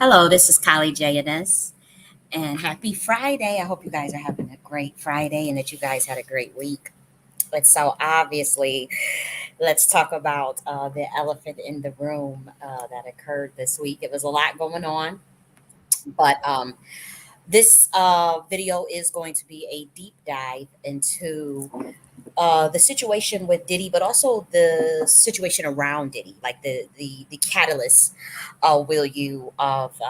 Hello, this is J.N.S. and happy Friday. I hope you guys are having a great Friday and that you guys had a great week. But so obviously, let's talk about the elephant in the room that occurred this week. It was a lot going on, but this video is going to be a deep dive into the situation with Diddy, but also the situation around Diddy, like the catalyst, will you, of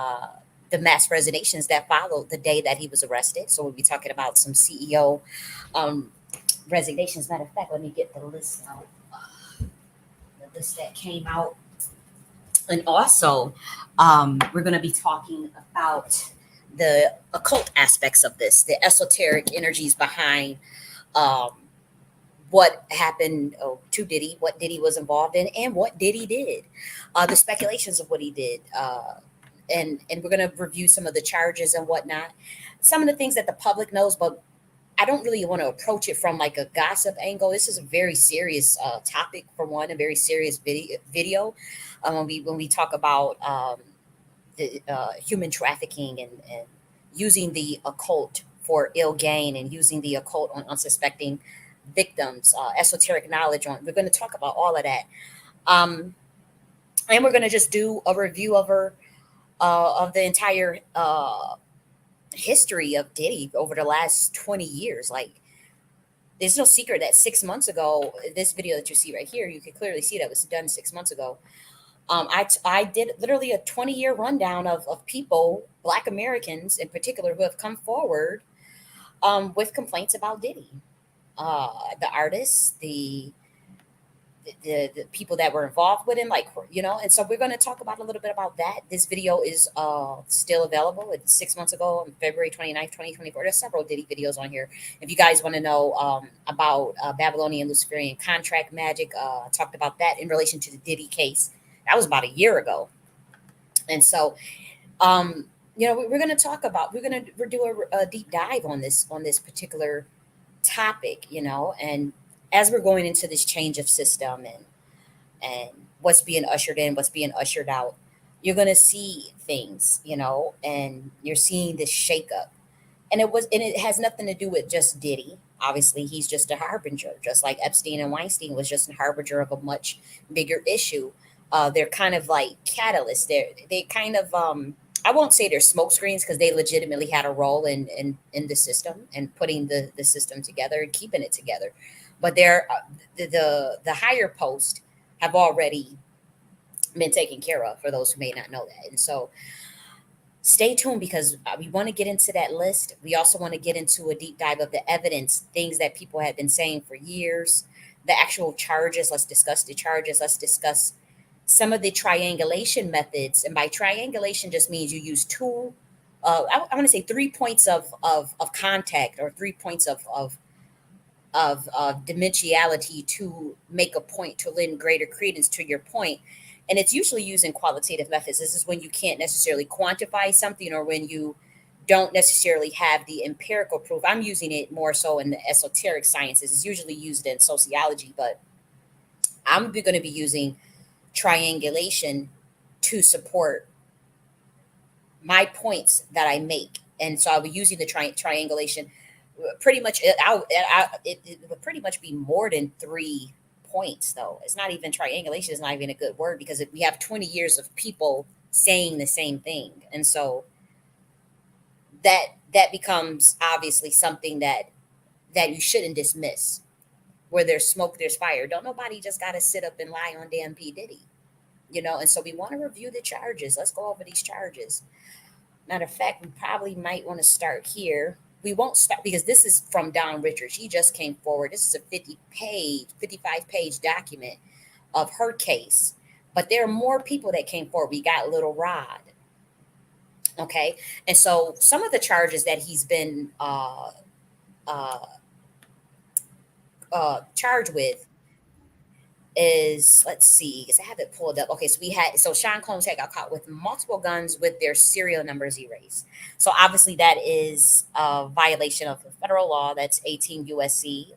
the mass resignations that followed the day that he was arrested. So we'll be talking about some CEO um, resignations. Matter of fact, let me get the list out. The list that came out, and also we're going to be talking about the occult aspects of this, the esoteric energies behind um, what happened to Diddy, what Diddy was involved in, and what Diddy did, the speculations of what he did, and we're going to review some of the charges and whatnot, some of the things that the public knows, but I don't really want to approach it from like a gossip angle. This is a very serious topic, for one, a very serious video. When we talk about the human trafficking and using the occult for ill gain and using the occult on unsuspecting victims, esoteric knowledge on. We're going to talk about all of that, um, and we're going to just do a review of the entire history of Diddy over the last 20 years. Like, there's no secret that 6 months ago, this video that you see right here, you can clearly see that was done 6 months ago. I did literally a 20-year rundown of people, Black Americans in particular, who have come forward with complaints about Diddy, the artists, the people that were involved with him, like, and so we're going to talk about a little bit about that. This video is still available. It's 6 months ago on February 29th, 2024. There's several Diddy videos on here. If you guys want to know about Babylonian Luciferian contract magic, I talked about that in relation to the Diddy case. That was about a year ago. And so we're going to talk about, we're do a deep dive on this particular topic, and as we're going into this change of system and what's being ushered in, what's being ushered out, you're going to see things, and you're seeing this shakeup. And it has nothing to do with just Diddy. Obviously, he's just a harbinger, just like Epstein and Weinstein was just a harbinger of a much bigger issue. They're kind of like catalysts. They kind of I won't say they're smoke screens, because they legitimately had a role in the system and putting the system together and keeping it together. But they're the higher post have already been taken care of, for those who may not know that. And so stay tuned, because we want to get into that list. We also want to get into a deep dive of the evidence, things that people have been saying for years, the actual charges. Let's discuss the charges. Let's discuss some of the triangulation methods. And by triangulation just means you use two, I want to say 3 points of contact, or 3 points of dimensionality to make a point, to lend greater credence to your point. And it's usually used in qualitative methods. This is when you can't necessarily quantify something, or when you don't necessarily have the empirical proof. I'm using it more so in the esoteric sciences. It's usually used in sociology, but I'm going to be using triangulation to support my points that I make. And so I'll be using the triangulation. Pretty much, it would pretty much be more than 3 points, though. It's not even triangulation. Is not even a good word, because we have 20 years of people saying the same thing, and so that becomes obviously something that you shouldn't dismiss. Where there's smoke, there's fire. Don't nobody just got to sit up and lie on damn P Diddy, And so we want to review the charges. Let's go over these charges. Matter of fact, we probably might want to start here. We won't start, because this is from Don Richards. She just came forward. This is a 55-page document of her case. But there are more people that came forward. We got Little Rod. Okay. And so some of the charges that he's been uh, charged with is, let's see, because I have it pulled up. Okay, so Sean Combs had got caught with multiple guns with their serial numbers erased. So obviously that is a violation of the federal law. That's 18 USC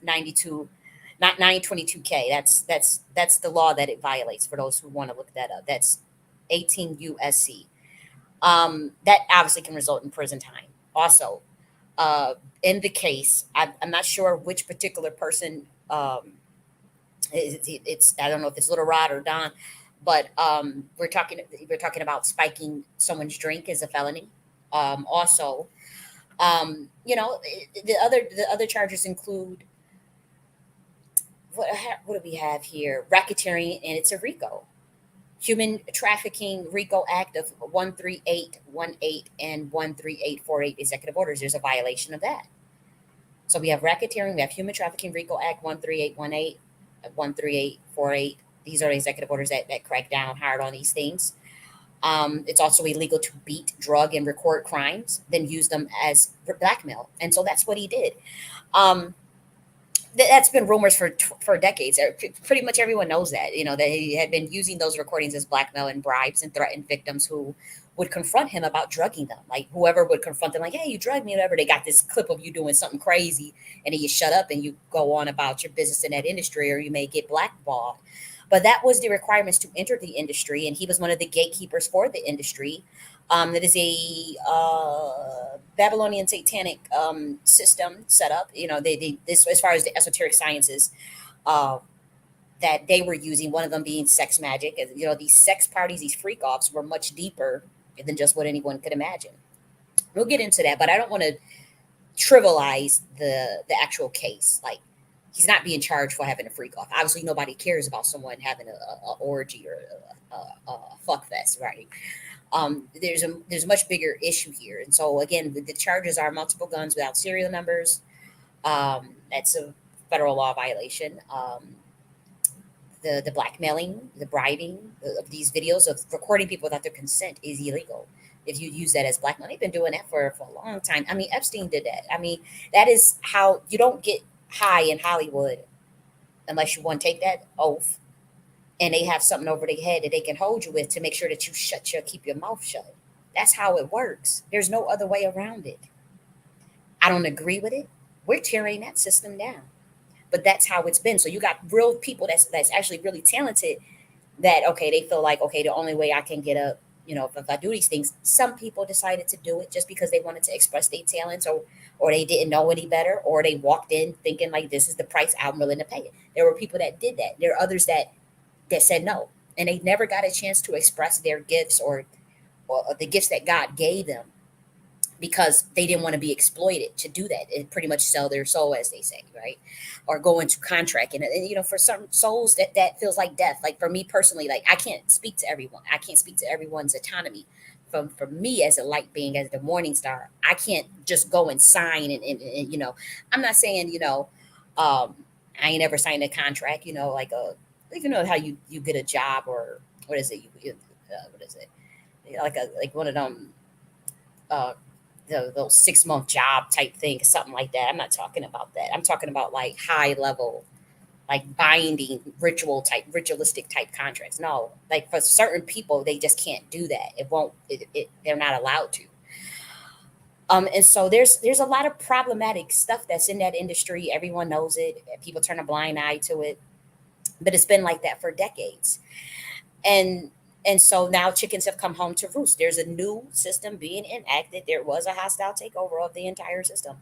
92, not 922K. That's the law that it violates, for those who want to look that up. That's 18 USC. That obviously can result in prison time. Also, uh, in the case, I'm not sure which particular person. It's I don't know if it's Little Rod or Don, but we're talking about spiking someone's drink is a felony. Also, the other charges include what do we have here? Racketeering, and it's a RICO. Human trafficking RICO Act of 13818 and 13848 executive orders. There's a violation of that. So we have racketeering, we have human trafficking RICO Act 13818, 13848. These are the executive orders that crack down hard on these things. It's also illegal to beat, drug, and record crimes, then use them as blackmail. And so that's what he did. Um, that's been rumors for decades. Pretty much everyone knows that. That he had been using those recordings as blackmail and bribes and threatened victims who would confront him about drugging them. Like whoever would confront them, like, "Hey, you drugged me," whatever. They got this clip of you doing something crazy, and then you shut up and you go on about your business in that industry, or you may get blackballed. But that was the requirements to enter the industry, and he was one of the gatekeepers for the industry. That is a Babylonian satanic system set up. They this as far as the esoteric sciences uh, that they were using. One of them being sex magic. And, these sex parties, these freak offs, were much deeper than just what anyone could imagine. We'll get into that, but I don't want to trivialize the actual case. Like he's not being charged for having a freak off. Obviously, nobody cares about someone having a orgy or a fuck fest, right? There's a much bigger issue here, and so again, the charges are multiple guns without serial numbers. That's a federal law violation. The blackmailing, the bribing of these videos of recording people without their consent is illegal. If you use that as blackmail, they've been doing that for a long time. I mean, Epstein did that. I mean, that is how you don't get high in Hollywood unless you want to take that oath and they have something over their head that they can hold you with to make sure that you keep your mouth shut. That's how it works. There's no other way around it. I don't agree with it. We're tearing that system down. But that's how it's been. So you got real people that's actually really talented that okay, they feel like okay, the only way I can get up, if I do these things, some people decided to do it just because they wanted to express their talents or they didn't know any better, or they walked in thinking like this is the price I'm willing to pay it. There were people that did that. There are others that said no. And they never got a chance to express their gifts or the gifts that God gave them because they didn't want to be exploited to do that and pretty much sell their soul, as they say, right? Or go into contract. And for some souls that feels like death. Like for me personally, like I can't speak to everyone. I can't speak to everyone's autonomy. For me as a light being, as the morning star, I can't just go and sign and I'm not saying, I ain't ever signed a contract, like how you get a job or what is it? What is it? Like one of them uh, those 6 month job type thing, something like that. I'm not talking about that. I'm talking about like high level, like binding ritualistic type contracts. No, like for certain people, they just can't do that. It won't. They're not allowed to. And so there's a lot of problematic stuff that's in that industry. Everyone knows it. People turn a blind eye to it, but it's been like that for decades. And and so now chickens have come home to roost. There's a new system being enacted. There was a hostile takeover of the entire system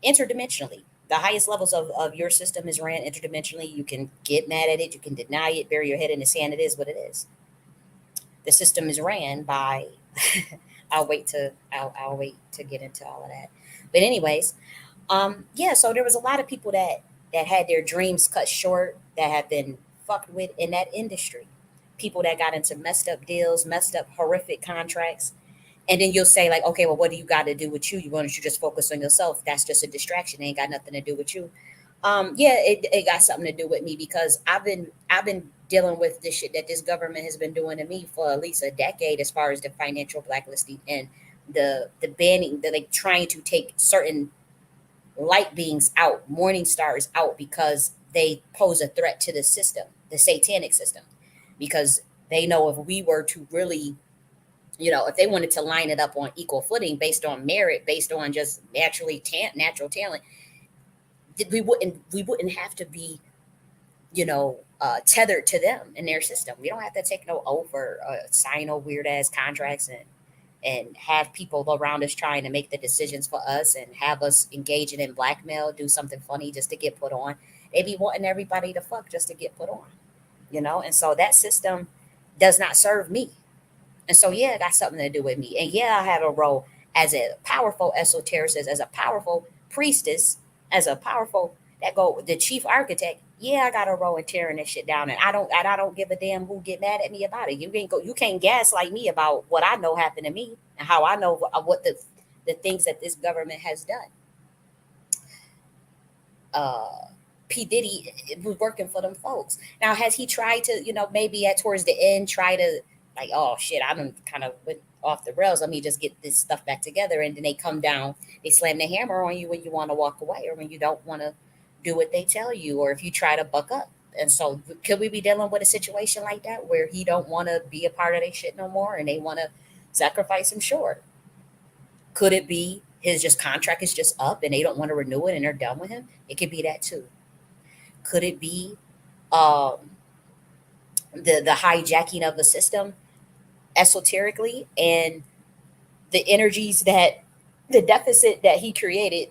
interdimensionally. The highest levels of your system is ran interdimensionally. You can get mad at it, you can deny it, bury your head in the sand. It is what it is. The system is ran by I'll wait to get into all of that. But anyways, yeah, so there was a lot of people that had their dreams cut short, that have been fucked with in that industry. People that got into messed up deals, messed up horrific contracts. And then you'll say, like, okay, well, what do you got to do with you? You want to just focus on yourself. That's just a distraction. It ain't got nothing to do with you. Yeah, it got something to do with me because I've been dealing with this shit that this government has been doing to me for at least a decade, as far as the financial blacklisting and the banning, the like trying to take certain light beings out, morning stars out, because they pose a threat to the system, the satanic system. Because they know if we were to really, if they wanted to line it up on equal footing based on merit, based on just natural talent, we wouldn't have to be, tethered to them in their system. We don't have to take no oath or sign no weird ass contracts and have people around us trying to make the decisions for us and have us engaging in blackmail, do something funny just to get put on. They be wanting everybody to fuck just to get put on, you know? And so that system does not serve me. And so, yeah, it got something to do with me. And yeah, I have a role as a powerful esotericist, as a powerful priestess, as a powerful that go the chief architect. Yeah, I got a role in tearing this shit down, and I don't give a damn who get mad at me about it. You can't gaslight me about what I know happened to me and how I know what the things that this government has done. uh P. Diddy was working for them folks. Now, has he tried to, maybe at towards the end, try to like, oh shit, I'm kind of went off the rails. Let me just get this stuff back together, and then they come down, they slam the hammer on you when you want to walk away, or when you don't want to do what they tell you, or if you try to buck up. And so, could we be dealing with a situation like that where he don't want to be a part of their shit no more, and they want to sacrifice him short? Could it be his just contract is just up and they don't want to renew it and they're done with him? It could be that too. Could it be um, the hijacking of the system esoterically, and the energies that the deficit that he created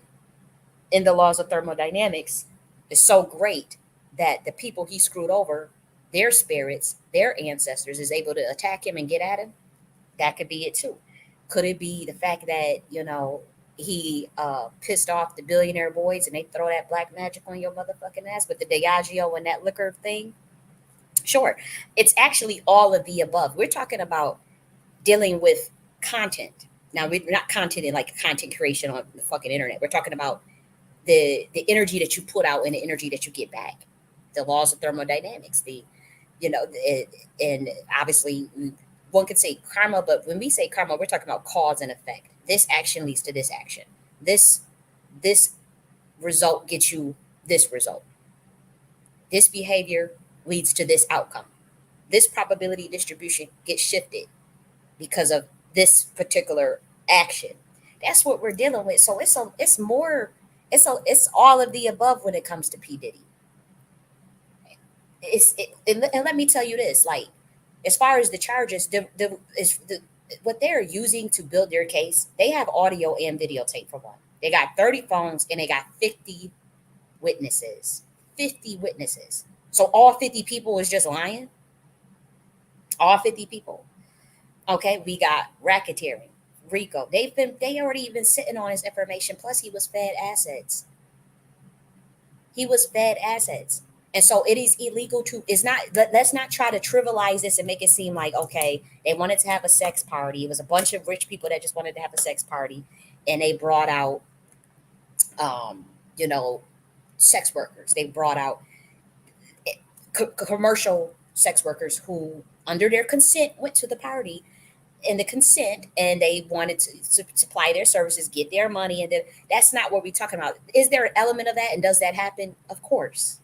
in the laws of thermodynamics is so great that the people he screwed over, their spirits, their ancestors, is able to attack him and get at him? That could be it too. Could it be the fact that, he pissed off the billionaire boys and they throw that black magic on your motherfucking ass with the Diageo and that liquor thing? Sure. It's actually all of the above. We're talking about dealing with content. Now, we're not content in like content creation on the fucking internet. We're talking about the energy that you put out and the energy that you get back. The laws of thermodynamics, and obviously one could say karma, but when we say karma, we're talking about cause and effect. This action leads to this action. This result gets you this result. This behavior leads to this outcome. This probability distribution gets shifted because of this particular action. That's what we're dealing with. So it's more it's all of the above when it comes to P Diddy. And let me tell you this, like, as far as the charges, what they're using to build their case, they have audio and videotape for one. They got 30 phones and they got 50 witnesses. 50 witnesses. So all 50 people is just lying? All 50 people. Okay, we got racketeering, RICO. They already been sitting on his information. Plus, he was fed assets. He was fed assets. And so it is illegal to, it's not, let's not try to trivialize this and make it seem like, okay, they wanted to have a sex party. It was a bunch of rich people that just wanted to have a sex party. And they brought out, um, you know, sex workers. They brought out commercial sex workers who, under their consent, went to the party in the consent, and they wanted to supply their services, get their money. And then that's not what we're talking about. Is there an element of that? And does that happen? Of course.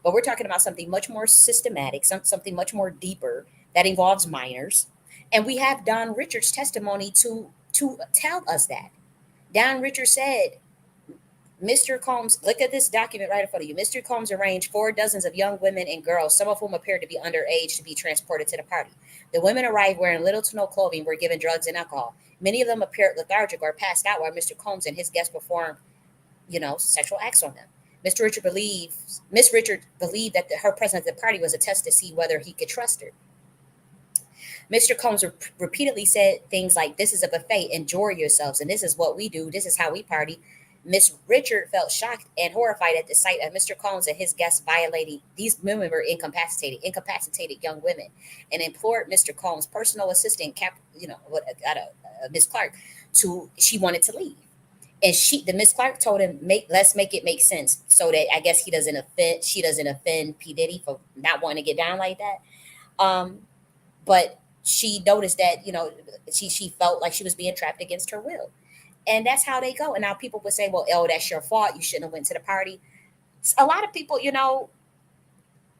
But we're talking about something much more systematic, something much more deeper that involves minors. And we have Don Richards' testimony to tell us that. Don Richards said, Mr. Combs, look at this document right in front of you. Mr. Combs arranged 4 dozens of young women and girls, some of whom appeared to be underage, to be transported to the party. The women arrived wearing little to no clothing, were given drugs and alcohol. Many of them appeared lethargic or passed out while Mr. Combs and his guests performed, sexual acts on them. Miss Richard believed that her presence at the party was a test to see whether he could trust her. Mr. Combs repeatedly said things like, "This is a buffet, enjoy yourselves, and this is what we do, this is how we party." Miss Richard felt shocked and horrified at the sight of Mr. Combs and his guests violating. These women were incapacitated young women, and implored Mr. Combs' personal assistant, Miss Clark, she wanted to leave. And the Miss Clark told him, let's make it make sense, so that I guess she doesn't offend P. Diddy for not wanting to get down like that. But she noticed that, she felt like she was being trapped against her will. And that's how they go. And now people would say, well, oh, that's your fault. You shouldn't have went to the party. A lot of people,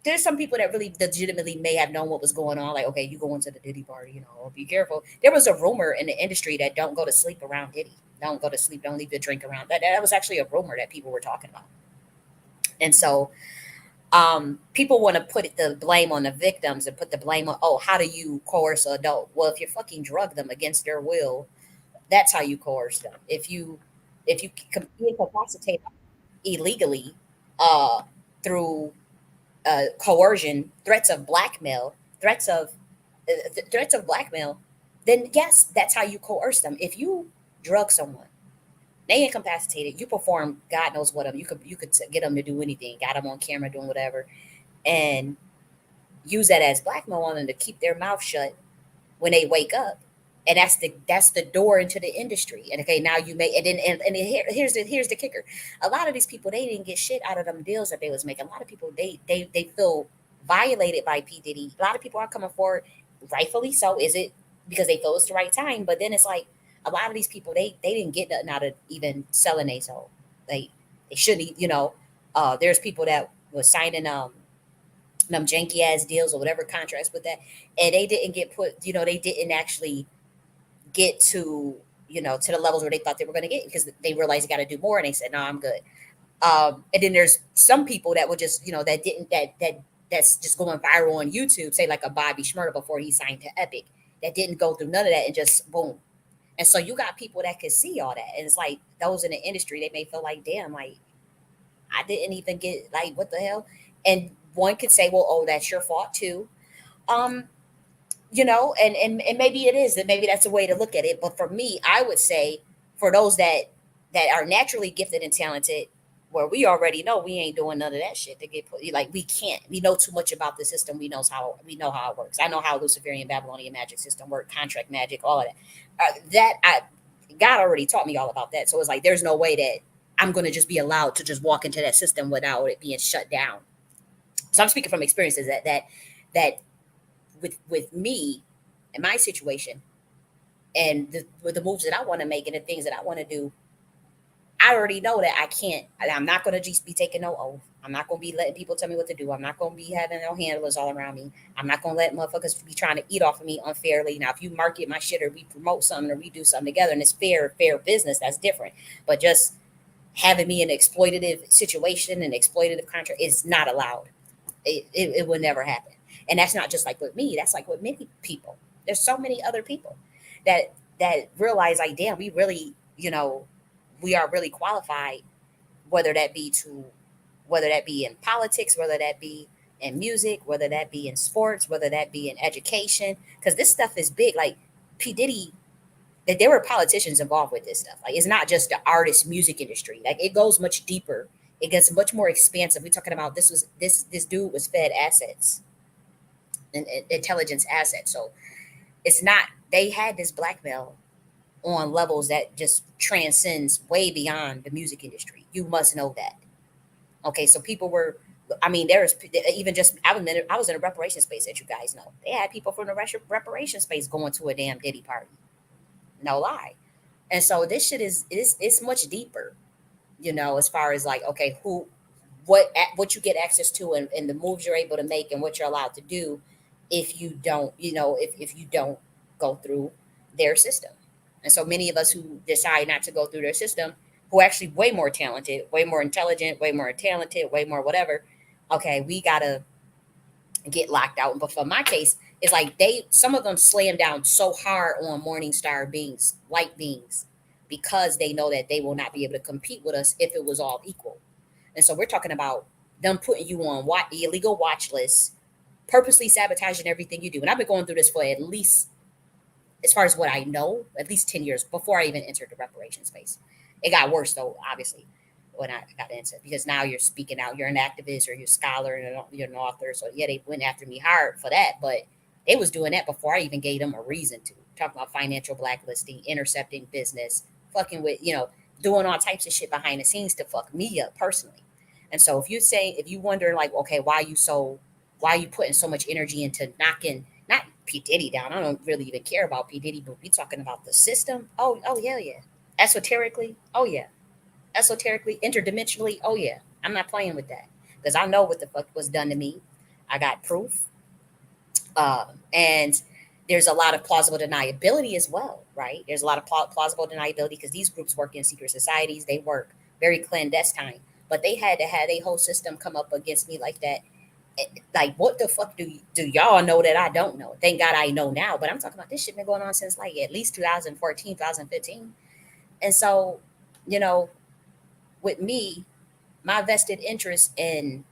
there's some people that really legitimately may have known what was going on. Like, okay, you go into the Diddy party, be careful. There was a rumor in the industry that don't go to sleep around Diddy. Don't go to sleep. Don't leave your drink around. That was actually a rumor that people were talking about. And so People want to put the blame on the victims and put the blame on, oh, how do you coerce an adult? Well, if you fucking drug them against their will, that's how you coerce them. If you incapacitate illegally, uh, through coercion, threats of blackmail, threats of blackmail, then yes, that's how you coerce them. If you drug someone, they incapacitated, you perform God knows what them. You could get them to do anything, got them on camera doing whatever, and use that as blackmail on them to keep their mouth shut when they wake up. And that's the door into the industry. And okay, now you make, and then here's the kicker. A lot of these people, they didn't get shit out of them deals that they was making. A lot of people, they feel violated by P Diddy. A lot of people are coming forward, rightfully so. Is it because they feel it's the right time? But then it's like a lot of these people, they didn't get nothing out of even selling their soul. They shouldn't, there's people that was signing them janky ass deals or whatever contracts with that, and they didn't get put, they didn't actually get to the levels where they thought they were going to get, because they realized they got to do more, and they said, no, I'm good. And then there's some people that would just, that didn't, that's just going viral on YouTube, say like a Bobby Shmurda before he signed to Epic, that didn't go through none of that and just boom. And so you got people that could see all that, and it's like those in the industry, they may feel like, damn, like I didn't even get, like, what the hell. And one could say, well, oh, that's your fault too. um and maybe it is, that maybe that's a way to look at it. But for me, I would say, for those that are naturally gifted and talented, where we already know we ain't doing none of that shit to get put, like, we can't, we know too much about the system. We know how it works. I know how Luciferian Babylonian magic system work, contract magic, all of that. That I God already taught me all about that. So it's like there's no way that I'm going to just be allowed to just walk into that system without it being shut down. So I'm speaking from experiences that with me and my situation, and with the moves that I want to make and the things that I want to do. I already know that I can't. I'm not going to just be taking no oath. I'm not going to be letting people tell me what to do. I'm not going to be having no handlers all around me. I'm not going to let motherfuckers be trying to eat off of me unfairly. Now, if you market my shit, or we promote something, or we do something together, and it's fair business, that's different. But just having me in an exploitative situation and exploitative contract is not allowed. It will never happen. And that's not just like with me. That's like with many people. There's so many other people that realize, like, damn, we really, we are really qualified, whether that be to whether that be in politics, whether that be in music, whether that be in sports, whether that be in education, because this stuff is big. Like P Diddy, that there were politicians involved with this stuff. Like, it's not just the artist music industry. Like, it goes much deeper. It gets much more expansive. We're talking about, this dude was fed assets and intelligence assets. So it's not, they had this blackmail on levels that just transcends way beyond the music industry. You must know that. Okay, so people were, I mean, there's even just, I was in a reparation space, that you guys know. They had people from the reparation space going to a damn Diddy party. No lie. And so this shit is it's much deeper, as far as like, okay, what you get access to, and the moves you're able to make, and what you're allowed to do if you don't, if you don't go through their system. And so many of us who decide not to go through their system, who are actually way more talented, way more intelligent, way more talented, way more whatever, okay, we gotta get locked out. But for my case, it's like some of them slam down so hard on Morningstar beings, white beings, because they know that they will not be able to compete with us if it was all equal. And so we're talking about them putting you on illegal watch lists, purposely sabotaging everything you do. And I've been going through this for at least, as far as what I know, at least 10 years before I even entered the reparation space. It got worse, though, obviously, when I got into it, because now you're speaking out, you're an activist, or you're a scholar, and you're an author. So, yeah, they went after me hard for that, but they was doing that before I even gave them a reason to. Talking about financial blacklisting, intercepting business, fucking with, doing all types of shit behind the scenes to fuck me up personally. And so if you wonder, like, okay, why are you putting so much energy into knocking, not P Diddy down? I don't really even care about P Diddy, but we talking about the system. Oh hell yeah. Esoterically, oh yeah. Esoterically, interdimensionally, oh yeah. I'm not playing with that, because I know what the fuck was done to me. I got proof. And there's a lot of plausible deniability as well, right? There's a lot of plausible deniability, because these groups work in secret societies. They work very clandestine. But they had to have a whole system come up against me like that. Like, what the fuck do y'all know that I don't know? Thank God I know now. But I'm talking about this shit been going on since like at least 2014, 2015. And so, you know, with me, my vested interest in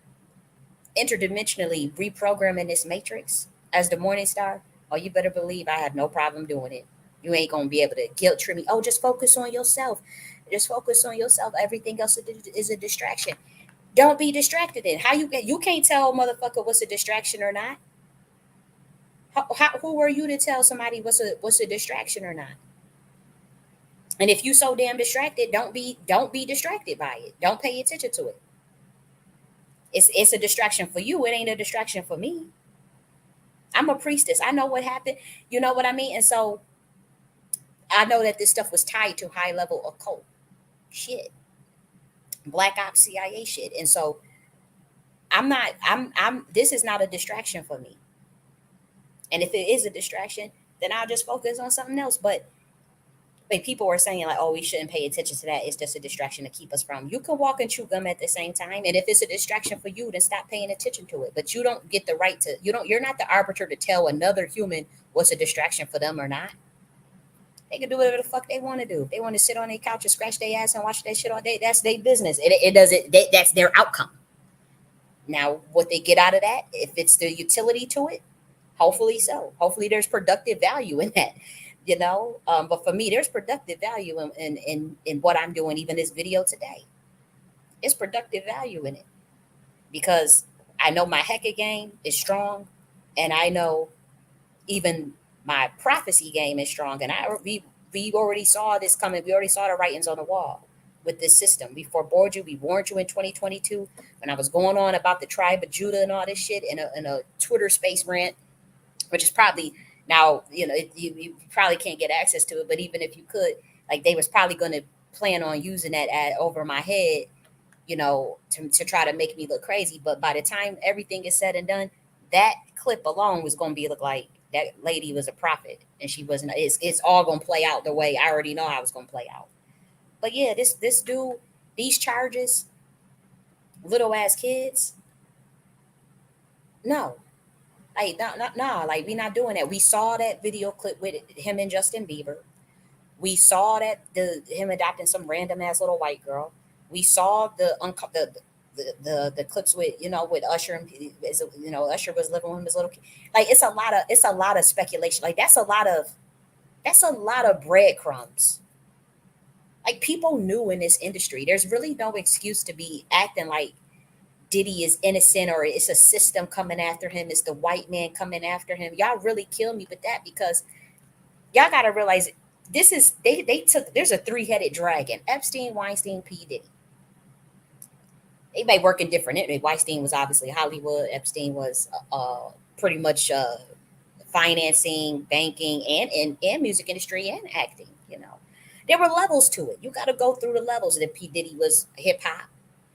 interdimensionally reprogramming this matrix as the morning star, oh, you better believe I have no problem doing it. You ain't gonna be able to guilt trip me. Oh, just focus on yourself. Just focus on yourself. Everything else is a distraction. Don't be distracted. In you can't tell a motherfucker what's a distraction or not. Who are you to tell somebody what's a distraction or not? And if you so damn distracted, don't be distracted by it. Don't pay attention to it. It's a distraction for you. It ain't a distraction for me. I'm a priestess. I know what happened. You know what I mean? And so I know that this stuff was tied to high level occult shit, black ops CIA shit. And so I'm this is not a distraction for me. And if it is a distraction, then I'll just focus on something else. But like people were saying, like, oh, we shouldn't pay attention to that. It's just a distraction to keep us from. You can walk and chew gum at the same time. And if it's a distraction for you, then stop paying attention to it. But you don't get the right to, you're not the arbiter to tell another human what's a distraction for them or not. They can do whatever the fuck they want to do. If they want to sit on their couch and scratch their ass and watch that shit all day, that's their business. It doesn't, that's their outcome. Now, what they get out of that, if it's the utility to it, hopefully so. Hopefully there's productive value in that, you know. But for me, there's productive value in what I'm doing, even this video today. It's productive value in it because I know my Hecka game is strong, and I know even my prophecy game is strong. And we already saw this coming. We already saw the writings on the wall with this system. We forebore you. We warned you in 2022 when I was going on about the tribe of Judah and all this shit in a Twitter space rant, which is probably now, you probably can't get access to it. But even if you could, like, they was probably going to plan on using that ad over my head, to try to make me look crazy. But by the time everything is said and done, that clip alone was going to be look like that lady was a prophet, and she wasn't. It's all going to play out the way I already know how it's going to play out. But yeah, this dude, these charges, little ass kids, no, like no, like we not doing that. We saw that video clip with him and Justin Bieber. We saw that him adopting some random ass little white girl. We saw the clips with with Usher and Usher was living with his little kid. Like it's a lot of speculation. Like that's a lot of breadcrumbs. Like people knew in this industry. There's really no excuse to be acting like Diddy is innocent or it's a system coming after him. It's the white man coming after him. Y'all really kill me with that because y'all gotta realize this is they took there's a three-headed dragon. Epstein, Weinstein, P. Diddy. They may work in different. Weinstein was obviously Hollywood. Epstein was pretty much financing, banking, and music industry and acting. There were levels to it. You got to go through the levels. And P Diddy was hip hop,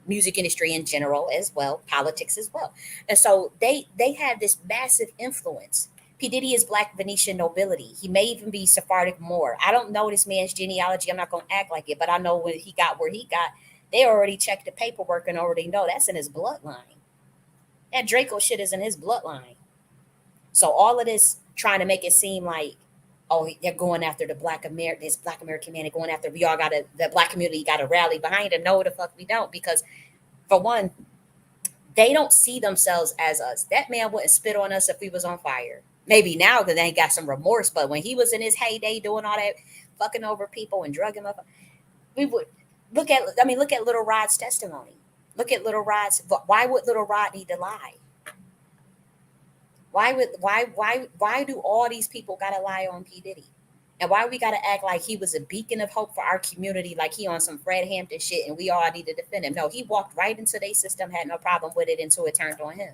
music industry in general as well, politics as well. And so they have this massive influence. P Diddy is Black Venetian nobility. He may even be Sephardic Moor. I don't know this man's genealogy. I'm not going to act like it, but I know when he got where he got, they already checked the paperwork and already know that's in his bloodline. That Draco shit is in his bloodline. So all of this trying to make it seem like, oh, they're going after this Black American man. They're going after, the Black community got to rally behind him. No, the fuck we don't. Because for one, they don't see themselves as us. That man wouldn't spit on us if we was on fire. Maybe now because they ain't got some remorse. But when he was in his heyday doing all that fucking over people and drugging them up, we would look at Little Rod's testimony. Look at Little Rod's. Why would Little Rod need to lie? Why do all these people gotta lie on P. Diddy? And why we gotta act like he was a beacon of hope for our community, like he on some Fred Hampton shit and we all need to defend him? No, he walked right into their system, had no problem with it until it turned on him.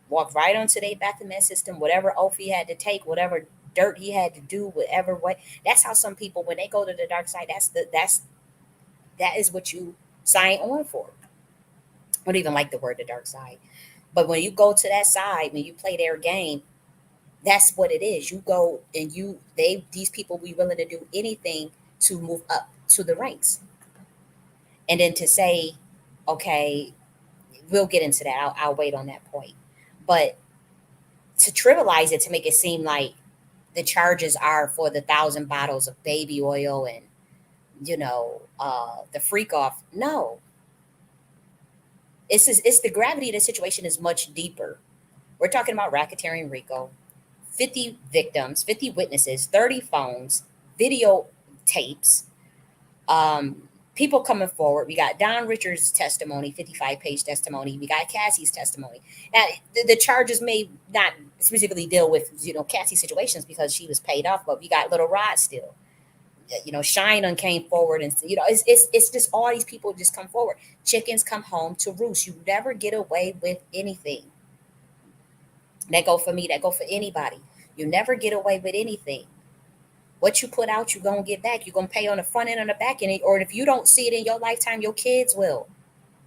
Walked right onto their Baphomet system, whatever oath he had to take, whatever dirt he had to do, whatever way. That's how some people, when they go to the dark side, that is what you sign on for. I don't even like the word the dark side. But when you go to that side, when you play their game, that's what it is. You go and these people be willing to do anything to move up to the ranks. And then to say Okay, we'll get into that. I'll wait on that point. But to trivialize it, to make it seem like the charges are for the 1,000 bottles of baby oil and the freak off. No, it's the gravity of the situation is much deeper. We're talking about racketeering RICO, 50 victims, 50 witnesses, 30 phones, video tapes, um, people coming forward. We got Don Richards' testimony, 55-page testimony. We got Cassie's testimony. Now, the charges may not specifically deal with Cassie's situations because she was paid off, but we got Little Rod still. Shine came forward, and it's just all these people just come forward. Chickens come home to roost. You never get away with anything. That go for me. That go for anybody. You never get away with anything. What you put out, you're gonna get back. You're gonna pay on the front end and the back end, or if you don't see it in your lifetime, your kids will.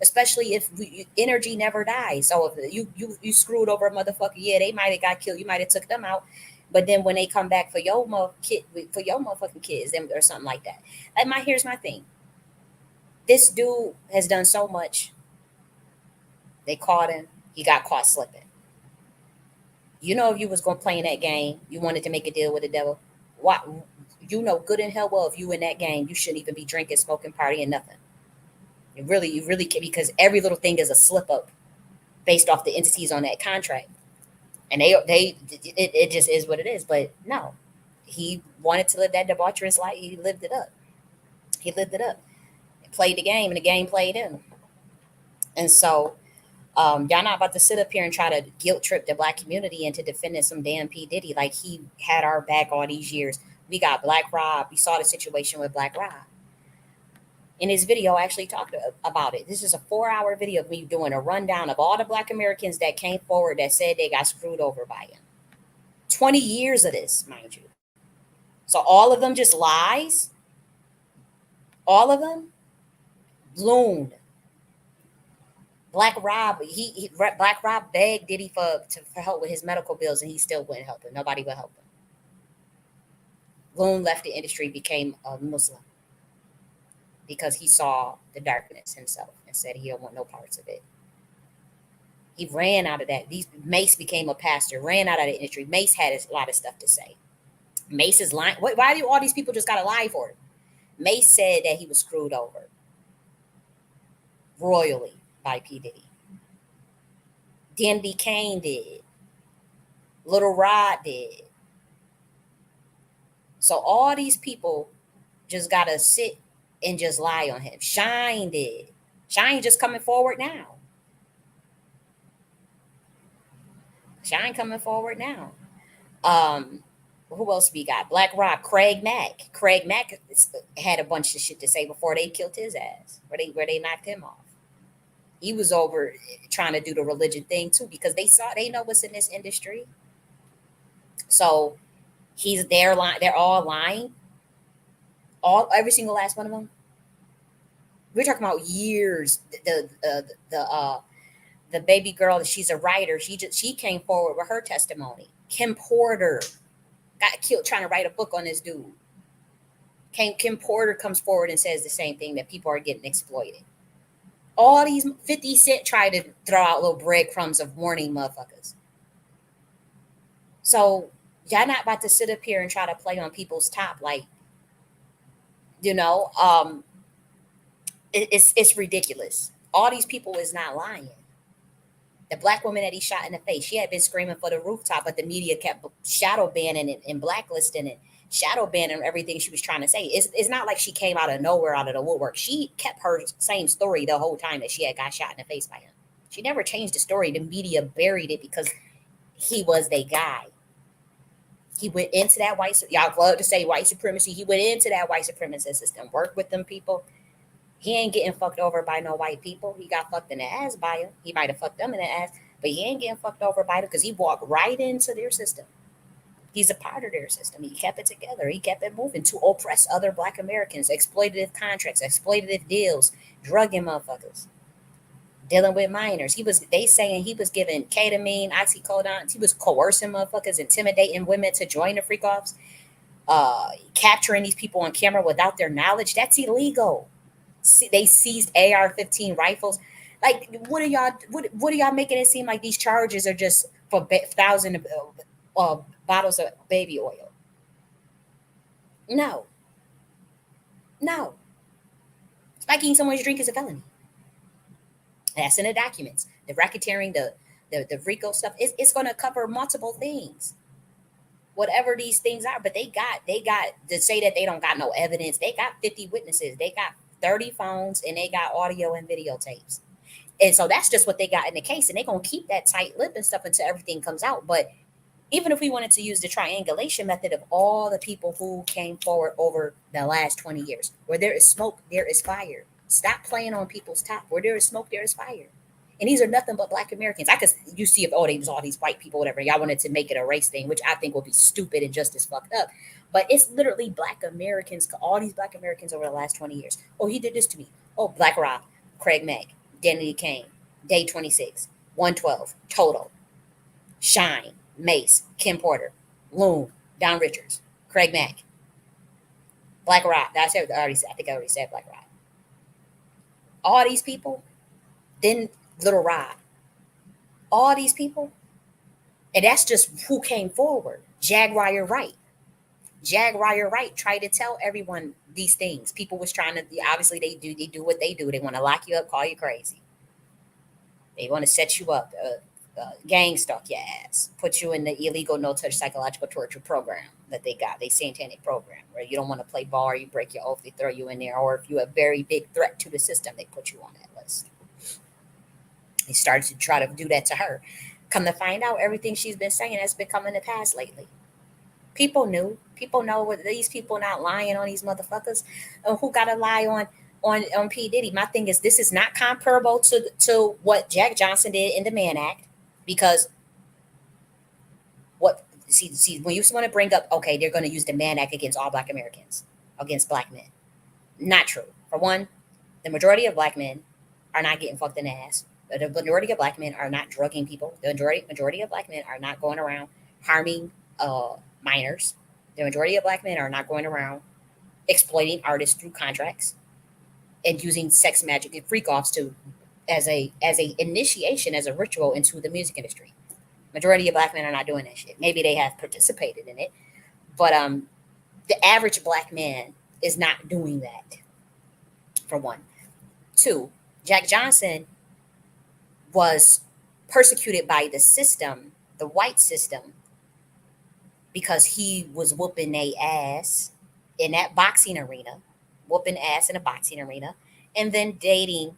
Especially if energy never dies. So if you screwed over a motherfucker, yeah, they might have got killed. You might have took them out, but then when they come back for your for your motherfucking kids, them or something like that. Here's my thing. This dude has done so much. They caught him. He got caught slipping. If you was gonna play in that game, you wanted to make a deal with the devil. Why? Good and hell well, if you in that game, you shouldn't even be drinking, smoking, partying, nothing. You really can, because every little thing is a slip up based off the entities on that contract, and it just is what it is. But no, he wanted to live that debaucherous life. He lived it up. He lived it up. He played the game, and the game played him. And so, y'all not about to sit up here and try to guilt trip the black community into defending some damn P Diddy like he had our back all these years. We got Black Rob. We saw the situation with Black Rob. In his video, I actually talked about it. This is a 4-hour video of me doing a rundown of all the black Americans that came forward that said they got screwed over by him. 20 years of this, mind you. So all of them just lies. All of them bloomed. Black Rob, Black Rob begged Diddy for help with his medical bills, and he still wouldn't help him. Nobody would help him. Loon left the industry, became a Muslim because he saw the darkness himself and said he don't want no parts of it. He ran out of that. Mace became a pastor, ran out of the industry. Mace had a lot of stuff to say. Mace is lying. Why do all these people just got to lie for it? Mace said that he was screwed over royally by P. Diddy. Denby Kane did. Little Rod did. So all these people just got to sit and just lie on him. Shine did. Shine just coming forward now. Shine coming forward now. Who else we got? Black Rock, Craig Mack. Craig Mack had a bunch of shit to say before they killed his ass, where they knocked him off. He was over trying to do the religion thing too, because they know what's in this industry. So they're lying. They're all lying. Every single last one of them. We're talking about years. The baby girl, she's a writer. She came forward with her testimony. Kim Porter got killed trying to write a book on this dude. Kim Porter comes forward and says the same thing, that people are getting exploited. All these 50 Cent tried to throw out little breadcrumbs of warning motherfuckers. So y'all not about to sit up here and try to play on people's top, like, it's ridiculous. All these people is not lying. The black woman that he shot in the face, she had been screaming for the rooftop, but the media kept shadow banning it and blacklisting it, shadow banning everything she was trying to say. It's not like she came out of nowhere, out of the woodwork. She kept her same story the whole time, that she had got shot in the face by him. She never changed the story. The media buried it because he was their guy. He went into that y'all love to say white supremacy. He went into that white supremacist system, worked with them people. He ain't getting fucked over by no white people. He got fucked in the ass by them. He might have fucked them in the ass, but he ain't getting fucked over by them because he walked right into their system. He's a part of their system. He kept it together. He kept it moving to oppress other black Americans, exploitative contracts, exploitative deals, drugging motherfuckers, dealing with minors. They saying he was giving ketamine, oxycodone. He was coercing motherfuckers, intimidating women to join the freak offs, capturing these people on camera without their knowledge. That's illegal. They seized AR-15 rifles. Like, what are y'all making it seem like these charges are just for thousand bottles of baby oil? No, no. Spiking someone's drink is a felony. That's in the documents. The racketeering, the RICO stuff, it's going to cover multiple things, whatever these things are. But they got to say that they don't got no evidence. They got 50 witnesses. They got 30 phones, and they got audio and videotapes. And so that's just what they got in the case, and they're gonna keep that tight lip and stuff until everything comes out. But even if we wanted to use the triangulation method of all the people who came forward over the last 20 years, where there is smoke, there is fire. Stop playing on people's top. Where there is smoke, there is fire. And these are nothing but Black Americans. I could you see if they was all these white people, whatever. Y'all wanted to make it a race thing, which I think would be stupid and just as fucked up. But it's literally Black Americans, all these Black Americans over the last 20 years. Oh, he did this to me. Oh, Black Rob, Craig Mack, Danny Kane, Day 26, 112, Total, Shine, Mace, Kim Porter, Loon, Don Richards, Craig Mack, Black Rob. That's already said. I think I already said Black Rob. All these people, then Little Rob. All these people, and that's just who came forward. Jaguar Wright. Jaguar Wright tried to tell everyone these things. People was trying to obviously they do what they do. They want to lock you up, call you crazy. They want to set you up, gang stalk your ass, put you in the illegal no touch psychological torture program that they got. They satanic program where you don't want to play ball, or you break your oath, they throw you in there, or if you're a very big threat to the system, they put you on that list. They started to try to do that to her. Come to find out, everything she's been saying has been coming to pass lately. People knew. People know what these people not lying on these motherfuckers. Who got to lie on P Diddy? My thing is, this is not comparable to what Jack Johnson did in the Mann Act, because what see when you want to bring up, okay, they're going to use the Mann Act against all Black Americans, against Black men. Not true. For one, the majority of Black men are not getting fucked in the ass. The majority of Black men are not drugging people. The majority of Black men are not going around harming minors. The majority of Black men are not going around exploiting artists through contracts and using sex magic and freak offs to as a initiation, as a ritual into the music industry. Majority of Black men are not doing that shit. Maybe they have participated in it, but the average Black man is not doing that. For one, two, Jack Johnson was persecuted by the system, the white system, because he was whooping a ass in that boxing arena, whooping ass in a boxing arena, and then dating.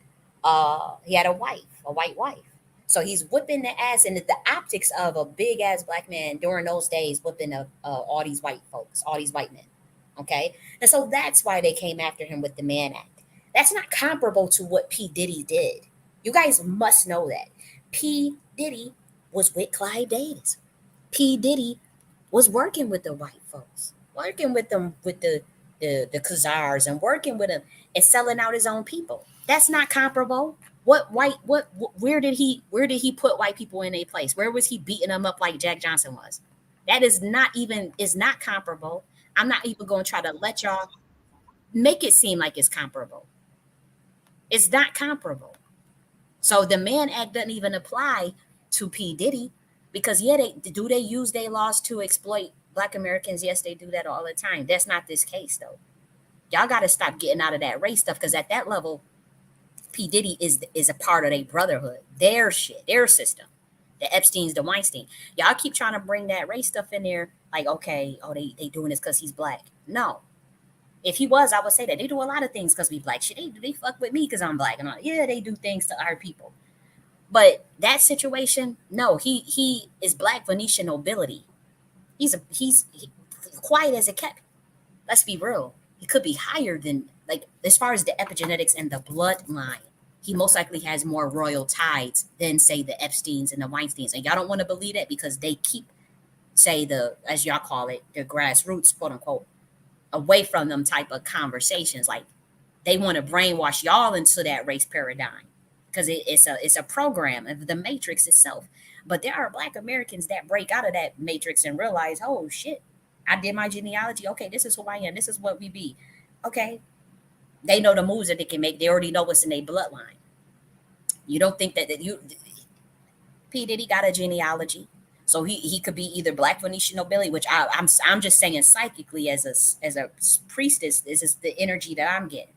He had a white wife. So he's whipping the ass, and the optics of a big ass Black man during those days whipping all these white folks, all these white men. Okay, and so that's why they came after him with the Mann Act. That's not comparable to what P Diddy did. You guys must know that P Diddy was with Clyde Davis. P Diddy was working with the white folks, working with them with the Khazars, and working with them and selling out his own people. That's not comparable. Where did he put white people in a place? Where was he beating them up like Jack Johnson was? That is not comparable. I'm not even going to try to let y'all make it seem like it's comparable. It's not comparable. So the Mann Act doesn't even apply to P Diddy, because yeah, they use their laws to exploit Black Americans? Yes, they do that all the time. That's not this case though. Y'all got to stop getting out of that race stuff, because at that level, P Diddy is a part of their brotherhood, their shit, their system. The Epsteins, the Weinstein. Y'all keep trying to bring that race stuff in there, like, okay, oh, they doing this because he's Black. No. If he was, I would say that they do a lot of things because we Black. Shit, they fuck with me because I'm Black. And all. Yeah, they do things to our people. But that situation, no, he is Black Venetian nobility. He's quiet as a cat. Let's be real. He could be higher than, like, as far as the epigenetics and the bloodline. He most likely has more royal ties than, say, the Epsteins and the Weinsteins. And y'all don't want to believe that because they keep, say, as y'all call it, the grassroots, quote unquote, away from them type of conversations. Like, they want to brainwash y'all into that race paradigm, because it's a program of the matrix itself. But there are Black Americans that break out of that matrix and realize, oh shit, I did my genealogy. Okay, this is who I am. This is what we be. Okay, They know the moves that they can make. They already know what's in their bloodline. You don't think that you P Diddy got a genealogy, so he could be either Black Phoenician nobility, which I'm just saying psychically as a priestess, this is the energy that I'm getting.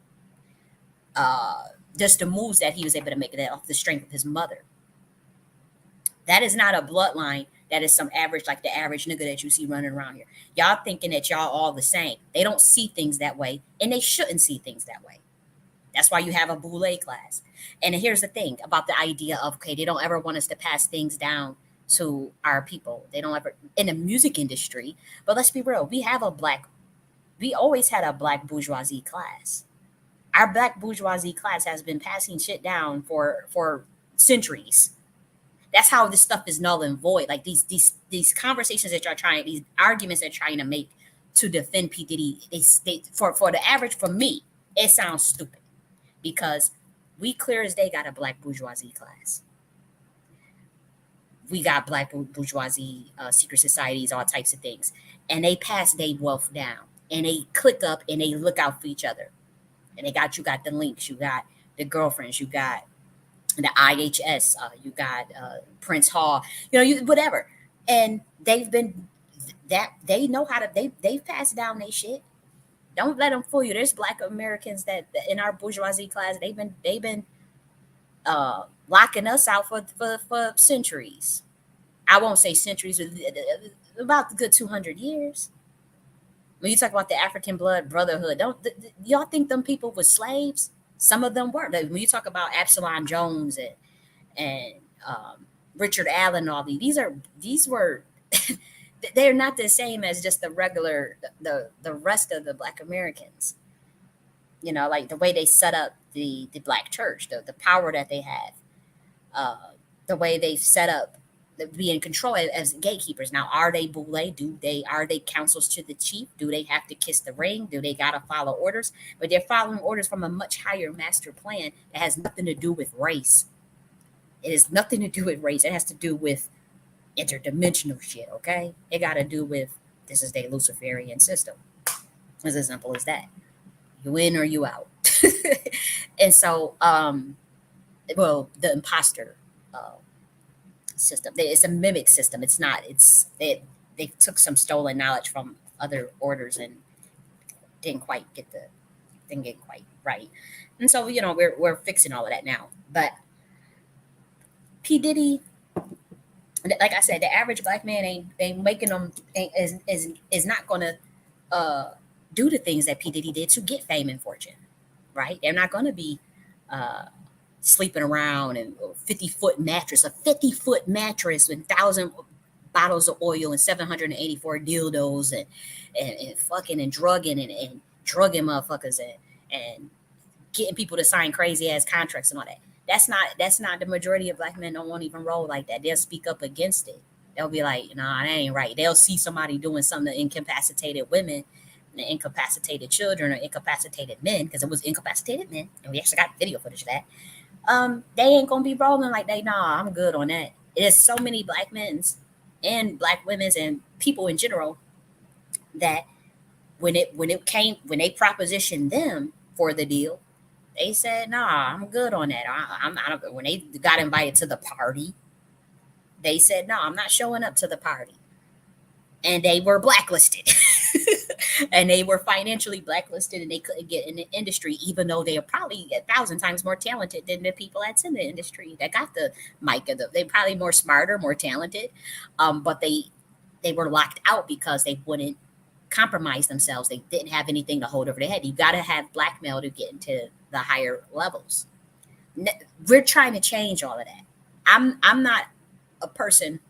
Uh, just the moves that he was able to make that off the strength of his mother. That is not a bloodline. That is some average, like the average nigga that you see running around here. Y'all thinking that y'all all the same. They don't see things that way, and they shouldn't see things that way. That's why you have a boule class. And here's the thing about the idea of, okay, they don't ever want us to pass things down to our people. They don't ever in the music industry. But let's be real, we always had a black bourgeoisie class. Our black bourgeoisie class has been passing shit down for centuries. That's how this stuff is null and void. Like these conversations that you're trying, these arguments that you're trying to make to defend P Diddy, they for the average, for me, it sounds stupid because we clear as day got a black bourgeoisie class. We got black bourgeoisie secret societies, all types of things, and they pass their wealth down, and they click up and they look out for each other, and you got the links, you got the girlfriends, you got the IHS, you got Prince Hall, whatever, and they've been that they know how to they've passed down their shit. Don't let them fool you. There's Black Americans that in our bourgeoisie class they've been locking us out for centuries. I won't say centuries, but about a good 200 years. When you talk about the African blood brotherhood, y'all think them people were slaves? Some of them were. Like, when you talk about Absalom Jones and Richard Allen, and all these were they're not the same as just the regular the rest of the Black Americans. Like the way they set up the Black church, the power that they have, the way they set up be in control as gatekeepers. Now, are they boule? Are they counsels to the chief? Do they have to kiss the ring? Do they gotta follow orders? But they're following orders from a much higher master plan that has nothing to do with race. It has nothing to do with race. It has to do with interdimensional shit. Okay, it got to do with this is their Luciferian system. It's as simple as that. You in or you out. And so, well, the imposter system. It's a mimic system. It's not. They took some stolen knowledge from other orders and didn't get quite right. And so we're fixing all of that now. But P Diddy, like I said, the average Black man ain't making them is not gonna do the things that P Diddy did to get fame and fortune. Right? They're not gonna be sleeping around and a 50-foot mattress with 1,000 bottles of oil and 784 dildos and fucking and drugging and drugging motherfuckers and getting people to sign crazy ass contracts and all that. That's not the majority of Black men won't even roll like that. They'll speak up against it. They'll be like, nah, that ain't right. They'll see somebody doing something to incapacitated women, incapacitated children, or incapacitated men, because it was incapacitated men, and we actually got video footage of that. They ain't gonna be rolling like nah, I'm good on that. There's so many Black men's and Black women's and people in general that when they propositioned them for the deal, they said, nah, I'm good on that. I don't, when they got invited to the party, they said, no, I'm not showing up to the party. And they were blacklisted. And they were financially blacklisted, and they couldn't get in the industry, even though they are probably 1,000 times more talented than the people that's in the industry that got the mic. They're probably more smarter, more talented, but they were locked out because they wouldn't compromise themselves. They didn't have anything to hold over their head. You got to have blackmail to get into the higher levels. We're trying to change all of that. I'm not a person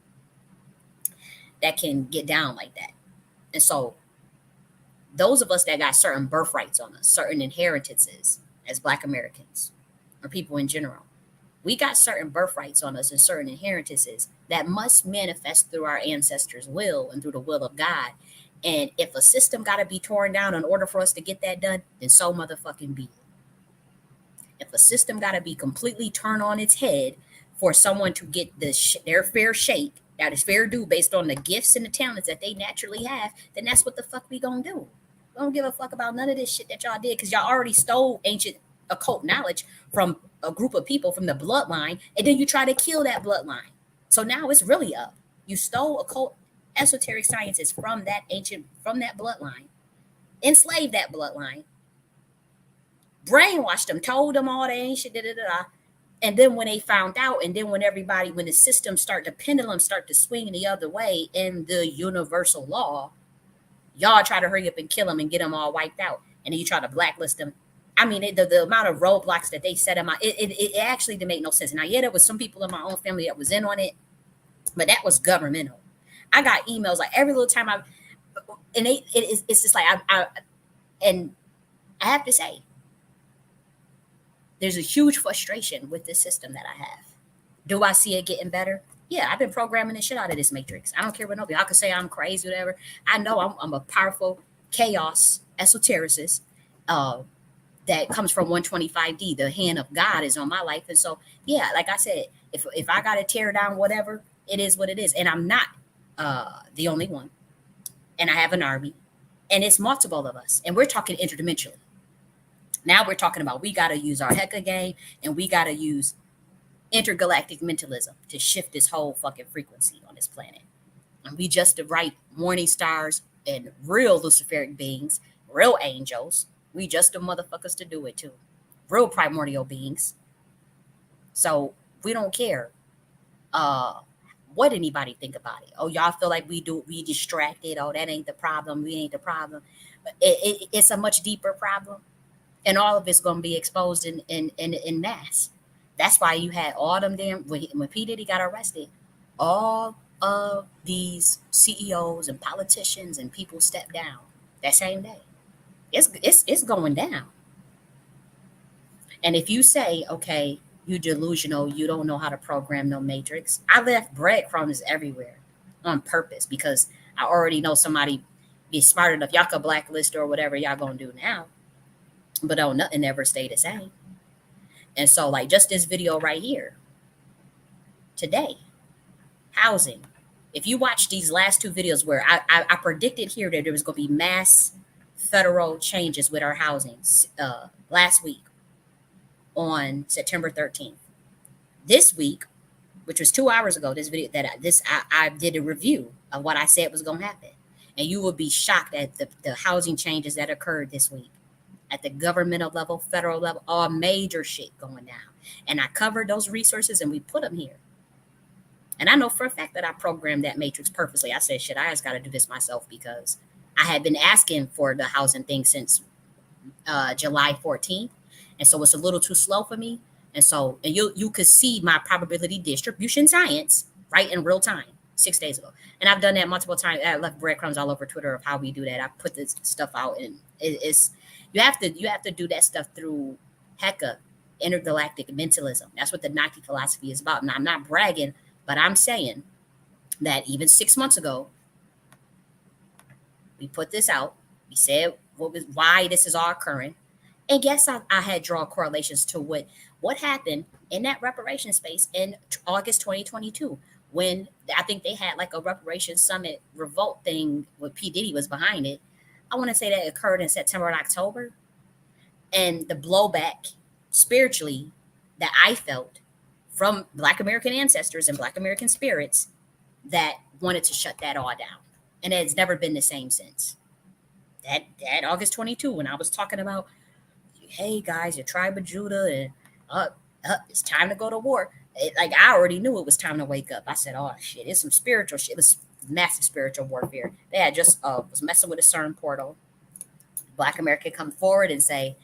that can get down like that. And so those of us that got certain birthrights on us, certain inheritances as Black Americans or people in general, we got certain birthrights on us and certain inheritances that must manifest through our ancestors' will and through the will of God. And if a system got to be torn down in order for us to get that done, then so motherfucking be it. If a system got to be completely turned on its head for someone to get their fair shake, that is fair due based on the gifts and the talents that they naturally have, then that's what the fuck we gonna do. We don't give a fuck about none of this shit that y'all did because y'all already stole ancient occult knowledge from a group of people from the bloodline, and then you try to kill that bloodline. So now it's really up. You stole occult esoteric sciences from that bloodline, enslaved that bloodline, brainwashed them, told them all the ancient da da da. And then when they found out, and then when the system start, the pendulum start to swing the other way in the universal law, y'all try to hurry up and kill them and get them all wiped out, and then you try to blacklist them. I mean, the amount of roadblocks that they set them out, it actually didn't make no sense. Now, yeah, there was some people in my own family that was in on it, but that was governmental. I got emails like every little time it's just like and I have to say, there's a huge frustration with this system that I have. Do I see it getting better? Yeah, I've been programming the shit out of this matrix. I don't care what nobody. I could say I'm crazy, whatever. I know I'm a powerful chaos esotericist that comes from 125D. The hand of God is on my life, and so yeah, like I said, if I gotta tear down whatever, it is what it is, and I'm not the only one, and I have an army, and it's multiple of us, and we're talking interdimensionally. Now we're talking about we gotta use our Hecka game, and we gotta use intergalactic mentalism to shift this whole fucking frequency on this planet. And we just the right morning stars and real Luciferic beings, real angels. We just the motherfuckers to do it too. Real primordial beings. So we don't care what anybody think about it. Oh, y'all feel like we distracted. Oh, that ain't the problem. We ain't the problem. It's a much deeper problem. And all of it's going to be exposed in mass. That's why you had all them damn when P Diddy got arrested, all of these CEOs and politicians and people stepped down that same day. It's going down. And if you say, okay, you delusional, you don't know how to program no matrix, I left breadcrumbs everywhere on purpose because I already know somebody be smart enough. Y'all could blacklist or whatever y'all gonna do now, but don't nothing ever stay the same. And so, like, just this video right here today, housing. If you watch these last two videos where I predicted here that there was going to be mass federal changes with our housing last week on September 13th. This week, which was 2 hours ago, this video that I did a review of what I said was going to happen. And you will be shocked at the housing changes that occurred this week. At the governmental level, federal level, all major shit going down. And I covered those resources and we put them here. And I know for a fact that I programmed that matrix purposely. I said, shit, I just got to do this myself because I had been asking for the housing thing since July 14th. And so it's a little too slow for me. And so and you could see my probability distribution science right in real time 6 days ago. And I've done that multiple times. I left breadcrumbs all over Twitter of how we do that. I put this stuff out and it's you have to do that stuff through Hecka, intergalactic mentalism. That's what the Naki philosophy is about. And I'm not bragging, but I'm saying that even 6 months ago, we put this out. We said why this is all occurring. And guess I had drawn correlations to what happened in that reparation space in August 2022 when I think they had like a reparation summit revolt thing where P. Diddy was behind it. I want to say that occurred in September and October. And the blowback spiritually that I felt from Black American ancestors and Black American spirits that wanted to shut that all down. And it's never been the same since. That August 22, when I was talking about, hey guys, your tribe of Judah, and it's time to go to war. Like I already knew it was time to wake up. I said, oh shit, it's some spiritual shit. It was massive spiritual warfare. They had just was messing with a CERN portal. Black America come forward and say,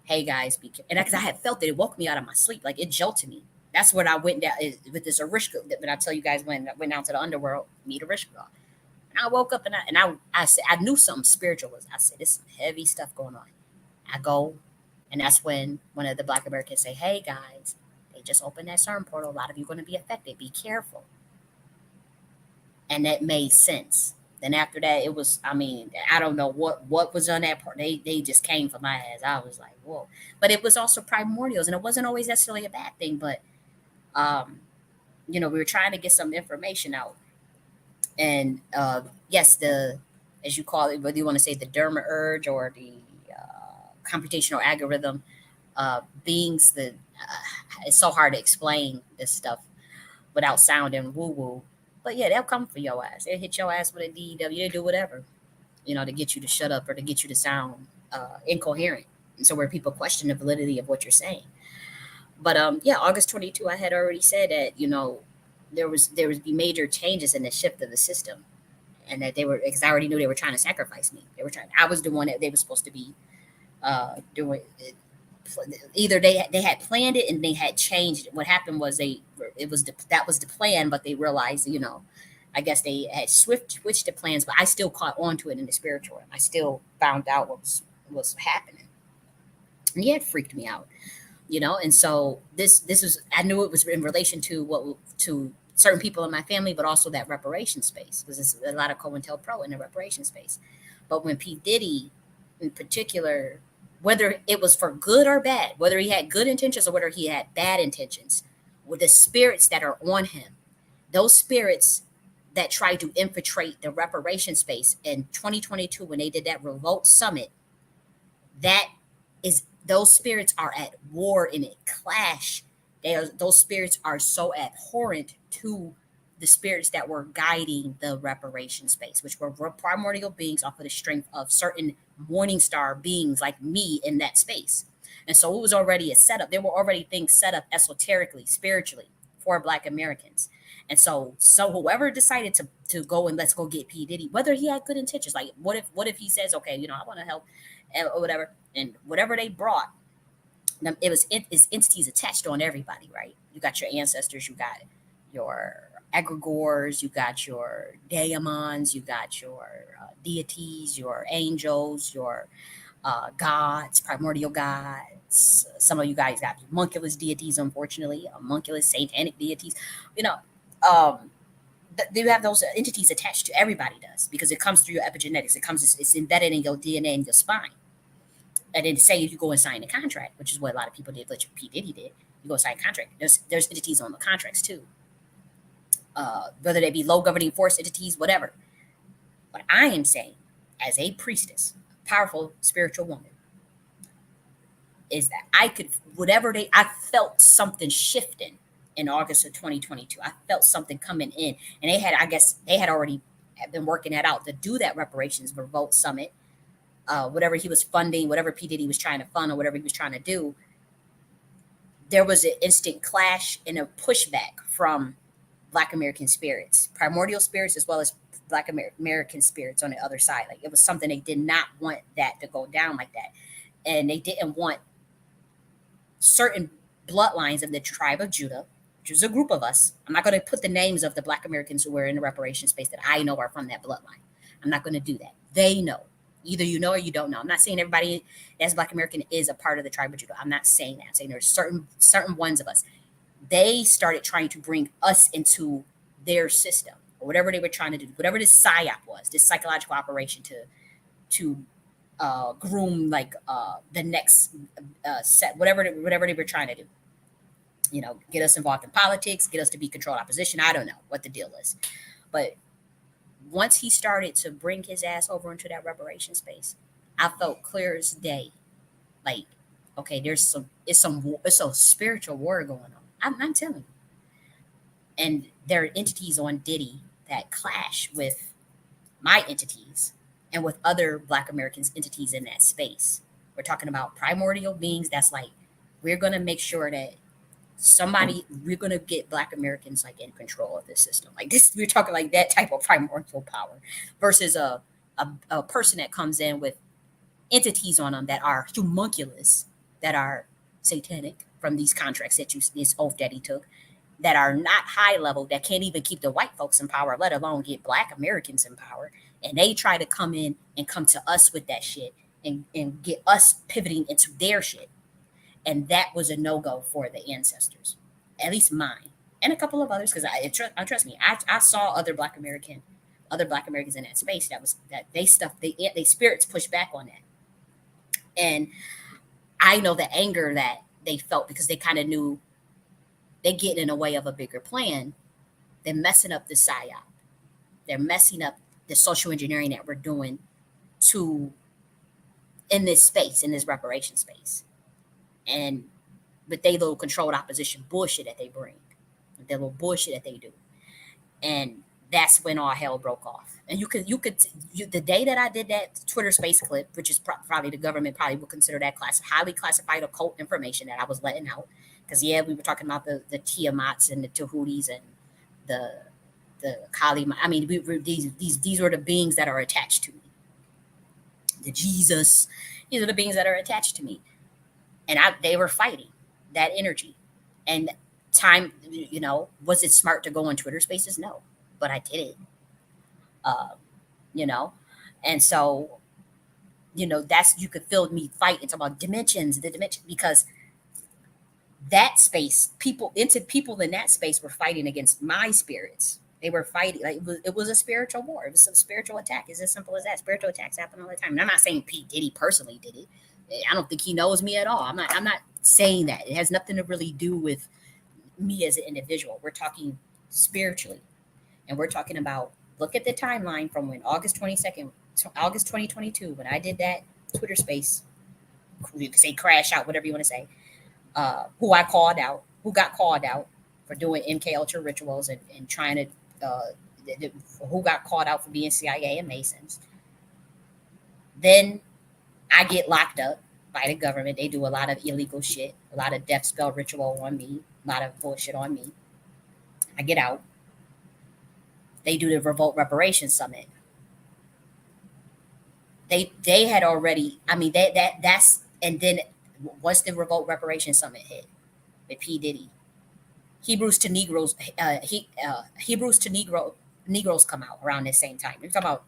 hey guys, be careful. And because I had felt that it woke me out of my sleep, like it jolted me. That's what I went down with this Arishka. That I tell you guys when I went down to the underworld, meet Arishka. And I woke up and I said I knew something spiritual was. I said, there's some heavy stuff going on. I go, and that's when one of the Black Americans say, hey guys, they just opened that CERN portal. A lot of you are going to be affected. Be careful. And that made sense. Then after that, it was, I mean, I don't know what was on that part. They just came for my ass. I was like, whoa. But it was also primordials, and it wasn't always necessarily a bad thing. But, we were trying to get some information out. And yes, the as you call it, whether you want to say the derma urge or the computational algorithm beings that it's so hard to explain this stuff without sounding woo woo. But yeah, they'll come for your ass. They'll hit your ass with a DEW. They do whatever, to get you to shut up or to get you to sound incoherent. And so where people question the validity of what you're saying. But yeah, August 22, I had already said that there would be major changes in the shift of the system, and that they were because I already knew they were trying to sacrifice me. They were trying. I was the one that they were supposed to be doing. Either they had planned it and they had changed it. What happened was that was the plan, but they realized I guess they had switched the plans, but I still caught on to it in the spiritual realm. I still found out what was happening, and yeah, it freaked me out. And so this was I knew it was in relation to to certain people in my family, but also that reparation space, because there's a lot of COINTELPRO in the reparation space. But when P Diddy in particular, whether it was for good or bad, whether he had good intentions or whether he had bad intentions, with the spirits that are on him, those spirits that tried to infiltrate the reparation space in 2022 when they did that revolt summit, that is those spirits are at war and it clash. Those spirits are so abhorrent to the spirits that were guiding the reparation space, which were primordial beings off of the strength of certain morning star beings like me in that space. And so it was already a setup. There were already things set up esoterically, spiritually for Black Americans. And so whoever decided to go and let's go get P Diddy, whether he had good intentions, like what if he says, okay, I want to help or whatever, and whatever they brought, it's entities attached on everybody, right? You got your ancestors, you got your egregores, you got your daemons, you got your deities, your angels, your gods, primordial gods. Some of you guys got homunculus deities, unfortunately, homunculus satanic deities. You know, um, you have those entities attached to everybody does because it comes through your epigenetics. It's embedded in your DNA and your spine. And then say if you go and sign a contract, which is what a lot of people did, what P Diddy did, you go sign a contract. There's entities on the contracts too, whether they be low governing force entities, whatever. But I am saying, as a priestess, powerful spiritual woman, is that I felt something shifting in August of 2022. I felt something coming in, and I guess they had already been working that out to do that reparations revolt summit. Whatever he was funding, whatever P Diddy was trying to fund, or whatever he was trying to do, there was an instant clash and a pushback from Black American spirits, primordial spirits, as well as Black American spirits on the other side. Like it was something they did not want that to go down like that, and they didn't want certain bloodlines of the tribe of Judah, which is a group of us. I'm not going to put the names of the Black Americans who were in the reparation space that I know are from that bloodline. I'm not going to do that. They know. Either you know or you don't know. I'm not saying everybody that's Black American is a part of the tribe of Judah. I'm not saying that. I'm saying there's certain ones of us. They started trying to bring us into their system or whatever they were trying to do, whatever this psyop was, this psychological operation to groom like the next set, whatever they were trying to do. Get us involved in politics, get us to be controlled opposition. I don't know what the deal is, but once he started to bring his ass over into that reparation space, I felt clear as day, like, okay, it's a spiritual war going on. I'm telling you, and there are entities on Diddy that clash with my entities and with other Black Americans entities in that space. We're talking about primordial beings. That's like we're gonna make sure that we're gonna get Black Americans like in control of this system. Like this, we're talking like that type of primordial power versus a person that comes in with entities on them that are homunculus, that are satanic from these contracts this oath that he took, that are not high level, that can't even keep the white folks in power, let alone get Black Americans in power. And they try to come in and come to us with that shit and get us pivoting into their shit. And that was a no-go for the ancestors, at least mine, and a couple of others, because trust me, I saw other Black Americans in that space that they spirits push back on that. And I know the anger that they felt because they kind of knew they get in the way of a bigger plan. They're messing up the psyop. They're messing up the social engineering that we're doing to in this space, in this reparation space, and with they little controlled opposition bullshit that they bring, their little bullshit that they do, and that's when all hell broke off. And the day that I did that Twitter space clip, which is probably the government probably would consider that highly classified occult information that I was letting out, because yeah, we were talking about the Tiamats and the Tahudis and the Kali. I mean, these were the beings that are attached to me. The Jesus, these are the beings that are attached to me, and they were fighting that energy. And time, was it smart to go on Twitter Spaces? No, but I did it. Uh, you know, and so that's you could feel me fight. It's about dimensions, the dimension, because that space, people in that space were fighting against my spirits. They were fighting like it was a spiritual war. It was a spiritual attack. It's as simple as that. Spiritual attacks happen all the time. And I'm not saying P. Diddy personally did it. I don't think he knows me at all. I'm not saying that. It has nothing to really do with me as an individual. We're talking spiritually. And we're talking about, look at the timeline from when August 22nd to August 2022, when I did that Twitter space, you could say crash out, whatever you want to say, who got called out for doing MK Ultra rituals and trying to, who got called out for being CIA and Masons. Then I get locked up by the government. They do a lot of illegal shit, a lot of death spell ritual on me, a lot of bullshit on me. I get out. They do the Revolt Reparations Summit. They had already. I mean, that's and then once the Revolt Reparations Summit hit with P Diddy, Hebrews to Negroes, Hebrews to Negroes come out around the same time. We're talking about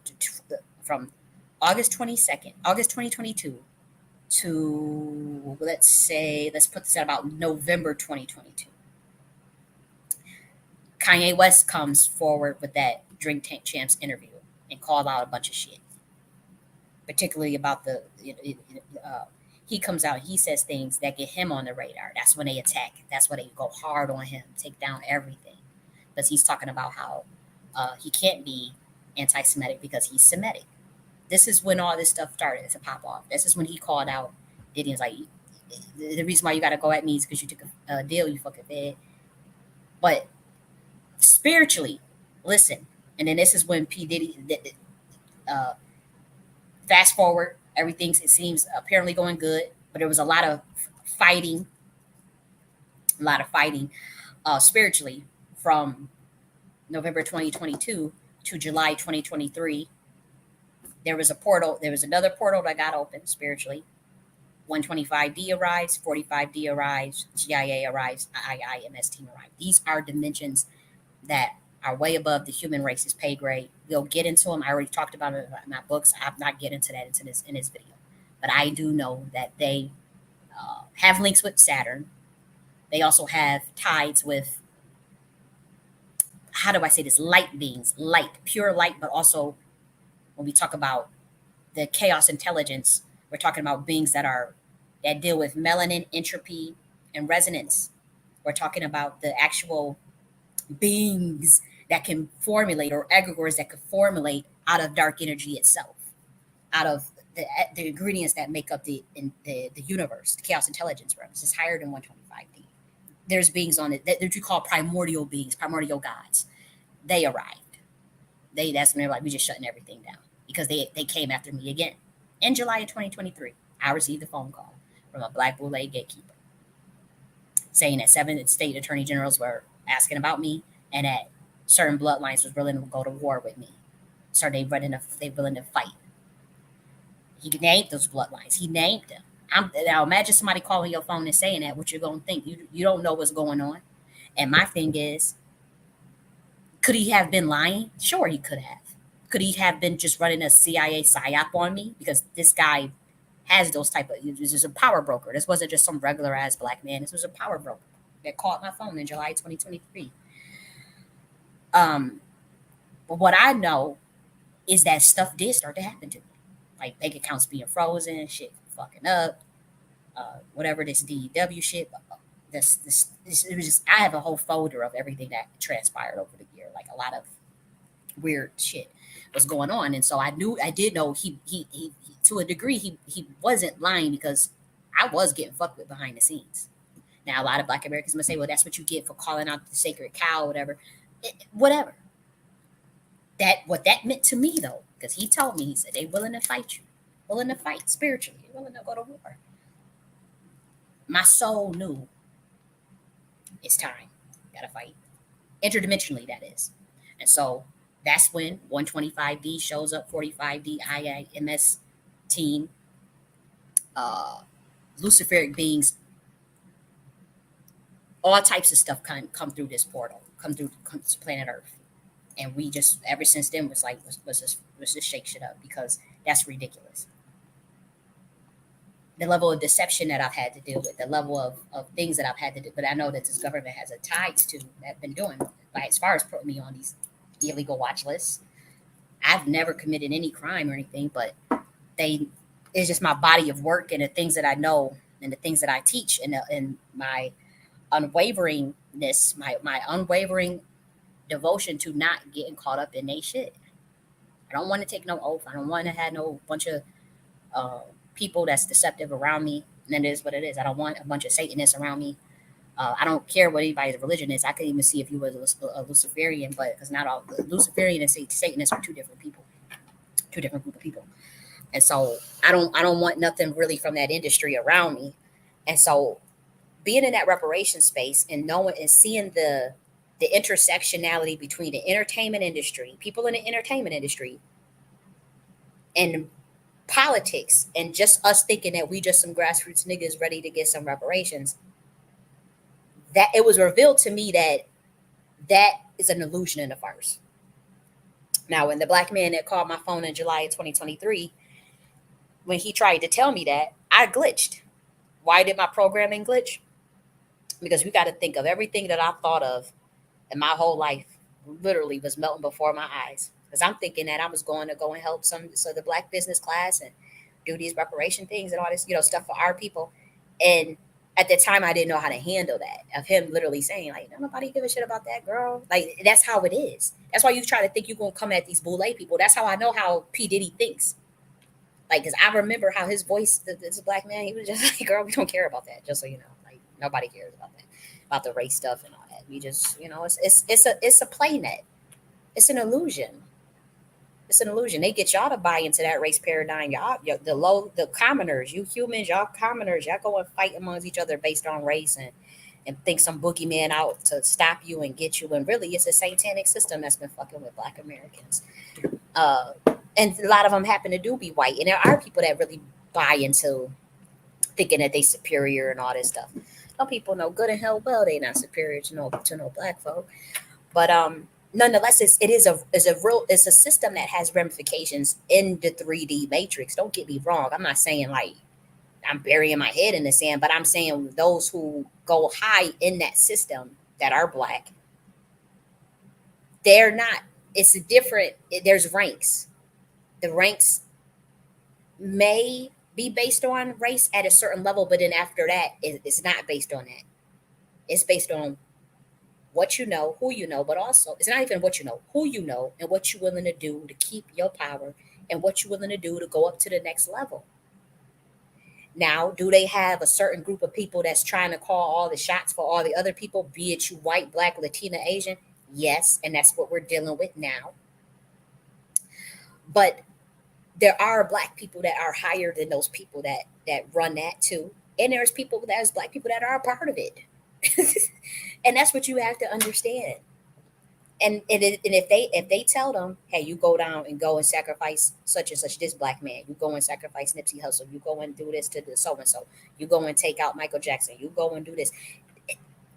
from August 22nd, August 2022 to let's put this at about November 2022. Kanye West comes forward with that Drink Tank Champs interview and called out a bunch of shit, particularly about he comes out, he says things that get him on the radar. That's when they attack. That's when they go hard on him, take down everything. Because he's talking about how he can't be anti-Semitic because he's Semitic. This is when all this stuff started to pop off. This is when he called out Diddy. Was like, the reason why you got to go at me is because you took a deal, you fucking fed. But spiritually, listen. And then this is when P. Diddy, fast forward, everything, it seems apparently going good, but there was a lot of fighting, spiritually from November 2022 to July 2023. There was another portal that got open spiritually. 125D arrives, 45D arrives, GIA arrives, IIMS team arrives. These are dimensions that are way above the human race's pay grade. We'll get into them. I already talked about it in my books. I'm not getting into that in this video. But I do know that they have links with Saturn. They also have ties with, how do I say this, light beings, pure light, but also when we talk about the chaos intelligence, we're talking about beings that deal with melanin, entropy, and resonance. We're talking about the actual beings that can formulate, or egregores that could formulate out of dark energy itself, out of the ingredients that make up the universe. The chaos intelligence realm is higher than 125D. There's beings on it that you call primordial beings, primordial gods. They arrived. That's when they're like, we just shutting everything down, because they came after me again. In July of 2023, I received a phone call from a Black Boule gatekeeper saying that 7 state attorney generals were asking about me, and that certain bloodlines was willing to go to war with me. So they willing to fight. He named those bloodlines. He named them. Now imagine somebody calling your phone and saying that. What you're gonna think? You don't know what's going on. And my thing is, could he have been lying? Sure, he could have. Could he have been just running a CIA psyop on me? Because this guy has those type of. This is a power broker. This wasn't just some regular ass black man. This was a power broker that called my phone in July 2023. But what I know is that stuff did start to happen to me, like bank accounts being frozen, shit fucking up, whatever this DEW shit. This it was just, I have a whole folder of everything that transpired over the year, like a lot of weird shit. was going on. And so I did know he to a degree, he wasn't lying, because I was getting fucked with behind the scenes. Now, a lot of Black Americans must say, well, that's what you get for calling out the sacred cow, or whatever. Whatever. What that meant to me, though, because he told me, he said, they willing to fight you, willing to fight spiritually, willing to go to war. My soul knew it's time. Gotta fight. Interdimensionally, that is. And so that's when 125D shows up, 45D IIMS team, Luciferic beings, all types of stuff come through this portal, come to planet Earth. And we just, ever since then, was like, let's just shake shit up, because that's ridiculous. The level of deception that I've had to deal with, the level of things that I've had to do. But I know that this government has a ties to that been doing, like, as far as putting me on these illegal watch lists. I've never committed any crime or anything, but it's just my body of work and the things that I know and the things that I teach, and my unwaveringness, my unwavering devotion to not getting caught up in they shit. I don't want to take no oath. I don't want to have no bunch of people that's deceptive around me. And it is what it is. I don't want a bunch of Satanists around me. I don't care what anybody's religion is. I could even see if you were a Luciferian, but because not all Luciferian and Satanists are two different people, two different group of people. And so I don't want nothing really from that industry around me. And so being in that reparation space and knowing and seeing the intersectionality between the entertainment industry, people in the entertainment industry, and politics, and just us thinking that we just some grassroots niggas ready to get some reparations, that it was revealed to me that is an illusion and a farce. Now, when the black man that called my phone in July of 2023, when he tried to tell me that, I glitched. Why did my programming glitch? Because we got to think of everything that I thought of in my whole life literally was melting before my eyes. Because I'm thinking that I was going to go and help the black business class and do these reparation things and all this, stuff for our people. And at the time, I didn't know how to handle that, of him literally saying, like, "Don't nobody give a shit about that girl." Like, that's how it is. That's why you try to think you're going to come at these boule people. That's how I know how P. Diddy thinks. Like, because I remember how his voice, this black man, he was just like, "Girl, we don't care about that, just so you know. Like, nobody cares about that, about the race stuff and all that. We just, it's a play net. It's an illusion. It's an illusion. They get y'all to buy into that race paradigm. The commoners, you humans, y'all commoners, y'all go and fight amongst each other based on race, and think some boogeyman out to stop you and get you. And really, it's a satanic system that's been fucking with Black Americans. Uh, and a lot of them happen to do be white. And there are people that really buy into thinking that they superior and all this stuff. Some people know good and hell well they not superior to no black folk. But nonetheless, it's a system that has ramifications in the 3D matrix. Don't get me wrong. I'm not saying like I'm burying my head in the sand, but I'm saying those who go high in that system that are black, they're not. It's a different. There's ranks. The ranks may be based on race at a certain level, but then after that, it's not based on that. It's based on what you know, who you know, but also it's not even what you know, who you know, and what you're willing to do to keep your power, and what you're willing to do to go up to the next level. Now, do they have a certain group of people that's trying to call all the shots for all the other people, be it you white, black, Latina, Asian? Yes, and that's what we're dealing with now. But there are black people that are higher than those people that run that too. And there's black people that are a part of it. And that's what you have to understand. And if they tell them, hey, you go down and go and sacrifice such and such, this black man, you go and sacrifice Nipsey Hussle, you go and do this to the so and so, you go and take out Michael Jackson, you go and do this.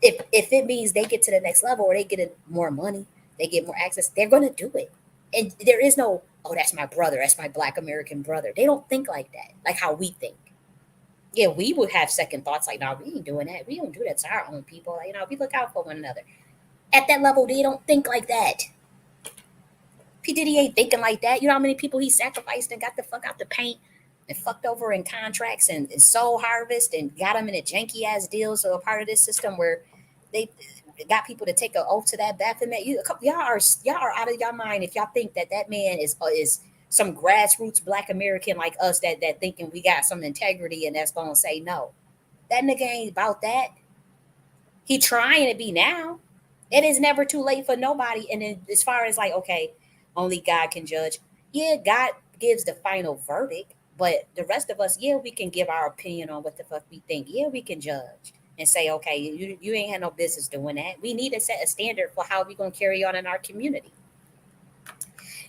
If it means they get to the next level, or they get more money, they get more access, they're going to do it. And there is no, oh, that's my brother, that's my black American brother. They don't think like that, like how we think. Yeah, we would have second thoughts like, no, we ain't doing that. We don't do that to our own people. Like, we look out for one another. At that level, they don't think like that. P. Diddy ain't thinking like that. You know how many people he sacrificed and got the fuck out the paint and fucked over in contracts and soul harvest and got them in a janky ass deal. So a part of this system where they got people to take an oath to that Baphomet. Y'all are out of your mind if y'all think that that man is some grassroots Black American like us that thinking we got some integrity and that's gonna say no. That nigga ain't about that. He trying to be now. It is never too late for nobody. And then as far as like, okay, only God can judge. Yeah, God gives the final verdict, but the rest of us, yeah, we can give our opinion on what the fuck we think. Yeah, we can judge and say, okay, you ain't had no business doing that. We need to set a standard for how we gonna carry on in our community.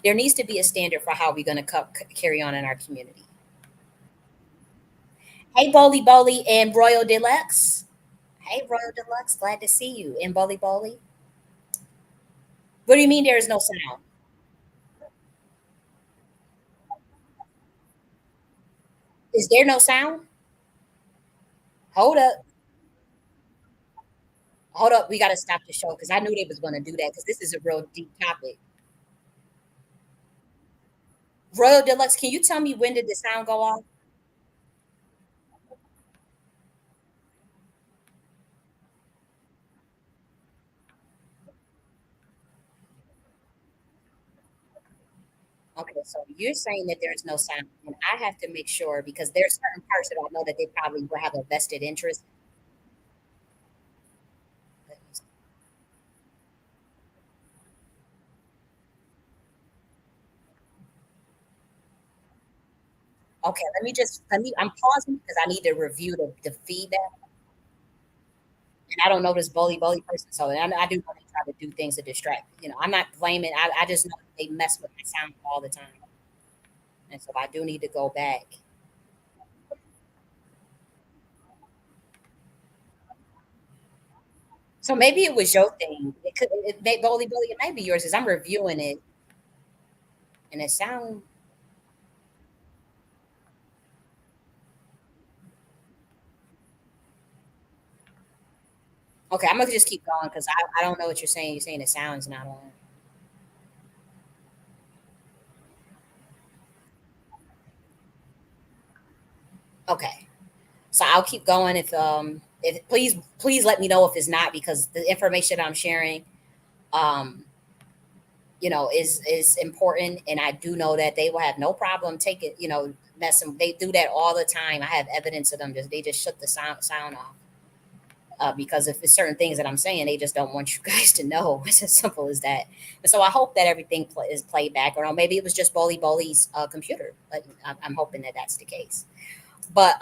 There needs to be a standard for how we're gonna carry on in our community. Hey, Boli Boli and Royal Deluxe. Hey, Royal Deluxe, glad to see you. And Boli Boli. What do you mean there is no sound? Is there no sound? Hold up. Hold up. We got to stop the show because I knew they was going to do that because this is a real deep topic. Royal Deluxe, can you tell me when did the sound go off? Okay, so you're saying that there's no sound, and I have to make sure because there's certain parts that I know that they probably will have a vested interest. Okay, I'm pausing because I need to review the feedback. And I don't know this bully person, so I do know they try to do things to distract. I'm not blaming. I just know they mess with my sound all the time, and so I do need to go back. So maybe it was your thing. It may be yours because I'm reviewing it and it sound okay. I'm gonna just keep going because I don't know what you're saying. You're saying it sounds not on. Okay, so I'll keep going if please let me know if it's not because the information I'm sharing um is important and I do know that they will have no problem taking messing. They do that all the time. I have evidence of them. They just shut the sound off. Because if it's certain things that I'm saying, they just don't want you guys to know. It's as simple as that. And so I hope that everything is played back, or maybe it was just Bully's computer. But I'm hoping that that's the case. But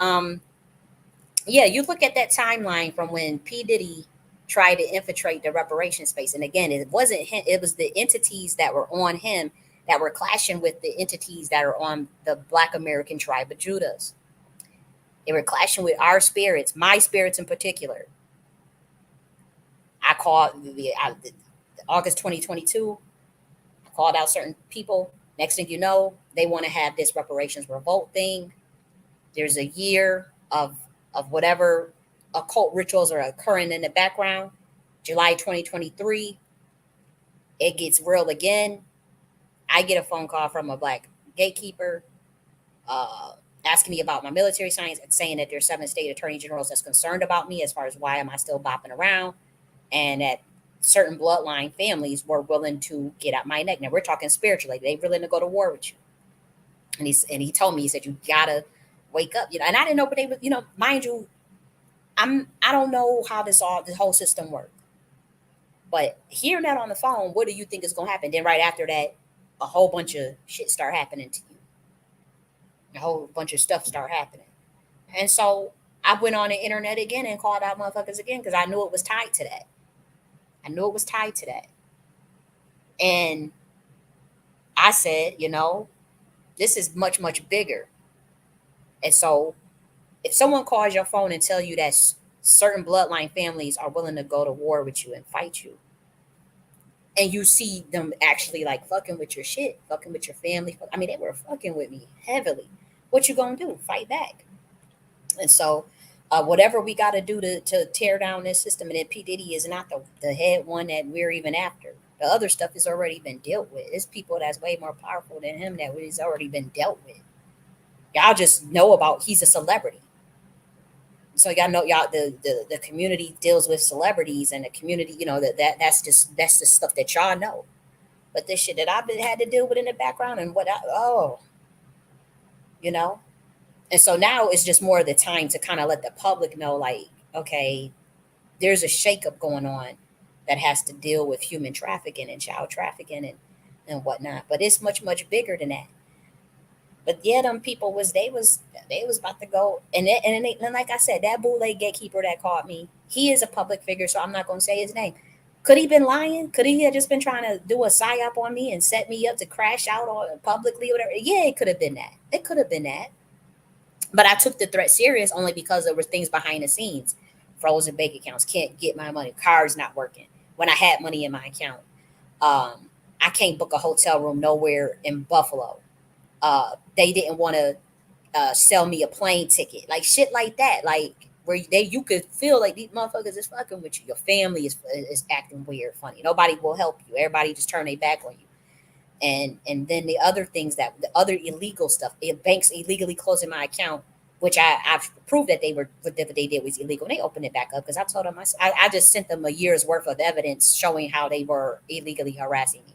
yeah, you look at that timeline from when P Diddy tried to infiltrate the reparation space, and again, it wasn't him; it was the entities that were on him that were clashing with the entities that are on the Black American tribe of Judas. They were clashing with our spirits, my spirits in particular. I called August 2022. I called out certain people. Next thing you know, they want to have this reparations revolt thing. There's a year of whatever occult rituals are occurring in the background. July 2023, it gets real again. I get a phone call from a Black gatekeeper uh, asking me about my military science and saying that there's 7 state attorney generals that's concerned about me as far as why am I still bopping around and that certain bloodline families were willing to get out my neck. Now we're talking spiritually; they willing to go to war with you. And he told me he said you gotta wake up, And I didn't know, but they would, mind you, I don't know how the whole system works, but hearing that on the phone, what do you think is gonna happen? Then right after that, a whole bunch of shit start happening to you. A whole bunch of stuff start happening, and so I went on the internet again and called out motherfuckers again because I knew it was tied to that. I knew it was tied to that. And I said, this is much, much bigger. And so if someone calls your phone and tell you that certain bloodline families are willing to go to war with you and fight you, and you see them actually like fucking with your shit, fucking with your family. I mean, they were fucking with me heavily. What you gonna do? Fight back. And so whatever we got to do to tear down this system, and then P. Diddy is not the head one that we're even after. The other stuff has already been dealt with. It's people that's way more powerful than him that has already been dealt with. Y'all just know about he's a celebrity. So y'all know y'all the community deals with celebrities and the community, that's just stuff that y'all know. But this shit that I've been had to deal with in the background and you know. And so now it's just more of the time to kind of let the public know, like, okay, there's a shakeup going on that has to deal with human trafficking and child trafficking and whatnot. But it's much, much bigger than that. But yeah, them people they was about to go, and like I said, that bootleg gatekeeper that called me, he is a public figure, so I'm not gonna say his name. Could he been lying? Could he have just been trying to do a psyop on me and set me up to crash out on publicly or whatever? Yeah, it could have been that. It could have been that. But I took the threat serious only because there were things behind the scenes. Frozen bank accounts, can't get my money, cards not working. When I had money in my account, I can't book a hotel room nowhere in Buffalo. They didn't want to sell me a plane ticket, like shit like that, like where you could feel like these motherfuckers is fucking with you. Your family is acting weird, funny. Nobody will help you. Everybody just turn their back on you. And then the other things, that the other illegal stuff, banks illegally closing my account, which I've proved that what they did was illegal. And they opened it back up because I told them, I just sent them a year's worth of evidence showing how they were illegally harassing me.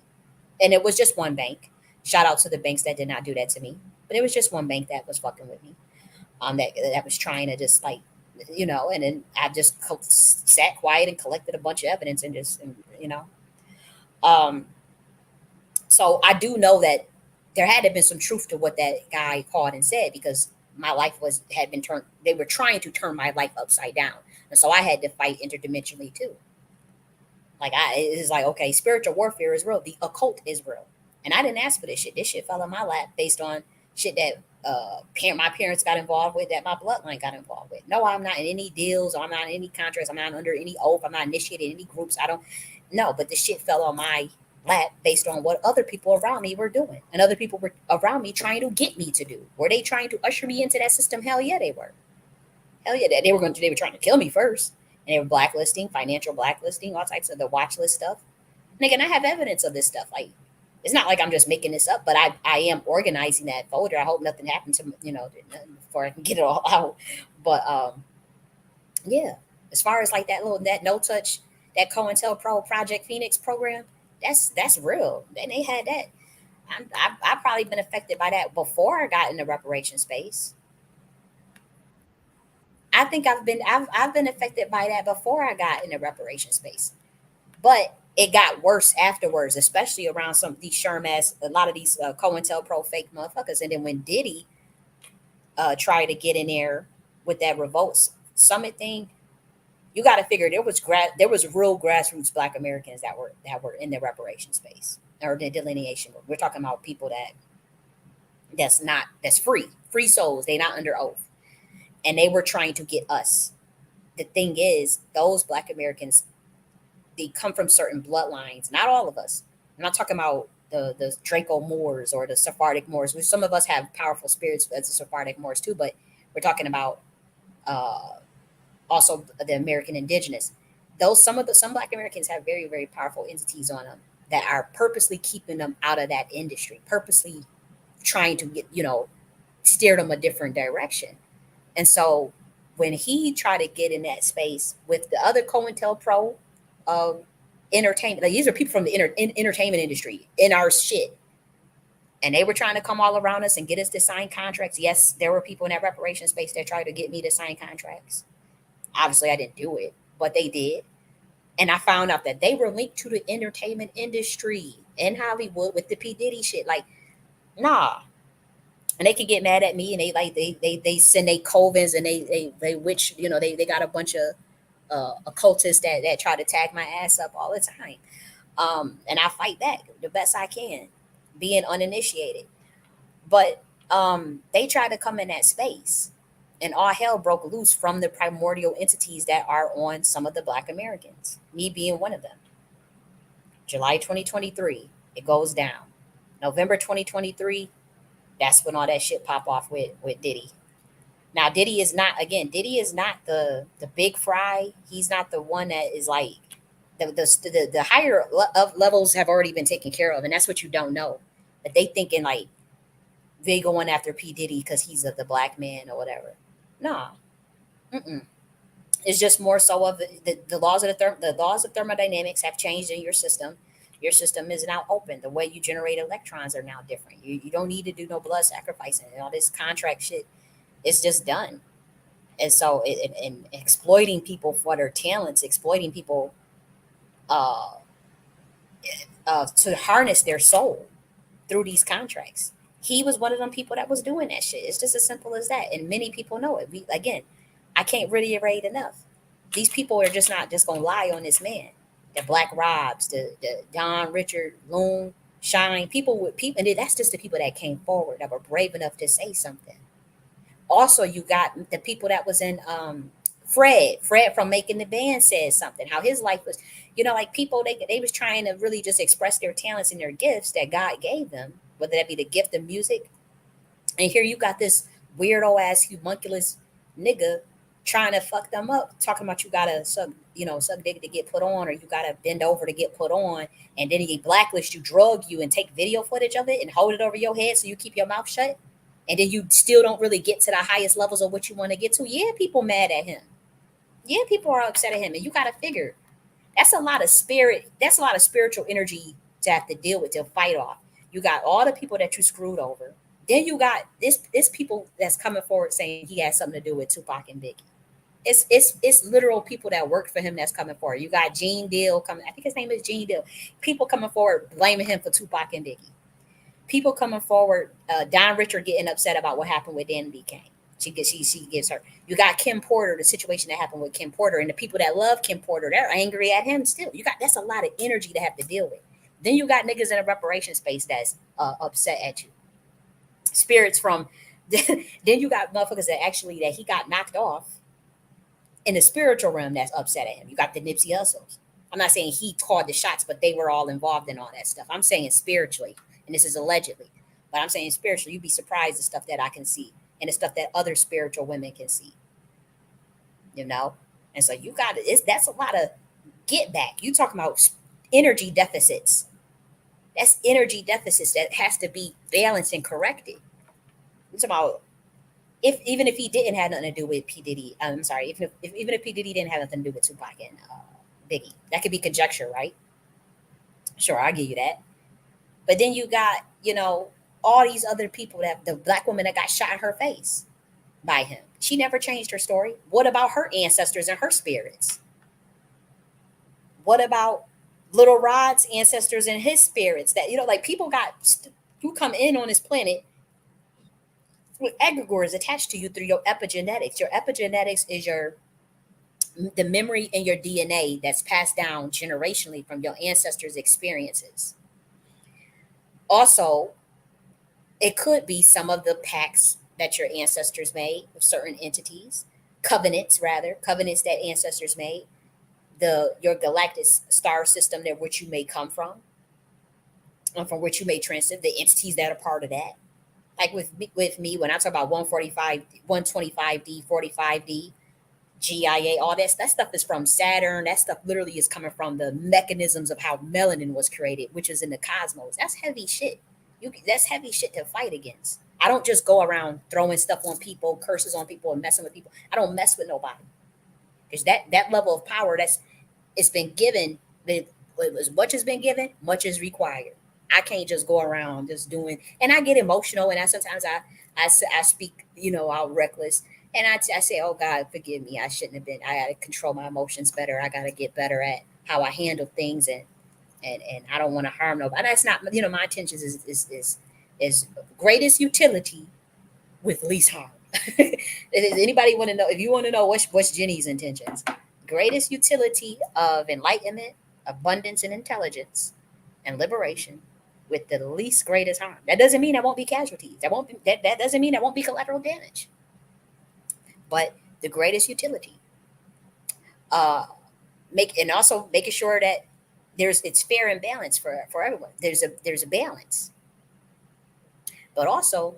And it was just one bank. Shout out to the banks that did not do that to me, but it was just one bank that was fucking with me. That was trying to just like, and then I just sat quiet and collected a bunch of evidence and just, um, so I do know that there had to have been some truth to what that guy called and said, because my life had been turned. They were trying to turn my life upside down, and so I had to fight interdimensionally too. Like it's like, okay, spiritual warfare is real. The occult is real, and I didn't ask for this shit. This shit fell in my lap based on shit that my parents got involved with, that my bloodline got involved with. No, I'm not in any deals. Or I'm not in any contracts. I'm not under any oath. I'm not initiated in any groups. I don't. No, but the shit fell on my lap based on what other people around me were doing, and other people were around me trying to get me to do. Were they trying to usher me into that system? Hell yeah, they were. Hell yeah, they were going to. They were trying to kill me first, and they were blacklisting, financial blacklisting, all types of the watch list stuff. And again, I have evidence of this stuff. Like, it's not like I'm just making this up, but I am organizing that folder. I hope nothing happened to before I can get it all out. But yeah, as far as like that no touch, that COINTELPRO Project Phoenix program, that's real. And they had that. I've probably been affected by that before I got in the reparation space. I think I've been affected by that before I got in the reparation space. But it got worse afterwards, especially around some of these Sherm ass, a lot of these COINTELPRO fake motherfuckers. And then when Diddy tried to get in there with that Revolt Summit thing, you got to figure there was real grassroots Black Americans that were in the reparation space or the delineation. We're talking about people that's free souls. They're not under oath, and they were trying to get us. The thing is, those Black Americans, they come from certain bloodlines. Not all of us. I'm not talking about the Draco Moors or the Sephardic Moors. Which some of us have powerful spirits as the Sephardic Moors too, but we're talking about uh, also the American indigenous. Some Black Americans have very, very powerful entities on them that are purposely keeping them out of that industry, purposely trying to steer them a different direction. And so when he tried to get in that space with the other COINTELPRO um, entertainment, like these are people from the entertainment industry in our shit, and they were trying to come all around us and get us to sign contracts. Yes, there were people in that reparation space that tried to get me to sign contracts. Obviously, I didn't do it, but they did. And I found out that they were linked to the entertainment industry in Hollywood with the P. Diddy shit. Like, nah. And they can get mad at me, and they send they covens, and they witch, they got a bunch of occultists that try to tag my ass up all the time. And I fight back the best I can, being uninitiated. But they tried to come in that space, and all hell broke loose from the primordial entities that are on some of the Black Americans, me being one of them. July 2023, it goes down. November 2023, that's when all that shit pop off with Diddy. Now Diddy is not the big fry. He's not the one that is like the higher of levels have already been taken care of, and that's what you don't know. But they thinking like they going after P Diddy because he's the black man or whatever. Nah, mm-mm. It's just more so of the laws of the laws of thermodynamics have changed in your system. Your system is now open. The way you generate electrons are now different. You don't need to do no blood sacrificing and all this contract shit. It's just done. And so, and exploiting people for their talents, exploiting people uh, to harness their soul through these contracts. He was one of them people that was doing that shit. It's just as simple as that, and many people know it. We again, I can't reiterate enough. These people are just not just gonna lie on this man. The Black Robs, the Don Richard Loon, Shine, people with people, and that's just the people that came forward that were brave enough to say something. Also, you got the people that was in Fred from Making the Band said something, how his life was, like people they was trying to really just express their talents and their gifts that God gave them, whether that be the gift of music. And here you got this weirdo ass humunculus nigga trying to fuck them up, talking about you gotta suck dick to get put on, or you gotta bend over to get put on, and then he blacklist you, drug you, and take video footage of it and hold it over your head so you keep your mouth shut, and then you still don't really get to the highest levels of what you want to get to. Yeah, people mad at him. Yeah, people are upset at him, and you gotta figure that's a lot of spirit. That's a lot of spiritual energy to have to deal with, to fight off. You got all the people that you screwed over. Then you got this people that's coming forward saying he has something to do with Tupac and Biggie. It's literal people that worked for him that's coming forward. You got Gene Deal coming. I think his name is Gene Deal. People coming forward blaming him for Tupac and Biggie. People coming forward. Don Richard getting upset about what happened with Dan B. Kane. She gives her. You got Kim Porter, the situation that happened with Kim Porter, and the people that love Kim Porter, they're angry at him still. You got that's a lot of energy to have to deal with. Then you got niggas in a reparation space that's upset at you. Spirits from. Then you got motherfuckers that he got knocked off in the spiritual realm that's upset at him. You got the Nipsey Hussles. I'm not saying he called the shots, but they were all involved in all that stuff. I'm saying spiritually, and this is allegedly, but I'm saying spiritually. You'd be surprised the stuff that I can see and the stuff that other spiritual women can see. You know, and so you got it. That's a lot of get back. You talking about energy deficits? That's energy deficits that has to be balanced and corrected. You talking about if even if he didn't have nothing to do with P Diddy, I'm sorry, even if P Diddy didn't have nothing to do with Tupac and Biggie, that could be conjecture, right? Sure, I'll give you that. But then you got all these other people, that the black woman that got shot in her face by him. She never changed her story. What about her ancestors and her spirits? What about Little Rod's ancestors and his spirits? That like people who come in on this planet with egregores attached to you through your epigenetics. Your epigenetics is the memory in your DNA that's passed down generationally from your ancestors' experiences. Also, it could be some of the pacts that your ancestors made with certain entities, covenants that ancestors made, your galactic star system that which you may come from which you may transcend, the entities that are part of that. Like with me, when I talk about 145, 125D, 45D, GIA, all that stuff is from Saturn. That stuff literally is coming from the mechanisms of how melanin was created, which is in the cosmos. That's heavy shit. That's heavy shit to fight against. I don't just go around throwing stuff on people, curses on people, and messing with people. I don't mess with nobody because that level of power it's been given. As much has been given, much is required. I can't just go around just doing. And I get emotional, and sometimes I speak out reckless, and I say, oh God, forgive me. I shouldn't have been. I got to control my emotions better. I got to get better at how I handle things, and I don't want to harm nobody. That's not my intentions is greatest utility with least harm. Does anybody want to know? If you want to know what's Jenny's intentions, greatest utility of enlightenment, abundance, and intelligence, and liberation, with the least greatest harm. That doesn't mean there won't be casualties. That doesn't mean there won't be collateral damage. But the greatest utility, also making sure that it's fair and balanced for everyone. There's a balance. But also,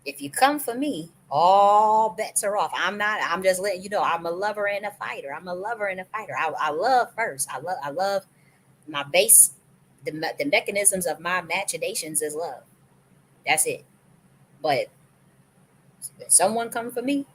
if you come for me, all bets are off. I'm just letting you know I'm a lover and a fighter. I'm a lover and a fighter. I love first. I love my base. The mechanisms of my machinations is love. That's it. But if someone come for me,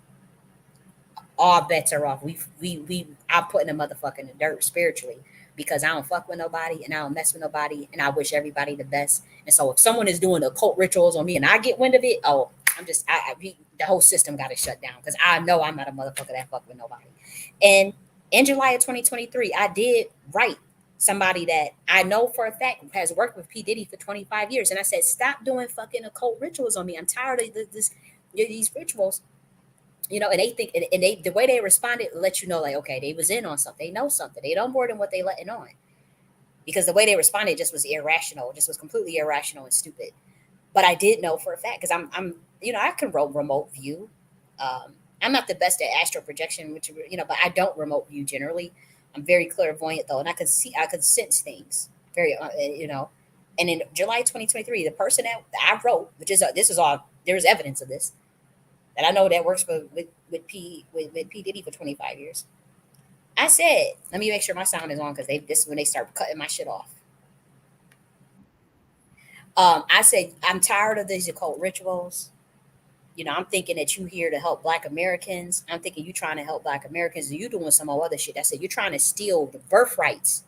all bets are off. I'm putting a motherfucker in the dirt spiritually because I don't fuck with nobody and I don't mess with nobody and I wish everybody the best. And so if someone is doing occult rituals on me and I get wind of it, oh, the whole system got to shut down because I know I'm not a motherfucker that fuck with nobody. And in July of 2023, I did write somebody that I know for a fact has worked with P. Diddy for 25 years. And I said, stop doing fucking occult rituals on me. I'm tired of these rituals. And they think, and they, the way they responded let you know, like, okay, they was in on something. They know something. They know more than what they letting on. Because the way they responded just was irrational, just was completely irrational and stupid. But I did know for a fact because I can roll remote view. I'm not the best at astral projection, but I don't remote view generally. I'm very clairvoyant though, and I could sense things very, And in July 2023, the person that I wrote, which is this is all there's evidence of this, that I know that works with P Diddy for 25 years. I said, let me make sure my sound is on because this is when they start cutting my shit off. I said, I'm tired of these occult rituals. I'm thinking that you here to help Black Americans. I'm thinking you trying to help Black Americans and you doing some other shit. I said, you're trying to steal the birthrights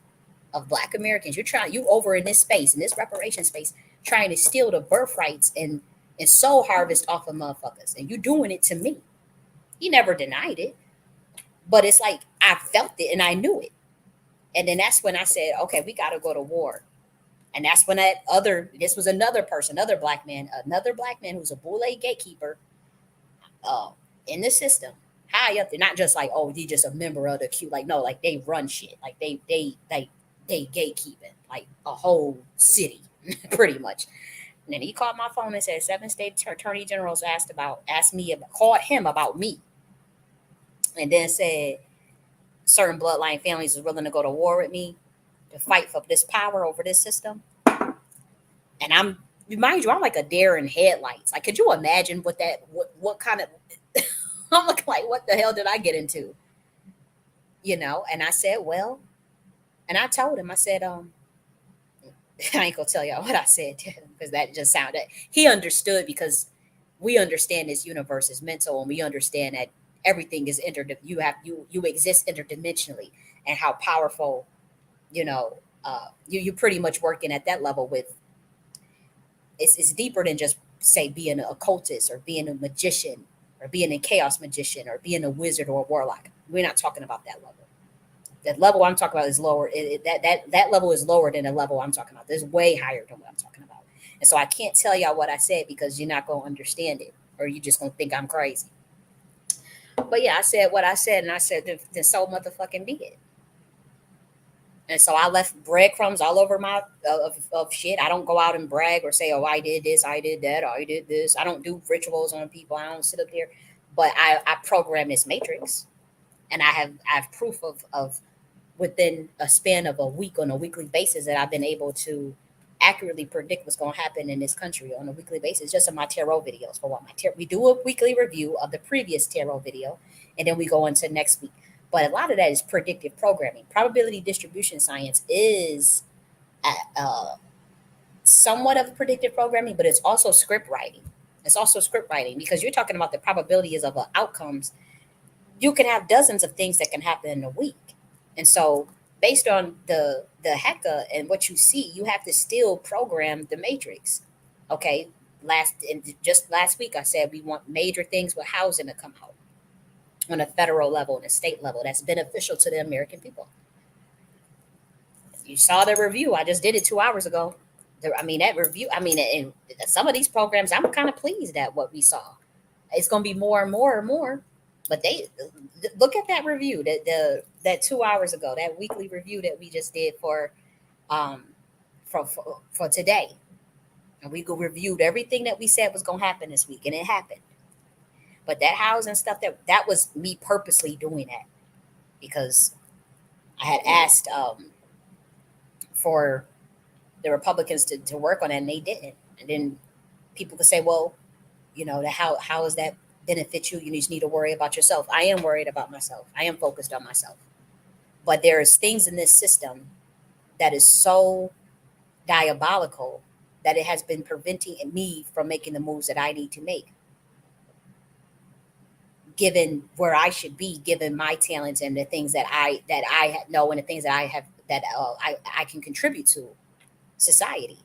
of Black Americans. You over in this space, in this reparation space, trying to steal the birthrights and soul harvest off of motherfuckers. And you doing it to me. He never denied it. But it's like, I felt it and I knew it. And then that's when I said, okay, we got to go to war. And that's when this was another person, another black man who's a boule gatekeeper in the system, high up there. Not just like, oh, he's just a member of the Q. Like, no, like they run shit. Like they gatekeeping like a whole city, pretty much. And then he called my phone and said 7 state attorney generals called him about me. And then said certain bloodline families is willing to go to war with me to fight for this power over this system. And mind you, I'm like a deer in headlights. Like, could you imagine what kind of, I'm like, what the hell did I get into? And I said, well, and I told him, I said, I ain't gonna tell y'all what I said to him because that just sounded, he understood because we understand this universe is mental and we understand that everything is you exist interdimensionally and how powerful, you pretty much working at that level with, it's deeper than just say being an occultist or being a magician or being a chaos magician or being a wizard or a warlock. We're not talking about that level. That level I'm talking about is lower. That level is lower than the level I'm talking about. This is way higher than what I'm talking about. And so I can't tell y'all what I said because you're not gonna understand it, or you're just gonna think I'm crazy. But yeah, I said what I said, and I said then so motherfucking be it. And so I left breadcrumbs all over my of shit. I don't go out and brag or say, "Oh, I did this, I did that, I did this." I don't do rituals on people. I don't sit up there, but I program this matrix, and I have proof of within a span of a week on a weekly basis that I've been able to accurately predict what's going to happen in this country on a weekly basis, just in my tarot videos. For what we do a weekly review of the previous tarot video, and then we go into next week. But a lot of that is predictive programming. Probability distribution science is somewhat of predictive programming, but it's also script writing. It's also script writing because you're talking about the probabilities of outcomes. You can have dozens of things that can happen in a week. And so based on the Hecka and what you see, you have to still program the matrix. Okay. Just last week I said we want major things with housing to come out on a federal level and a state level that's beneficial to the American people. You saw the review. I just did it 2 hours ago. That review, in some of these programs, I'm kind of pleased at what we saw. It's going to be more and more and more. But they look at that review that 2 hours ago, that weekly review that we just did for today. And we reviewed everything that we said was going to happen this week, and it happened. But that housing stuff, that was me purposely doing that because I had asked for the Republicans to work on it, and they didn't. And then people could say, well, how does that benefit you? You just need to worry about yourself. I am worried about myself. I am focused on myself. But there's things in this system that is so diabolical that it has been preventing me from making the moves that I need to make. given where I should be, given my talents and the things that I know and the things that I have that I can contribute to society.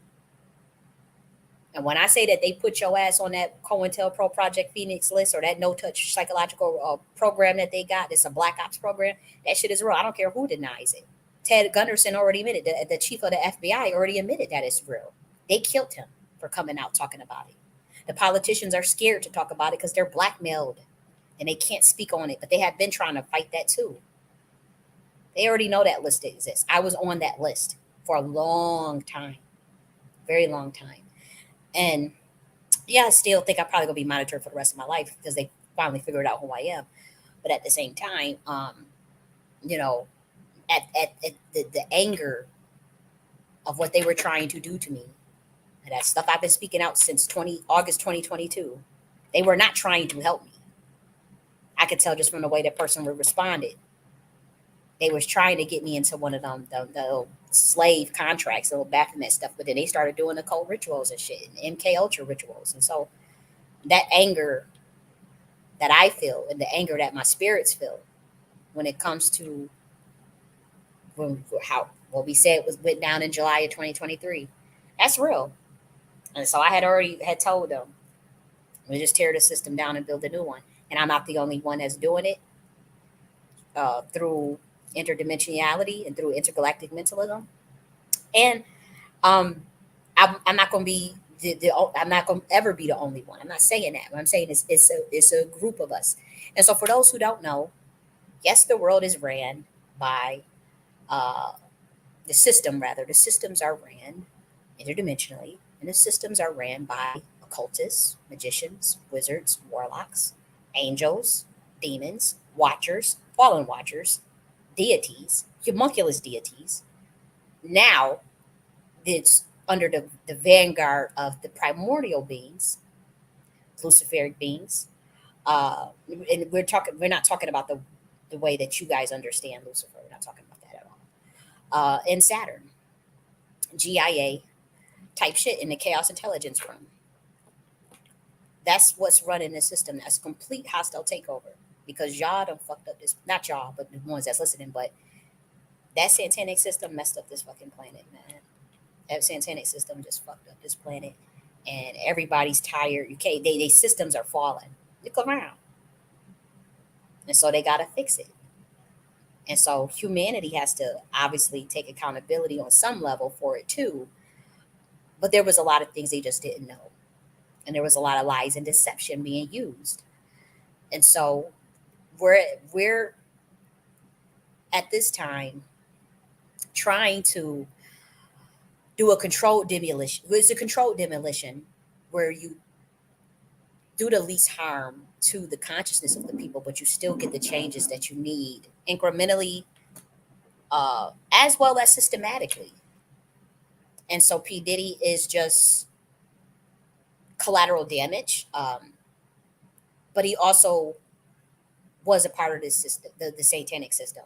And when I say that they put your ass on that COINTELPRO Project Phoenix list or that no touch psychological program that they got, it's a black ops program. That shit is real. I don't care who denies it. Ted Gunderson already admitted, the chief of the FBI already admitted that it's real. They killed him for coming out talking about it. The politicians are scared to talk about it because they're blackmailed and they can't speak on it, but they have been trying to fight that too. They already know that list exists. I was on that list for a long time, very long time. And yeah, I still think I'm probably gonna be monitored for the rest of my life because they finally figured out who I am. But at the same time, you know, at the anger of what they were trying to do to me, and that stuff I've been speaking out since August 2022. They were not trying to help me. I could tell just from the way that person responded. They was trying to get me into one of them the slave contracts, the little Baphomet stuff, but then they started doing occult rituals and shit, and MK Ultra rituals, and so that anger that I feel and the anger that my spirits feel when it comes to how what we said went down in July of 2023, that's real. And so I had already had told them, we just tear the system down and build a new one. And I'm not the only one that's doing it through interdimensionality and through intergalactic mentalism. And um, I'm not going to be I'm not going to ever be the only one. I'm not saying that. What I'm saying is it's a group of us. And so for those who don't know, yes, the world is ran by uh, the system. Rather, the systems are ran interdimensionally, and the systems are ran by occultists, magicians, wizards, warlocks, angels, demons, watchers, fallen watchers, deities, homunculus deities. Now it's under the vanguard of the primordial beings, Luciferic beings. And we're not talking about the way that you guys understand Lucifer. We're not talking about that at all. And Saturn, GIA type shit in the chaos intelligence room. That's what's running the system. That's complete hostile takeover because y'all done fucked up this. Not y'all, but the ones that's listening. But that satanic system messed up this fucking planet, man. That satanic system just fucked up this planet, and everybody's tired. You can't. They systems are falling. Look around, and so they gotta fix it. And so humanity has to obviously take accountability on some level for it too. But there was a lot of things they just didn't know, and there was a lot of lies and deception being used. And so we're at this time trying to do a controlled demolition. It's a controlled demolition where you do the least harm to the consciousness of the people, but you still get the changes that you need incrementally, as well as systematically. And so P Diddy is just collateral damage, but he also was a part of this system, the satanic system,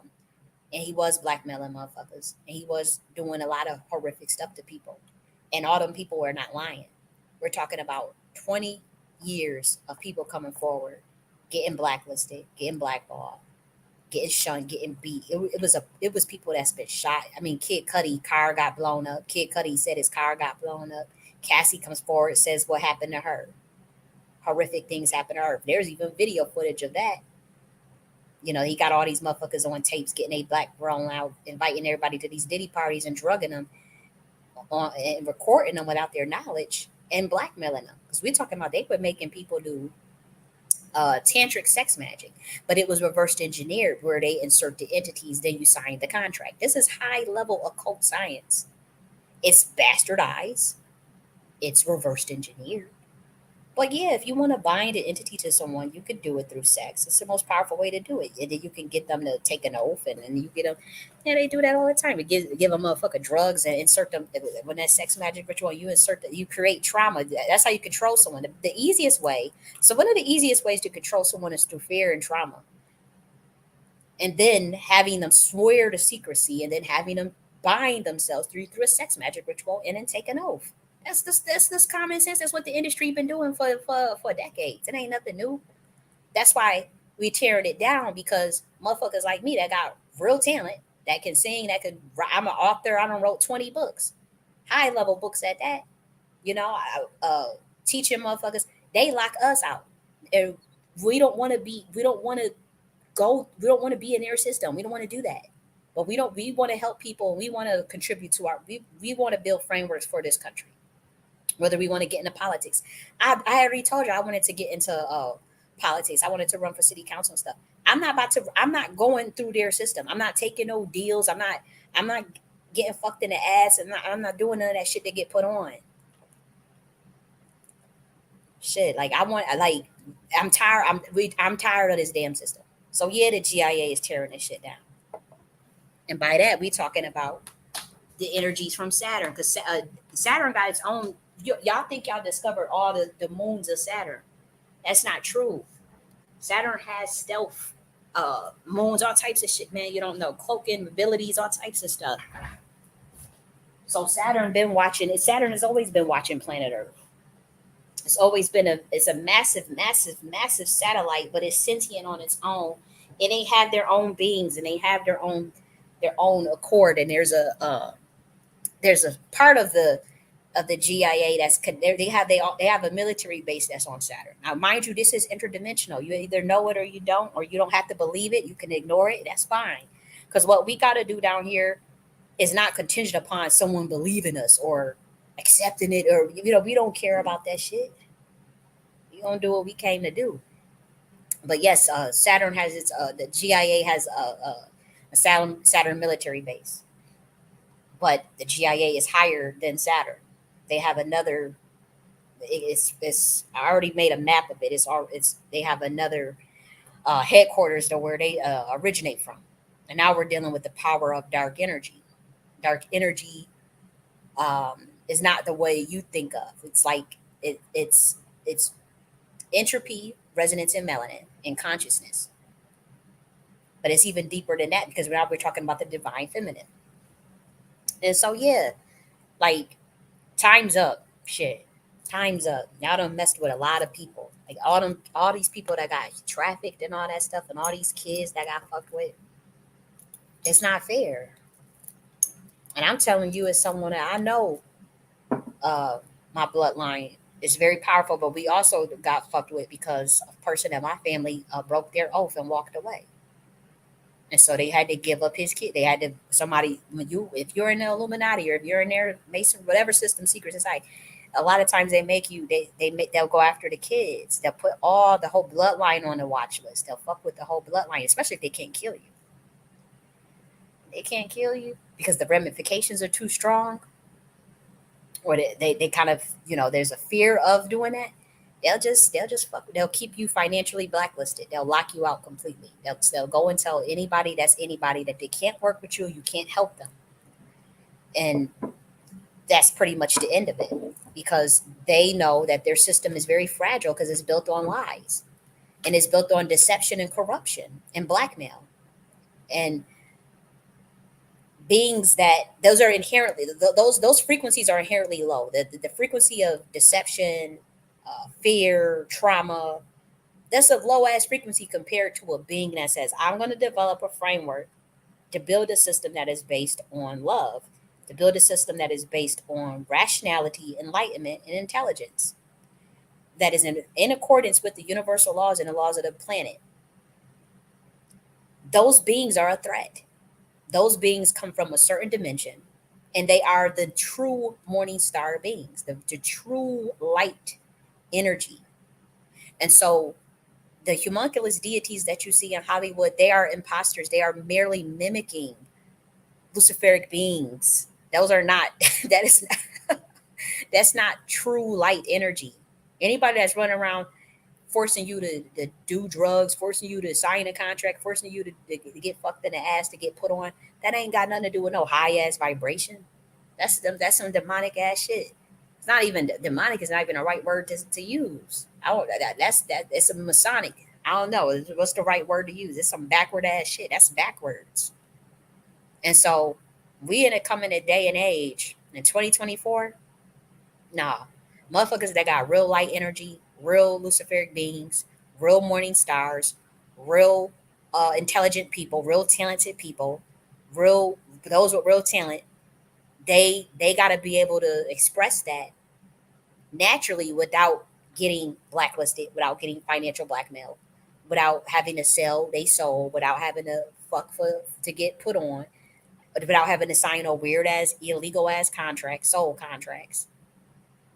and he was blackmailing motherfuckers, and he was doing a lot of horrific stuff to people, and all them people were not lying. We're talking about 20 years of people coming forward, getting blacklisted, getting blackballed, getting shunned, getting beat. It was people that's been shot. I mean, Kid Cudi car got blown up. Kid Cudi said his car got blown up. Cassie comes forward, says what happened to her. Horrific things happened to her. There's even video footage of that. You know, he got all these motherfuckers on tapes getting a black grown out, inviting everybody to these Diddy parties and drugging them on, and recording them without their knowledge and blackmailing them. Because we're talking about they were making people do tantric sex magic, but it was reversed engineered where they insert the entities, then you sign the contract. This is high level occult science. It's bastardized, it's reversed engineered. But yeah, if you want to bind an entity to someone, you could do it through sex. It's the most powerful way to do it. And then you can get them to take an oath, and then you get them. Yeah, they do that all the time. You give them motherfucking drugs and insert them when that sex magic ritual. You insert that, you create trauma. That's how you control someone. The easiest way. So one of the easiest ways to control someone is through fear and trauma, and then having them swear to secrecy, and then having them bind themselves through a sex magic ritual, and then take an oath. That's this common sense. That's what the industry been doing for decades. It ain't nothing new. That's why We tearing it down because motherfuckers like me that got real talent, that can sing, that could. I'm an author. I done wrote 20 books, high level books at that. You know, teaching motherfuckers. They lock us out, and we don't want to be. We don't want to go. We don't want to be in their system. We don't want to do that. But we don't. We want to help people. We want to contribute to our. We want to build frameworks for this country. Whether we want to get into politics, I already told you I wanted to get into politics. I wanted to run for city council and stuff. I'm not about to. I'm not going through their system. I'm not taking no deals. I'm not. I'm not getting fucked in the ass, and I'm not doing none of that shit that get put on. Shit, like I want. Like I'm tired. I'm tired of this damn system. So yeah, the GIA is tearing this shit down. And by that, we talking about the energies from Saturn, because Saturn got its own. Y'all think y'all discovered all the moons of Saturn? That's not true. Saturn has stealth moons, all types of shit, man. You don't know, cloaking abilities, all types of stuff. So Saturn been watching it. Saturn has always been watching planet Earth. It's always been it's a massive, massive, massive satellite, but it's sentient on its own. And they have their own beings, and they have their own accord. And there's a part of the GIA they have a military base that's on Saturn. Now, mind you, this is interdimensional. You either know it or you don't, or you don't have to believe it. You can ignore it. That's fine. Because what we got to do down here is not contingent upon someone believing us or accepting it, or we don't care about that shit. We gonna do what we came to do. But yes, Saturn has its the GIA has a Saturn military base, but the GIA is higher than Saturn. They have another. It's I already made a map of it. It's they have another headquarters to where they originate from, and now we're dealing with the power of dark energy. Dark energy is not the way you think of. It's like it's entropy, resonance, and melanin in consciousness. But it's even deeper than that because now we're talking about the divine feminine. And so yeah, like time's up. Shit. Time's up. Y'all done messed with a lot of people. Like all these people that got trafficked and all that stuff and all these kids that got fucked with. It's not fair. And I'm telling you as someone that I know my bloodline is very powerful, but we also got fucked with because a person in my family broke their oath and walked away. And so they had to give up his kid. They had to somebody when you if you're in the Illuminati or if you're in their Mason whatever system secret society, a lot of times they make you they'll go after the kids. They'll put all the whole bloodline on the watch list. They'll fuck with the whole bloodline, especially if they can't kill you. They can't kill you because the ramifications are too strong, or they kind of there's a fear of doing that. They'll keep you financially blacklisted. They'll lock you out completely. They'll go and tell anybody that they can't work with you. You can't help them, and that's pretty much the end of it because they know that their system is very fragile because it's built on lies and it's built on deception and corruption and blackmail and beings that those are inherently those frequencies are inherently low. The frequency of deception, fear, trauma, that's a low ass frequency compared to a being that says, I'm going to develop a framework to build a system that is based on love, to build a system that is based on rationality, enlightenment, and intelligence, that is in accordance with the universal laws and the laws of the planet. Those beings are a threat. Those beings come from a certain dimension, and they are the true morning star beings, the true light energy. And so the homunculus deities that you see in Hollywood, they are imposters. They are merely mimicking Luciferic beings. Those are not, that is not, that's not true light energy. Anybody that's running around forcing you to do drugs, forcing you to sign a contract, forcing you to get fucked in the ass, to get put on, that ain't got nothing to do with no high ass vibration. That's some demonic ass shit. It's not even demonic. Is not even the right word to use. I don't. That. It's a Masonic. I don't know. What's the right word to use? It's some backward ass shit. That's backwards. And so we in a coming a day and age in 2024. Nah, motherfuckers that got real light energy, real Luciferic beings, real morning stars, real intelligent people, real talented people, real those with real talent. They got to be able to express that naturally without getting blacklisted, without getting financial blackmail, without having to sell they soul, without having to fuck for to get put on, without having to sign no weird ass illegal ass contracts, soul contracts.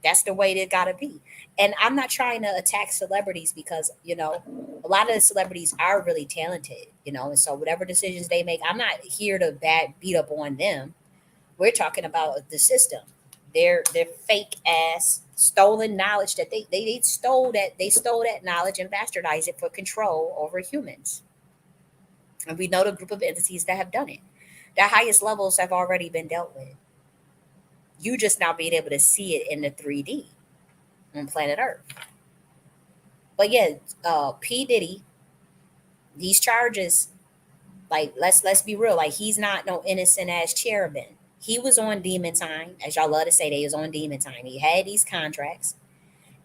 That's the way it gotta be. And I'm not trying to attack celebrities because, a lot of the celebrities are really talented, and so whatever decisions they make, I'm not here to beat up on them. We're talking about the system. Their fake ass stolen knowledge that they stole that knowledge and bastardized it for control over humans. And we know the group of entities that have done it. The highest levels have already been dealt with. You just now being able to see it in the 3D on planet Earth. But yeah, P Diddy, these charges, like let's be real, like he's not no innocent ass cherubim. He was on demon time, as y'all love to say. They was on demon time. He had these contracts,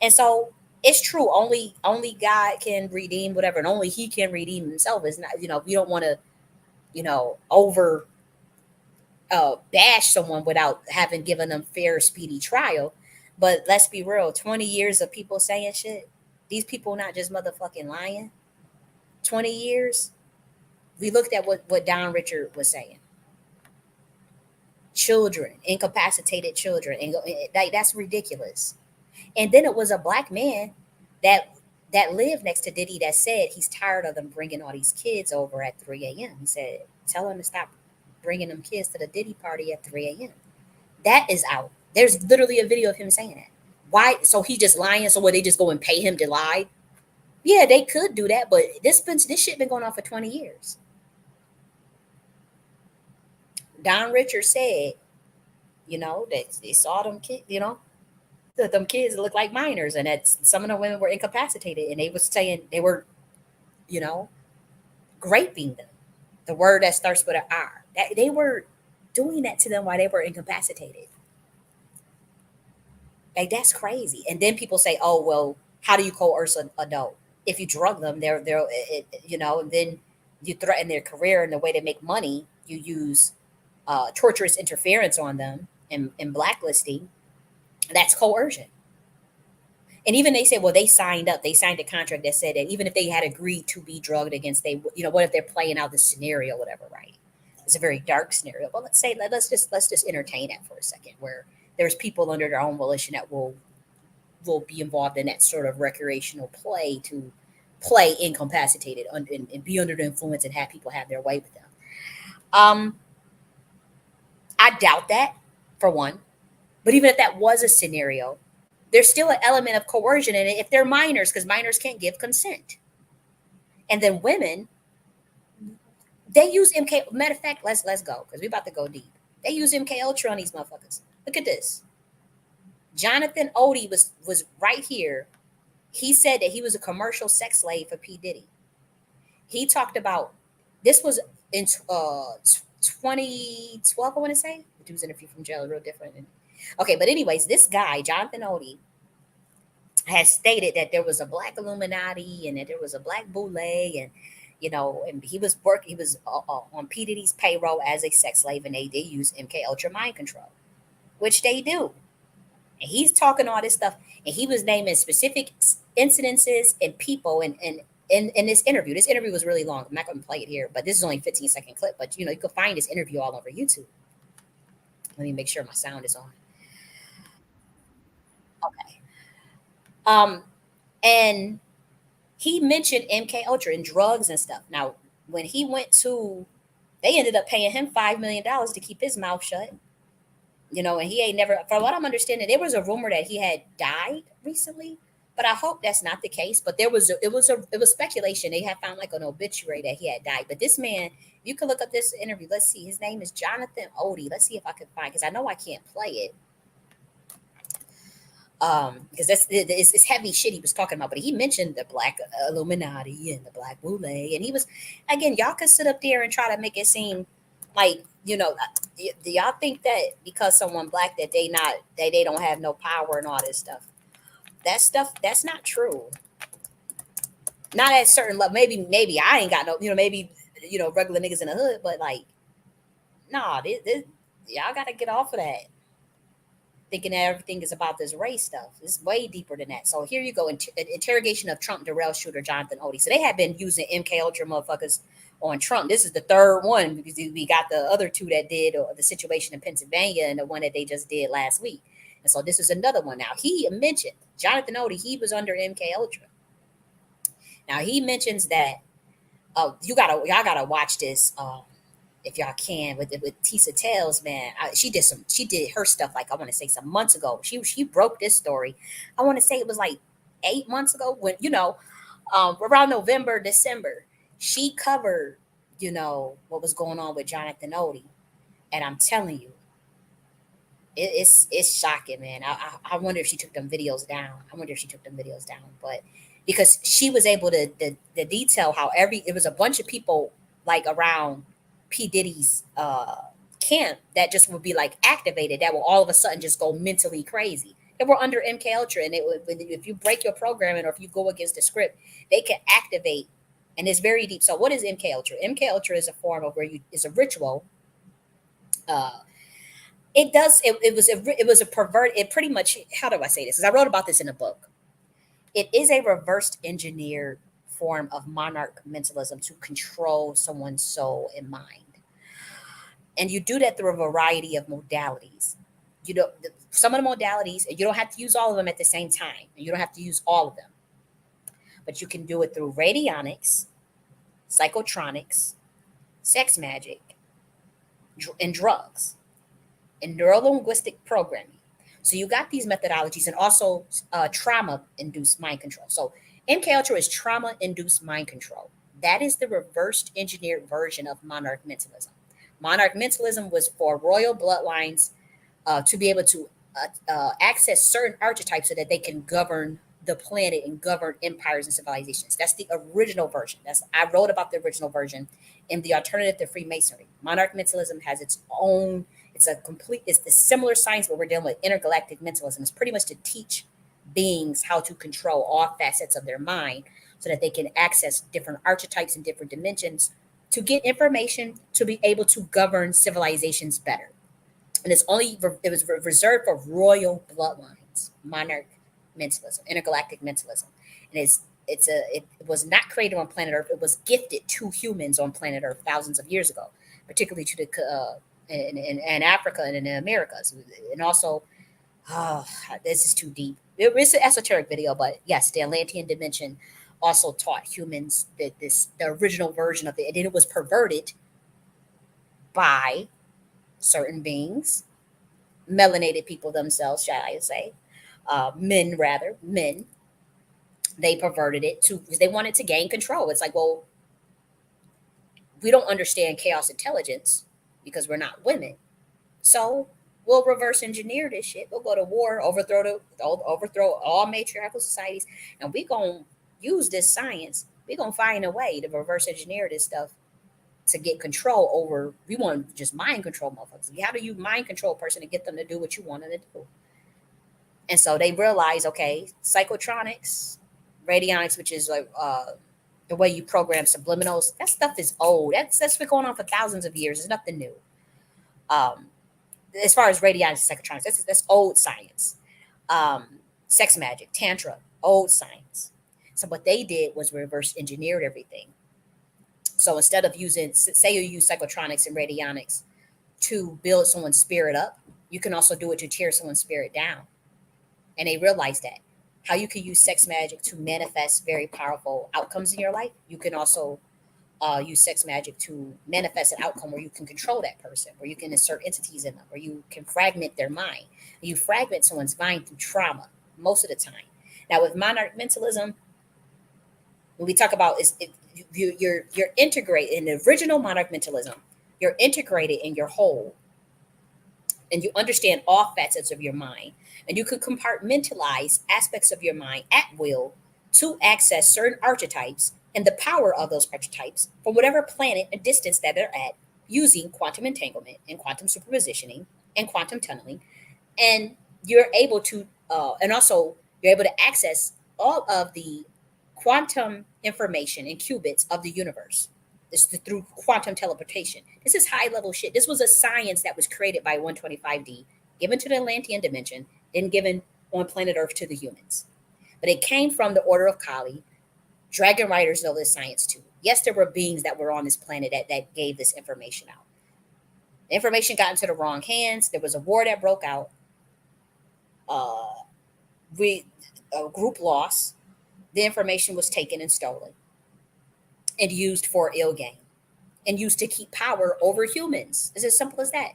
and so it's true. Only God can redeem whatever, and only He can redeem Himself. Is not, we don't want to, over bash someone without having given them fair, speedy trial. But let's be real, 20 years of people saying shit, these people not just motherfucking lying. 20 years, we looked at what Don Richard was saying. Children, incapacitated children, and like that's ridiculous. And then it was a black man that lived next to Diddy that said he's tired of them bringing all these kids over at 3 a.m. He said, "Tell them to stop bringing them kids to the Diddy party at 3 a.m." That is out. There's literally a video of him saying that. Why? So he just lying? So what? They just go and pay him to lie? Yeah, they could do that, but this shit been going on for 20 years. Don Richard said, that they saw them kids, that them kids look like minors, and that some of the women were incapacitated, and they was saying they were, you know, raping them. The word that starts with an R. That they were doing that to them while they were incapacitated. Like that's crazy. And then people say, "Oh well, how do you coerce an adult? If you drug them, and then you threaten their career and the way they make money. You use torturous interference on them and blacklisting. That's coercion." And even they said, well, they signed up. They signed a contract that said that even if they had agreed to be drugged against, what if they're playing out the scenario, whatever, right? It's a very dark scenario. But let's just entertain that for a second, where there's people under their own volition that will be involved in that sort of recreational play to play incapacitated and be under the influence and have people have their way with them. Um, I doubt that, for one. But even if that was a scenario, there's still an element of coercion in it if they're minors, because minors can't give consent. And then women, they use MK. Matter of fact, let's go because we're about to go deep. They use MK Ultra on these motherfuckers. Look at this. Jonathan Odie was right here. He said that he was a commercial sex slave for P Diddy. He talked about this was in 2012, I want to say. He was interviewed from jail, real different. Okay, but anyways, this guy Jonathan Odie has stated that there was a black Illuminati and that there was a black boule, and and he was on P Diddy's payroll as a sex slave, and they use MK Ultra mind control, which they do. And he's talking all this stuff, and he was naming specific incidences and people, and in this interview. This interview was really long. I'm not going to play it here, but this is only a 15-second clip. But you can find this interview all over YouTube. Let me make sure my sound is on. Okay. Um, and he mentioned MK Ultra and drugs and stuff. Now, when he went to, they ended up paying him $5 million to keep his mouth shut. And he ain't never, from what I'm understanding, there was a rumor that he had died recently, but I hope that's not the case. But it was speculation. They had found like an obituary that he had died. But this man, you can look up this interview. Let's see. His name is Jonathan Odie. Let's see if I can find, because I know I can't play it. Because it's heavy shit he was talking about, but he mentioned the black Illuminati and the black boule, and he was, again, y'all could sit up there and try to make it seem like, do y'all think that because someone black that they don't have no power and all this stuff? That stuff, that's not true. Not at certain level. Maybe I ain't got no, maybe, regular niggas in the hood, but like, nah, y'all got to get off of that. Thinking that everything is about this race stuff. It's way deeper than that. So here you go. Interrogation of Trump Darrell shooter Jonathan Odie. So they have been using MK Ultra motherfuckers on Trump. This is the third one because we got the other two that did the situation in Pennsylvania and the one that they just did last week. And so this is another one. Now he mentioned Jonathan Odie. He was under MK Ultra. Now he mentions that y'all gotta watch this. If y'all can with Tisa Tales, man, she did her stuff like I want to say some months ago. She broke this story. I want to say it was like 8 months ago when around November December she covered what was going on with Jonathan Odie, and I'm telling you, it's shocking, man. I wonder if she took them videos down. But because she was able to detail how it was a bunch of people like around P Diddy's camp that just would be like activated, that will all of a sudden just go mentally crazy. They were under MK Ultra, and if you break your programming or if you go against the script, they can activate, and it's very deep. So what is MK Ultra? MK Ultra is a form of is a ritual. Uh, it was a pervert. It pretty much, how do I say this? Because I wrote about this in a book. It is a reversed engineered form of monarch mentalism to control someone's soul and mind, and you do that through a variety of modalities. Some of the modalities, you don't have to use all of them at the same time. You don't have to use all of them, but you can do it through radionics, psychotronics, sex magic, and drugs, and neurolinguistic programming. So you got these methodologies, and also trauma-induced mind control. So MK Ultra is trauma-induced mind control. That is the reversed engineered version of monarch mentalism. Monarch mentalism was for royal bloodlines to be able to access certain archetypes so that they can govern the planet and govern empires and civilizations. That's the original version. I wrote about the original version in the alternative to Freemasonry. Monarch mentalism has its own. It's the similar science, but we're dealing with intergalactic mentalism. It's pretty much to teach beings how to control all facets of their mind so that they can access different archetypes and different dimensions to get information to be able to govern civilizations better. And it was reserved for royal bloodlines, monarch mentalism, intergalactic mentalism. And it was not created on planet Earth. It was gifted to humans on planet Earth thousands of years ago, particularly to the in Africa and in the Americas, and also, oh, this is too deep. It's an esoteric video, but yes, the Atlantean dimension also taught humans that the original version of it, and then it was perverted by certain beings, melanated people themselves, shall I say, men. They perverted it because they wanted to gain control. It's like, well, we don't understand chaos intelligence because we're not women. So we'll reverse engineer this shit. We'll go to war, overthrow all matriarchal societies, and we gonna use this science. We gonna find a way to reverse engineer this stuff to get control over. We want to just mind control motherfuckers. How do you mind control a person to get them to do what you want them to do? And so they realize, okay, psychotronics, radionics, which is like the way you program subliminals. That stuff is old. That's been going on for thousands of years. It's nothing new. Um, as far as radionics and psychotronics, that's old science. Sex magic, tantra, old science. So what they did was reverse engineered everything. So instead of say you use psychotronics and radionics to build someone's spirit up, you can also do it to tear someone's spirit down. And they realized that how you can use sex magic to manifest very powerful outcomes in your life. You can also use sex magic to manifest an outcome where you can control that person, where you can insert entities in them, where you can fragment their mind. You fragment someone's mind through trauma most of the time. Now, with monarch mentalism, when we talk about you're integrated in the original monarch mentalism, you're integrated in your whole, and you understand all facets of your mind, and you can compartmentalize aspects of your mind at will to access certain archetypes and the power of those archetypes from whatever planet and distance that they're at using quantum entanglement and quantum superpositioning and quantum tunneling. And you're able to, and also you're able to access all of the quantum information in qubits of the universe. This is through quantum teleportation. This is high level shit. This was a science that was created by 125D, given to the Atlantean dimension, then given on planet Earth to the humans. But it came from the Order of Kali. Dragon Riders know this science too. Yes, there were beings that were on this planet that gave this information out. The information got into the wrong hands. There was a war that broke out. Uh, we a group lost. The information was taken and stolen and used for ill gain and used to keep power over humans. It's as simple as that.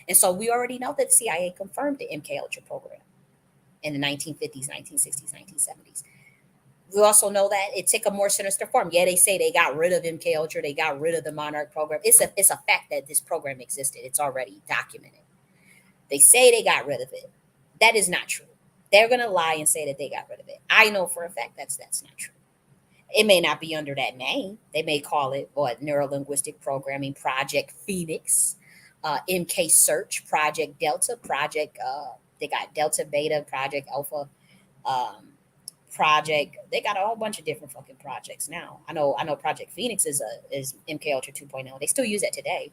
And so we already know that the CIA confirmed the MK Ultra program in the 1950s, 1960s, 1970s. We also know that it took a more sinister form. Yeah, they say they got rid of MK Ultra, they got rid of the Monarch program. It's a fact that this program existed. It's already documented. They say they got rid of it. That is not true. They're gonna lie and say that they got rid of it. I know for a fact that's not true. It may not be under that name. They may call it what Neurolinguistic Programming Project Phoenix, MK Search, Project Delta, Project. They got Delta, Beta, Project Alpha, um, Project. They got a whole bunch of different fucking projects now. I know. Project Phoenix is MK Ultra 2.0. They still use that today.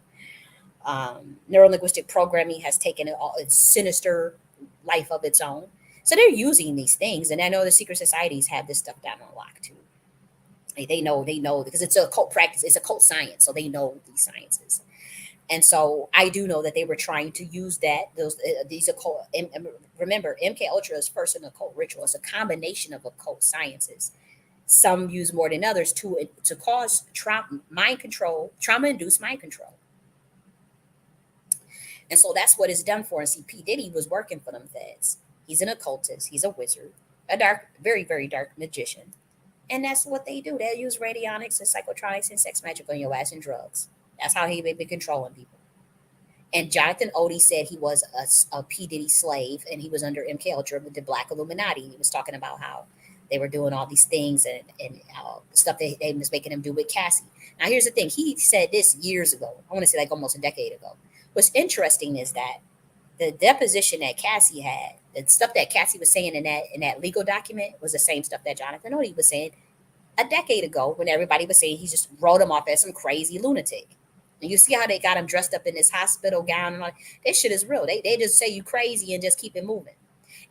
Neurolinguistic programming has taken its sinister life of its own. So they're using these things, and I know the secret societies have this stuff down on lock too. They know because it's a occult practice, it's a cult science, so they know these sciences. And so I do know that they were trying to use these occult. And remember, MK Ultra is first an occult ritual. It's a combination of occult sciences. Some use more than others to cause trauma induced mind control. And so that's what it's done for. And see, P. Diddy was working for them feds. He's an occultist. He's a wizard, a dark, very, very dark magician. And that's what they do. They use radionics and psychotronics and sex magic on your ass and drugs. That's how he been controlling people. And Jonathan Odie said he was a P. Diddy slave and he was under MK Ultra with the Black Illuminati. He was talking about how they were doing all these things and stuff that they was making him do with Cassie. Now, here's the thing. He said this years ago. I want to say like almost a decade ago. What's interesting is that the deposition that Cassie had, the stuff that Cassie was saying in that legal document was the same stuff that Jonathan Odie was saying a decade ago when everybody was saying he just wrote him off as some crazy lunatic. And you see how they got him dressed up in this hospital gown and all this shit is real. They just say you crazy and just keep it moving.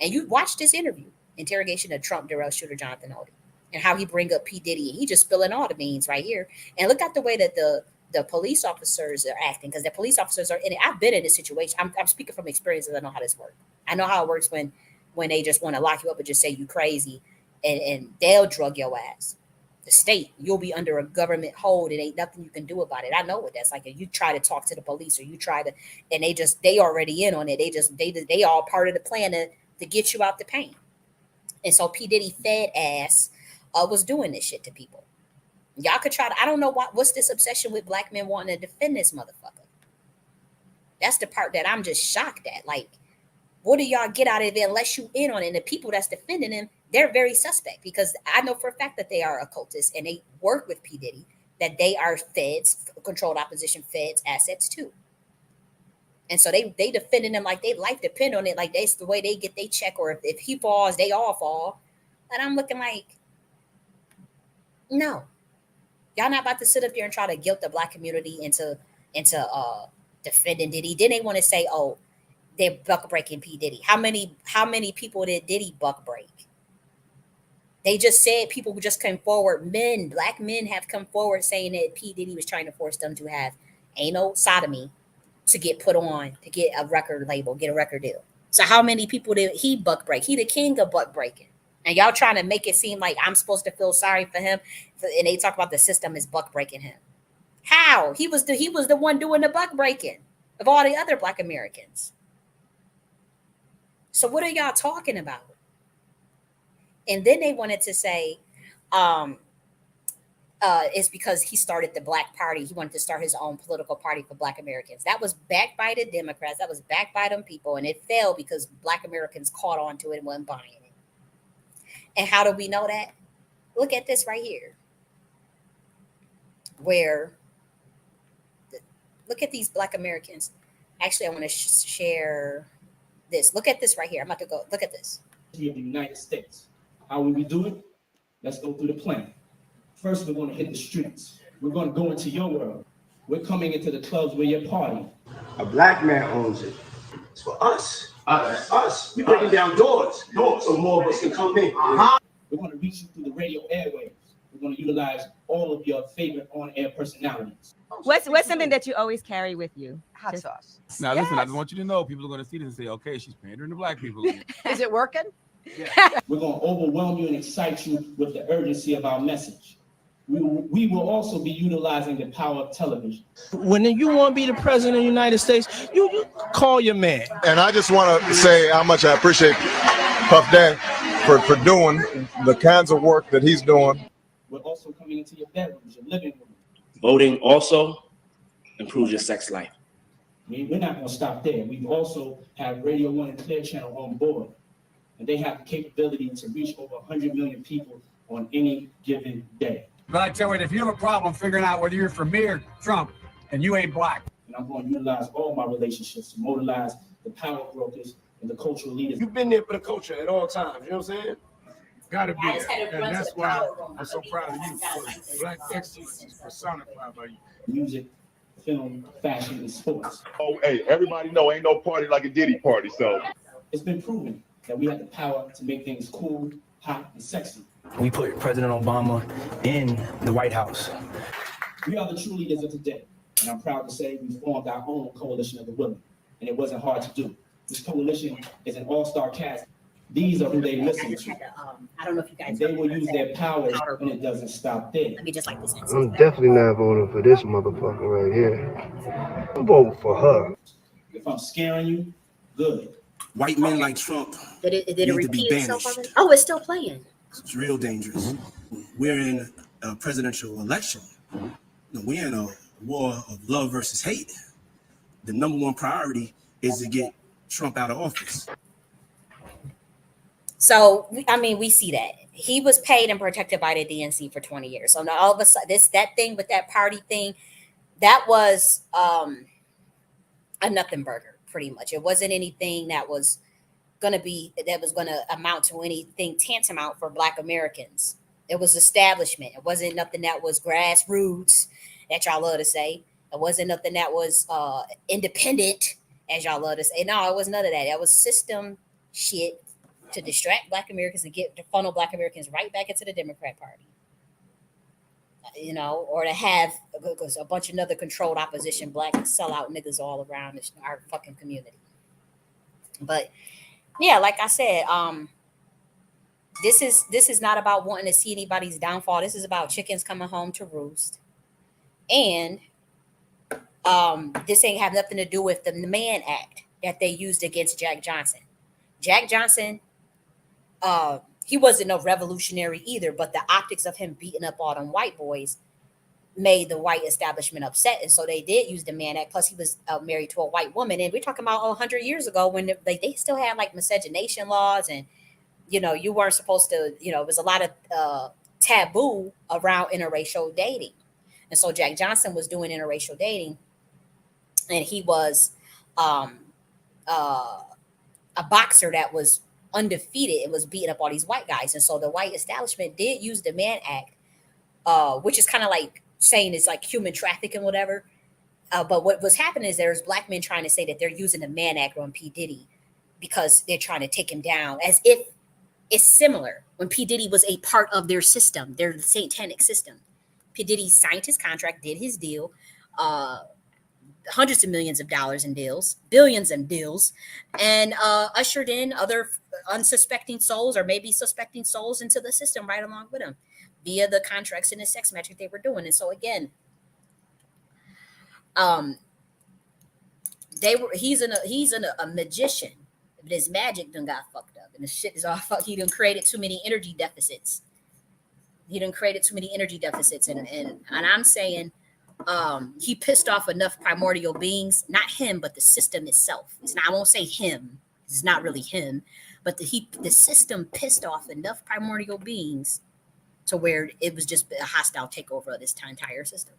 And you watch this interview, interrogation of Trump Darrell shooter Jonathan Odie, and how he bring up P. Diddy. He just spilling all the beans right here. And look at the way that the police officers are acting because the police officers are in it. I've been in this situation. I'm speaking from experience because I know how this works. I know how it works when they just want to lock you up and just say you crazy and they'll drug your ass. The state, you'll be under a government hold. It ain't nothing you can do about it. I know what that's like. If you try to talk to the police or you try to, and they already in on it. They all part of the plan to get you out the pain. And so P. Diddy fed ass was doing this shit to people. Y'all could try to, I don't know what's this obsession with black men wanting to defend this motherfucker. That's the part that I'm just shocked at. Like, what do y'all get out of it unless you in on it? And the people that's defending him, they're very suspect because I know for a fact that they are occultists and they work with P. Diddy, that they are feds, controlled opposition feds assets too. And so they defending them like they life depend on it, like that's the way they get they check, or if he falls, they all fall. And I'm looking like, no, y'all not about to sit up here and try to guilt the black community into defending Diddy. Then they want to say, oh, they're buck breaking P. Diddy. How many people did Diddy buck break? They just said people who just came forward, black men have come forward saying that P. Diddy was trying to force them to have anal sodomy to get put on, to get a record label, get a record deal. So how many people did he buck break? He the king of buck breaking. And y'all trying to make it seem like I'm supposed to feel sorry for him. And they talk about the system is buck breaking him. How? He was the one doing the buck breaking of all the other black Americans. So what are y'all talking about? And then they wanted to say, um, it's because he started the Black Party. He wanted to start his own political party for Black Americans. That was backed by the Democrats. That was backed by them people, and it failed because Black Americans caught on to it and wasn't buying it. And how do we know that? Look at this right here, where look at these Black Americans. Actually, I want to share this. Look at this right here. I'm about to go. Look at this. In the United States. How will we do it? Let's go through the plan. First, we're going to hit the streets. We're going to go into your world. We're coming into the clubs where you're partying. A black man owns it. It's for us. Us. We're breaking down doors so more of us can come in. We're going to reach you through the radio airwaves. We're going to utilize all of your favorite on-air personalities. What's something that you always carry with you? Hot sauce. Now, listen, I just want you to know people are going to see this and say, okay, she's pandering to black people. Is it working? Yeah. We're going to overwhelm you and excite you with the urgency of our message. We will also be utilizing the power of television. When you want to be the president of the United States, you call your man. And I just want to say how much I appreciate Puff Daddy for doing the kinds of work that he's doing. We're also coming into your bedrooms, your living room. Voting also improves your sex life. We're not going to stop there. We've also have Radio 1 and Clear Channel on board. And they have the capability to reach over 100 million people on any given day. But I tell you, if you have a problem figuring out whether you're for me or Trump, and you ain't black. And I'm going to utilize all my relationships to mobilize the power brokers and the cultural leaders. You've been there for the culture at all times, you know what I'm saying? Gotta be there. And that's why I'm so proud of you. Black excellence is personified by you. Music, film, fashion, and sports. Oh, hey, everybody know ain't no party like a Diddy party, so. It's been proven that we have the power to make things cool, hot, and sexy. We put President Obama in the White House. We are the true leaders of today, and I'm proud to say we formed our own coalition of the willing, and it wasn't hard to do. This coalition is an all-star cast. These are who they listen to. I don't know if you guys. They will use their power, and it doesn't stop there. Let me just like this. I'm definitely not voting for this motherfucker right here. I'm voting for her. If I'm scaring you, good. White men like Trump Did it need to repeat be itself? banished. Oh, it's still playing. It's real dangerous. We're in a presidential election. We're in a war of love versus hate. The number one priority is to get Trump out of office. So, I mean, we see that. He was paid and protected by the DNC for 20 years. So now all of a sudden, that thing with that party thing, that was a nothing burger, pretty much. It wasn't anything that was going to amount to anything tantamount for Black Americans. It was establishment. It wasn't nothing that was grassroots, that y'all love to say. It wasn't nothing that was independent, as y'all love to say. No, it was none of that. That was system shit to distract Black Americans and to funnel Black Americans right back into the Democrat Party. Or to have a bunch of other controlled opposition, Black sellout niggas all around our fucking community. But yeah, like I said, this is not about wanting to see anybody's downfall. This is about chickens coming home to roost. And this ain't have nothing to do with the Mann Act that they used against Jack Johnson. Jack Johnson, he wasn't no revolutionary either, but the optics of him beating up all them white boys made the white establishment upset. And so they did use the Mann Act. Plus he was married to a white woman. And we're talking about 100 years ago when they still had like miscegenation laws, and, you weren't supposed to, it was a lot of taboo around interracial dating. And so Jack Johnson was doing interracial dating, and he was a boxer that was undefeated and was beating up all these white guys. And so the white establishment did use the Mann Act, which is kind of like saying it's like human trafficking, whatever. But what was happening is there's Black men trying to say that they're using the Mann Act on P. Diddy because they're trying to take him down, as if it's similar when P. Diddy was a part of their system, their satanic system. P. Diddy signed his contract, did his deal, hundreds of millions of dollars in deals, billions in deals, and ushered in other unsuspecting souls or maybe suspecting souls into the system right along with him via the contracts and the sex magic they were doing. And so again, he's a magician, but his magic done got fucked up, and the shit is all fucked. He done created too many energy deficits. And I'm saying he pissed off enough primordial beings, not him, but the system itself. I won't say him. It's not really him, but the system pissed off enough primordial beings to where it was just a hostile takeover of this entire system.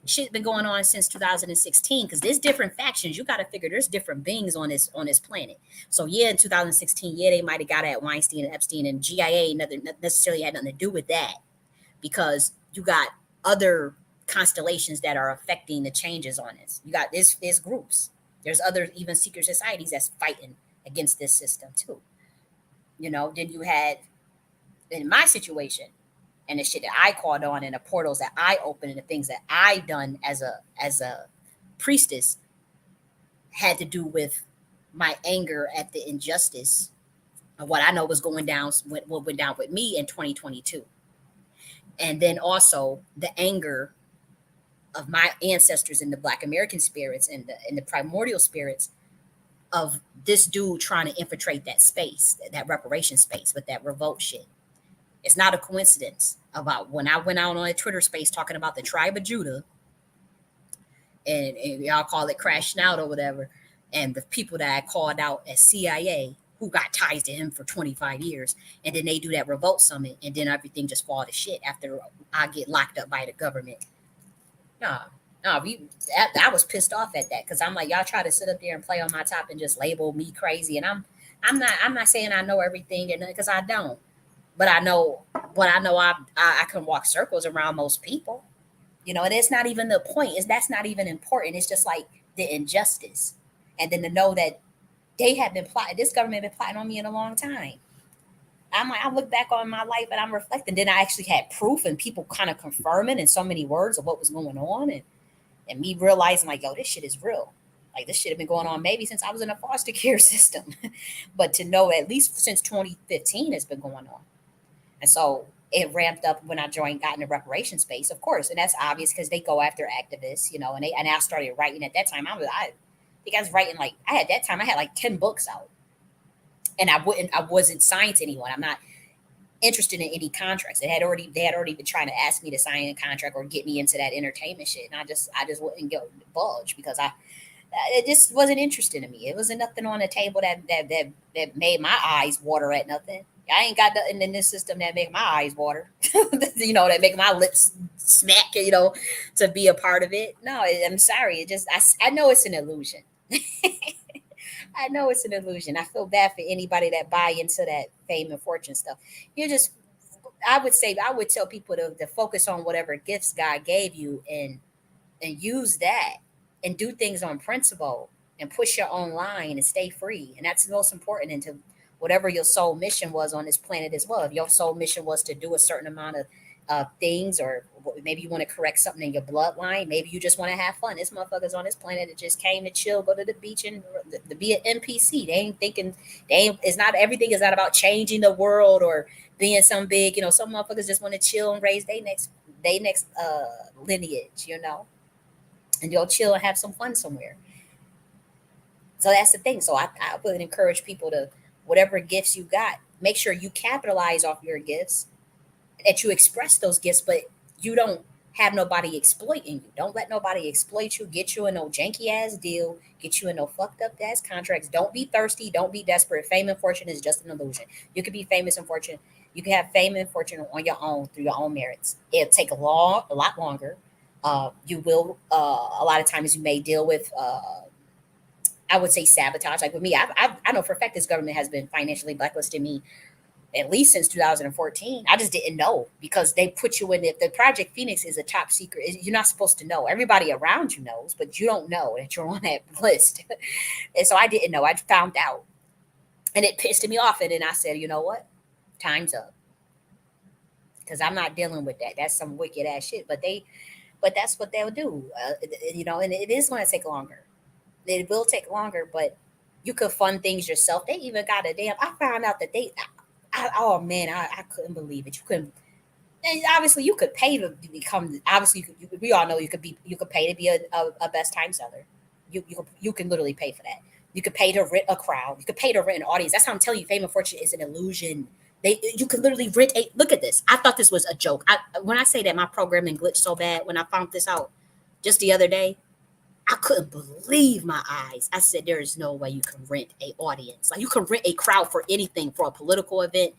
Shit's been going on since 2016 because there's different factions. You got to figure there's different beings on this planet. So yeah, in 2016, yeah, they might have got at Weinstein and Epstein, and GIA nothing necessarily had nothing to do with that, because you got other constellations that are affecting the changes on this. You got there's groups. There's other even secret societies that's fighting against this system too. Then you had, in my situation, and the shit that I called on, and the portals that I opened, and the things that I done as a priestess, had to do with my anger at the injustice of what I know was going down, what went down with me in 2022, and then also the anger of my ancestors in the Black American spirits and the primordial spirits of this dude trying to infiltrate that space, that reparation space, with that revolt shit. It's not a coincidence about when I went out on a Twitter space talking about the tribe of Judah, and y'all call it crashing out or whatever, and the people that I called out as CIA who got ties to him for 25 years, and then they do that revolt summit, and then everything just fall to shit after I get locked up by the government. I was pissed off at that, because I'm like, y'all try to sit up there and play on my top and just label me crazy, and I'm not saying I know everything, and because I don't. But I know I can walk circles around most people, and it's not even the point. That's not even important. It's just like the injustice, and then to know that they have been plotting. This government been plotting on me in a long time. I look back on my life and I'm reflecting. Then I actually had proof and people kind of confirming in so many words of what was going on, and me realizing like, yo, this shit is real. Like, this shit have been going on maybe since I was in a foster care system, but to know at least since 2015 it's been going on. And so it ramped up when I got in the reparation space, of course. And that's obvious because they go after activists, and I started writing at that time. I think I was writing I had like 10 books out. And I wasn't signed to anyone. I'm not interested in any contracts. They had already been trying to ask me to sign a contract or get me into that entertainment shit. And I just wouldn't go budge, because it just wasn't interesting to me. It wasn't nothing on the table that made my eyes water at nothing. I ain't got nothing in this system that make my eyes water, that make my lips smack, to be a part of it. No, I'm sorry. I know it's an illusion. I know it's an illusion. I feel bad for anybody that buy into that fame and fortune stuff. I would tell people to focus on whatever gifts God gave you, and use that, and do things on principle, and push your own line, and stay free. And that's the most important into whatever your soul mission was on this planet as well. If your soul mission was to do a certain amount of things, or maybe you want to correct something in your bloodline, maybe you just want to have fun. This motherfuckers on this planet that just came to chill, go to the beach, and to be an NPC. They ain't thinking. It's not everything is not about changing the world or being some big. Some motherfuckers just want to chill and raise their next lineage. And you'll chill and have some fun somewhere. So that's the thing. So I would encourage people to, whatever gifts you got, make sure you capitalize off your gifts, that you express those gifts, but you don't have nobody exploiting you. Don't let nobody exploit you, get you in no janky ass deal, get you in no fucked up ass contracts. Don't be thirsty. Don't be desperate. Fame and fortune is just an illusion. You could be famous and fortune. You can have fame and fortune on your own, through your own merits. It'll take a lot longer. You will, a lot of times you may deal with, I would say, sabotage. Like with me, I know for a fact this government has been financially blacklisting me at least since 2014. I just didn't know, because they put you in it. The Project Phoenix is a top secret. You're not supposed to know. Everybody around you knows, but you don't know that you're on that list. And so I didn't know. I found out, and it pissed me off. And then I said, you know what? Time's up, because I'm not dealing with that. That's some wicked ass shit. But that's what they'll do. And it is going to take longer. It will take longer, but you could fund things yourself. They even got I found out that oh man, I couldn't believe it. You couldn't, and obviously you could pay to become, obviously we all know you could pay to be a best time seller. You can literally pay for that. You could pay to rent a crowd. You could pay to rent an audience. That's how I'm telling you, fame and fortune is an illusion. You could literally rent look at this. I thought this was a joke. When I say that my programming glitched so bad when I found this out just the other day, I couldn't believe my eyes. I said, there is no way you can rent an audience. Like, you can rent a crowd for anything, for a political event,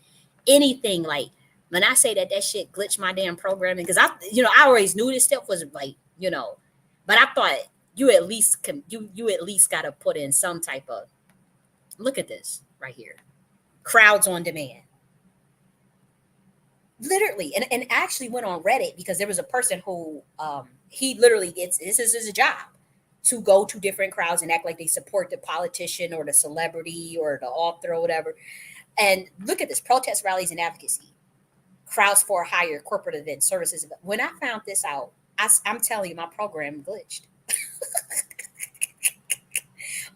anything. Like, When I say that shit glitched my damn programming, because I always knew this stuff was like, but I thought you at least you at least got to put in some type of, look at this right here, crowds on demand. Literally, and actually went on Reddit because there was a person who he literally this is his job to go to different crowds and act like they support the politician or the celebrity or the author or whatever. And look at this: protest rallies and advocacy, crowds for hire, corporate events, services. When I found this out, I'm telling you, my program glitched.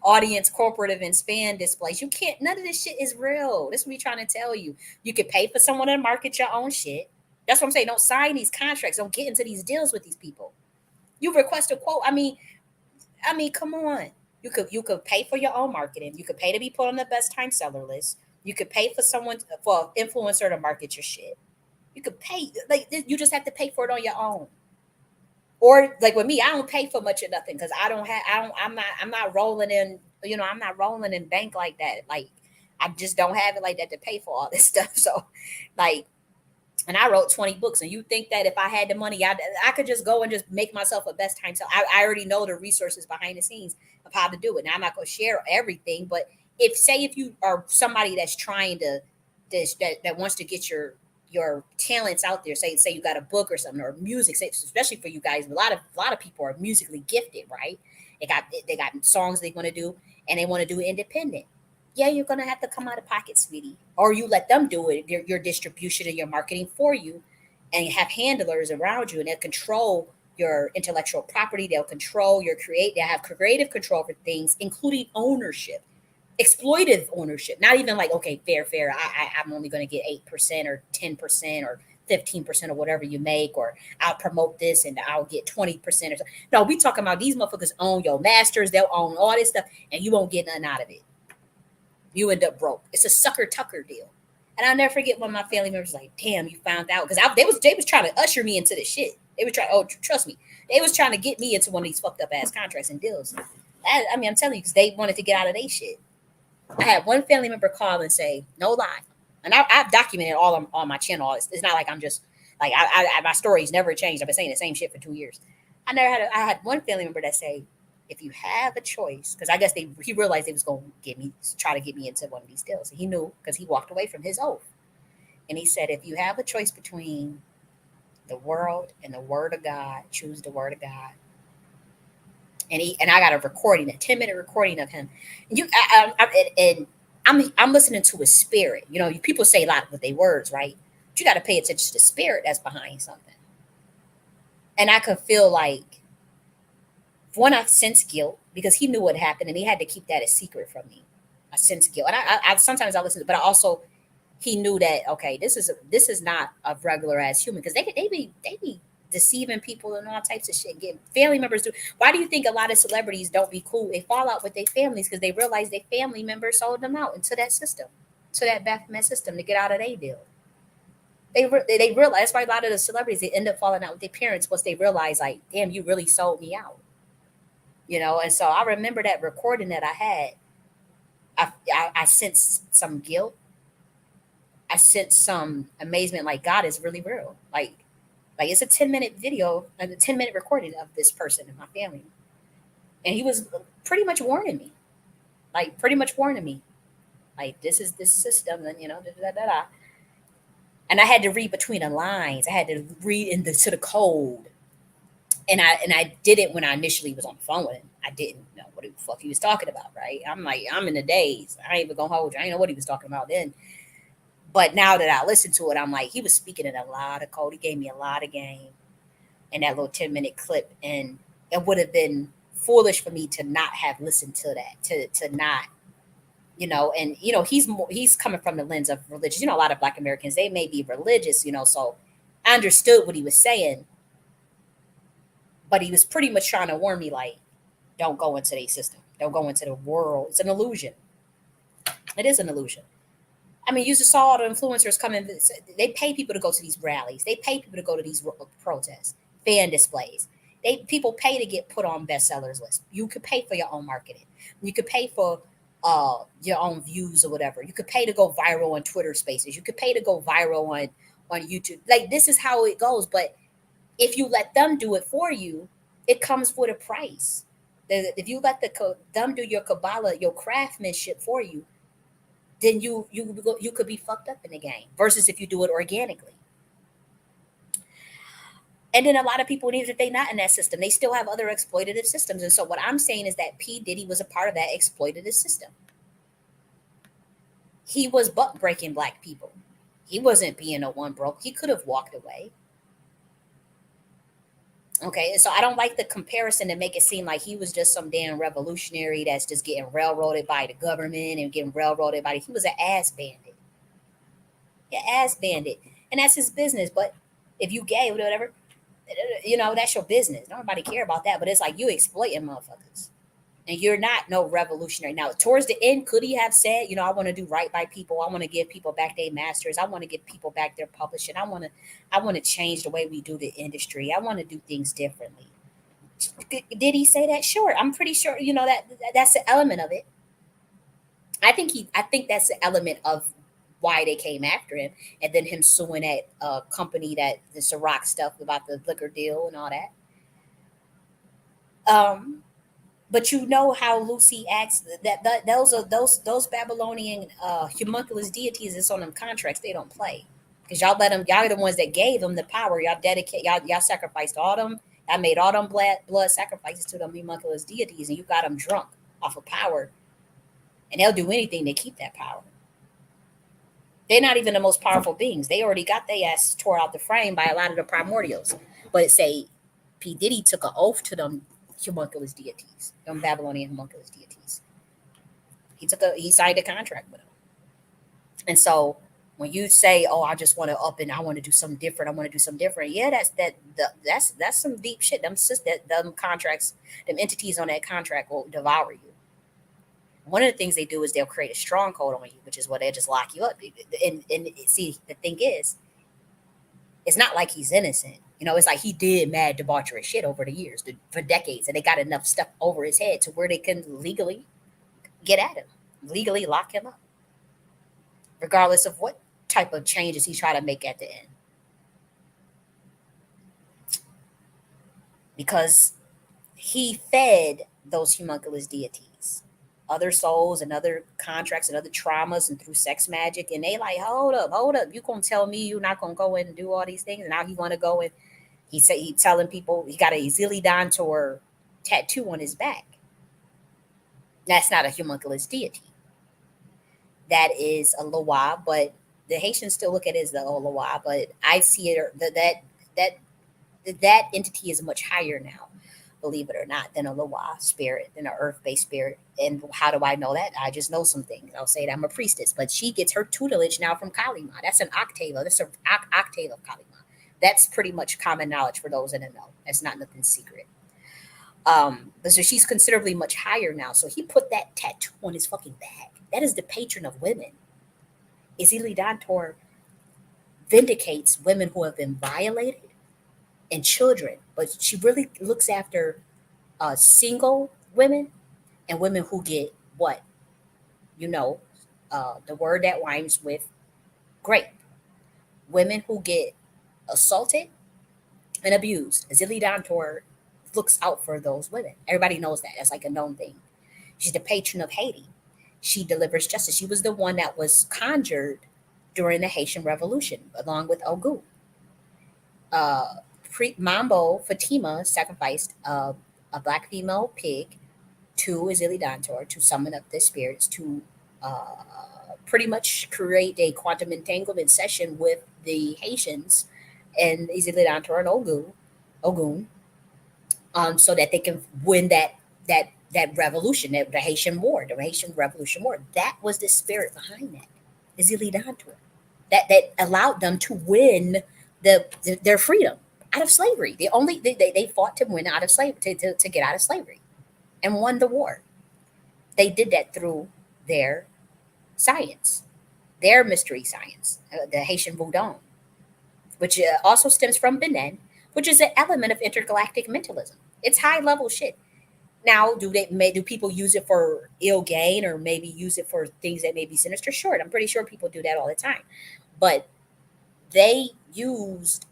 Audience, corporate events, fan displays. You can't, none of this shit is real. This is what we're trying to tell you. You could pay for someone to market your own shit. That's what I'm saying. Don't sign these contracts. Don't get into these deals with these people. You request a quote. I mean, come on. You could pay for your own marketing. You could pay to be put on the best time seller list. You could pay for for an influencer to market your shit. You could pay, like, you just have to pay for it on your own. Or like with me, I don't pay for much of nothing because I'm not rolling in, I'm not rolling in bank like that. Like, I just don't have it like that to pay for all this stuff. So like, and I wrote 20 books, and you think that if I had the money, I could just go and just make myself a best time. So I already know the resources behind the scenes of how to do it. Now I'm not going to share everything, but if you are somebody that's trying to, that wants to get your talents out there, say you got a book or something, or music, especially for you guys, a lot of people are musically gifted, right? They got songs they want to do, and they want to do it independent. Yeah, you're gonna have to come out of pocket, sweetie, or you let them do it, your distribution and your marketing for you, and you have handlers around you, and they'll control your intellectual property, they'll control they have creative control for things, including ownership, exploitive ownership. Not even like, okay, fair. I'm only going to get 8% or 10% or 15% of whatever you make, or I'll promote this and I'll get 20% or something. No, we talking about these motherfuckers own your masters. They'll own all this stuff, and you won't get nothing out of it. You end up broke. It's a sucker tucker deal. And I'll never forget when my family members was like, damn, you found out. Because they was trying to usher me into this shit. They were trying, trust me, they was trying to get me into one of these fucked up ass contracts and deals. I'm telling you, because they wanted to get out of their shit. I had one family member call and say, no lie. And I've documented all on my channel. It's not like I'm just, like, my story's never changed. I've been saying the same shit for 2 years. I had one family member that say, if you have a choice, because I guess he realized they was going to try to get me into one of these deals. He knew, because he walked away from his oath. And he said, if you have a choice between the world and the word of God, choose the word of God. And I got a 10-minute recording of him. And I'm listening to his spirit. People say a lot with their words, right? But you got to pay attention to the spirit that's behind something. And I could feel like, one, I sense guilt because he knew what happened and he had to keep that a secret from me. I sense guilt, and I sometimes I listen, but I also, he knew that, okay, this is not a regular ass human, because they be deceiving people and all types of shit. Getting family members do. Why do you think a lot of celebrities don't be cool? They fall out with their families because they realize their family members sold them out into that system, to that Baphomet system, to get out of their deal. They realize, that's why a lot of the celebrities, they end up falling out with their parents once they realize, like, damn, you really sold me out. And so I remember that recording that I had. I sensed some guilt. I sensed some amazement, like God is really real. Like it's a 10-minute video, a 10-minute recording of this person in my family. And he was pretty much warning me. Like, this is this system, and da. And I had to read between the lines. I had to read to the code. And I did it when I initially was on the phone with him. I didn't know what the fuck he was talking about, right? I'm like, I'm in the daze. I ain't even gonna hold you. I didn't know what he was talking about then. But now that I listen to it, I'm like, he was speaking in a lot of code. He gave me a lot of game in that little 10-minute clip. And it would have been foolish for me to not have listened to that, to not, and, he's coming from the lens of religious. A lot of Black Americans, they may be religious, so I understood what he was saying. But he was pretty much trying to warn me, like, don't go into their system. Don't go into the world. It's an illusion. It is an illusion. I mean, you just saw all the influencers come in. They pay people to go to these rallies. They pay people to go to these protests, fan displays. People pay to get put on bestsellers lists. You could pay for your own marketing. You could pay for your own views or whatever. You could pay to go viral on Twitter Spaces. You could pay to go viral on YouTube. Like, this is how it goes. But if you let them do it for you, it comes with a price. If you let them do your Kabbalah, your craftsmanship for you, then you could be fucked up in the game. Versus if you do it organically. And then a lot of people, even if they're not in that system, they still have other exploitative systems. And so what I'm saying is that P. Diddy was a part of that exploitative system. He was butt breaking black people. He wasn't being a one broke. He could have walked away. Okay, so I don't like the comparison to make it seem like he was just some damn revolutionary that's just getting railroaded by the government and getting railroaded by he was an ass bandit. Yeah, ass bandit. And that's his business. But if you gay or whatever, that's your business. Nobody care about that. But it's like you exploiting motherfuckers. And you're not no revolutionary. Now, towards the end, could he have said, I want to do right by people. I want to give people back their masters. I want to give people back their publishing. I want to change the way we do the industry. I want to do things differently. Did he say that? Sure. I'm pretty sure, that's the element of it. I think that's the element of why they came after him. And then him suing that company, that the Ciroc stuff about the liquor deal and all that. But you know how Lucy acts. That those Babylonian homunculus deities that's on them contracts. They don't play because y'all let them. Y'all are the ones that gave them the power. Y'all dedicate. Y'all sacrificed all them. I made all them blood sacrifices to them homunculus deities, and you got them drunk off of power. And they'll do anything to keep that power. They're not even the most powerful beings. They already got their ass tore out the frame by a lot of the primordials. But it say P. Diddy took an oath to them homunculus deities, them Babylonian homunculus deities. He signed a contract with them. And so when you say, "Oh, I just want to up and I want to do something different. I want to do something different," yeah, that's some deep shit. Them contracts, them entities on that contract will devour you. One of the things they do is they'll create a stronghold on you, which is where they'll just lock you up. And see, the thing is, it's not like he's innocent. It's like he did mad debaucherous shit over the years, for decades, and they got enough stuff over his head to where they can legally get at him, legally lock him up, regardless of what type of changes he try to make at the end. Because he fed those homunculus deities other souls and other contracts and other traumas and through sex magic, and they like, hold up, you gonna tell me you're not gonna go in and do all these things, and now he want to go and he telling people he got a Zillidantor tattoo on his back. That's not a homunculus deity. That is a Loa, but the Haitians still look at it as the Loa, but I see it that entity is much higher now, believe it or not, than a Loa spirit, than an earth-based spirit. And how do I know that? I just know some things. I'll say that I'm a priestess, but she gets her tutelage now from Kalima. That's an octave. That's an octave of Kalima. That's pretty much common knowledge for those in the know. That's not nothing secret. But so she's considerably much higher now. So he put that tattoo on his fucking back. That is the patron of women. Zillidantor vindicates women who have been violated and children, but she really looks after single women and women who get what? The word that rhymes with grape. Women who get assaulted and abused. Zillidantor looks out for those women. Everybody knows that. That's like a known thing. She's the patron of Haiti. She delivers justice. She was the one that was conjured during the Haitian Revolution, along with Ogu. Mambo Fatima sacrificed a black female pig to Zillidantor to summon up the spirits to pretty much create a quantum entanglement session with the Haitians and Zillidantor and Ogun, so that they can win that revolution, the Haitian War, the Haitian Revolution War. That was the spirit behind that, the Zillidantor, that allowed them to win their freedom out of slavery. They fought to win out of slavery, to get out of slavery, and won the war. They did that through their science, their mystery science, the Haitian Voodoo, which also stems from Benin, which is an element of intergalactic mentalism. It's high level shit. Now, do people use it for ill gain or maybe use it for things that may be sinister? Sure, I'm pretty sure people do that all the time. But they used,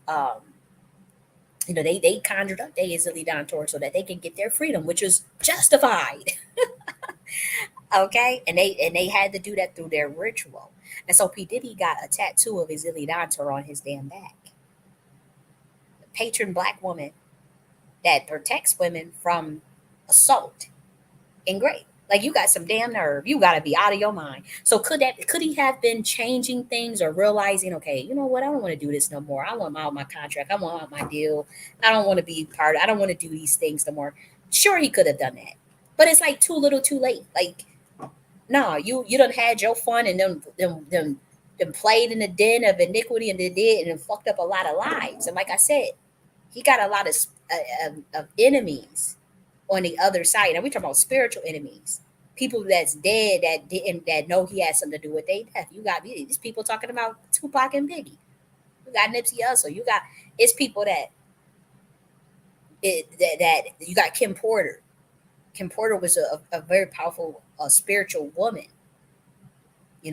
they conjured up their Izili Dantor so that they can get their freedom, which is justified. Okay, and they had to do that through their ritual. And so P Diddy got a tattoo of Izili Dantor on his damn back. A patron black woman that protects women from assault engraved. Like, you got some damn nerve. You got to be out of your mind. So could he have been changing things or realizing, okay, you know what? I don't want to do this no more. I want my contract. I want my deal. I don't want to be part. I don't want to do these things no more. Sure, he could have done that, but it's like too little, too late. Like, no, you done had your fun and them played in the den of iniquity and they did and fucked up a lot of lives. And like I said, he got a lot of enemies on the other side. And we talking about spiritual enemies, people that's dead that didn't that know he had something to do with their death. You got these people talking about Tupac and Biggie. You got Nipsey Hussle. You got it's people that you got Kim Porter. Kim Porter was a very powerful spiritual woman.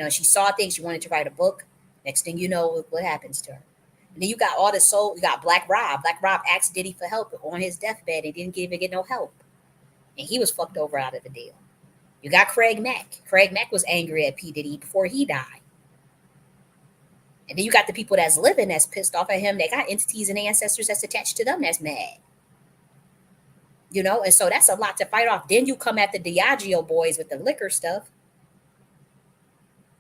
She saw things. She wanted to write a book. Next thing you know, what happens to her? And then you got all the soul. You got Black Rob. Black Rob asked Diddy for help on his deathbed and didn't even get no help. And he was fucked over out of the deal. You got Craig Mack. Craig Mack was angry at P. Diddy before he died. And then you got the people that's living that's pissed off at him. They got entities and ancestors that's attached to them that's mad. And so that's a lot to fight off. Then you come at the Diageo boys with the liquor stuff.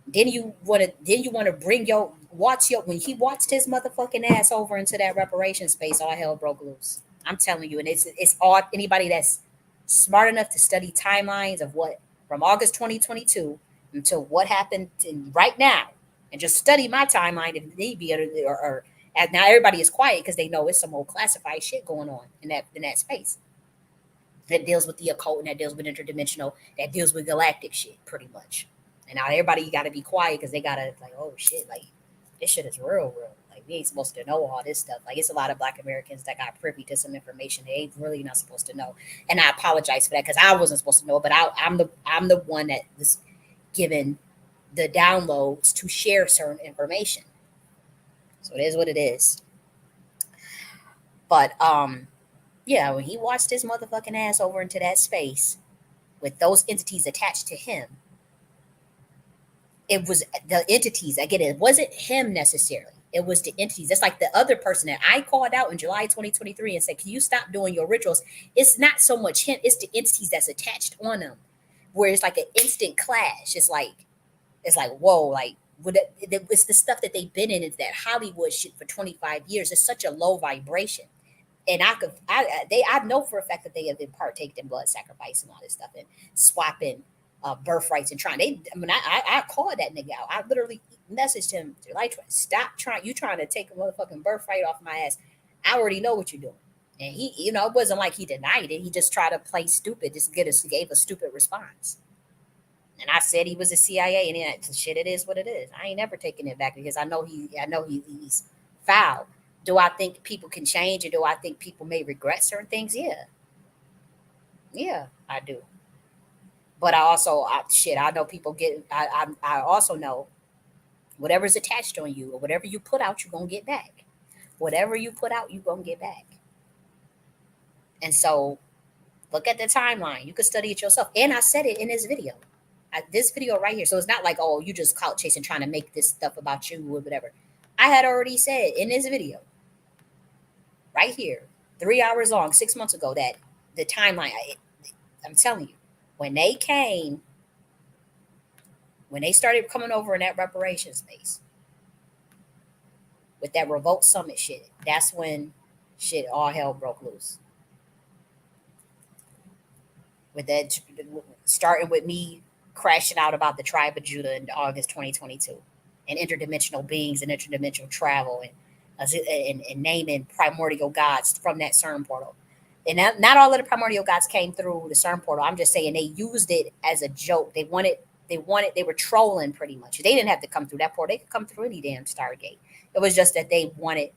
Then you want to bring when he watched his motherfucking ass over into that reparation space, all hell broke loose. I'm telling you, and it's all anybody that's smart enough to study timelines of what from August 2022 until what happened right now, and just study my timeline if need be, or now everybody is quiet because they know it's some old classified shit going on in that space that deals with the occult and that deals with interdimensional, that deals with galactic shit, pretty much. And now everybody got to be quiet because they got to oh shit, like this shit is real. Like, we ain't supposed to know all this stuff. Like, it's a lot of Black Americans that got privy to some information they ain't really not supposed to know. And I apologize for that because I wasn't supposed to know, but I'm the one that was given the downloads to share certain information. So it is what it is. But yeah, when he watched his motherfucking ass over into that space with those entities attached to him, it was the entities. I get it. It wasn't him necessarily. It was the entities. That's like the other person that I called out in July 2023 and said, can you stop doing your rituals? It's not so much him. It's the entities that's attached on them, where it's like an instant clash. It's like, whoa, like, it's the stuff that they've been in. It's that Hollywood shit for 25 years. It's such a low vibration. And I know for a fact that they have been partaking in blood sacrifice and all this stuff and swapping birthrights and trying. I called that nigga out. I literally messaged him like, stop trying. You trying to take a motherfucking birthright off my ass? I already know what you're doing. And he, it wasn't like he denied it. He just tried to play stupid. Just gave a stupid response. And I said he was a CIA, and shit, it is what it is. I ain't never taking it back because I know he's foul. Do I think people can change, or do I think people may regret certain things? Yeah, I do. But I know people get. I also know whatever's attached on you or whatever you put out, you're gonna get back. Whatever you put out, you're gonna get back. And so, look at the timeline. You could study it yourself. And I said it in this video. This video right here. So it's not like, oh, you just clout chasing trying to make this stuff about you or whatever. I had already said in this video right here, 3 hours long, 6 months ago, that the timeline, I'm telling you, when they started coming over in that reparations space with that Revolt Summit shit, that's when shit, all hell broke loose. With that, starting with me crashing out about the tribe of Judah in August 2022 and interdimensional beings and interdimensional travel and naming primordial gods from that CERN portal. And not all of the primordial gods came through the CERN portal. I'm just saying they used it as a joke. They were trolling pretty much. They didn't have to come through that portal. They could come through any damn Stargate. It was just that they wanted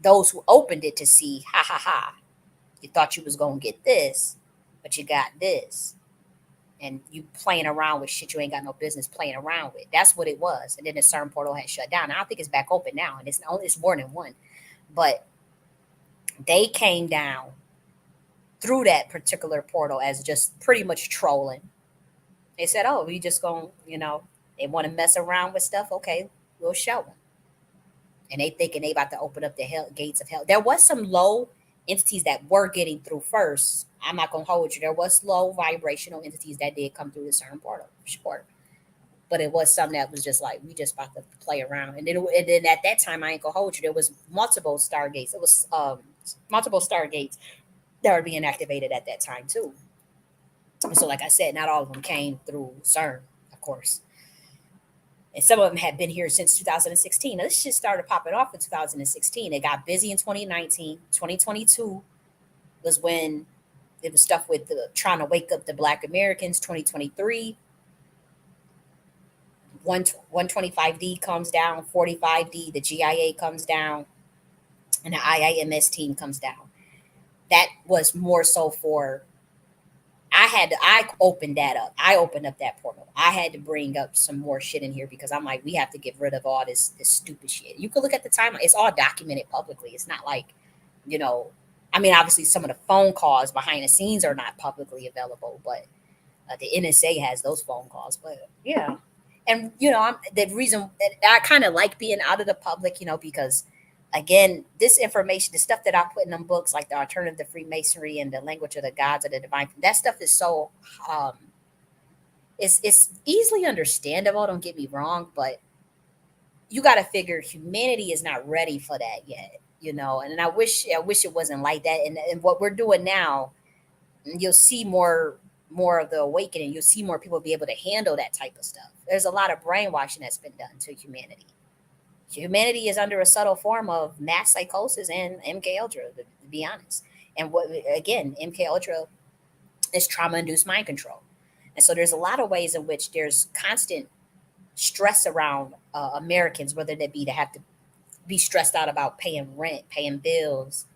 those who opened it to see, ha, you thought you was going to get this, but you got this. and you playing around with shit you ain't got no business playing around with. That's what it was. And then the CERN portal had shut down. I don't think it's back open now, and it's more than one. But they came down through that particular portal as just pretty much trolling. They said, "Oh, we just gonna, they want to mess around with stuff. Okay, we'll show them." And they thinking they about to open up the hell gates of hell. There was some low entities that were getting through first. I'm not gonna hold you. There was low vibrational entities that did come through the CERN portal, sure. But it was something that was just like we just about to play around. And then at that time, I ain't gonna hold you. There was multiple stargates. It was multiple stargates that were being activated at that time too. So, like I said, not all of them came through CERN, of course. And some of them had been here since 2016. Now, this shit started popping off in 2016. It got busy in 2019. 2022 was when it was stuff with trying to wake up the Black Americans. 2023, 125D comes down, 45D, the GIA comes down, and the IIMS team comes down. That was more so for I opened that up. I opened up that portal. I had to bring up some more shit in here because I'm like, we have to get rid of all this stupid shit. You could look at the timeline. It's all documented publicly. It's not like, obviously some of the phone calls behind the scenes are not publicly available, but the NSA has those phone calls. But yeah. And, the reason that I kind of like being out of the public, because again, this information, the stuff that I put in them books, like the Alternative Freemasonry and the Language of the Gods of the Divine, that stuff is so it's easily understandable. Don't get me wrong, but you got to figure humanity is not ready for that yet, And I wish it wasn't like that. And what we're doing now, you'll see more of the awakening. You'll see more people be able to handle that type of stuff. There's a lot of brainwashing that's been done to humanity. Humanity is under a subtle form of mass psychosis and MK Ultra, to be honest. And MK Ultra is trauma-induced mind control. And so there's a lot of ways in which there's constant stress around Americans, whether that be to have to be stressed out about paying rent, paying bills,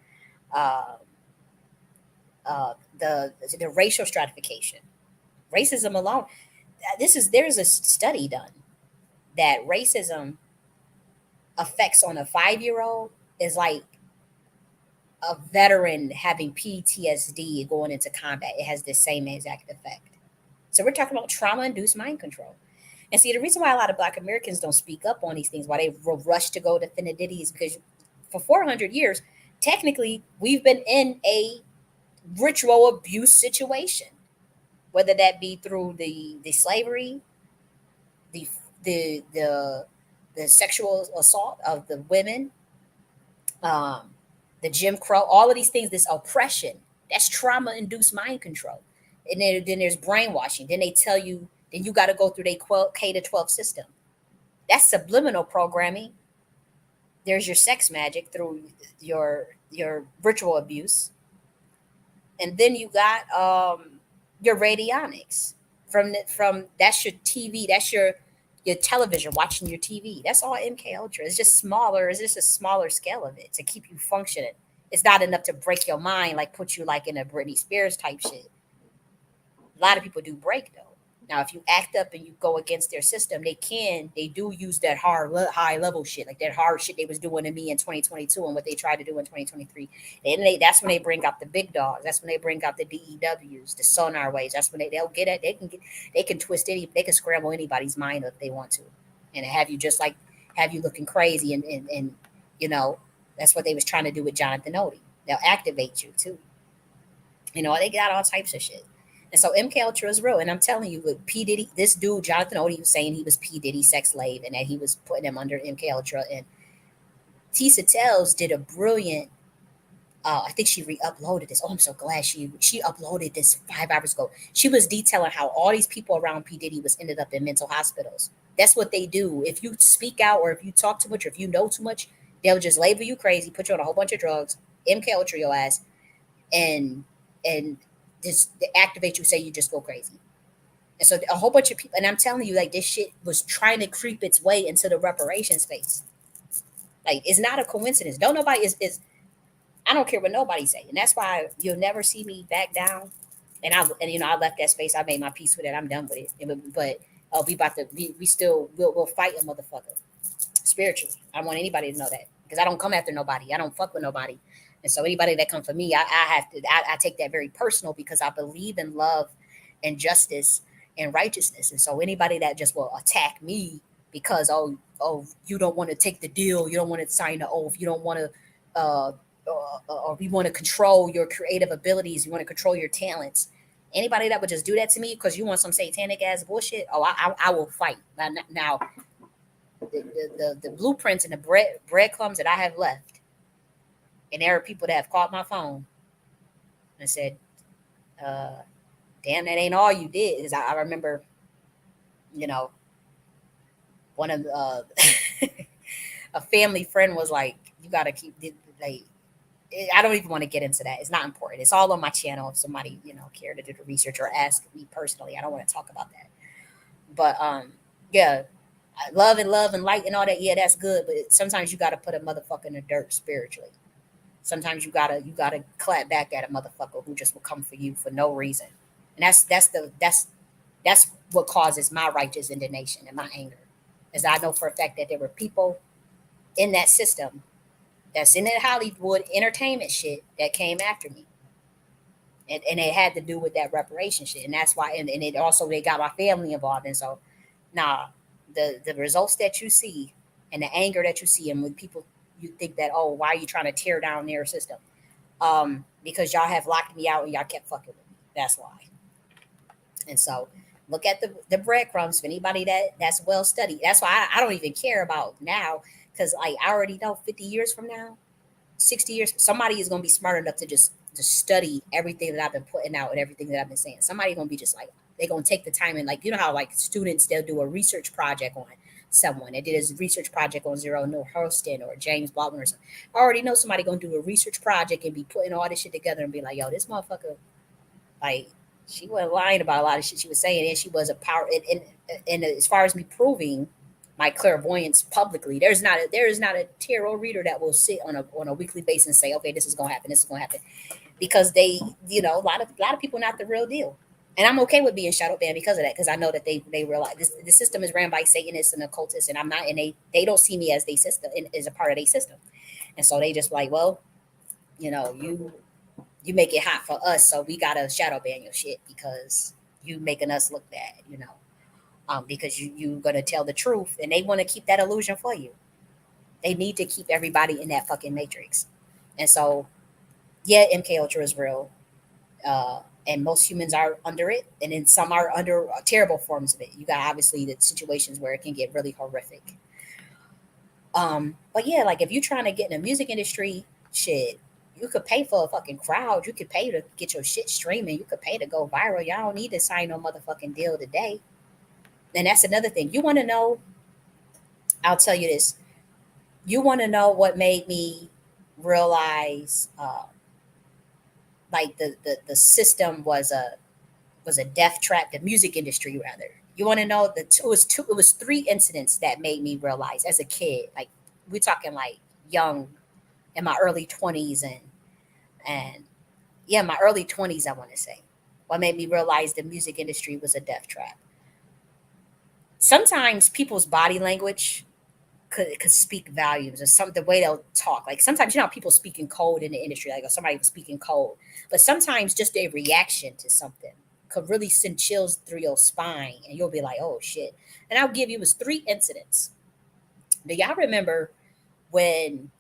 the racial stratification, racism alone. There's a study done that racism effects on a 5-year-old is like a veteran having PTSD going into combat. It has the same exact effect. So we're talking about trauma-induced mind control. And see, the reason why a lot of Black Americans don't speak up on these things, why they rush to go defend the Diddy, is because for 400 years, technically, we've been in a ritual abuse situation, whether that be through the slavery, the sexual assault of the women, the Jim Crow, all of these things, this oppression, that's trauma-induced mind control. And then there's brainwashing. Then they tell you, then you got to go through their K-12 system. That's subliminal programming. There's your sex magic through your ritual abuse. And then you got your radionics from that's your TV, that's your television, watching your TV. That's all MK Ultra. It's just smaller. It's just a smaller scale of it to keep you functioning. It's not enough to break your mind, like put you like in a Britney Spears type shit. A lot of people do break though. Now, if you act up and you go against their system, they do use that high level shit, like that hard shit they was doing to me in 2022 and what they tried to do in 2023. And that's when they bring out the big dogs. That's when they bring out the DEWs, the sonar waves. That's when they'll get it. They can twist they can scramble anybody's mind if they want to, and have you have you looking crazy. And that's what they was trying to do with Jonathan Odie. They'll activate you too. They got all types of shit. And so MK Ultra is real. And I'm telling you, with P. Diddy, this dude, Jonathan Odie, was saying he was P. Diddy's sex slave and that he was putting him under MK Ultra. And Tisa Tells did a brilliant, I think she re-uploaded this. Oh, I'm so glad she uploaded this 5 hours ago. She was detailing how all these people around P. Diddy ended up in mental hospitals. That's what they do. If you speak out or if you talk too much or if you know too much, they'll just label you crazy, put you on a whole bunch of drugs, MK Ultra your ass, and this activate you, say you just go crazy. And so a whole bunch of people, and I'm telling you, like, this shit was trying to creep its way into the reparations space. Like, it's not a coincidence. Don't nobody is I don't care what nobody say. And that's why you'll never see me back down. and I left that space. I made my peace with it. I'm done with it. But we'll fight a motherfucker spiritually. I don't want anybody to know that because I don't come after nobody. I don't fuck with nobody. And so anybody that comes for me, I take that very personal because I believe in love and justice and righteousness. And so anybody that just will attack me because you don't want to take the deal, you don't want to sign the oath, you don't want to or you want to control your creative abilities, you want to control your talents. Anybody that would just do that to me because you want some satanic ass bullshit, I will fight. Now the blueprints and the breadcrumbs that I have left, and there are people that have called my phone and said, damn, that ain't all you did. Is I remember, one of a family friend was like, you got to keep, like, I don't even want to get into that. It's not important. It's all on my channel. If somebody, care to do the research or ask me personally, I don't want to talk about that. But, yeah, love and light and all that. Yeah, that's good. But sometimes you got to put a motherfucker in the dirt spiritually. Sometimes you gotta clap back at a motherfucker who just will come for you for no reason. And that's what causes my righteous indignation and my anger. As I know for a fact that there were people in that system that's in that Hollywood entertainment shit that came after me. And it had to do with that reparation shit. And that's why, and it also, they got my family involved. And so, the results that you see and the anger that you see, and when people, you think that, oh, why are you trying to tear down their system? Because y'all have locked me out and y'all kept fucking with me. That's why. And so look at the breadcrumbs for anybody that's well studied. That's why I don't even care about now, because like I already know 50 years from now, 60 years, somebody is going to be smart enough to just study everything that I've been putting out and everything that I've been saying. Somebody's going to be just like, they're going to take the time and, like, how like students, they'll do a research project on someone. They did a research project on Zero Neil Hurston or James Baldwin or something. I already know somebody going to do a research project and be putting all this shit together and be like, yo, this motherfucker, like, she wasn't lying about a lot of shit she was saying, and she was a power. And as far as me proving my clairvoyance publicly, there is not a tarot reader that will sit on a weekly basis and say, okay, this is gonna happen, this is gonna happen, because they, a lot of people not the real deal. And I'm okay with being shadow banned because of that, because I know that they realize the system is ran by Satanists and occultists, and I'm not, and they don't see me as their system, as a part of their system, and so they just like, well, you make it hot for us, so we gotta shadow ban your shit because you making us look bad, because you gonna tell the truth, and they want to keep that illusion for you. They need to keep everybody in that fucking matrix, and so yeah, MK Ultra is real. And most humans are under it, and then some are under terrible forms of it. You got obviously the situations where it can get really horrific. But yeah, like if you're trying to get in the music industry, shit, you could pay for a fucking crowd. You could pay to get your shit streaming. You could pay to go viral. Y'all don't need to sign no motherfucking deal today. And that's another thing. You want to know? I'll tell you this. You want to know what made me realize, like the system was a death trap, the music industry rather. You want to know it was 3 incidents that made me realize as a kid, like we're talking like young, in my early 20s, and yeah, my early 20s, I want to say, what made me realize the music industry was a death trap. Sometimes people's body language could speak volumes, or the way they'll talk. Like sometimes, people speak in code in the industry, like somebody was speaking code, but sometimes just a reaction to something could really send chills through your spine, and you'll be like, oh shit. And I'll give you 3 incidents. Do y'all remember when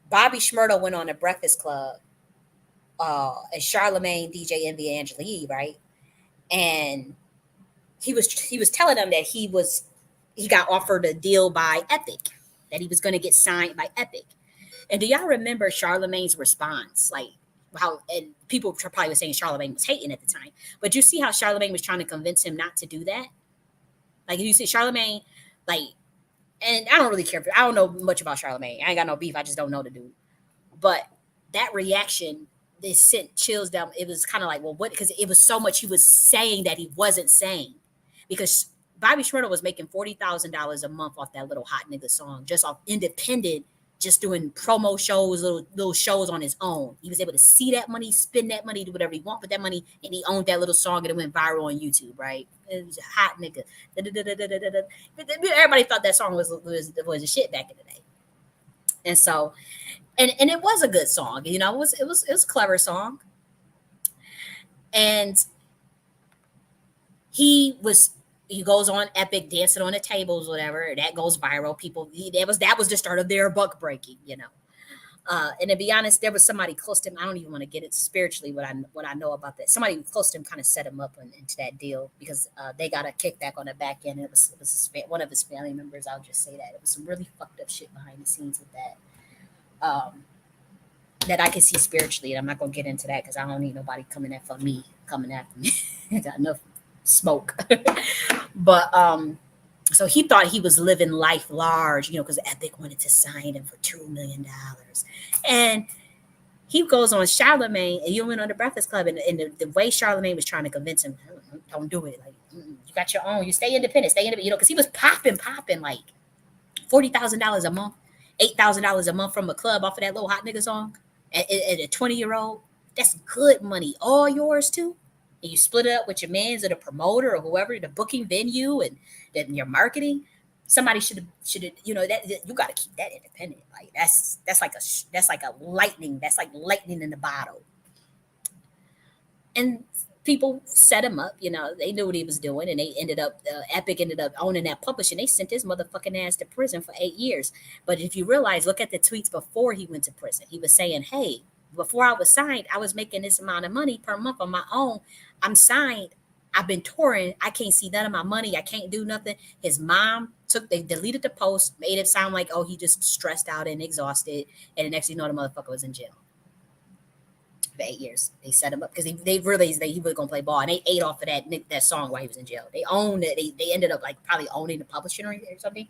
Bobby Shmurda went on a Breakfast Club, and Charlemagne, DJ Envy, and Angela Yee, right? And he was telling them that he got offered a deal by Epic, that he was going to get signed by Epic. And do y'all remember Charlemagne's response? Like how, and people probably were saying Charlemagne was hating at the time, but you see how Charlemagne was trying to convince him not to do that? Like you see Charlemagne, like, and I don't really care. I don't know much about Charlemagne. I ain't got no beef. I just don't know the dude. But that reaction, they sent chills down. It was kind of like, well, what? Because it was so much he was saying that he wasn't saying. Because Bobby Shmurda was making $40,000 a month off that little hot nigga song, just off independent just doing promo shows, little shows on his own. He was able to see that money, spend that money, do whatever he want with that money, and he owned that little song and it went viral on YouTube, right? It was a hot nigga. Everybody thought that song was a shit back in the day. And so, and it was a good song, you know, it was a clever song. And he goes on Epic dancing on the tables, whatever. That goes viral. People, that was the start of their buck breaking, you know. And to be honest, there was somebody close to him. I don't even want to get it spiritually what I know about that. Somebody close to him kind of set him up into that deal because they got a kickback on the back end. It was one of his family members. I'll just say that it was some really fucked up shit behind the scenes with that. That I can see spiritually, and I'm not gonna get into that because I don't need nobody coming after me. Got enough smoke. But so he thought he was living life large, you know, because Epic wanted to sign him for $2 million. And he goes on Charlemagne, and you went on the Breakfast Club, and the way Charlemagne was trying to convince him, don't do it. Like, you got your own, you stay independent, you know, because he was popping like $40,000 a month, $8,000 a month from a club off of that little hot nigga song. At a 20-year-old, that's good money, all yours too. And you split it up with your mans or the promoter or whoever, the booking venue and then your marketing. Somebody should have, you know, that you got to keep that independent. Like that's like lightning in the bottle. And people set him up, you know, they knew what he was doing, and they ended up, Epic ended up owning that publishing. They sent his motherfucking ass to prison for 8 years. But if you realize, look at the tweets before he went to prison. He was saying, hey, before I was signed, I was making this amount of money per month on my own. I'm signed. I've been touring. I can't see none of my money. I can't do nothing. His mom they deleted the post, made it sound like, oh, he just stressed out and exhausted. And the next thing you know, the motherfucker was in jail. For 8 years. They set him up because they realized that he was gonna play ball, and they ate off of that song while he was in jail. They owned it. They ended up like probably owning the publishing or something.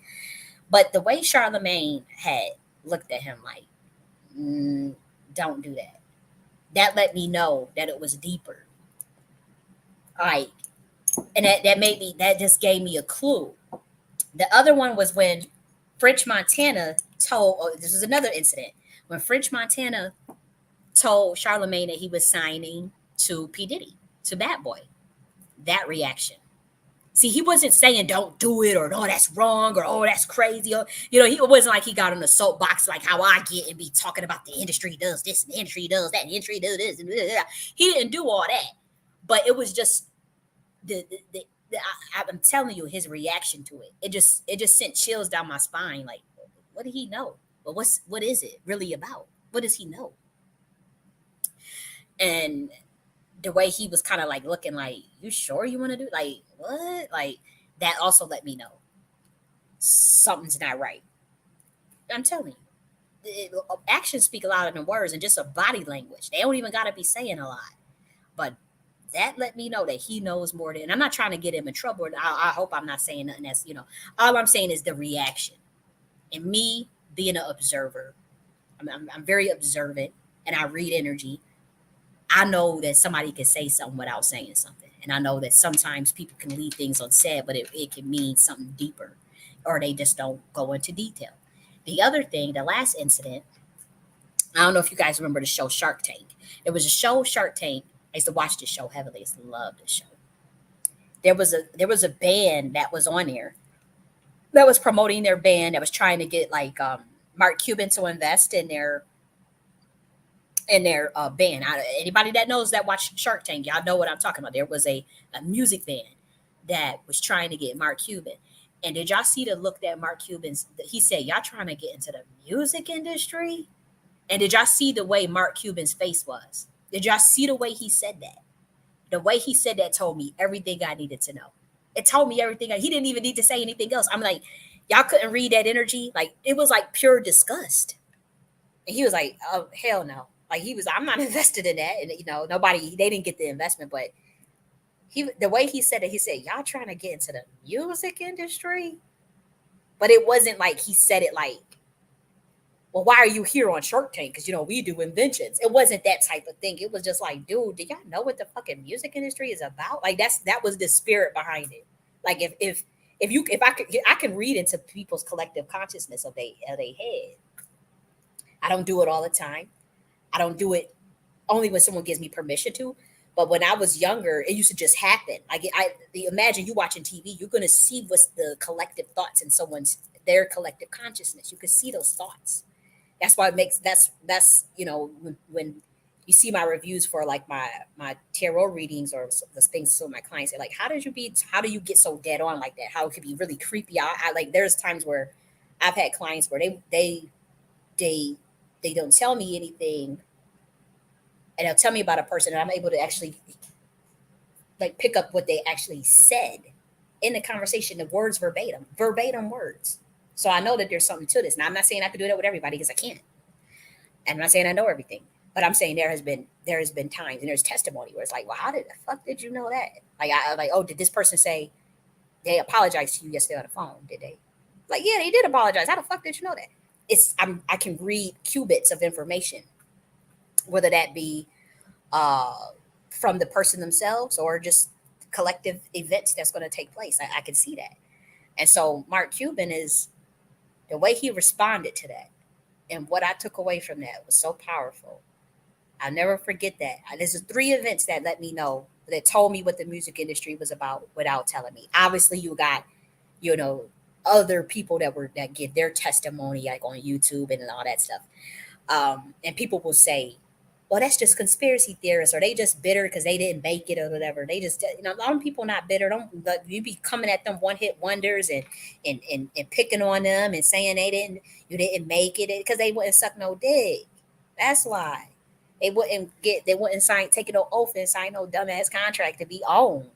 But the way Charlemagne had looked at him like, don't do that. That let me know that it was deeper. Like, and that just gave me a clue. The other one was when French Montana this was another incident when French Montana told Charlemagne that he was signing to P. Diddy, to Bad Boy. That reaction. See, he wasn't saying don't do it or no, that's wrong or oh, that's crazy. Or, you know, he wasn't like he got on the soapbox like how I get and be talking about the industry does this and the industry does that and the industry does this. And blah, blah, blah. He didn't do all that. But it was just I'm telling you, his reaction to it. It just sent chills down my spine. Like, what did he know? But what is it really about? What does he know? And the way he was kind of like looking like, you sure you want to do like what? Like that also let me know something's not right. I'm telling you, actions speak louder than words, and just a body language. They don't even got to be saying a lot. But that let me know that he knows more than, and I'm not trying to get him in trouble. I hope I'm not saying nothing that's, you know, all I'm saying is the reaction. And me being an observer, I'm very observant and I read energy. I know that somebody can say something without saying something. And I know that sometimes people can leave things unsaid, but it can mean something deeper, or they just don't go into detail. The other thing, the last incident, I don't know if you guys remember the show Shark Tank. It was a show, Shark Tank. I used to watch the show heavily. I used to love the show. There was a band that was on there that was promoting their band, that was trying to get like Mark Cuban to invest in their band. Anybody that knows that watch Shark Tank, y'all know what I'm talking about. There was a music band that was trying to get Mark Cuban. And did y'all see the look that Mark Cuban's, he said, y'all trying to get into the music industry? And did y'all see the way Mark Cuban's face was? Did y'all see the way he said that? The way he said that told me everything I needed to know. It told me everything. He didn't even need to say anything else. I'm like, y'all couldn't read that energy. Like, it was like pure disgust. And he was like, oh, hell no. Like, I'm not invested in that. And, you know, they didn't get the investment. But the way he said it, he said, y'all trying to get into the music industry? But it wasn't like he said it like, well, why are you here on Shark Tank? Because, you know, we do inventions. It wasn't that type of thing. It was just like, dude, do y'all know what the fucking music industry is about? Like, that was the spirit behind it. Like, if I can read into people's collective consciousness of they head. I don't do it all the time. I don't do it only when someone gives me permission to. But when I was younger, it used to just happen. Imagine you watching TV, you're gonna see what's the collective thoughts in their collective consciousness. You can see those thoughts. That's why it makes that's when you see my reviews for like my tarot readings or the things some of my clients say like how do you get so dead on like that? How it could be really creepy. I like there's times where I've had clients where they they don't tell me anything and they'll tell me about a person and I'm able to actually like pick up what they actually said in the conversation, the words verbatim words. So I know that there's something to this. Now I'm not saying I have to do that with everybody because I can't. And I'm not saying I know everything, but I'm saying there has been times and there's testimony where it's like, well, how did the fuck did you know that? Like I like, oh, did this person say they apologized to you yesterday on the phone? Did they? Like, yeah, they did apologize. How the fuck did you know that? I can read qubits of information, whether that be uh, from the person themselves or just collective events that's going to take place. I can see that. And so Mark Cuban is the way he responded to that and what I took away from that was so powerful. I'll never forget that. There's 3 events that let me know, that told me what the music industry was about without telling me. Obviously, you got, you know, other people that give their testimony like on YouTube and all that stuff. And people will say, well, that's just conspiracy theorists, or they just bitter because they didn't make it or whatever. They just, a lot of people not bitter. Don't like, you be coming at them one hit wonders and picking on them and saying you didn't make it because they wouldn't suck no dick. That's why they wouldn't take no oath and sign no dumbass contract to be owned.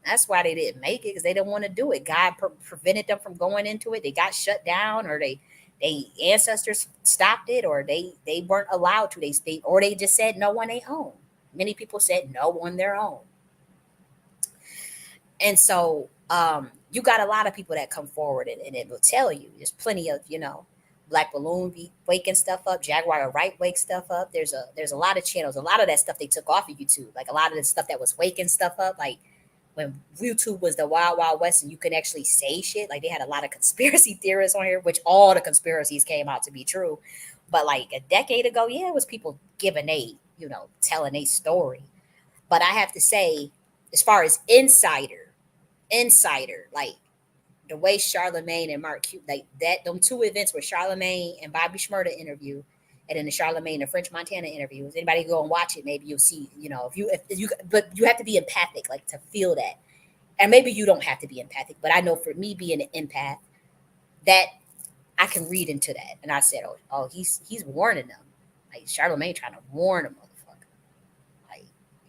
That's why they didn't make it because they didn't want to do it. God prevented them from going into it. They got shut down, or they ancestors stopped it, or they weren't allowed to. They just said no on their own. Many people said no on their own, and so you got a lot of people that come forward and it will tell you. There's plenty of Black Balloon be waking stuff up. Jaguar Wright wake stuff up. There's a lot of channels. A lot of that stuff they took off of YouTube. Like a lot of the stuff that was waking stuff up. Like when YouTube was the Wild Wild West and you could actually say shit. Like they had a lot of conspiracy theorists on here, which all the conspiracies came out to be true. But like a decade ago, yeah, it was people giving telling a story. But I have to say, as far as insider, like the way Charlemagne and Mark Cuban, like that, them 2 events where Charlemagne and Bobby Shmurda interview, and then the Charlemagne and French Montana interview. If anybody go and watch it, maybe you'll see, but you have to be empathic, like to feel that. And maybe you don't have to be empathic, but I know for me being an empath, that I can read into that. And I said, oh, he's warning them. Like Charlemagne trying to warn a motherfucker. Like,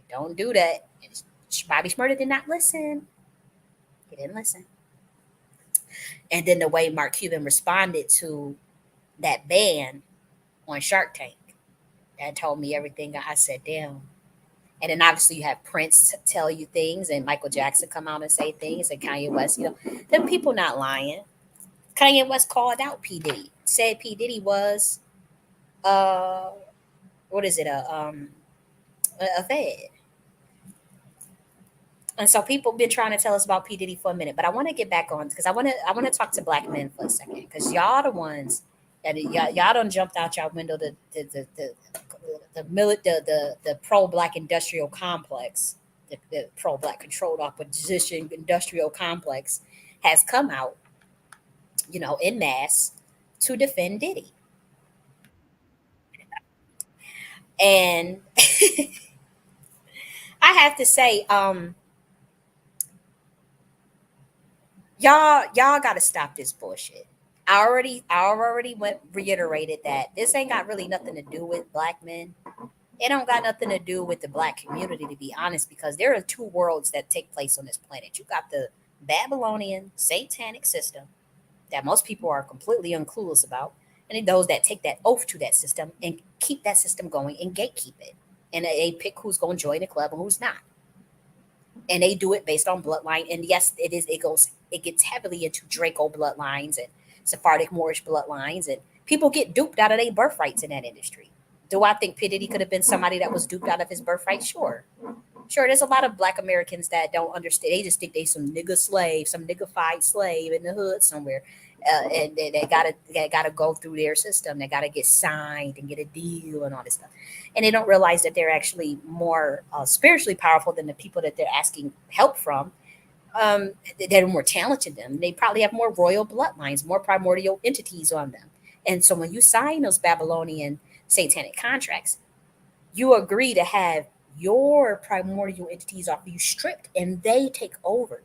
don't do that. And Bobby Shmurda did not listen. He didn't listen. And then the way Mark Cuban responded to that ban on Shark Tank, that told me everything. I said, damn. And then obviously you have Prince tell you things and Michael Jackson come out and say things and Kanye West, them people not lying. Kanye West called out P. Diddy, said P. Diddy was, what is it, a fed. And so people been trying to tell us about P. Diddy for a minute, but I want to get back on because I want to talk to Black men for a second because y'all the ones that y'all done jumped out y'all window the pro Black industrial complex, the pro Black controlled opposition industrial complex has come out, en masse to defend Diddy. And I have to say, y'all got to stop this bullshit. I already reiterated that this ain't got really nothing to do with Black men. It don't got nothing to do with the Black community, to be honest, because there are 2 worlds that take place on this planet. You got the Babylonian satanic system that most people are completely unclueless about, and then those that take that oath to that system and keep that system going and gatekeep it. And they pick who's going to join the club and who's not. And they do it based on bloodline. And yes, it gets heavily into Draco bloodlines and Sephardic Moorish bloodlines, and people get duped out of their birthrights in that industry. Do I think P. Diddy could have been somebody that was duped out of his birthright? Sure. Sure, there's a lot of Black Americans that don't understand. They just think they some nigga slave, some niggified slave in the hood somewhere, and they gotta go through their system. They gotta get signed and get a deal and all this stuff, and they don't realize that they're actually more spiritually powerful than the people that they're asking help from. They're more talented than them. They probably have more royal bloodlines, more primordial entities on them. And so when you sign those Babylonian satanic contracts, you agree to have your primordial entities off you stripped and they take over.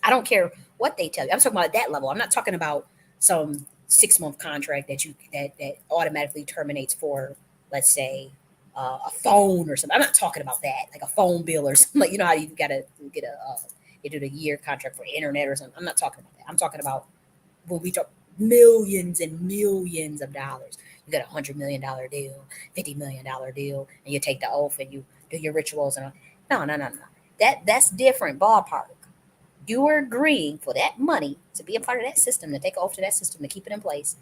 I don't care what they tell you. I'm talking about at that level. I'm not talking about some 6-month contract that automatically terminates for, let's say, a phone or something. I'm not talking about that, like a phone bill or something. Like, you know how you gotta get you do the year contract for internet or something. I'm not talking about that. I'm talking about when we talk millions and millions of dollars. You got $100 million deal, $50 million deal, and you take the oath and you do your rituals and all. No. That's different ballpark. You are agreeing for that money to be a part of that system, to take off to that system, to keep it in place.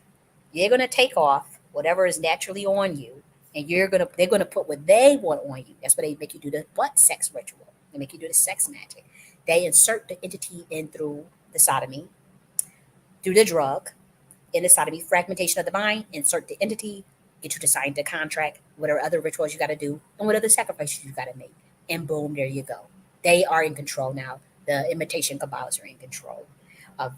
You're gonna take off whatever is naturally on you, and they're gonna put what they want on you. That's what they make you do the butt sex ritual. They make you do the sex magic. They insert the entity in through the sodomy, through the drug, in the sodomy, fragmentation of the mind, insert the entity, get you to sign the contract, whatever other rituals you got to do, and what other sacrifices you got to make. And boom, there you go. They are in control now. The imitation Kabbalists are in control of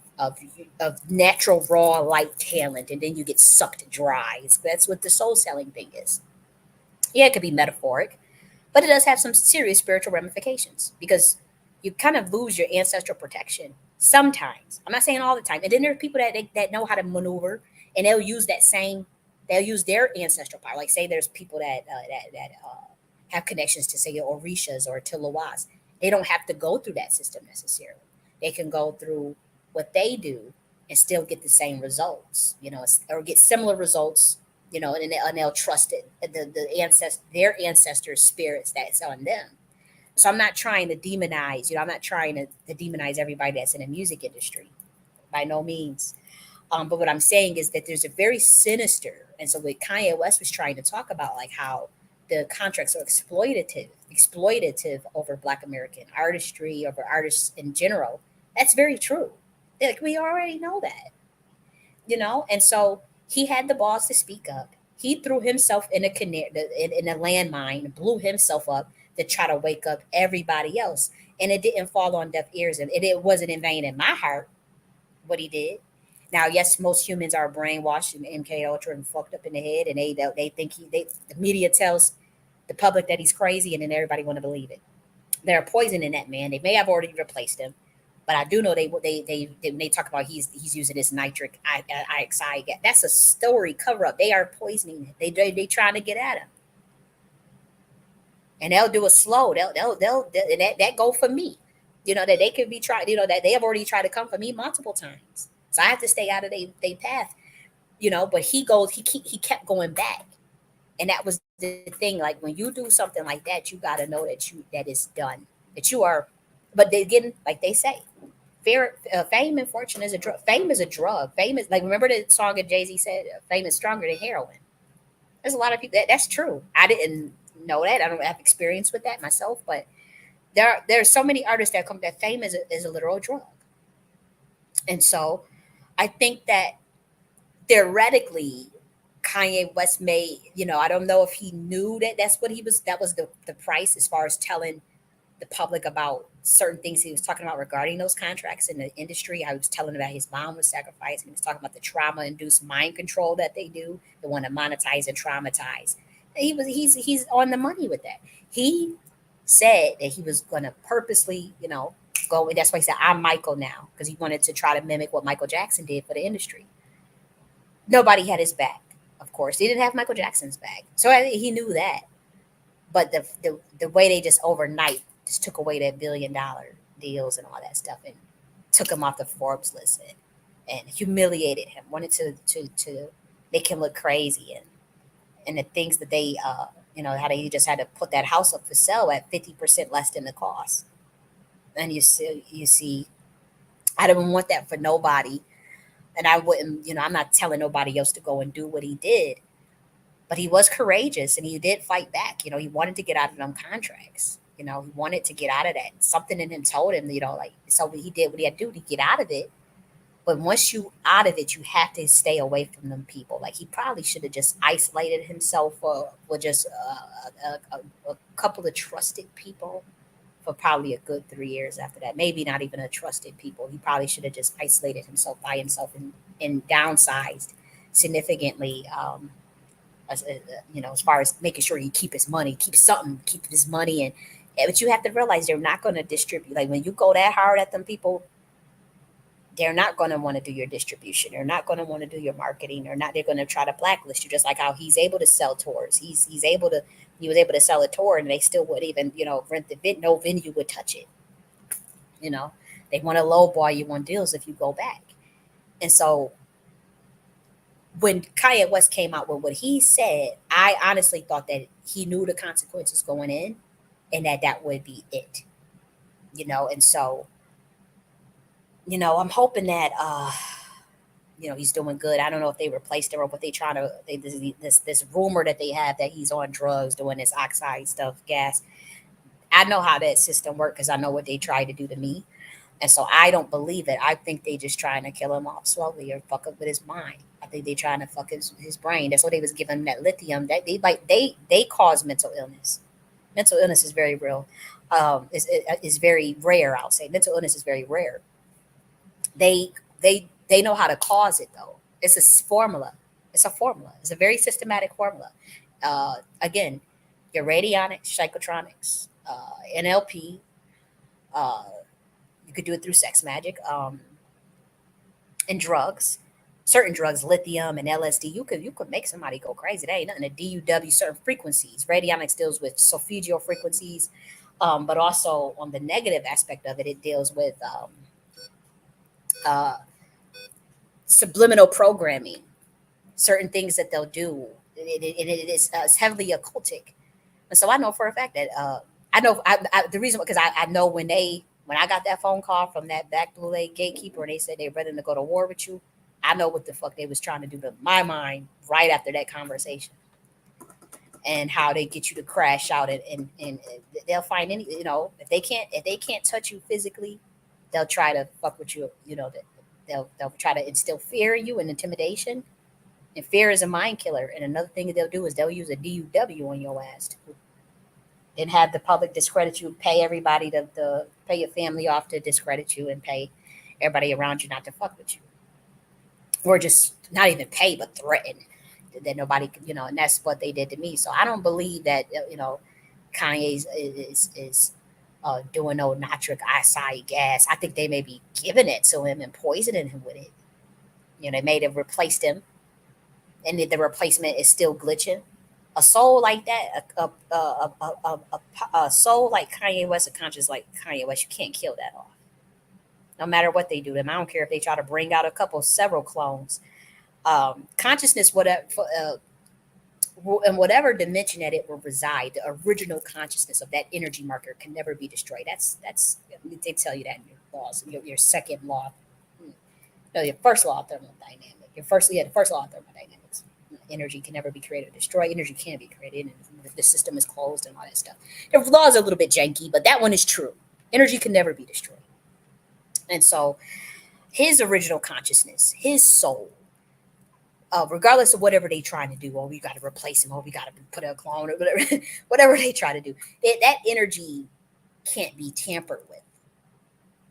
natural, raw, light talent, and then you get sucked dry. That's what the soul selling thing is. Yeah, it could be metaphoric, but it does have some serious spiritual ramifications because you kind of lose your ancestral protection sometimes. I'm not saying all the time. And then there are people that know how to maneuver, and they'll use their ancestral power. Like say there's people that have connections to say Orishas or Tilawas. They don't have to go through that system necessarily. They can go through what they do and still get the same results, or get similar results, and they'll trust it. Their ancestors' spirits that's on them. So I'm not trying to demonize, I'm not trying to demonize everybody that's in the music industry by no means. But what I'm saying is that there's a very sinister, and so what Kanye West was trying to talk about, like how the contracts are exploitative over Black American artistry, over artists in general. That's very true. Like we already know that, and so he had the balls to speak up. He threw himself in a landmine, blew himself up to try to wake up everybody else. And it didn't fall on deaf ears, and it wasn't in vain in my heart what he did. Now, yes, most humans are brainwashed and MK Ultra and fucked up in the head, and they think the media tells the public that he's crazy, and then everybody want to believe it. They're poisoning that man. They may have already replaced him, but I do know they talk about he's using this nitric oxide gas. That's a story cover up. They are poisoning it. They trying to get at him. And they'll do it slow. They'll that go for me. That they could be tried. That they have already tried to come for me multiple times. So I have to stay out of their path. But he kept going back, and that was the thing. Like when you do something like that, you got to know that it's done. That you are. But they getting, like they say, fame and fortune is a drug. Fame is a drug. Fame is like, remember the song that Jay-Z said, "Fame is stronger than heroin." There's a lot of people that's true. I didn't know that. I don't have experience with that myself, but there's so many artists that come that fame is a literal drug. And so I think that theoretically Kanye West may, I don't know if he knew that that was the price as far as telling the public about certain things he was talking about regarding those contracts in the industry. I was telling about his mom was sacrificed. He was talking about the trauma-induced mind control that they do. They want to monetize and traumatize. He's on the money with that. He said that he was going to purposely, go. That's why he said, "I'm Michael now," because he wanted to try to mimic what Michael Jackson did for the industry. Nobody had his back, of course. He didn't have Michael Jackson's back, so he knew that. But the way they just overnight just took away that $1 billion deals and all that stuff and took him off the Forbes list and humiliated him, wanted to make him look crazy and the things that they how they just had to put that house up for sale at 50% less than the cost. And you see, I don't want that for nobody. And I wouldn't, I'm not telling nobody else to go and do what he did, but he was courageous and he did fight back. He wanted to get out of them contracts. You know, he wanted to get out of that. Something in him told him, you know, like, so he did what he had to do to get out of it. But once you out of it, you have to stay away from them people. Like, he probably should have just isolated himself with just a couple of trusted people for probably a good 3 years after that. Maybe not even a trusted people. He probably should have just isolated himself by himself and downsized significantly. You know, as far as making sure you keep his money, keep his money, but you have to realize they're not going to distribute. Like, when you go that hard at them people, they're not going to want to do your distribution. They're not going to want to do your marketing. They're going to try to blacklist you, just like how he's able to sell tours. He was able to sell a tour, and they still would even, you know, rent the no venue would touch it. You know, they want to lowball you on deals if you go back. And so when Kanye West came out with what he said, I honestly thought that he knew the consequences going in, and that would be it. You know, and so, you know, I'm hoping that you know, he's doing good. I don't know if they replaced him or what they trying to. This rumor that they have that he's on drugs, doing this oxide stuff, gas. I know how that system works because I know what they tried to do to me, and so I don't believe it. I think they just trying to kill him off slowly or fuck up with his mind. I think they trying to fuck his brain. That's what they was giving him, that lithium. That they cause mental illness. Mental illness is very real. Is very rare. I'll say mental illness is very rare. They know how to cause it though. It's a formula. It's a formula. It's a very systematic formula. Again, your radionics, psychotronics, NLP. Uh, you could do it through sex magic, and drugs. Certain drugs, lithium and LSD, you could make somebody go crazy. That ain't nothing. A DUW, certain frequencies. Radionics deals with solfeggio frequencies, but also on the negative aspect of it, it deals with uh, subliminal programming, certain things that they'll do. It is it's heavily occultic. And so I know for a fact that the reason, because I know when I got that phone call from that back blue lake gatekeeper and they said they're ready to go to war with you, I know what the fuck they was trying to do to my mind right after that conversation, and how they get you to crash out, and they'll find any, you know, if they can't touch you physically, they'll try to fuck with you. You know, that they'll try to instill fear in you and intimidation. And fear is a mind killer. And another thing that they'll do is they'll use a DUW on your ass and have the public discredit you, pay everybody to pay your family off to discredit you, and pay everybody around you not to fuck with you. Or just not even pay, but threaten that nobody could, you know, and that's what they did to me. So I don't believe that, you know, Kanye's is doing no nitric oxide gas. I think they may be giving it to him and poisoning him with it. You know, they may have replaced him, and the replacement is still glitching. A soul like that, a soul like Kanye West, a conscience like Kanye West, you can't kill that off. No matter what they do to them, I don't care if they try to bring out several clones. Consciousness, whatever, in whatever dimension that it will reside, the original consciousness of that energy marker can never be destroyed. That's they tell you that in your laws, your second law, no, your first law of thermodynamics. The first law of thermodynamics. Energy can never be created or destroyed. Energy can't be created, and the system is closed and all that stuff. The law is a little bit janky, but that one is true. Energy can never be destroyed. And so his original consciousness, his soul, regardless of whatever they trying to do, or we got to replace him, or we got to put a clone, or whatever they try to do, that energy can't be tampered with.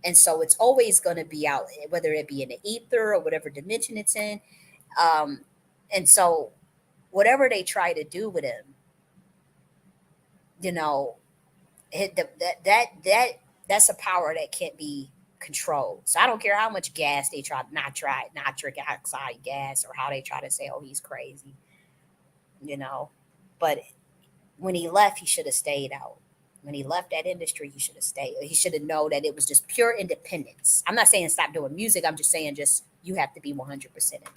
And so it's always going to be out, whether it be in the ether or whatever dimension it's in. And so whatever they try to do with him, you know, that's a power that can't be controlled. So I don't care how much gas they try, nitric oxide gas, or how they try to say, oh, he's crazy, you know. But when he left, he should have stayed out. When he left that industry, he should have stayed. He should have known that it was just pure independence. I'm not saying stop doing music. I'm just saying you have to be 100% independent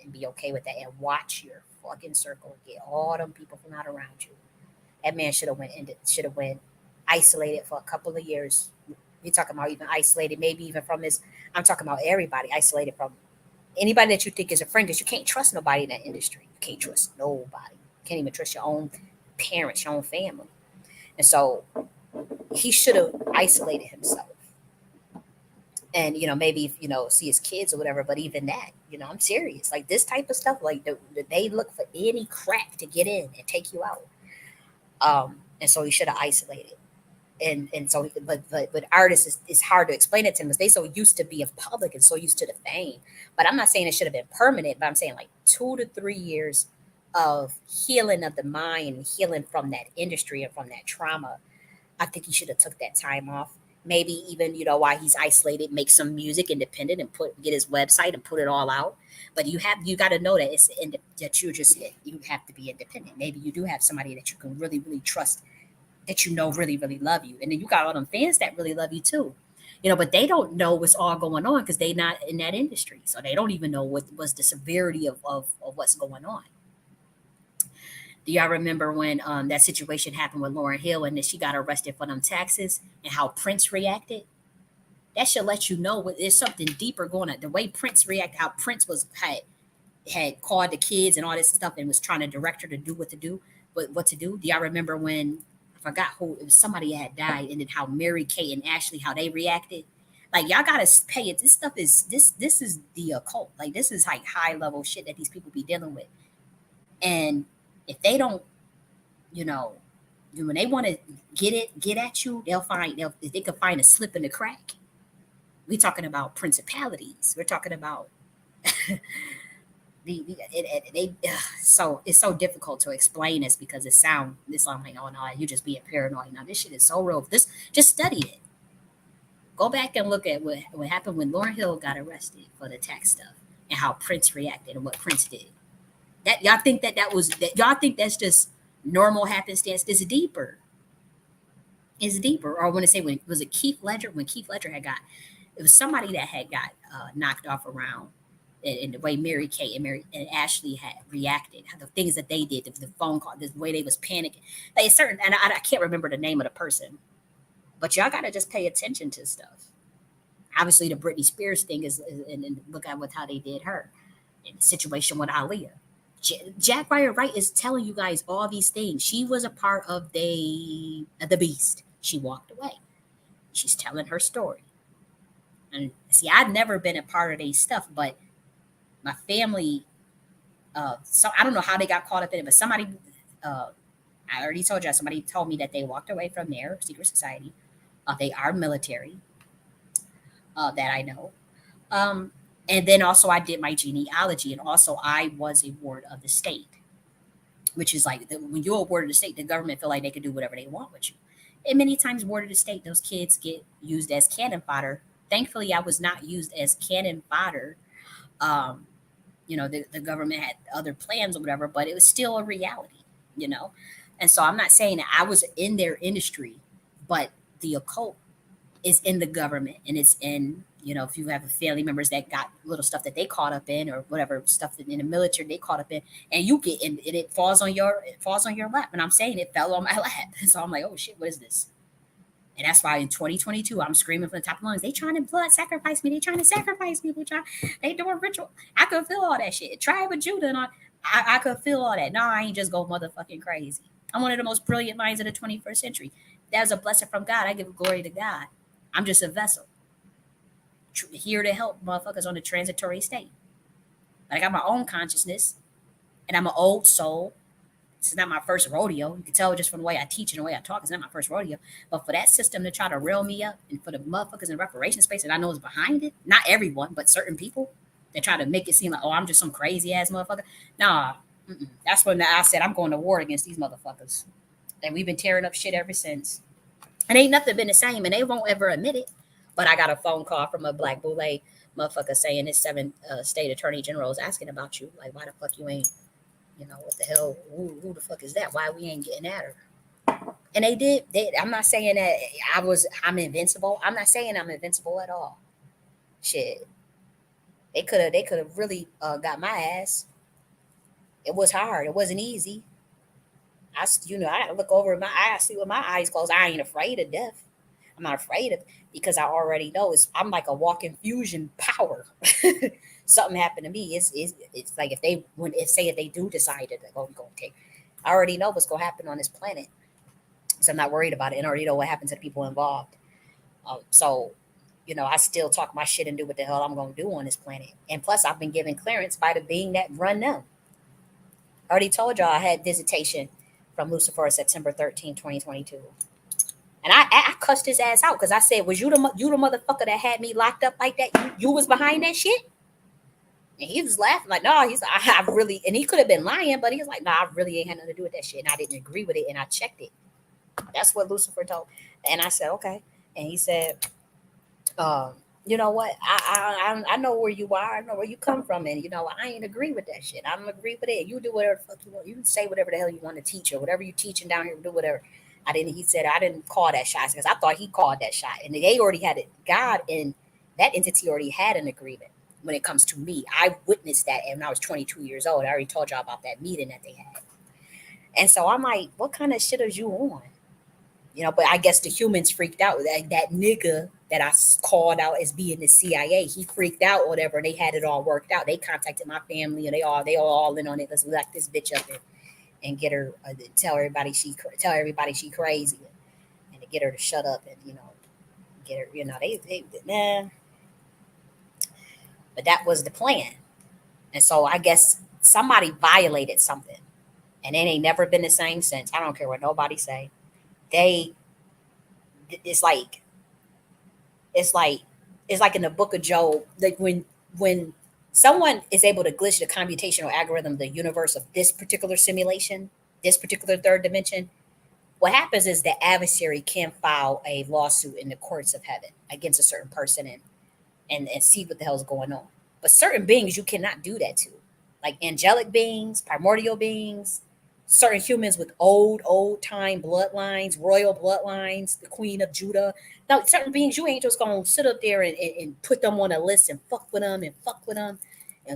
and be okay with that, and watch your fucking circle. Get all them people from out around you. That man should have went isolated for a couple of years. You're talking about even isolated, maybe even from his. I'm talking about everybody isolated from anybody that you think is a friend, because you can't trust nobody in that industry. You can't trust nobody. You can't even trust your own parents, your own family. And so he should have isolated himself. And maybe if see his kids or whatever, but even that, I'm serious. Like this type of stuff, like they look for any crack to get in and take you out. And so he should have isolated. And so but artists is hard to explain it to them because they so used to being public and so used to the fame. But I'm not saying it should have been permanent, but I'm saying like 2 to 3 years of healing of the mind and healing from that industry and from that trauma. I think he should have took that time off. Maybe even while he's isolated, make some music independent and get his website and put it all out. But you got to know that that you have to be independent. Maybe you do have somebody that you can really really trust, that really really love you, and then you got all them fans that really love you too. But they don't know what's all going on because they not in that industry, so they don't even know what was the severity of what's going on. Do y'all remember when that situation happened with Lauryn Hill and then she got arrested for them taxes and how Prince reacted? That should let you know there's something deeper going on. The way Prince reacted, how Prince had called the kids and all this stuff and was trying to direct her to do what to do. Do y'all remember when, I forgot who, it was somebody had died, and then how Mary Kate and Ashley, how they reacted? Like y'all gotta pay it. This stuff is this is the occult. Like this is like high level shit that these people be dealing with. And if they don't, when they want to get at you, if they can find a slip in the crack. We're talking about principalities. We're talking about so it's so difficult to explain this because it sounds like, oh no, you just being paranoid. Now this shit is so real. Just study it. Go back and look at what happened when Lauryn Hill got arrested for the tax stuff and how Prince reacted and what Prince did. That y'all think y'all think that's just normal happenstance? It's deeper. It's deeper. Or I want to say, was it Keith Ledger? When Keith Ledger it was somebody that had got knocked off around, and the way Mary Kate and Ashley had reacted, the things that they did, the phone call, the way they was panicking. Like certain, and I can't remember the name of the person, but y'all gotta just pay attention to stuff. Obviously, the Britney Spears thing is and look at how they did her in the situation with Aaliyah. Jack Ryder Wright is telling you guys all these things. She was a part of the Beast. She walked away. She's telling her story. And see, I've never been a part of these stuff, but my family. So I don't know how they got caught up in it, but somebody. I already told you. Somebody told me that they walked away from their secret society. They are military. That I know. And then also I did my genealogy, and also I was a ward of the state, which is like when you're a ward of the state, the government feel like they can do whatever they want with you. And many times ward of the state, those kids get used as cannon fodder. Thankfully, I was not used as cannon fodder. The government had other plans or whatever, but it was still a reality. And so I'm not saying that I was in their industry, but the occult is in the government, and it's in, if you have family members that got little stuff that they caught up in or whatever stuff that in the military they caught up in, and you get in, and it falls on your lap. And I'm saying it fell on my lap. So I'm like, oh shit, what is this? And that's why in 2022, I'm screaming from the top of the lungs, they trying to blood sacrifice me. They trying to sacrifice me. They doing ritual. I could feel all that shit. Tribe of Judah. And I could feel all that. No, I ain't just go motherfucking crazy. I'm one of the most brilliant minds of the 21st century. That's a blessing from God. I give glory to God. I'm just a vessel. Here to help motherfuckers on the transitory state. But I got my own consciousness. And I'm an old soul. This is not my first rodeo. You can tell just from the way I teach and the way I talk, it's not my first rodeo. But for that system to try to rail me up, and for the motherfuckers in reparation space that I know is behind it, not everyone, but certain people that try to make it seem like, oh, I'm just some crazy ass motherfucker. Nah, that's when I said I'm going to war against these motherfuckers. And we've been tearing up shit ever since. And ain't nothing been the same, and they won't ever admit it. But I got a phone call from a black boule motherfucker saying his 7 state attorney generals asking about you. Like, why the fuck you ain't, what the hell? Who the fuck is that? Why we ain't getting at her? And they did. I'm not saying that I'm invincible. I'm not saying I'm invincible at all. Shit. They could have really got my ass. It was hard. It wasn't easy. I had to look over my eyes, see with my eyes closed. I ain't afraid of death. I'm not afraid of, because I already know I'm like a walking fusion power. Something happened to me. It's like if they do decide to go take, I already know what's gonna happen on this planet. So I'm not worried about it, and I already know what happens to the people involved. So, I still talk my shit and do what the hell I'm going to do on this planet. And plus, I've been given clearance by the being that run them. I already told y'all I had visitation from Lucifer September 13, 2022. And I cussed his ass out because I said, was you the motherfucker that had me locked up like that? You was behind that shit? And he was laughing like, no, I really, and he could have been lying, but he was like, no, I really ain't had nothing to do with that shit. And I didn't agree with it, and I checked it. That's what Lucifer told. And I said, okay. And he said, you know what? I know where you are. I know where you come from, and I ain't agree with that shit. I don't agree with it. You do whatever the fuck you want. You can say whatever the hell you want to teach or whatever you teaching down here. Do whatever. I didn't. He said I didn't call that shot because I thought he called that shot, and they already had it. God and that entity already had an agreement when it comes to me. I witnessed that when I was 22 years old. I already told y'all about that meeting that they had, and so I'm like, what kind of shit are you on? But I guess the humans freaked out. That nigga that I called out as being the CIA, he freaked out or whatever. And they had it all worked out. They contacted my family, and they all in on it. Let's lock this bitch up and get her, tell everybody she crazy, and to get her to shut up and get her. They man. But that was the plan, and so I guess somebody violated something, and it ain't never been the same since. I don't care what nobody say. It's like in the book of Job, like when someone is able to glitch the computational algorithm of the universe of this particular simulation, this particular third dimension, what happens is the adversary can file a lawsuit in the courts of heaven against a certain person and see what the hell's going on. But certain beings you cannot do that to, like angelic beings, primordial beings, certain humans with old time bloodlines, royal bloodlines, the Queen of Judah. Now, certain beings you ain't just gonna sit up there and put them on a list and fuck with them and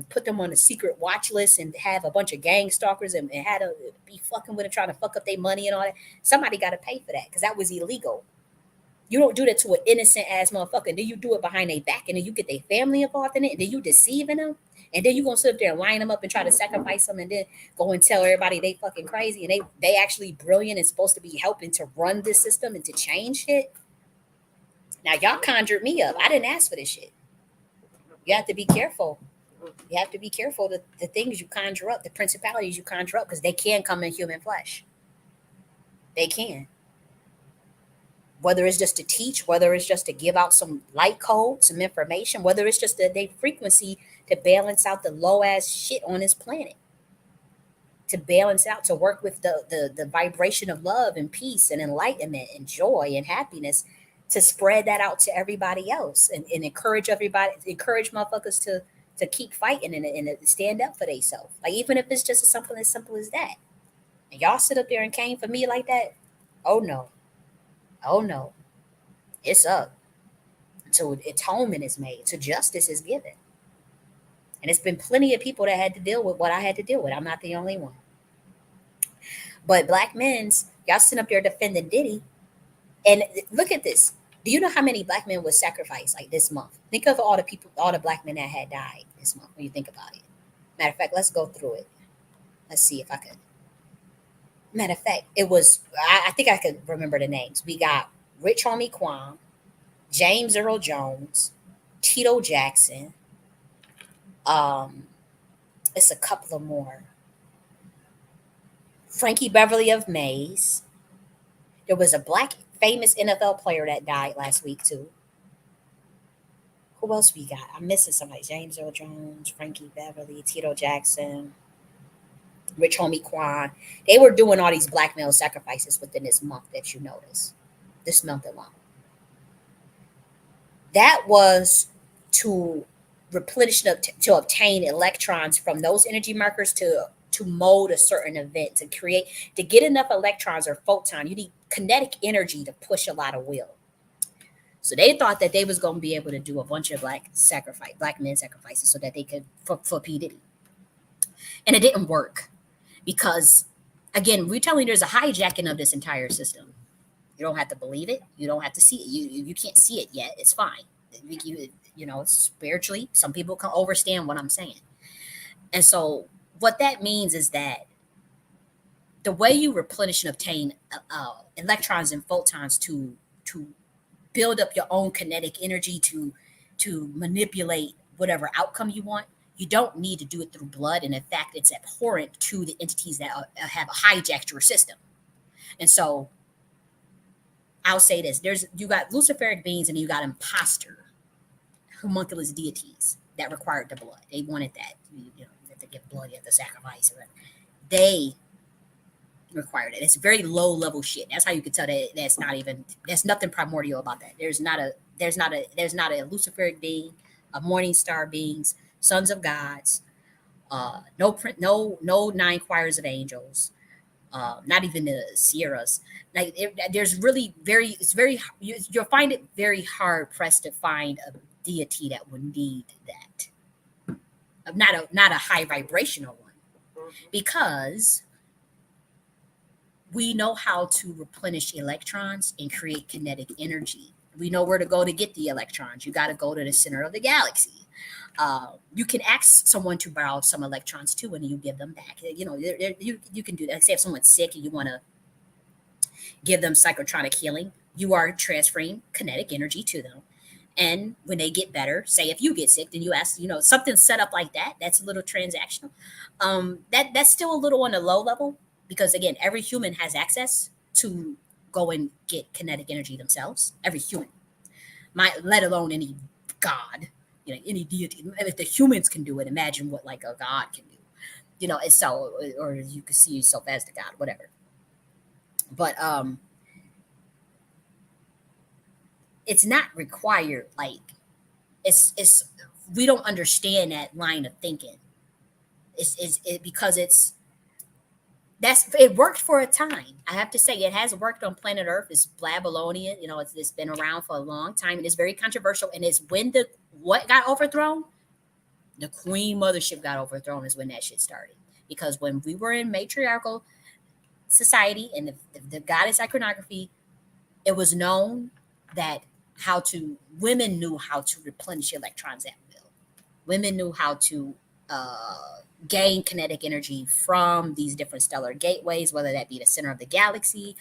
put them on a secret watch list and have a bunch of gang stalkers and had to be fucking with them, trying to fuck up their money and all that. Somebody got to pay for that because that was illegal. You don't do that to an innocent ass motherfucker. And then you do it behind their back, and then you get their family involved in it, and then you deceiving them, and then you gonna sit up there and line them up and try to sacrifice them, and then go and tell everybody they fucking crazy, and they actually brilliant and supposed to be helping to run this system and to change shit. Now y'all conjured me up. I didn't ask for this shit. You have to be careful. You have to be careful the things you conjure up, the principalities you conjure up, because they can come in human flesh. They can. Whether it's just to teach, whether it's just to give out some light code, some information, whether it's just their frequency to balance out the low ass shit on this planet, to balance out, to work with the vibration of love and peace and enlightenment and joy and happiness, to spread that out to everybody else and encourage encourage motherfuckers to keep fighting and stand up for themselves. Like, even if it's just something as simple as that. And y'all sit up there and came for me like that? Oh no. Oh no, it's up until atonement is made, till justice is given. And it's been plenty of people that had to deal with what I had to deal with. I'm not the only one. But black men's, y'all sitting up there defending Diddy. And look at this. Do you know how many black men was sacrificed like this month? Think of all the black men that had died this month when you think about it. Matter of fact, let's go through it. Let's see if I could. Matter of fact, it was, I think I could remember the names. We got Rich Homie Quan, James Earl Jones, Tito Jackson. It's a couple of more. Frankie Beverly of Mays. There was a black famous NFL player that died last week too. Who else we got? I'm missing somebody. James Earl Jones, Frankie Beverly, Tito Jackson, Rich Homie Quan. They were doing all these black male sacrifices within this month that you notice. This month alone. That was to replenish, to obtain electrons from those energy markers to mold a certain event, to get enough electrons or photon. You need kinetic energy to push a lot of will. So they thought that they was going to be able to do a bunch of black men sacrifices so that they could for P. Diddy. And it didn't work because, again, we're telling you there's a hijacking of this entire system. You don't have to believe it. You don't have to see it. You can't see it yet. It's fine. Spiritually, some people can understand what I'm saying. And so what that means is that the way you replenish and obtain electrons and photons to build up your own kinetic energy to manipulate whatever outcome you want, you don't need to do it through blood. And in fact, it's abhorrent to the entities that have hijacked your system. And so I'll say this: you got Luciferic beings and you got imposter, homunculus deities that required the blood. They wanted that. You have to give blood, you have to sacrifice. They required it. It's very low level shit. That's how you could tell that there's nothing primordial about that. There's not a Luciferic being, a morning star beings, sons of gods, no nine choirs of angels, not even the Sierras. Like there's really you'll find it very hard pressed to find a deity that would need that. Not a high vibrational one, because we know how to replenish electrons and create kinetic energy. We know where to go to get the electrons. You got to go to the center of the galaxy. You can ask someone to borrow some electrons too, and you give them back. You can do that. Say if someone's sick and you want to give them psychotronic healing, you are transferring kinetic energy to them. And when they get better, say if you get sick, then you ask, something set up like that. That's a little transactional. That's still a little on the low level, because again, every human has access to go and get kinetic energy themselves. Every human, let alone any god, any deity. If the humans can do it, imagine what like a god can do. It's so, or you could see yourself as the god, whatever. But it's not required. Like it's we don't understand that line of thinking. Because it worked for a time. I have to say it has worked on planet Earth. It's Babylonian, it's been around for a long time, and it's very controversial. And it's when what got overthrown, the Queen Mothership got overthrown is when that shit started. Because when we were in matriarchal society and the goddess iconography, it was known that women knew how to replenish electrons at will. Women knew how to gain kinetic energy from these different stellar gateways, whether that be the center of the galaxy,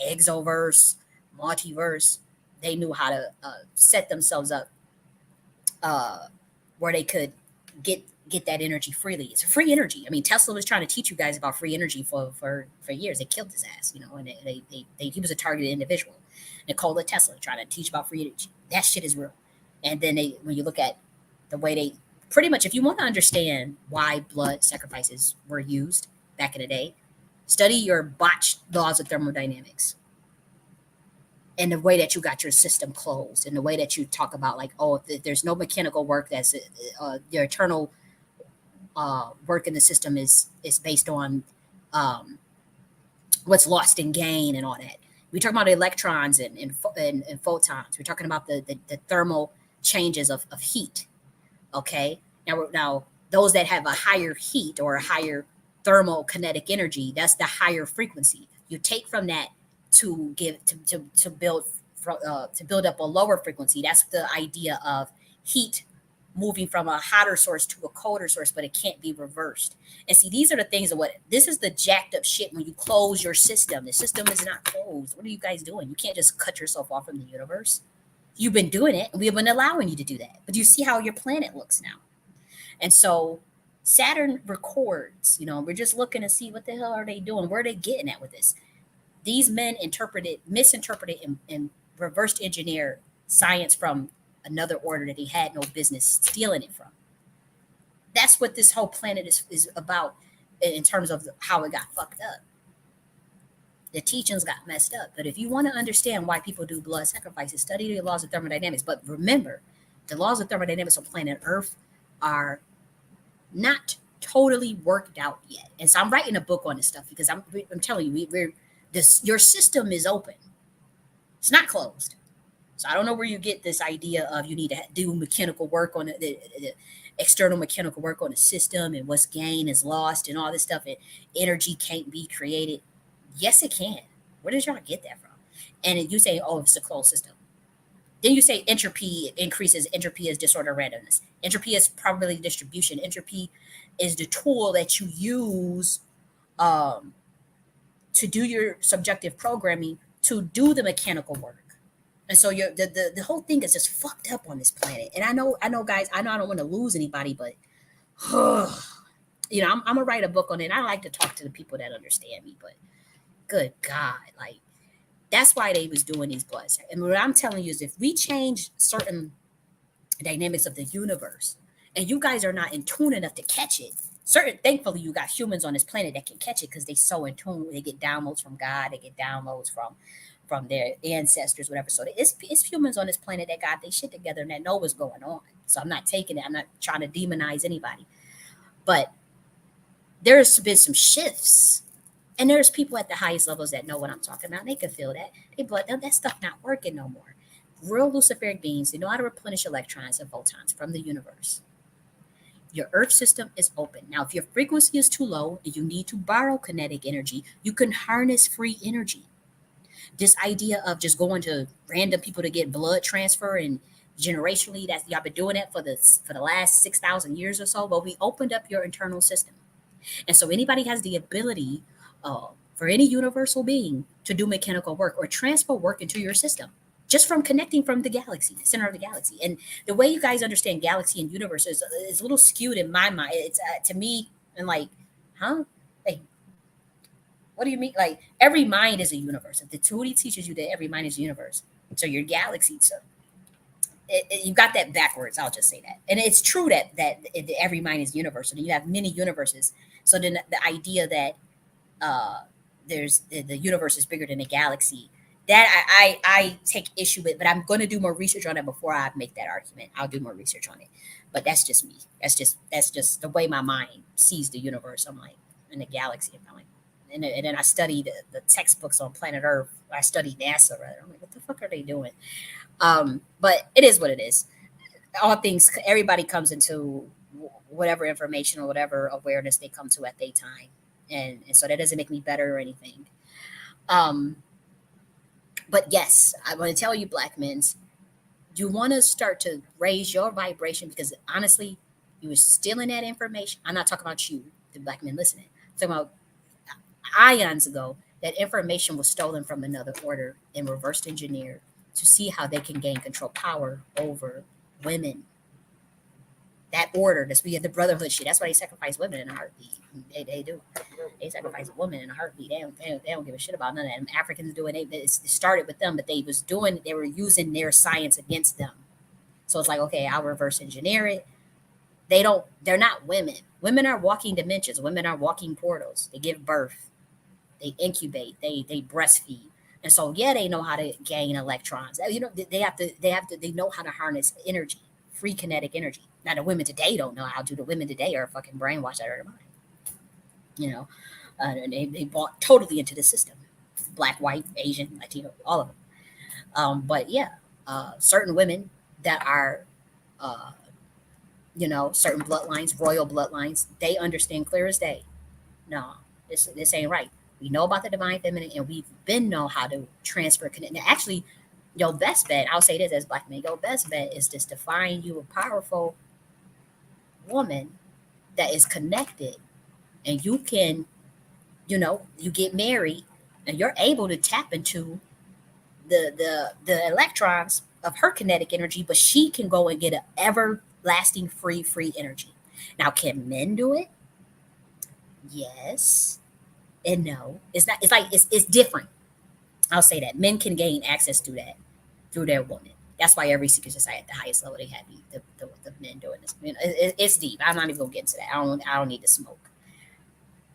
exoverse, multiverse. They knew how to set themselves up where they could get that energy freely. It's free energy. I mean, Tesla was trying to teach you guys about free energy for years. They killed his ass, and he was a targeted individual. Nikola Tesla trying to teach about free energy. That shit is real. And then when you look at the way they pretty much, if you want to understand why blood sacrifices were used back in the day, study your botched laws of thermodynamics and the way that you got your system closed, and the way that you talk about like, if there's no mechanical work, that's your eternal work in the system is based on what's lost in gain and all that. We talk about electrons and photons. We're talking about the thermal changes of heat. Okay. Now those that have a higher heat or a higher thermal kinetic energy, that's the higher frequency. You take from that to build up a lower frequency. That's the idea of heat moving from a hotter source to a colder source, but it can't be reversed. And see, these are the things this is the jacked up shit when you close your system. The system is not closed. What are you guys doing? You can't just cut yourself off from the universe. You've been doing it, and we've been allowing you to do that. But you see how your planet looks now. And so Saturn records, we're just looking to see what the hell are they doing? Where are they getting at with this? These men misinterpreted, and reversed engineer science from another order that he had no business stealing it from. That's what this whole planet is about in terms of how it got fucked up. The teachings got messed up. But if you want to understand why people do blood sacrifices, study the laws of thermodynamics. But remember, the laws of thermodynamics on planet Earth are not totally worked out yet. And so I'm writing a book on this stuff because I'm telling you, your system is open. It's not closed. So I don't know where you get this idea of you need to do mechanical work on the external mechanical work on the system, and what's gained is lost and all this stuff, and energy can't be created. Yes, it can. Where did y'all get that from? And you say, it's a closed system. Then you say entropy increases. Entropy is disorder randomness. Entropy is probability distribution. Entropy is the tool that you use to do your subjective programming to do the mechanical work. And so the whole thing is just fucked up on this planet. And I know, guys, I know I don't want to lose anybody, but you know, I'm gonna write a book on it. And I like to talk to the people that understand me, but good God, like that's why they was doing these bloods. And what I'm telling you is if we change certain dynamics of the universe and you guys are not in tune enough to catch it, thankfully you got humans on this planet that can catch it because they so in tune. They get downloads from God, they get downloads from their ancestors, whatever. So it's humans on this planet that got their shit together and that know what's going on. So I'm not taking it, I'm not trying to demonize anybody, but there's been some shifts. And there's people at the highest levels that know what I'm talking about. They can feel that. That stuff not working no more. Real Luciferic beings, they know how to replenish electrons and photons from the universe. Your earth system is open. Now, if your frequency is too low and you need to borrow kinetic energy, you can harness free energy. This idea of just going to random people to get blood transfer and generationally, that's y'all been doing that for the last 6,000 years or so. But we opened up your internal system. And so anybody has the ability for any universal being to do mechanical work or transfer work into your system just from connecting from the galaxy, the center of the galaxy. And the way you guys understand galaxy and universe is a little skewed in my mind. It's to me, and like, huh? Like, what do you mean? Like, every mind is a universe. If the Tuti teaches you that every mind is a universe, so your galaxy, so you got that backwards. I'll just say that. And it's true that every mind is universal. You have many universes. So then the idea that there's the universe is bigger than a galaxy, that I take issue with, but I'm going to do more research on it before I make that argument. I'll do more research on it, but that's just me. That's just the way my mind sees the universe. I'm like, in the galaxy, I'm like, and then I study the textbooks on planet Earth. I study NASA rather. I'm like, what the fuck are they doing? But it is what it is. All things, everybody comes into whatever information or whatever awareness they come to at their time. And so that doesn't make me better or anything. But yes, I want to tell you, black men, you want to start to raise your vibration because honestly, you were stealing that information. I'm not talking about you, the black men listening. I'm talking about ions ago, that information was stolen from another order and reversed engineered to see how they can gain control power over women. That order, that's we have the brotherhood shit. That's why they sacrifice women in a heartbeat. They do. They sacrifice a woman in a heartbeat. They don't give a shit about none of that. Africans do it. It started with them, but they were using their science against them. So it's like, okay, I'll reverse engineer it. They're not women. Women are walking dimensions. Women are walking portals. They give birth. They incubate. They breastfeed. And so, yeah, they know how to gain electrons. You know, they know how to harness energy, free kinetic energy. Now, the women today don't know how to. The women today are fucking brainwashed out of their mind. You know, and they bought totally into the system. Black, white, Asian, Latino, all of them. But yeah, certain women that are, certain bloodlines, royal bloodlines, they understand clear as day. No, this ain't right. We know about the divine feminine, and we've been know how to transfer. Now, actually, your best bet, I'll say this as black men, your best bet is just to find you a powerful woman that is connected, and you can, you get married, and you're able to tap into the electrons of her kinetic energy, but she can go and get an everlasting free energy. Now, can men do it? Yes and no. It's not. It's like it's different. I'll say that men can gain access to that through their woman. That's why every secret society at the highest level they have the men doing this. It's deep. I'm not even gonna get into that. I don't need to smoke.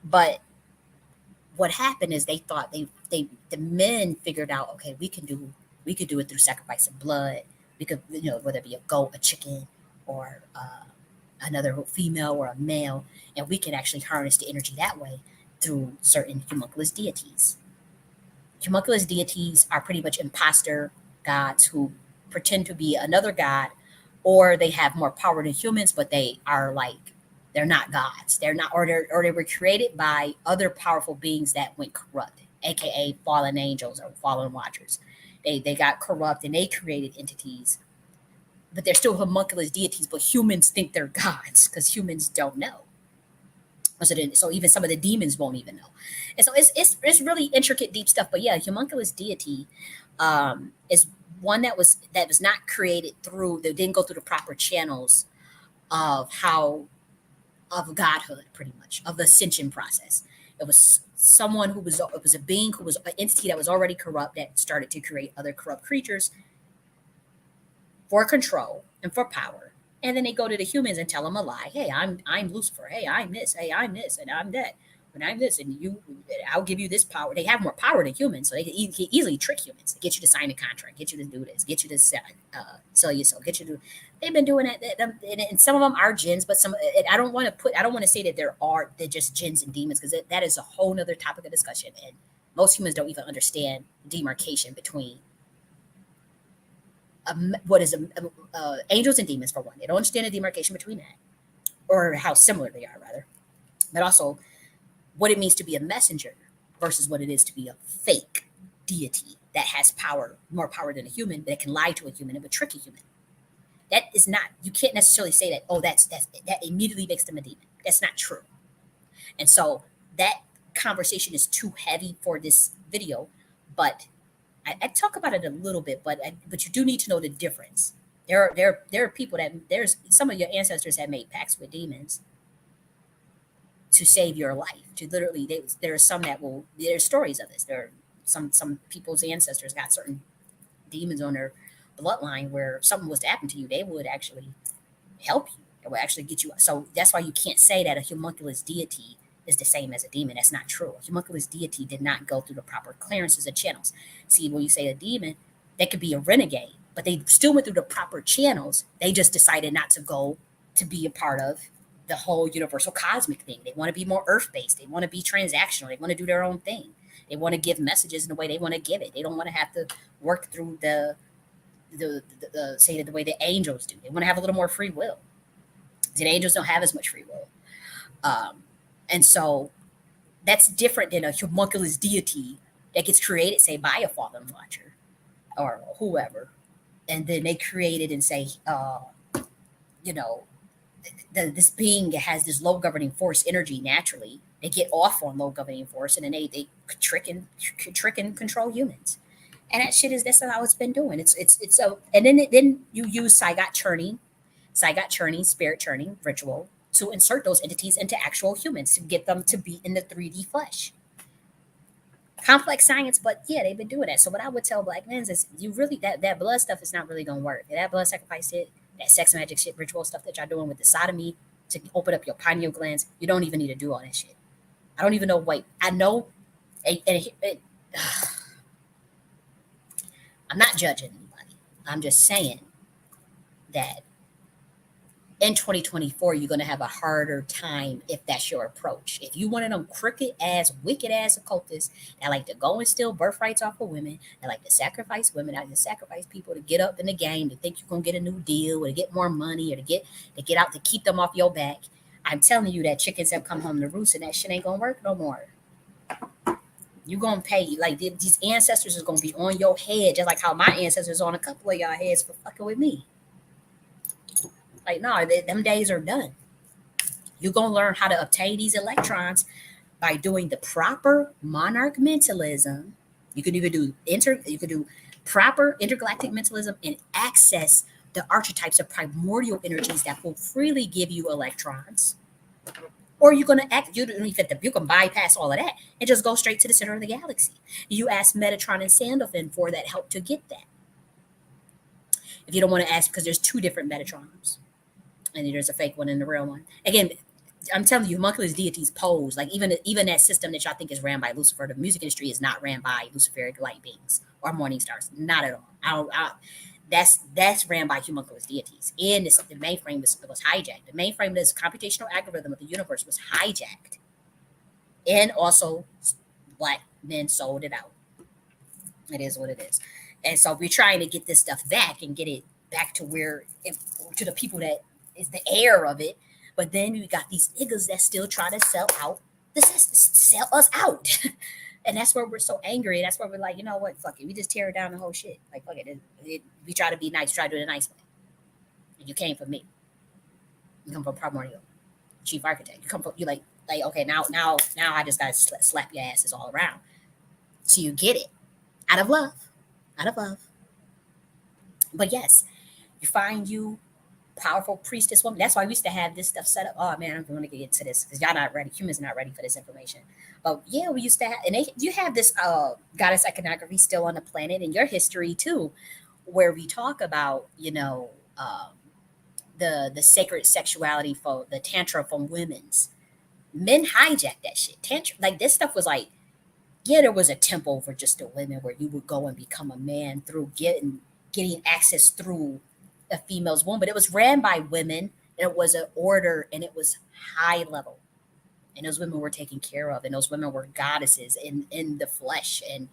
But what happened is they thought the men figured out, okay, we could do it through sacrifice of blood. We could, whether it be a goat, a chicken, or another female or a male, and we can actually harness the energy that way through certain homunculus deities. Homunculus deities are pretty much imposter gods who pretend to be another god, or they have more power than humans, but they are they're not gods. They're not, or they were created by other powerful beings that went corrupt, aka fallen angels or fallen watchers. They got corrupt and they created entities, but they're still homunculus deities. But humans think they're gods because humans don't know. So even some of the demons won't even know. And so it's really intricate, deep stuff. But yeah, homunculus deity is one that was not created through, that didn't go through the proper channels of godhood, pretty much, of the ascension process. It was someone who was, it was a being who was an entity that was already corrupt, that started to create other corrupt creatures for control and for power. And then they go to the humans and tell them a lie. Hey, I'm Lucifer. Hey, I'm this. Hey, I'm this, and I'm that. And I'm this, and I'll give you this power. They have more power than humans, so they can easily trick humans, get you to sign a contract, get you to do this, get you to sell your soul, get you to. They've been doing that, and some of them are jinns, but some. I don't want to say that they're just jinns and demons, because that is a whole nother topic of discussion, and most humans don't even understand demarcation between what is angels and demons, for one. They don't understand the demarcation between that, or how similar they are, rather. But also what it means to be a messenger versus what it is to be a fake deity that has power, more power than a human, that can lie to a human and would trick a human. That is not, you can't necessarily say that, oh, that immediately makes them a demon. That's not true. And so that conversation is too heavy for this video, but I talk about it a little bit, but you do need to know the difference. There are people there's some of your ancestors that made pacts with demons to save your life. To literally, there are some that will. There's stories of this. There are some people's ancestors got certain demons on their bloodline where if something was to happen to you, they would actually help you. It would actually get you. So that's why you can't say that a homunculus deity is the same as a demon. That's not true. A homunculus deity did not go through the proper clearances and channels. See, when you say a demon, that could be a renegade, but they still went through the proper channels. They just decided not to go to be a part of the whole universal cosmic thing. They want to be more earth-based. They want to be transactional. They want to do their own thing. They want to give messages in the way they want to give it. They don't want to have to work through the way the angels do. They want to have a little more free will. The angels don't have as much free will. And so that's different than a homunculus deity that gets created, say, by a fallen watcher or whoever. And then they create it and say, this being has this low governing force energy naturally. They get off on low governing force, and then they trick and control humans. And that shit that's how it's been doing. It's so, and then you use Zygote churning, spirit churning ritual to insert those entities into actual humans to get them to be in the 3D flesh. Complex science, but yeah, they've been doing that. So what I would tell black men is, you really that blood stuff is not really gonna work. That blood sacrifice shit, that sex magic shit, ritual stuff that y'all doing with the sodomy to open up your pineal glands, you don't even need to do all that shit. I don't even know. Wait, I know. I'm not judging anybody. I'm just saying that in 2024, you're going to have a harder time if that's your approach. If you one of them crooked ass, wicked ass occultists that like to go and steal birthrights off of women, that like to sacrifice women, that like to sacrifice people to get up in the game, to think you're going to get a new deal or to get more money or to get out to keep them off your back, I'm telling you that chickens have come home to roost, and that shit ain't going to work no more. You're going to pay. Like, these ancestors is going to be on your head, just like how my ancestors on a couple of y'all heads for fucking with me. Like, no, them days are done. You're going to learn how to obtain these electrons by doing the proper monarch mentalism. You could even do proper intergalactic mentalism and access the archetypes of primordial energies that will freely give you electrons. Or you're going to you can bypass all of that and just go straight to the center of the galaxy. You ask Metatron and Sandalphon for that help to get that. If you don't want to ask, because there's two different Metatrons. And there's a fake one and the real one. Again, I'm telling you, homunculus deities pose. Like, even that system that y'all think is ran by Lucifer, the music industry is not ran by Luciferic light beings or morning stars. Not at all. That's ran by homunculus deities. And the mainframe was hijacked. The mainframe, this computational algorithm of the universe, was hijacked. And also, black men sold it out. It is what it is. And so we're trying to get this stuff back and get it back to to the people that is the heir of it. But then we got these niggas that still try to sell us out. And that's where we're so angry. That's where we're like, you know what, fuck it. We just tear down the whole shit. Like, fuck it. We try to be nice, try to do it a nice way. And you came from me. You come from primordial. chief architect. You come from, you like okay, now I just gotta slap your asses all around. So you get it out of love, out of love. But yes, you find you powerful priestess woman. That's why we used to have this stuff set up. Oh man, I'm going to get into this because y'all not ready. Humans not ready for this information. But yeah, we used to have, and you have this goddess iconography still on the planet in your history too, where we talk about the sacred sexuality for the tantra from women's. Men hijacked that shit. Tantra, like this stuff was like, yeah, there was a temple for just the women where you would go and become a man through getting access through a female's womb, but it was ran by women. And it was an order, and it was high level, and those women were taken care of, and those women were goddesses in the flesh, and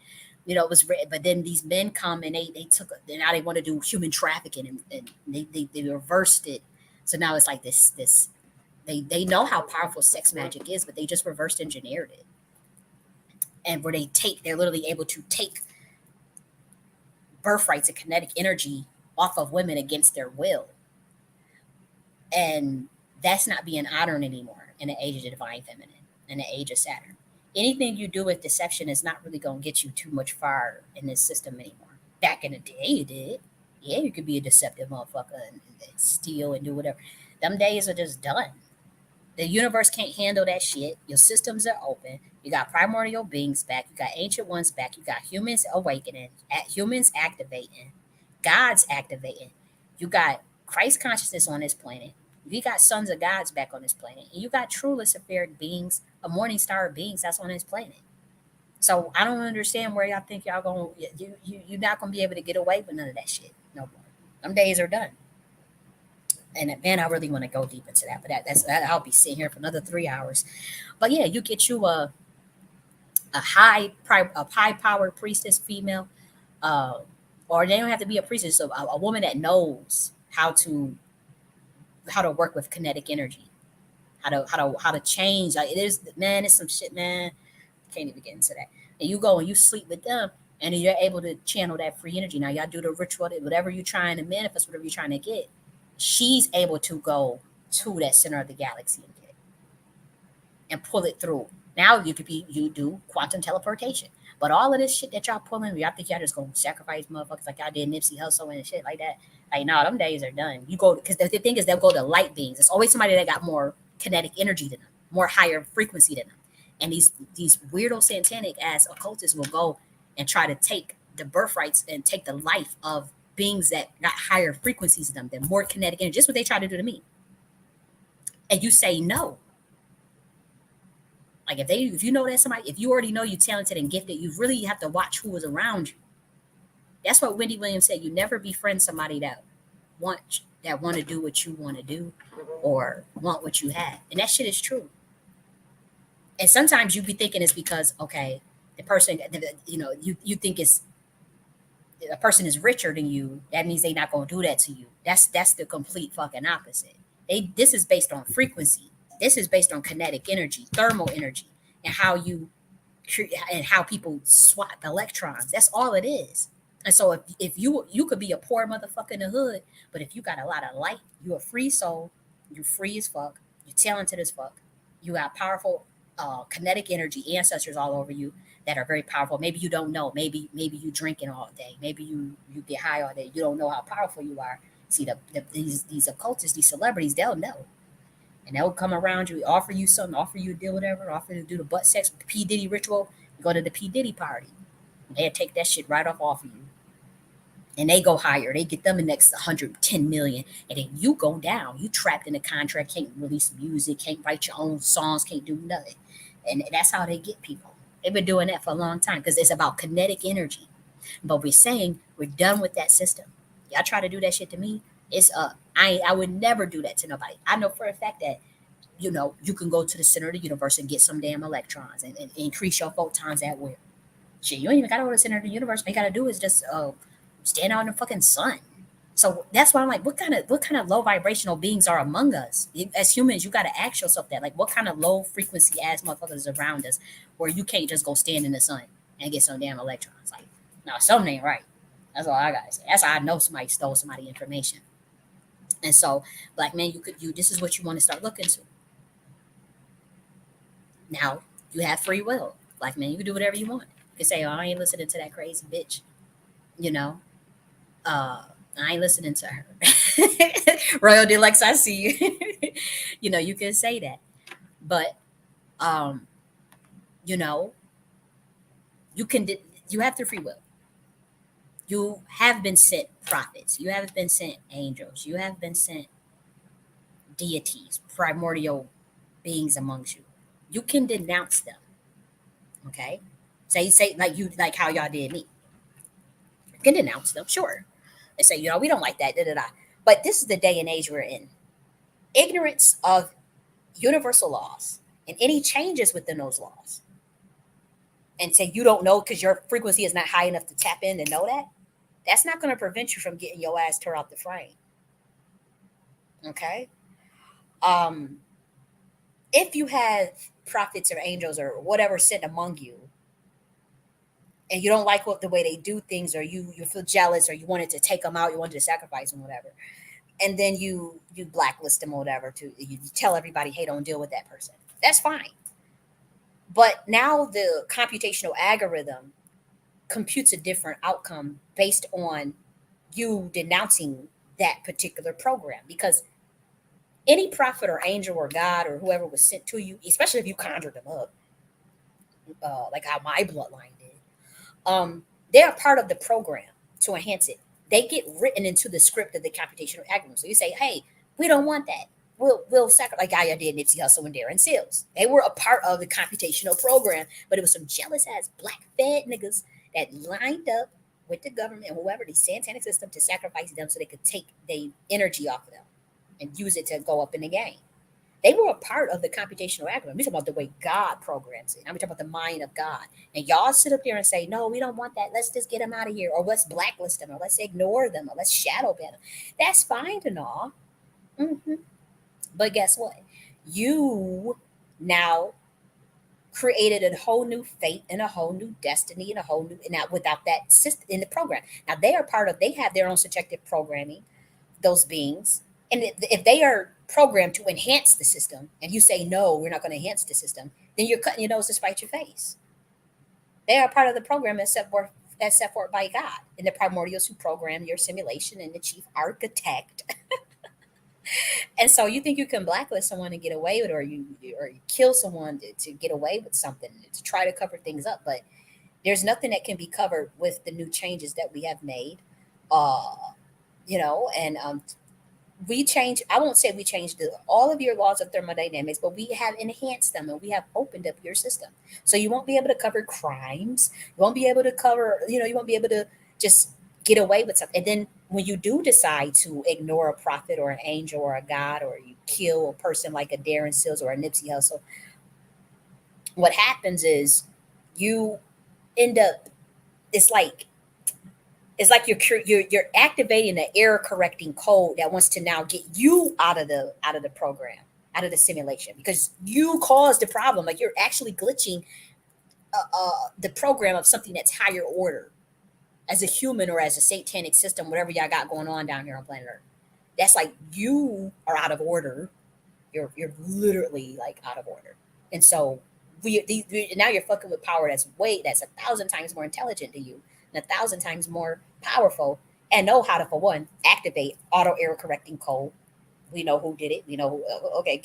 it was. But then these men come and they took now they want to do human trafficking, and they reversed it. So now it's like this they know how powerful sex magic is, but they just reversed engineered it, and where they're literally able to take birthrights and kinetic energy off of women against their will. And that's not being honored anymore in the age of the divine feminine, in the age of Saturn. Anything you do with deception is not really going to get you too much far in this system anymore. Back in the day, you did. Yeah, you could be a deceptive motherfucker and steal and do whatever. Them days are just done. The universe can't handle that shit. Your systems are open. You got primordial beings back. You got ancient ones back. You got humans awakening, humans activating, gods activating. You got Christ consciousness on this planet. You got sons of gods back on this planet. And you got true luciferic beings, a morning star of beings that's on this planet. So I don't understand where y'all think y'all going. You're not going to be able to get away with none of that shit no more. Them days are done. And man, I really want to go deep into that, but I'll be sitting here for another 3 hours. But yeah, you get you a high powered priestess female, or they don't have to be a priestess. So a woman that knows how to work with kinetic energy, how to change. Like it's some shit, man. Can't even get into that. And you go and you sleep with them, and you're able to channel that free energy. Now y'all do the ritual, whatever you're trying to manifest, whatever you're trying to get. She's able to go to that center of the galaxy and get it and pull it through. Now you do quantum teleportation. But all of this shit that y'all pulling, y'all think y'all just gonna sacrifice motherfuckers like y'all did Nipsey Hussle and shit like that. Like, no, them days are done. You go, because the thing is they'll go to light beings. It's always somebody that got more kinetic energy than them, more higher frequency than them. And these weirdo satanic ass occultists will go and try to take the birthrights and take the life of beings that got higher frequencies than them, more kinetic energy. Just what they try to do to me. And you say no. Like if you know that somebody, if you already know you're talented and gifted, you really have to watch who is around you. That's what Wendy Williams said. You never befriend somebody that want to do what you want to do or want what you have. And that shit is true. And sometimes you be thinking it's because, okay, the person, you think it's a person is richer than you. That means they're not going to do that to you. That's the complete fucking opposite. This is based on frequency. This is based on kinetic energy, thermal energy, and how people swap electrons. That's all it is. And so if you could be a poor motherfucker in the hood, but if you got a lot of light, you're a free soul, you're free as fuck, you're talented as fuck, you got powerful kinetic energy, ancestors all over you that are very powerful. Maybe you don't know. Maybe you drinking all day. Maybe you get high all day. You don't know how powerful you are. See, these occultists, these celebrities, they'll know. And they'll come around you, offer you something, offer you a deal, whatever, offer you to do the butt sex, the P. Diddy ritual, you go to the P. Diddy party. They'll take that shit right off of you. And they go higher. They get them the next 110 million. And then you go down. You trapped in a contract, can't release music, can't write your own songs, can't do nothing. And that's how they get people. They've been doing that for a long time because it's about kinetic energy. But we're saying we're done with that system. Y'all try to do that shit to me, it's up. I would never do that to nobody. I know for a fact that, you can go to the center of the universe and get some damn electrons and increase your photons at will. Shit, you ain't even got to go to the center of the universe. All you got to do is just stand out in the fucking sun. So that's why I'm like, what kind of low vibrational beings are among us? As humans, you got to ask yourself that. Like, what kind of low frequency ass motherfuckers around us where you can't just go stand in the sun and get some damn electrons? Like, no, something ain't right. That's all I got to say. That's how I know somebody stole somebody's information. And so, black man, this is what you want to start looking to. Now, you have free will. Like, man, you can do whatever you want. You can say, oh, I ain't listening to that crazy bitch. You know, I ain't listening to her. Royal Deluxe, I see you. You can say that. But, um, you know, you can, you have the free will. You have been sent prophets. You have been sent angels. You have been sent deities, primordial beings amongst you. You can denounce them. Okay. Say like how y'all did me. You can denounce them, sure. And say, we don't like that, da da da. But this is the day and age we're in. Ignorance of universal laws and any changes within those laws. And say you don't know because your frequency is not high enough to tap in and know that. That's not going to prevent you from getting your ass tore out the frame. Okay. If you have prophets or angels or whatever sent among you, and you don't like the way they do things, or you feel jealous, or you wanted to take them out, you wanted to sacrifice them, whatever, and then you blacklist them or whatever, you tell everybody, hey, don't deal with that person. That's fine. But now the computational algorithm computes a different outcome based on you denouncing that particular program, because any prophet or angel or God or whoever was sent to you, especially if you conjured them up, like how my bloodline did, they are part of the program to enhance it. They get written into the script of the computational algorithm. So you say, hey, we don't want that. We'll sacrifice, like I did Nipsey Hussle and Darren Seals. They were a part of the computational program, but it was some jealous ass black fed niggas that lined up with the government and whoever, the satanic system, to sacrifice them so they could take the energy off of them and use it to go up in the game. They were a part of the computational algorithm. We talk about the way God programs it. I'm talking about the mind of God. And y'all sit up there and say, no, we don't want that. Let's just get them out of here. Or let's blacklist them. Or let's ignore them. Or let's shadow ban them. That's fine and all. Mm-hmm. But guess what? You now created a whole new fate and a whole new destiny and a whole new, now without that system in the program. Now they have their own subjective programming, those beings. And if they are programmed to enhance the system and you say, no, we're not going to enhance the system, then you're cutting your nose to spite your face. They are part of the program that's set forth by God and the primordials who program your simulation and the chief architect. And so you think you can blacklist someone and get away with it, or you kill someone to get away with something, to try to cover things up. But there's nothing that can be covered with the new changes that we have made. Uh, and we change, I won't say we changed all of your laws of thermodynamics, but we have enhanced them and we have opened up your system. So you won't be able to cover crimes. You won't be able to cover, you won't be able to just get away with something. And then when you do decide to ignore a prophet or an angel or a God, or you kill a person like a Darren Sills or a Nipsey Hussle, what happens is you end up, it's like you're activating an error correcting code that wants to now get you out of the program, out of the simulation, because you caused the problem. Like you're actually glitching the program of something that's higher order, as a human or as a satanic system, whatever y'all got going on down here on planet Earth. That's like you are out of order. You're literally like out of order, and so now you're fucking with power that's 1,000 times more intelligent than you, and 1,000 times more powerful, and know how to, for one, activate auto error correcting code. We know who did it. We know okay,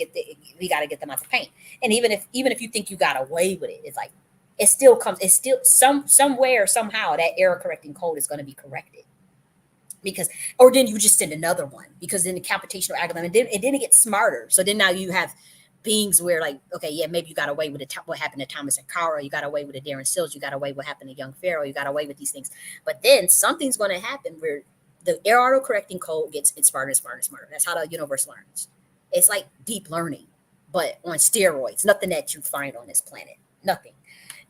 we got to get them out the paint. And even if you think you got away with it, it's like it still comes. It's still somewhere somehow that error correcting code is going to be corrected, because or then you just send another one, because then the computational algorithm, and then it gets smarter. So then now you have beings where, like, okay, yeah, maybe you got away with what happened to Thomas and Cara, you got away with the Darren Sills, you got away with what happened to young Pharaoh, you got away with these things. But then something's going to happen where the error auto correcting code gets smarter and smarter and smarter. That's how the universe learns. It's like deep learning, but on steroids. Nothing that you find on this planet. Nothing.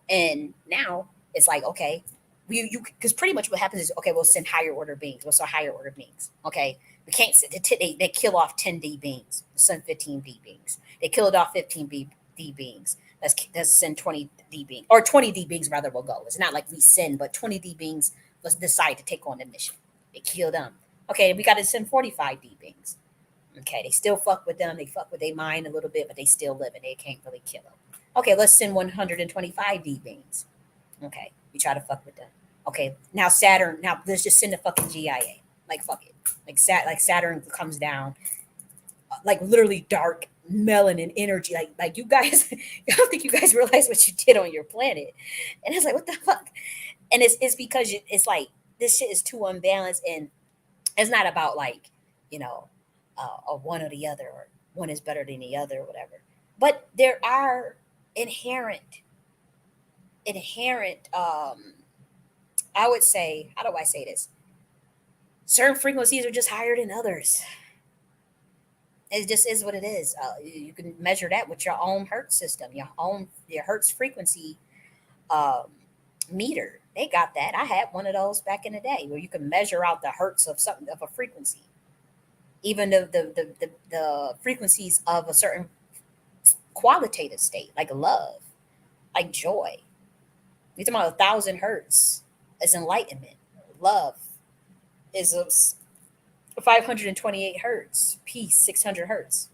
And now it's like, okay, because pretty much what happens is, okay, we'll send higher order beings. We'll send higher order beings. Okay, we can't. They kill off 10D beings. Send 15B beings. They killed off 15D beings. Let's send 20D beings, or 20D beings rather will go. It's not like we send, but 20D beings let's decide to take on the mission. They kill them. Okay, we got to send 45D beings. Okay, they still fuck with them. They fuck with their mind a little bit, but they still live and they can't really kill them. Okay, let's send 125D beings. Okay, you try to fuck with them. Okay, now Saturn. Now let's just send the fucking GIA. Like fuck it. Like Saturn comes down, like literally dark melanin energy. Like you guys, I don't think you guys realize what you did on your planet. And it's like what the fuck. And it's because it's like this shit is too unbalanced, and it's not about like you know, a one or the other, or one is better than the other, or whatever. But there are inherent I would say, how do I say this? Certain frequencies are just higher than others. It just is what it is. You can measure that with your own hertz system, your hertz frequency um, meter. They got that. I had one of those back in the day where you can measure out the hertz of something of a frequency, even the frequencies of a certain qualitative state, like love, like joy. You're talking about 1,000 hertz as enlightenment. Love is a 528 hertz, peace 600 hertz,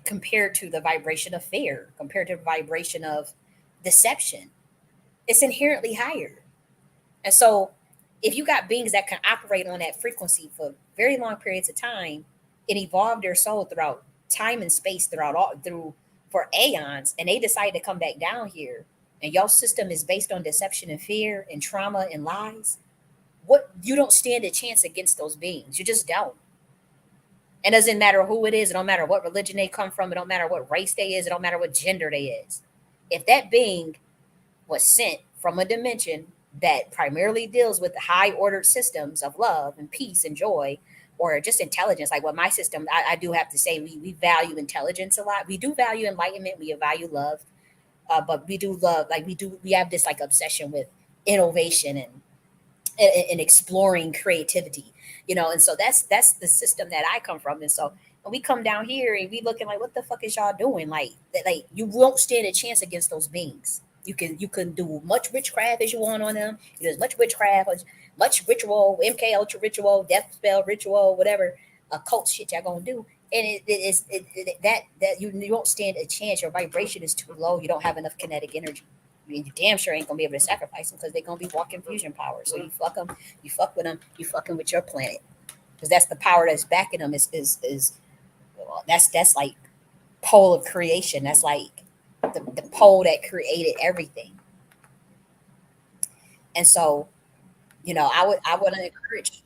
compared to the vibration of fear, compared to the vibration of deception. It's inherently higher. And so if you got beings that can operate on that frequency for very long periods of time and evolve their soul throughout time and space, through for aeons, and they decide to come back down here, and your system is based on deception and fear and trauma and lies, what you don't stand a chance against those beings. You just don't. It doesn't matter who it is. It don't matter what religion they come from. It don't matter what race they is. It don't matter what gender they is. If that being was sent from a dimension that primarily deals with high ordered systems of love and peace and joy, or just intelligence, like what my system, I do have to say, we value intelligence a lot. We do value enlightenment. We value love, but we do love, like we have this like obsession with innovation and exploring creativity, and so that's the system that I come from. And so when we come down here and we looking like, what the fuck is y'all doing? Like that, like you won't stand a chance against those beings. You can do much witchcraft as you want on them. You do as much witchcraft, as much ritual, MK Ultra ritual, death spell ritual, whatever occult shit y'all gonna do. And you won't stand a chance. Your vibration is too low. You don't have enough kinetic energy. I mean, you damn sure ain't gonna be able to sacrifice them because they're gonna be walking fusion power. So you fuck them, you fuck with them, you fucking with your planet, because that's the power that's backing them. Is well, that's like pole of creation. That's like the pole that created everything. And so I would encourage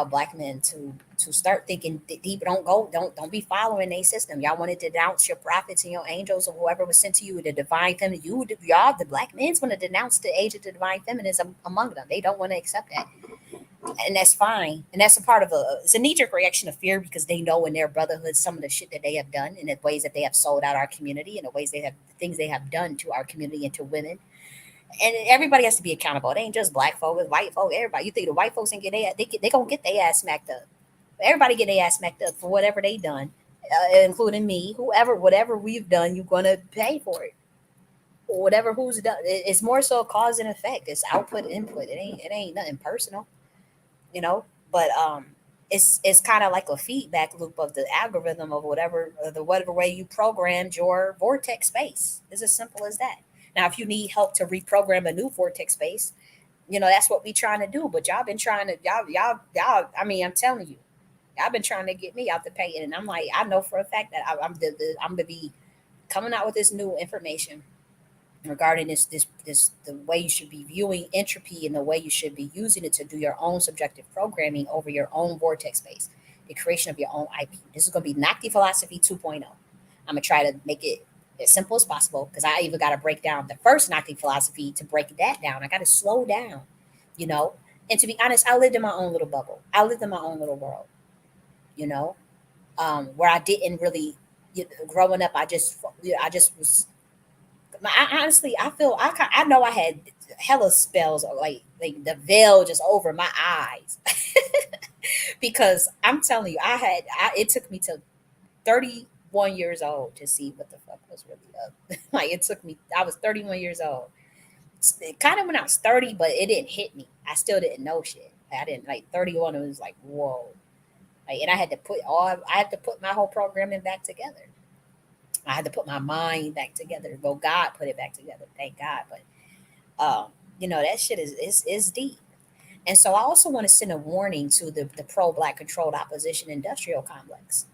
black men to start thinking deep. Don't be following a system. Y'all want to denounce your prophets and your angels or whoever was sent to you, the divine feminine. Y'all, the black men's want to denounce the age of the divine feminism among them. They don't want to accept that, and that's fine. And that's a part of it's a knee jerk reaction of fear, because they know in their brotherhood some of the shit that they have done, and the ways that they have sold out our community, and the things they have done to our community and to women. And everybody has to be accountable. It ain't just black folk, it's white folk, everybody. You think the white folks can they gonna get their ass smacked up. Everybody get their ass smacked up for whatever they done, including me. Whatever we've done, you're gonna pay for it. Or whatever who's done. It's more so cause and effect. It's output input. It ain't nothing personal, you know. But it's kind of like a feedback loop of the algorithm of whatever way you programmed your vortex space. It's as simple as that. Now, if you need help to reprogram a new vortex space, that's what we trying to do. But y'all been trying to y'all. I mean, I'm telling you, y'all been trying to get me out the paint, and I'm like, I know for a fact that I'm gonna be coming out with this new information regarding this the way you should be viewing entropy, and the way you should be using it to do your own subjective programming over your own vortex space, the creation of your own IP. This is going to be Nocti Philosophy 2.0. I'm going to try to make it as simple as possible, because I even got to break down the first Nocti Philosophy. To break that down, I got to slow down, you know. And to be honest, I lived in my own little bubble. I lived in my own little world, you know, where I didn't really, growing up, I just was. Honestly, I know I had hella spells, or like the veil just over my eyes, because I'm telling you, it took me to 31 years old to see what the fuck was really up. Like it took me, I was 31 years old. It kind of when I was 30, but it didn't hit me. I still didn't know shit. I didn't, like 31. It was like whoa, like, and I had to put my whole programming back together. I had to put my mind back together. Well, God put it back together, thank God. But that shit is deep. And so I also want to send a warning to the pro-black controlled opposition industrial complex.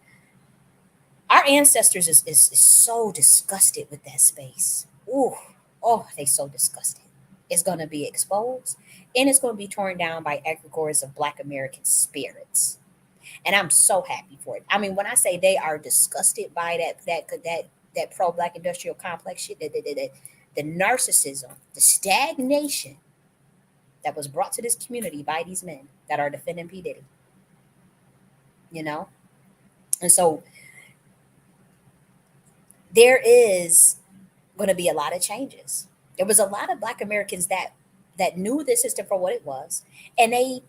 Our ancestors is so disgusted with that space. Ooh, oh, they so disgusted. It's going to be exposed, and it's going to be torn down by egregores of Black American spirits. And I'm so happy for it. I mean, when I say they are disgusted by that pro-black industrial complex shit, the narcissism, the stagnation that was brought to this community by these men that are defending P. Diddy, you know? And so there is going to be a lot of changes. There was a lot of Black Americans that knew the system for what it was, and they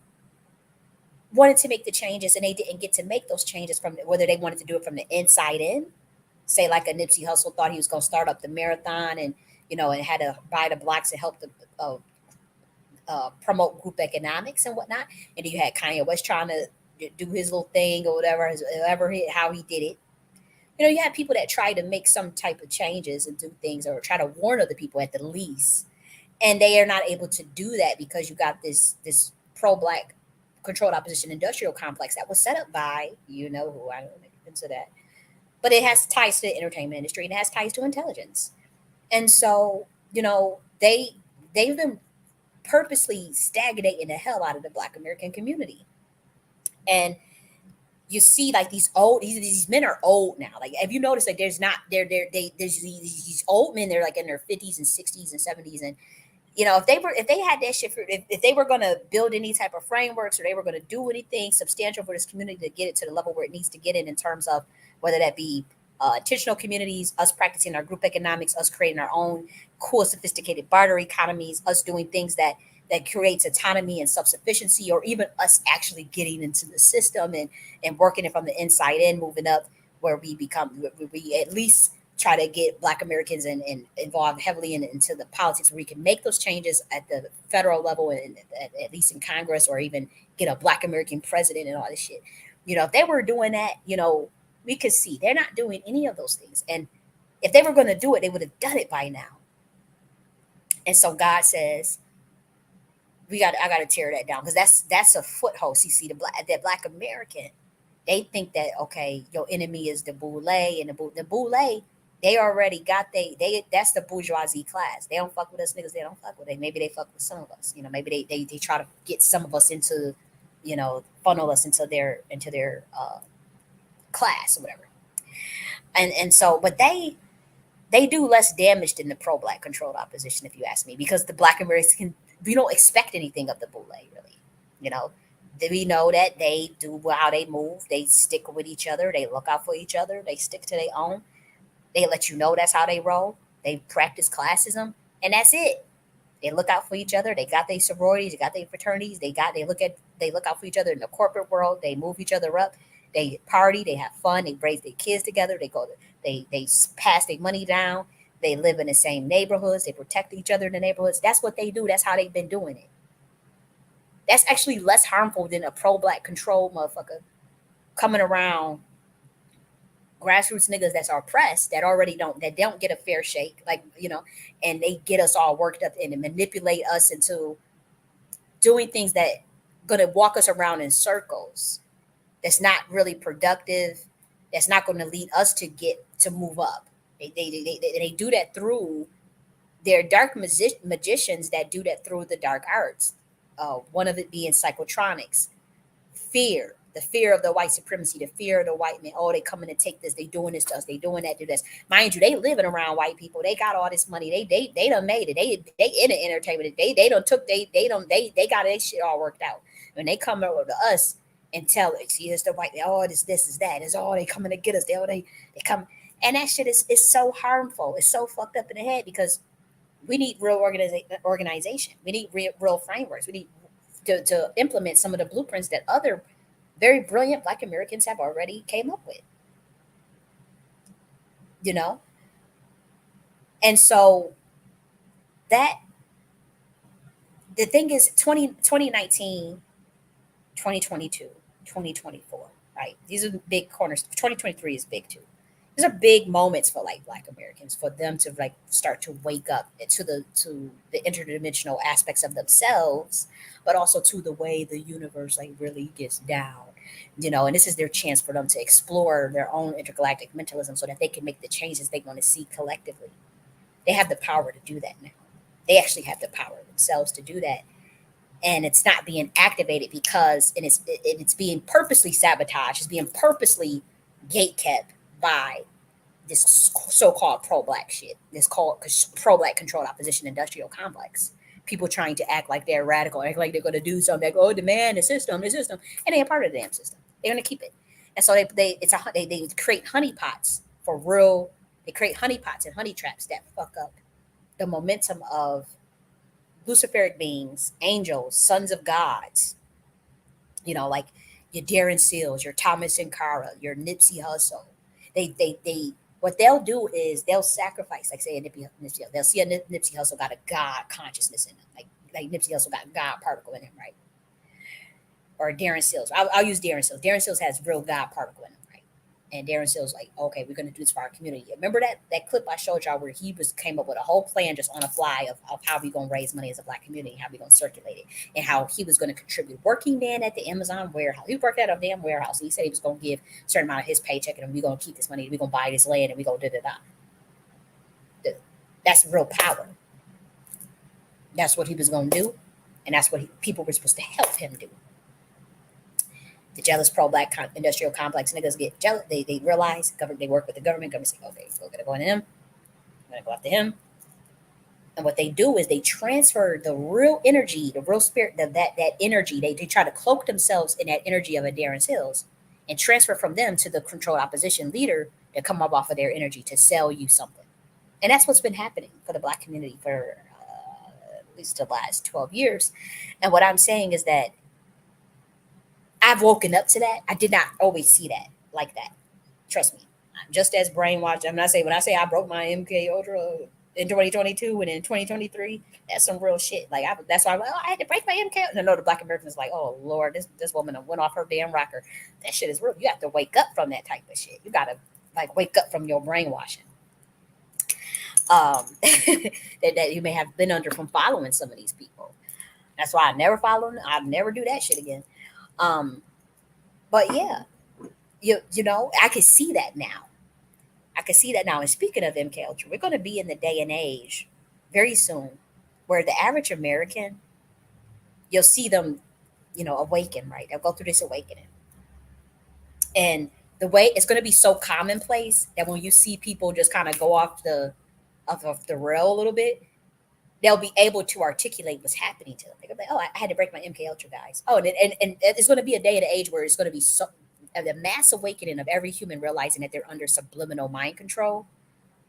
wanted to make the changes, and they didn't get to make those changes from whether they wanted to do it from the inside in. Say like a Nipsey Hussle thought he was going to start up the marathon, and and had to buy the blocks to help the promote group economics and whatnot. And then you had Kanye West trying to do his little thing or whatever, how he did it. You had people that try to make some type of changes and do things or try to warn other people at the least, and they are not able to do that because you got this pro-black controlled opposition industrial complex that was set up by who. I don't make into that, but it has ties to the entertainment industry and it has ties to intelligence, and so they've been purposely stagnating the hell out of the Black American community. And you see like these men are old now. Like, have you noticed like there's these old men, they're like in their 50s and 60s and 70s. And if they had that shit if they were going to build any type of frameworks or they were going to do anything substantial for this community to get it to the level where it needs to get in terms of whether that be intentional communities, us practicing our group economics, us creating our own cool sophisticated barter economies, us doing things that creates autonomy and self-sufficiency, or even us actually getting into the system and working it from the inside in, moving up where we at least try to get Black Americans and involved heavily into the politics where we can make those changes at the federal level and at least in Congress, or even get a Black American president and all this shit. If they were doing that, we could see they're not doing any of those things. And if they were going to do it, they would have done it by now. And so God says, I got to tear that down, because that's a foothold. See, that Black American, they think that, okay, your enemy is the boule, and the boule, they already got that's the bourgeoisie class. They don't fuck with us niggas. They don't fuck with it. Maybe they fuck with some of us. Maybe they try to get some of us into, funnel us into their class or whatever. And so, but they do less damage than the pro-black controlled opposition, if you ask me, because the Black Americans, we don't expect anything of the boule, really. We know that they do how they move. They stick with each other. They look out for each other. They stick to their own. They let you know that's how they roll. They practice classism, and that's it. They look out for each other. They got their sororities. They got their fraternities. They look out for each other in the corporate world. They move each other up. They party. They have fun. They raise their kids together. They pass their money down. They live in the same neighborhoods. They protect each other in the neighborhoods. That's what they do. That's how they've been doing it. That's actually less harmful than a pro-black control motherfucker coming around grassroots niggas that's oppressed, that don't get a fair shake, and they get us all worked up and manipulate us into doing things that gonna walk us around in circles. That's not really productive. That's not going to lead us to move up. They do that through their dark magicians that do that through the dark arts. One of it being psychotronics, fear, the fear of the white supremacy, the fear of the white man. Oh, they coming to take this. They doing this to us. They doing that to this. Mind you, they living around white people. They got all this money. They done made it. They in the entertainment. They got their shit all worked out. When they come over to us and tell it, see, it's the white. Oh, this is that. It's all they coming to get us. They come, and that shit is so harmful. It's so fucked up in the head, because we need real organization. We need real frameworks. We need to implement some of the blueprints that other very brilliant Black Americans have already came up with. And so that the thing is 2019, 2022, 2024, right? These are the big corners. 2023 is big too. these are big moments for like Black Americans, for them to like start to wake up to the interdimensional aspects of themselves, but also to the way the universe like really gets down. And this is their chance for them to explore their own intergalactic mentalism so that they can make the changes they want to see collectively. They have the power to do that now. They actually have the power themselves to do that. And it's not being activated because it's being purposely sabotaged, it's being purposely gate kept by this so-called pro-black shit, this called pro-black controlled opposition industrial complex. People trying to act like they're radical, act like they're going to do something, like, oh, demand the system, and they ain't part of the damn system. They're going to keep it. And so they create honeypots for real. They create honeypots and honey traps that fuck up the momentum of Luciferic beings, angels, sons of gods, like your Darren Seals, your Thomas Sankara, your Nipsey Hussle. They what they'll do is they'll sacrifice, like say a Nipsey Hussle. They'll see a Nipsey Hussle got a God consciousness in him, like Nipsey Hussle got a God particle in him, right? Or Darren Seals. I'll use Darren Seals. Darren Seals has real God particle in him, right? And Darren Seals like, okay, we're going to do this for our community. Remember that clip I showed y'all where he came up with a whole plan just on the fly of how we going to raise money as a Black community, how we going to circulate it, and how he was going to contribute. Working then at the Amazon warehouse. He worked at a damn warehouse. And he said he was going to give a certain amount of his paycheck, and we're going to keep this money. We're going to buy this land, and we're going to da-da-da. That's real power. That's what he was going to do, and that's what people were supposed to help him do. The jealous pro-black industrial complex niggas get jealous. They realize they work with the government. Government say, okay, we're gonna go into him. We're gonna go after him. And what they do is they transfer the real energy, the real spirit, that energy. They try to cloak themselves in that energy of a Darren Sills and transfer from them to the controlled opposition leader to come up off of their energy to sell you something. And that's what's been happening for the Black community for at least the last 12 years. And what I'm saying is that I've woken up to that. I did not always see that like that. Trust me. I'm just as brainwashed. When I say I broke my MK Ultra in 2022 and in 2023, that's some real shit. Like that's why I had to break my MK. And I know the Black Americans like, oh Lord, this woman went off her damn rocker. That shit is real. You have to wake up from that type of shit. You gotta like wake up from your brainwashing. That you may have been under from following some of these people. That's why I never follow them. I'll never do that shit again. But yeah, you know, I can see that now. And speaking of MK Ultra, we're going to be in the day and age very soon where the average American, you'll see them, awaken, right? They'll go through this awakening. And the way it's going to be so commonplace that when you see people just kind of go off the rail a little bit, they'll be able to articulate what's happening to them. They're gonna be like, oh, I had to break my MK Ultra, guys. Oh, and it's going to be a day and age where it's going to be the mass awakening of every human realizing that they're under subliminal mind control,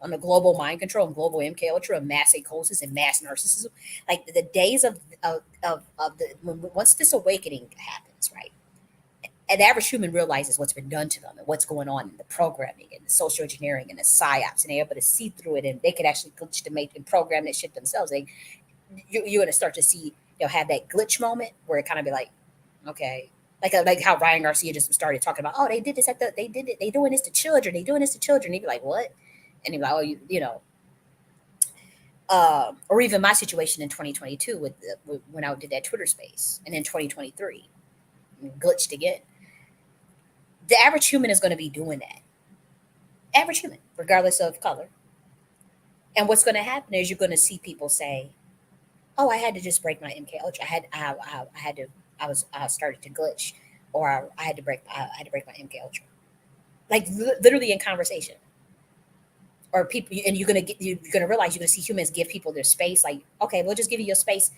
on the global mind control and global MK Ultra, and mass psychosis and mass narcissism. Like the days of once this awakening happens, right? An average human realizes what's been done to them and what's going on in the programming and the social engineering and the psyops, and they're able to see through it, and they can actually glitch to make and program that shit themselves. You're going to start to see they'll have that glitch moment where it kind of be like, okay, like how Ryan Garcia just started talking about, oh, they did this they did it, they doing this to children, they doing this to children. They'd be like, what? And he'd be like, oh, or even my situation in 2022 when I did that Twitter space, and in 2023 glitched again. The average human is going to be doing that. Average human, regardless of color. And what's going to happen is you're going to see people say, "Oh, I had to just break my MK Ultra. I started to glitch, or I had to break my MK Ultra." Like literally in conversation. Or people, and you're gonna realize you're gonna see humans give people their space. Like, okay, we'll just give you your space.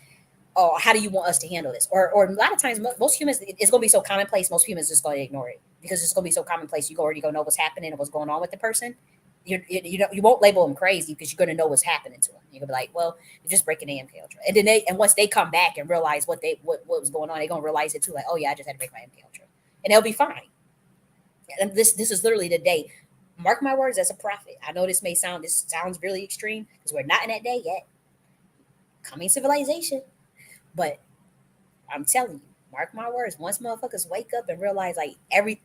Oh, how do you want us to handle this? Or a lot of times, most humans, it's going to be so commonplace, most humans just going to ignore it because it's going to be so commonplace. You already know what's happening and what's going on with the person. You won't label them crazy because you're going to know what's happening to them. You're going to be like, well, you're just breaking the MK Ultra. And then once they come back and realize what was going on, they're going to realize it too. Like, oh yeah, I just had to break my MK Ultra, and they'll be fine. And this is literally the day. Mark my words as a prophet. I know this sounds really extreme because we're not in that day yet. Coming civilization. But I'm telling you, mark my words, once motherfuckers wake up and realize like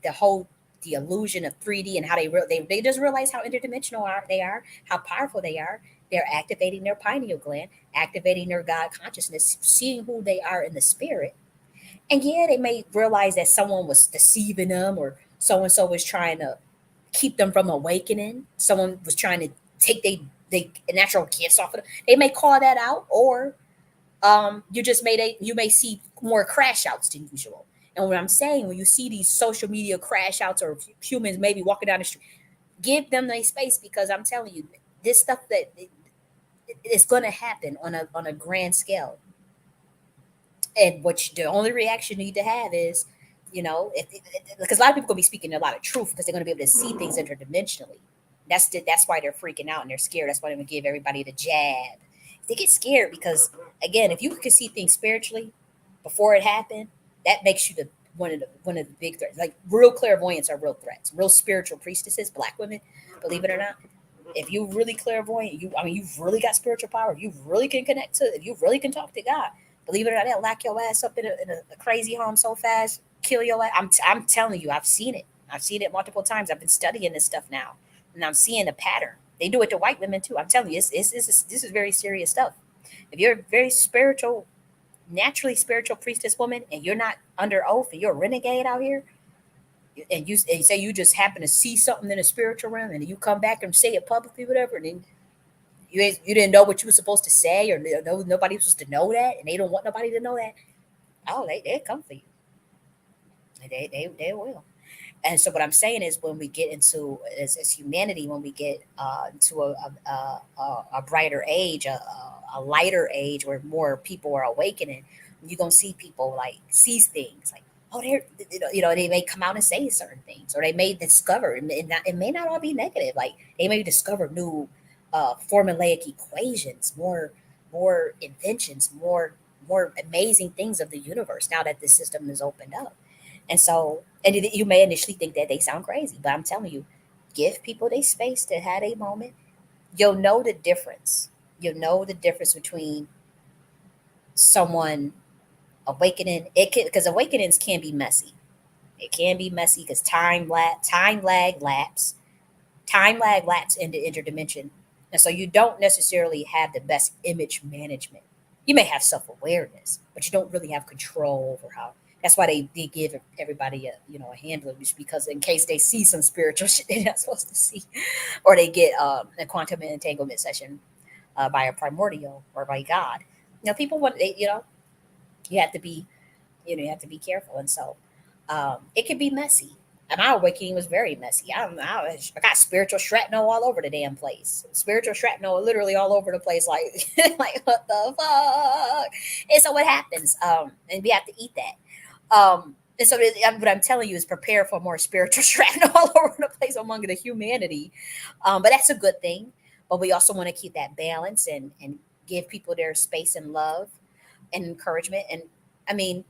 the whole the illusion of 3D and how they just realize how interdimensional they are, how powerful they are. They're activating their pineal gland, activating their God consciousness, seeing who they are in the spirit. And yeah, they may realize that someone was deceiving them, or so and so was trying to keep them from awakening. Someone was trying to take they natural gifts off of them. They may call that out, or you may see more crash outs than usual. And what I'm saying, when you see these social media crash outs or humans maybe walking down the street, give them their space, because I'm telling you, this stuff that it's going to happen on a grand scale. And the only reaction you need to have is, because a lot of people are going to be speaking a lot of truth, because they're going to be able to see things interdimensionally. That's why they're freaking out and they're scared. That's why they're going to give everybody the jab. They get scared because, again, if you can see things spiritually before it happened, that makes you one of the big threats. Like, real clairvoyants are real threats. Real spiritual priestesses, black women, believe it or not. If you really clairvoyant, you've really got spiritual power. You really can connect to. If you really can talk to God, believe it or not, they'll lock your ass up in a crazy home so fast, kill your ass. I'm telling you, I've seen it. I've seen it multiple times. I've been studying this stuff now, and I'm seeing a pattern. They do it to white women too. I'm telling you, this is very serious stuff. If you're a very spiritual, naturally spiritual priestess woman, and you're not under oath, and you're a renegade out here, and you say you just happen to see something in the spiritual realm, and you come back and say it publicly, whatever, and then you didn't know what you were supposed to say, or nobody was supposed to know that, and they don't want nobody to know that. Oh, they come for you. They will. And so what I'm saying is, when we get into as humanity, when we get to a brighter age, a lighter age, where more people are awakening, you're gonna see people like see things like, oh, they're they may come out and say certain things, or they may discover it may not all be negative. Like, they may discover new formulaic equations, more inventions, more amazing things of the universe now that the system is opened up. And so, and you may initially think that they sound crazy, but I'm telling you, give people their space to have a moment. You'll know the difference. You'll know the difference between someone awakening. Because awakenings can be messy. It can be messy because time lag lapse into interdimension, and so you don't necessarily have the best image management. You may have self awareness, but you don't really have control over how. That's why they give everybody a handler, just because in case they see some spiritual shit they're not supposed to see, or they get a quantum entanglement session by a primordial or by God. People want you have to be you have to be careful, and so it can be messy. And my awakening was very messy. I got spiritual shrapnel all over the damn place. Spiritual shrapnel literally all over the place. Like, like, what the fuck? And so what happens? And we have to eat that. And so what I'm telling you is, prepare for more spiritual shrapnel all over the place among the humanity. But that's a good thing. But we also want to keep that balance and give people their space and love and encouragement. And I mean,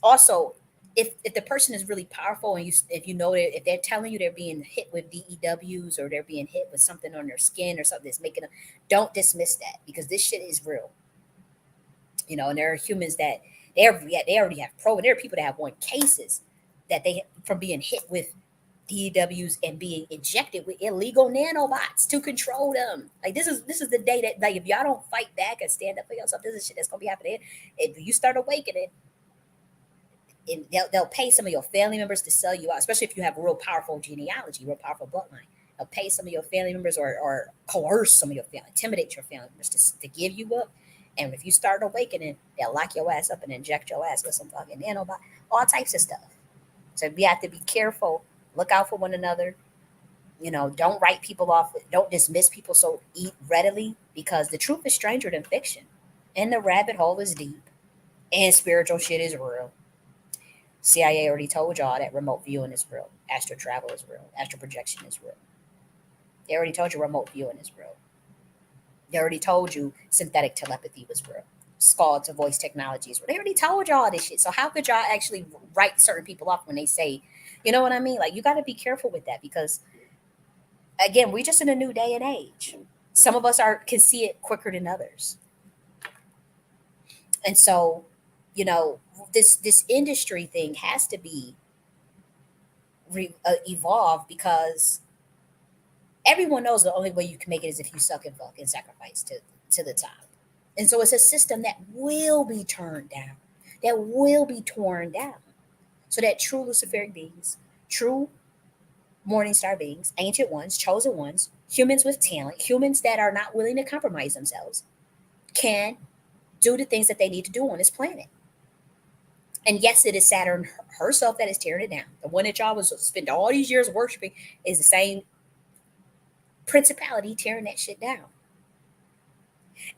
also, if the person is really powerful, and if you know that, if they're telling you they're being hit with DEWs, or they're being hit with something on their skin or something that's making them, don't dismiss that, because this shit is real. And there are humans that they already have and there are people that have won cases that they from being hit with DEWs and being injected with illegal nanobots to control them. Like, this is the day that, like, if y'all don't fight back and stand up for yourself, this is shit that's gonna be happening. If you start awakening, and they'll pay some of your family members to sell you out, especially if you have a real powerful genealogy, real powerful bloodline. They'll pay some of your family members, or coerce some of your family, intimidate your family members to give you up. And if you start awakening, they'll lock your ass up and inject your ass with some fucking nanobot, all types of stuff. So we have to be careful, look out for one another. Don't write people off, don't dismiss people so readily, because the truth is stranger than fiction, and the rabbit hole is deep, and spiritual shit is real. CIA already told y'all that remote viewing is real. Astral travel is real. Astral projection is real. They already told you remote viewing is real. They already told you synthetic telepathy was real. Skull to voice technology is real. They already told y'all this shit. So how could y'all actually write certain people off when they say, you know what I mean? Like, you got to be careful with that, because, again, we're just in a new day and age. Some of us can see it quicker than others. And so, this industry thing has to be evolve, because everyone knows the only way you can make it is if you suck and fuck and sacrifice to the top. And so it's a system that will be turned down, that will be torn down, so that true Luciferic beings, true morning star beings, ancient ones, chosen ones, humans with talent, humans that are not willing to compromise themselves, can do the things that they need to do on this planet. And yes, it is Saturn herself that is tearing it down. The one that y'all was spend all these years worshiping is the same principality tearing that shit down.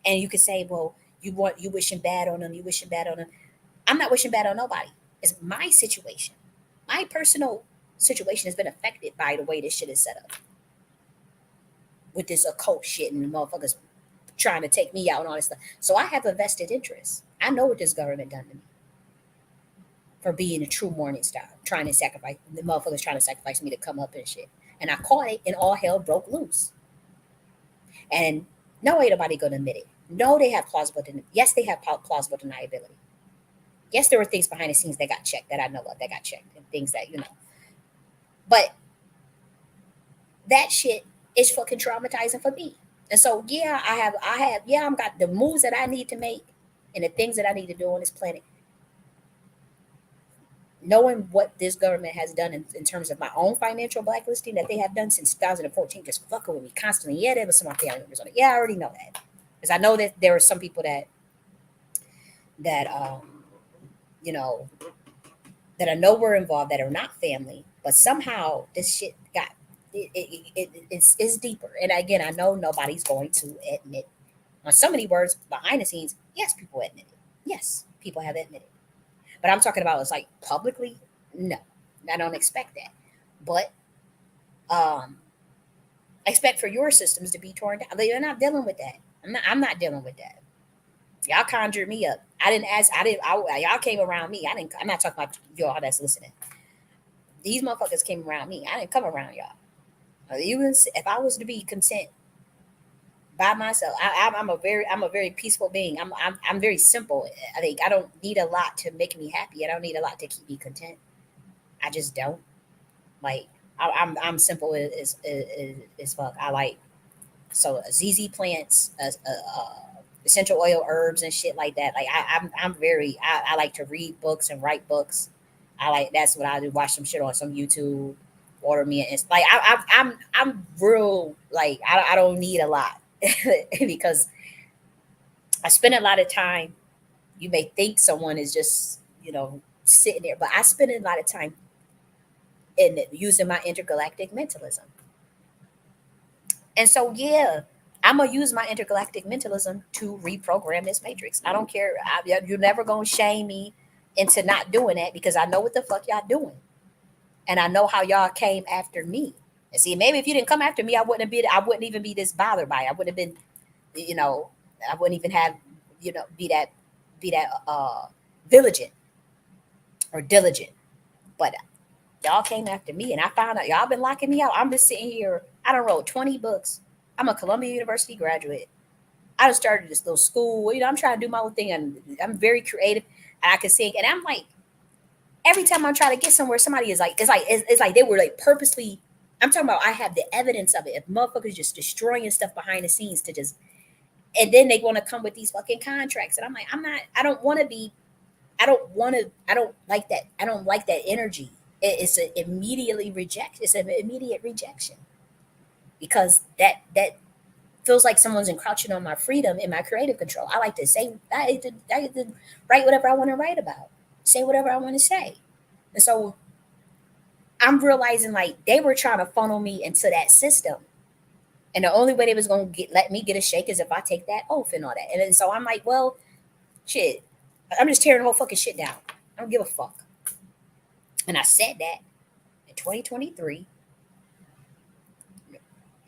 And you could say, well, you wishing bad on them, you wishing bad on them. I'm not wishing bad on nobody. It's my situation. My personal situation has been affected by the way this shit is set up. With this occult shit and motherfuckers trying to take me out and all this stuff. So I have a vested interest. I know what this government done to me for being a true morning star, trying to sacrifice, the motherfuckers trying to sacrifice me to come up and shit. And I caught it and all hell broke loose. And no, ain't nobody gonna admit it. No, they have plausible, yes, they have plausible deniability. Yes, there were things behind the scenes that got checked, that I know of, that got checked, and things that, But that shit is fucking traumatizing for me. And so, yeah, I'm got the moves that I need to make and the things that I need to do on this planet. Knowing what this government has done in terms of my own financial blacklisting that they have done since 2014, just fucking with me constantly. Yeah, there was some of my family members on it. Yeah, I already know that. Because I know that there are some people that that I know were involved that are not family, but somehow this shit got it's deeper. And again, I know nobody's going to admit on so many words behind the scenes. Yes, people admit it. Yes, people have admitted. But I'm talking about it's like publicly. No, I don't expect that. But I expect for your systems to be torn down. But you're not dealing with that. I'm not dealing with that. Y'all conjured me up. I didn't ask. Y'all came around me. I didn't. I'm not talking about y'all that's listening. These motherfuckers came around me. I didn't come around y'all. Even if I was to be content by myself, I'm a very peaceful being. I'm very simple. I think I don't need a lot to make me happy. I don't need a lot to keep me content. I just don't. Like I'm simple as fuck. I like ZZ plants, essential oil herbs and shit like that. Like I like to read books and write books. That's what I do. Watch some shit on some YouTube. Order me and like I'm real, like I don't need a lot because I spend a lot of time. You may think someone is just sitting there, but I spend a lot of time in it, using my intergalactic mentalism. And so, yeah, I'm gonna use my intergalactic mentalism to reprogram this matrix. I don't care. You're never gonna shame me into not doing that because I know what the fuck y'all doing, and I know how y'all came after me. And see, maybe if you didn't come after me, I wouldn't even be this bothered by it. I wouldn't have been, I wouldn't even have, be that vigilant or diligent. But y'all came after me, and I found out y'all been locking me out. I'm just sitting here. I done wrote 20 books. I'm a Columbia University graduate. I just started this little school. I'm trying to do my own thing, and I'm very creative, and I can sing. And I'm like, every time I'm trying to get somewhere, somebody is like, it's like they were like purposely. I'm talking about. I have the evidence of it. If motherfuckers just destroying stuff behind the scenes to just, and then they want to come with these fucking contracts, and I'm like, I'm not. I don't want to be. I don't want to. I don't like that. I don't like that energy. It's an immediately reject. It's an immediate rejection because that feels like someone's encroaching on my freedom and my creative control. I like to say, I like to write whatever I want to write about, say whatever I want to say. And so I'm realizing like they were trying to funnel me into that system. And the only way they was going to let me get a shake is if I take that oath and all that. And then, so I'm like, well, shit, I'm just tearing the whole fucking shit down. I don't give a fuck. And I said that in 2023.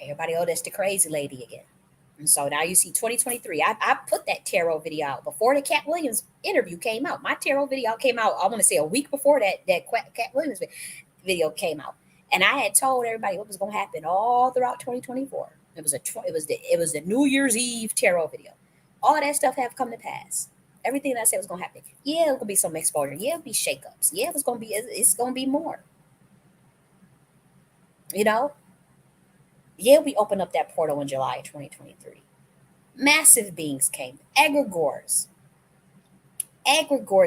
Everybody, oh, that's the crazy lady again. And so now you see 2023. I put that tarot video out before the Cat Williams interview came out. My tarot video came out, I want to say a week before that Cat Williams video came out. And I had told everybody what was going to happen all throughout 2024. It was the New Year's Eve tarot video. All that stuff have come to pass. Everything that I said was going to happen. Yeah, it's going to be some exposure. Yeah, it'll be shakeups. Yeah, it's going to be more. You know, yeah, we opened up that portal in July 2023. Massive beings came, egregores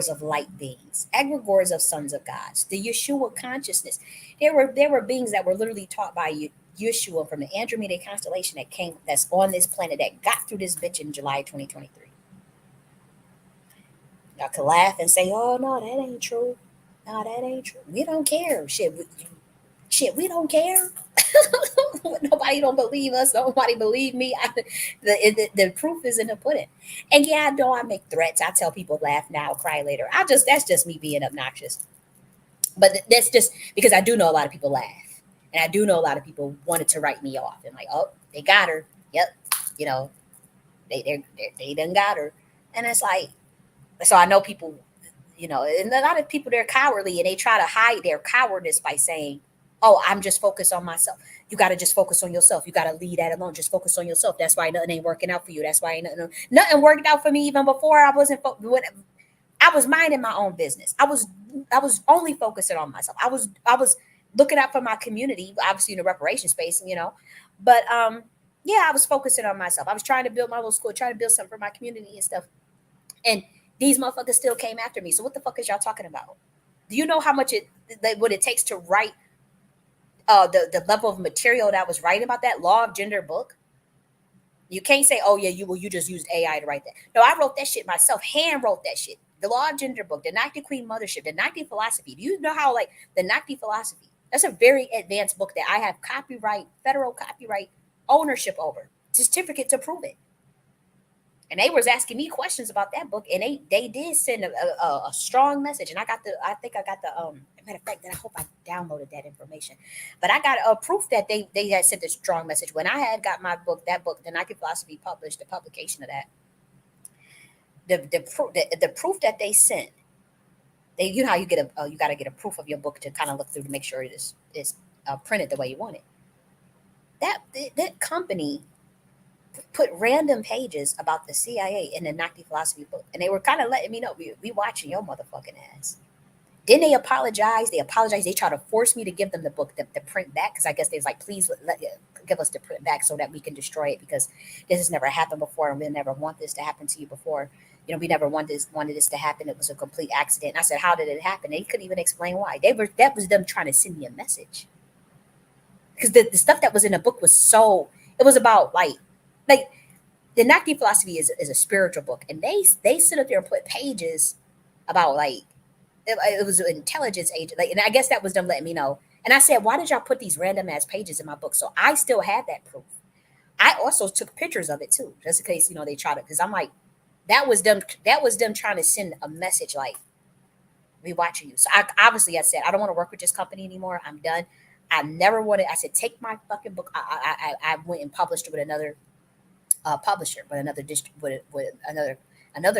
of light beings, egregores of sons of gods, the Yeshua consciousness. There were beings that were literally taught by Yeshua from the Andromeda constellation that came, that's on this planet, that got through this bitch in July 2023. Y'all could laugh and say, "Oh no, that ain't true. No, that ain't true. We don't care. Shit, we don't care." Nobody don't believe us. Nobody believe me. The proof is in the pudding. And yeah, I know I make threats. I tell people laugh now, cry later. That's just me being obnoxious. But that's just because I do know a lot of people laugh, and I do know a lot of people wanted to write me off and like, oh, they got her. Yep, you know, they done got her, and it's like, so I know people, and a lot of people, they're cowardly and they try to hide their cowardice by saying, "Oh, I'm just focused on myself." You got to just focus on yourself. You got to leave that alone. Just focus on yourself. That's why nothing ain't working out for you. That's why nothing worked out for me even before I wasn't. I was minding my own business. I was only focusing on myself. I was looking out for my community, obviously in the reparation space, but yeah, I was focusing on myself. I was trying to build my little school, trying to build something for my community and stuff. And these motherfuckers still came after me. So what the fuck is y'all talking about? Do you know how much what it takes to write the level of material that I was writing about that law of gender book? You can't say, "Oh yeah, you just used AI to write that." No, I wrote that shit myself. Hand wrote that shit. The law of gender book, the Nike Queen Mothership, the Nike philosophy. Do you know how, like, the Nike philosophy? That's a very advanced book that I have federal copyright ownership over, certificate to prove it. And they was asking me questions about that book, and they did send a strong message. And I think I got the matter of fact, that I hope I downloaded that information, but I got a proof that they had sent a strong message when I had got my book, that book, the Nike philosophy, published, the publication of that. The proof that they sent, you know how you get you got to get a proof of your book to kind of look through to make sure it is printed the way you want it. That company put random pages about the CIA in the Naki philosophy book, and they were kind of letting me know, we watching your motherfucking ass. Then they apologized. They tried to force me to give them the book, the print back, because I guess they was like, "Please give us the print back so that we can destroy it, because this has never happened before, and we never want this to happen to you before. We never wanted this to happen. It was a complete accident." And I said, "How did it happen?" They couldn't even explain why. That was them trying to send me a message, because the stuff that was in the book was it was about like the Naki philosophy is a spiritual book, and they sit up there and put pages about, like, it was an intelligence agent, like, and I guess that was them letting me know. And I said, "Why did y'all put these random ass pages in my book?" So I still had that proof. I also took pictures of it too, just in case they tried it, because I'm like, that was them. That was them trying to send a message like, "We watching you." So I said, "I don't want to work with this company anymore. I'm done." I never wanted. I said, "Take my fucking book." I went and published it with another publisher, but another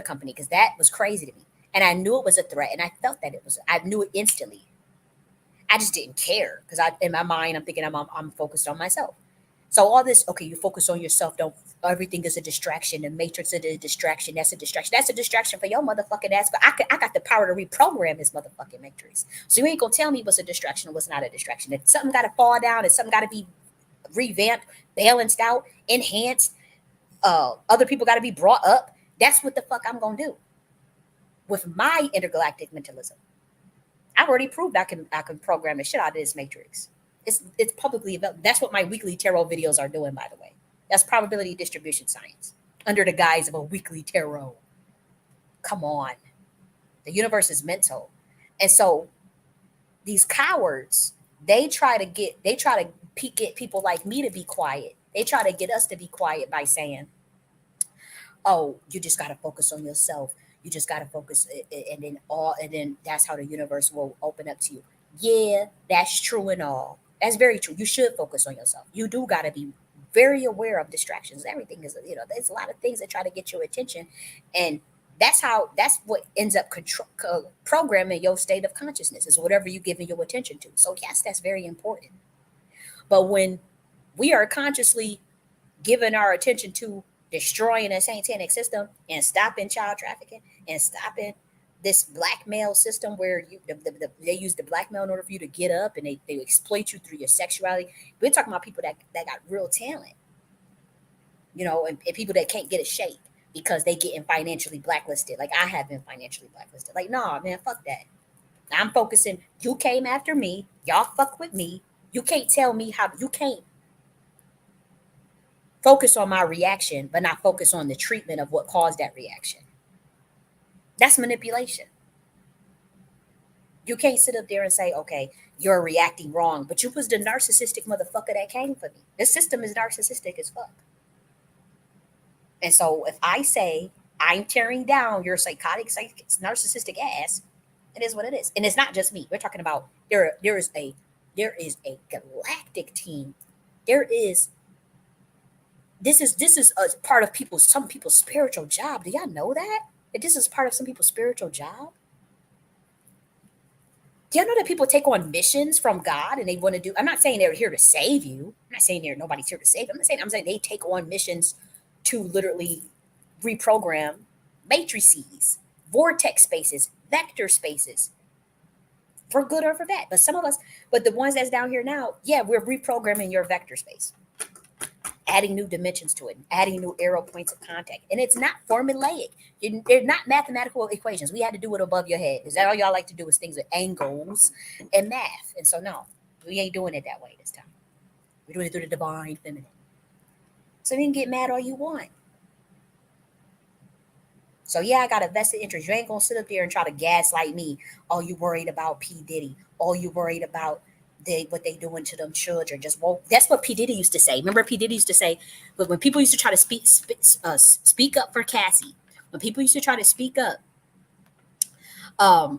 company, because that was crazy to me, and I knew it was a threat, and I felt that it was. I knew it instantly. I just didn't care, because in my mind I'm thinking I'm focused on myself. So all this, okay, you focus on yourself. Don't Everything is a distraction. The matrix is a distraction. That's a distraction. That's a distraction for your motherfucking ass. But I got the power to reprogram this motherfucking matrix. So you ain't gonna tell me what's a distraction and what's not a distraction. If something got to fall down, if something got to be revamped, balanced out, enhanced, other people got to be brought up. That's what the fuck I'm gonna do with my intergalactic mentalism. I've already proved I can program the shit out of this matrix. It's publicly available. That's what my weekly tarot videos are doing, by the way. That's probability distribution science under the guise of a weekly tarot. Come on, the universe is mental, and so these cowards, get people like me to be quiet. They try to get us to be quiet by saying, "Oh, you just got to focus on yourself. You just got to focus," and then that's how the universe will open up to you. Yeah, that's true and all. That's very true. You should focus on yourself. You do got to be very aware of distractions. Everything is, there's a lot of things that try to get your attention, and that's what ends up programming your state of consciousness, is whatever you're giving your attention to. So yes, that's very important. But when we are consciously giving our attention to destroying a satanic system and stopping child trafficking and stopping this blackmail system where they use the blackmail in order for you to get up, and they exploit you through your sexuality. We're talking about people that got real talent, and people that can't get a shake because they getting financially blacklisted. Like I have been financially blacklisted. Like, nah, man, fuck that. I'm focusing. You came after me. Y'all fuck with me. You can't tell me how. You can't focus on my reaction, but not focus on the treatment of what caused that reaction. That's manipulation. You can't sit up there and say, okay, you're reacting wrong, but you was the narcissistic motherfucker that came for me. This system is narcissistic as fuck. And so if I say I'm tearing down your psychotic, narcissistic ass, it is what it is. And it's not just me. We're talking about there is a galactic team. This is a part of some people's spiritual job. Do y'all know that? That this is part of some people's spiritual job? Do you know that people take on missions from God and they want to do? I'm not saying they're here to save you. I'm not saying nobody's here to save. I'm saying they take on missions to literally reprogram matrices, vortex spaces, vector spaces, for good or for bad. But the ones that's down here now, yeah, we're reprogramming your vector space, adding new dimensions to it, adding new arrow points of contact. And it's not formulaic. They're not mathematical equations. We had to do it above your head. Is that all y'all like to do, is things with angles and math? And so, no, we ain't doing it that way this time. We're doing it through the divine feminine. So you can get mad all you want. So, yeah, I got a vested interest. You ain't going to sit up there and try to gaslight me. Oh, you worried about P. Diddy. Oh, you worried about what they doing to them children. That's what P. Diddy used to say. Remember, P. Diddy used to say, but when people used to try to speak up for Cassie, when people used to try to speak up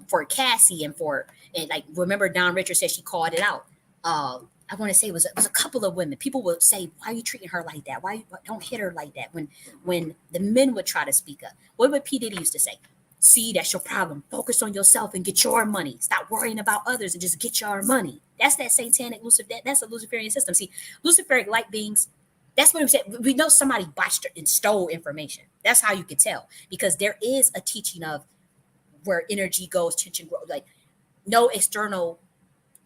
for Cassie and like, remember Don Richards said she called it out. I want to say it was a couple of women. People would say, "Why are you treating her like that? Why don't hit her like that?" When the men would try to speak up, what would P. Diddy used to say? See, that's your problem. Focus on yourself and get your money. Stop worrying about others and just get your money. That's that satanic that's a Luciferian system. See, Luciferic light beings, that's what we said. We know somebody botched and stole information. That's how you could tell, because there is a teaching of where energy goes, tension grows. Like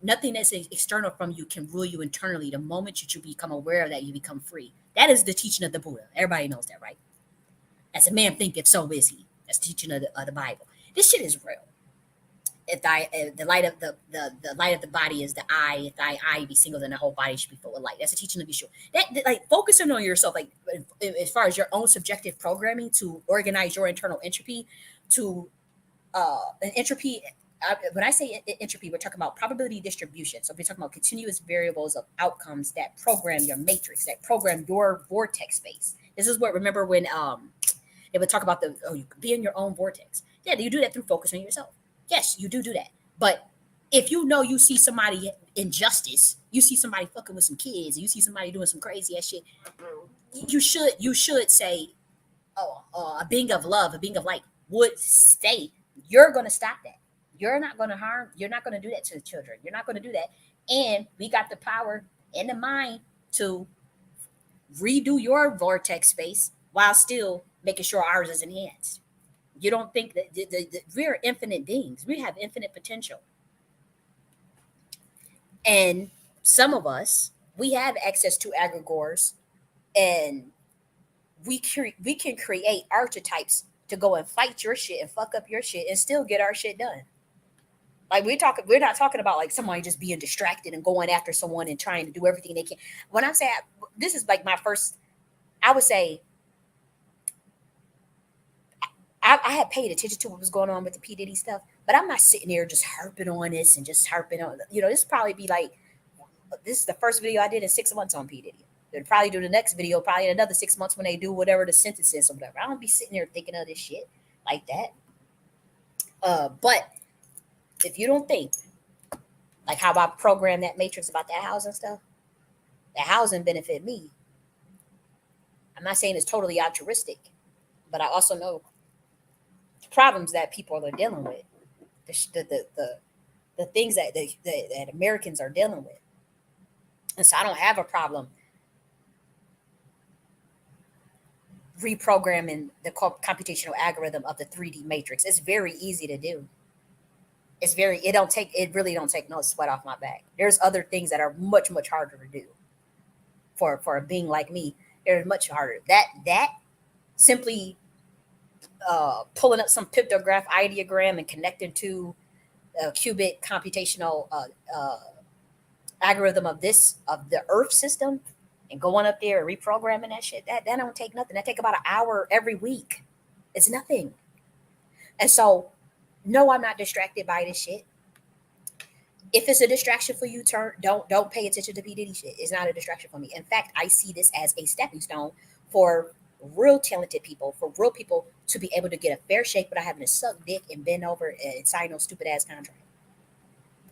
nothing that's external from you can rule you internally. The moment you become aware of that, you become free. That is the teaching of the Buddha. Everybody knows that, right? As a man thinketh, so is he. That's the teaching of the Bible. This shit is real. If the light of the light of the body is the eye, if thy eye be single, then the whole body should be full of light. That's the teaching of Yeshua. That like focusing on yourself, like as far as your own subjective programming to organize your internal entropy, to an entropy. When I say entropy, we're talking about probability distribution. So we're talking about continuous variables of outcomes that program your matrix, that program your vortex space. This is what, remember when they would talk about you could be in your own vortex. Yeah, you do that through focusing on yourself. Yes, you do that. But if you see somebody injustice, you see somebody fucking with some kids, you see somebody doing some crazy ass shit, you should say, a being of love, a being of light would say, you're going to stop that. You're not going to harm. You're not going to do that to the children. You're not going to do that. And we got the power and the mind to redo your vortex space while still making sure ours is enhanced. You don't think that we're infinite beings. We have infinite potential. And some of us, we have access to egregores, and we can create archetypes to go and fight your shit and fuck up your shit and still get our shit done. Like we're not talking about like somebody just being distracted and going after someone and trying to do everything they can. When I'm saying this is like my first, I would say I had paid attention to what was going on with the P. Diddy stuff, but I'm not sitting there just harping on this and just harping on, this probably be like, this is the first video I did in 6 months on P. Diddy. They'll probably do the next video probably in another 6 months when they do whatever the sentence is or whatever. I don't be sitting there thinking of this shit like that. But if you don't think, like how I programmed that matrix about that house and stuff, that housing benefit me. I'm not saying it's totally altruistic, but I also know the problems that people are dealing with, the things that Americans are dealing with. And so I don't have a problem reprogramming the computational algorithm of the 3D matrix. It's very easy to do. It really don't take no sweat off my back. There's other things that are much, much harder to do for a being like me. They're much harder. That simply pulling up some pictograph ideogram and connecting to a qubit computational algorithm of the Earth system and going up there and reprogramming that shit, that don't take nothing. That take about an hour every week. It's nothing. And so, no, I'm not distracted by this shit. If it's a distraction for you, don't pay attention to P. Diddy shit. It's not a distraction for me. In fact, I see this as a stepping stone for real talented people, for real people to be able to get a fair shake without having to suck dick and bend over and sign no stupid ass contract.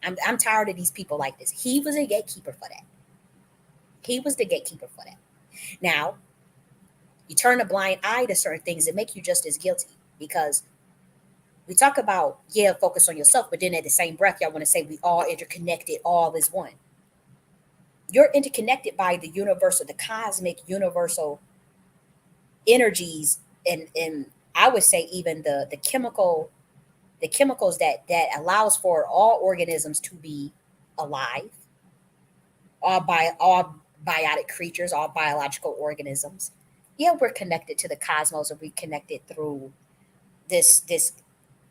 I'm tired of these people like this. He was a gatekeeper for that. He was the gatekeeper for that. Now, you turn a blind eye to certain things that make you just as guilty, because we talk about, focus on yourself, but then at the same breath, y'all want to say we all interconnected, all is one. You're interconnected by the universal, the cosmic universal energies, and I would say even the chemicals that allows for all organisms to be alive, all biotic creatures, all biological organisms. Yeah, we're connected to the cosmos, or we connected through this.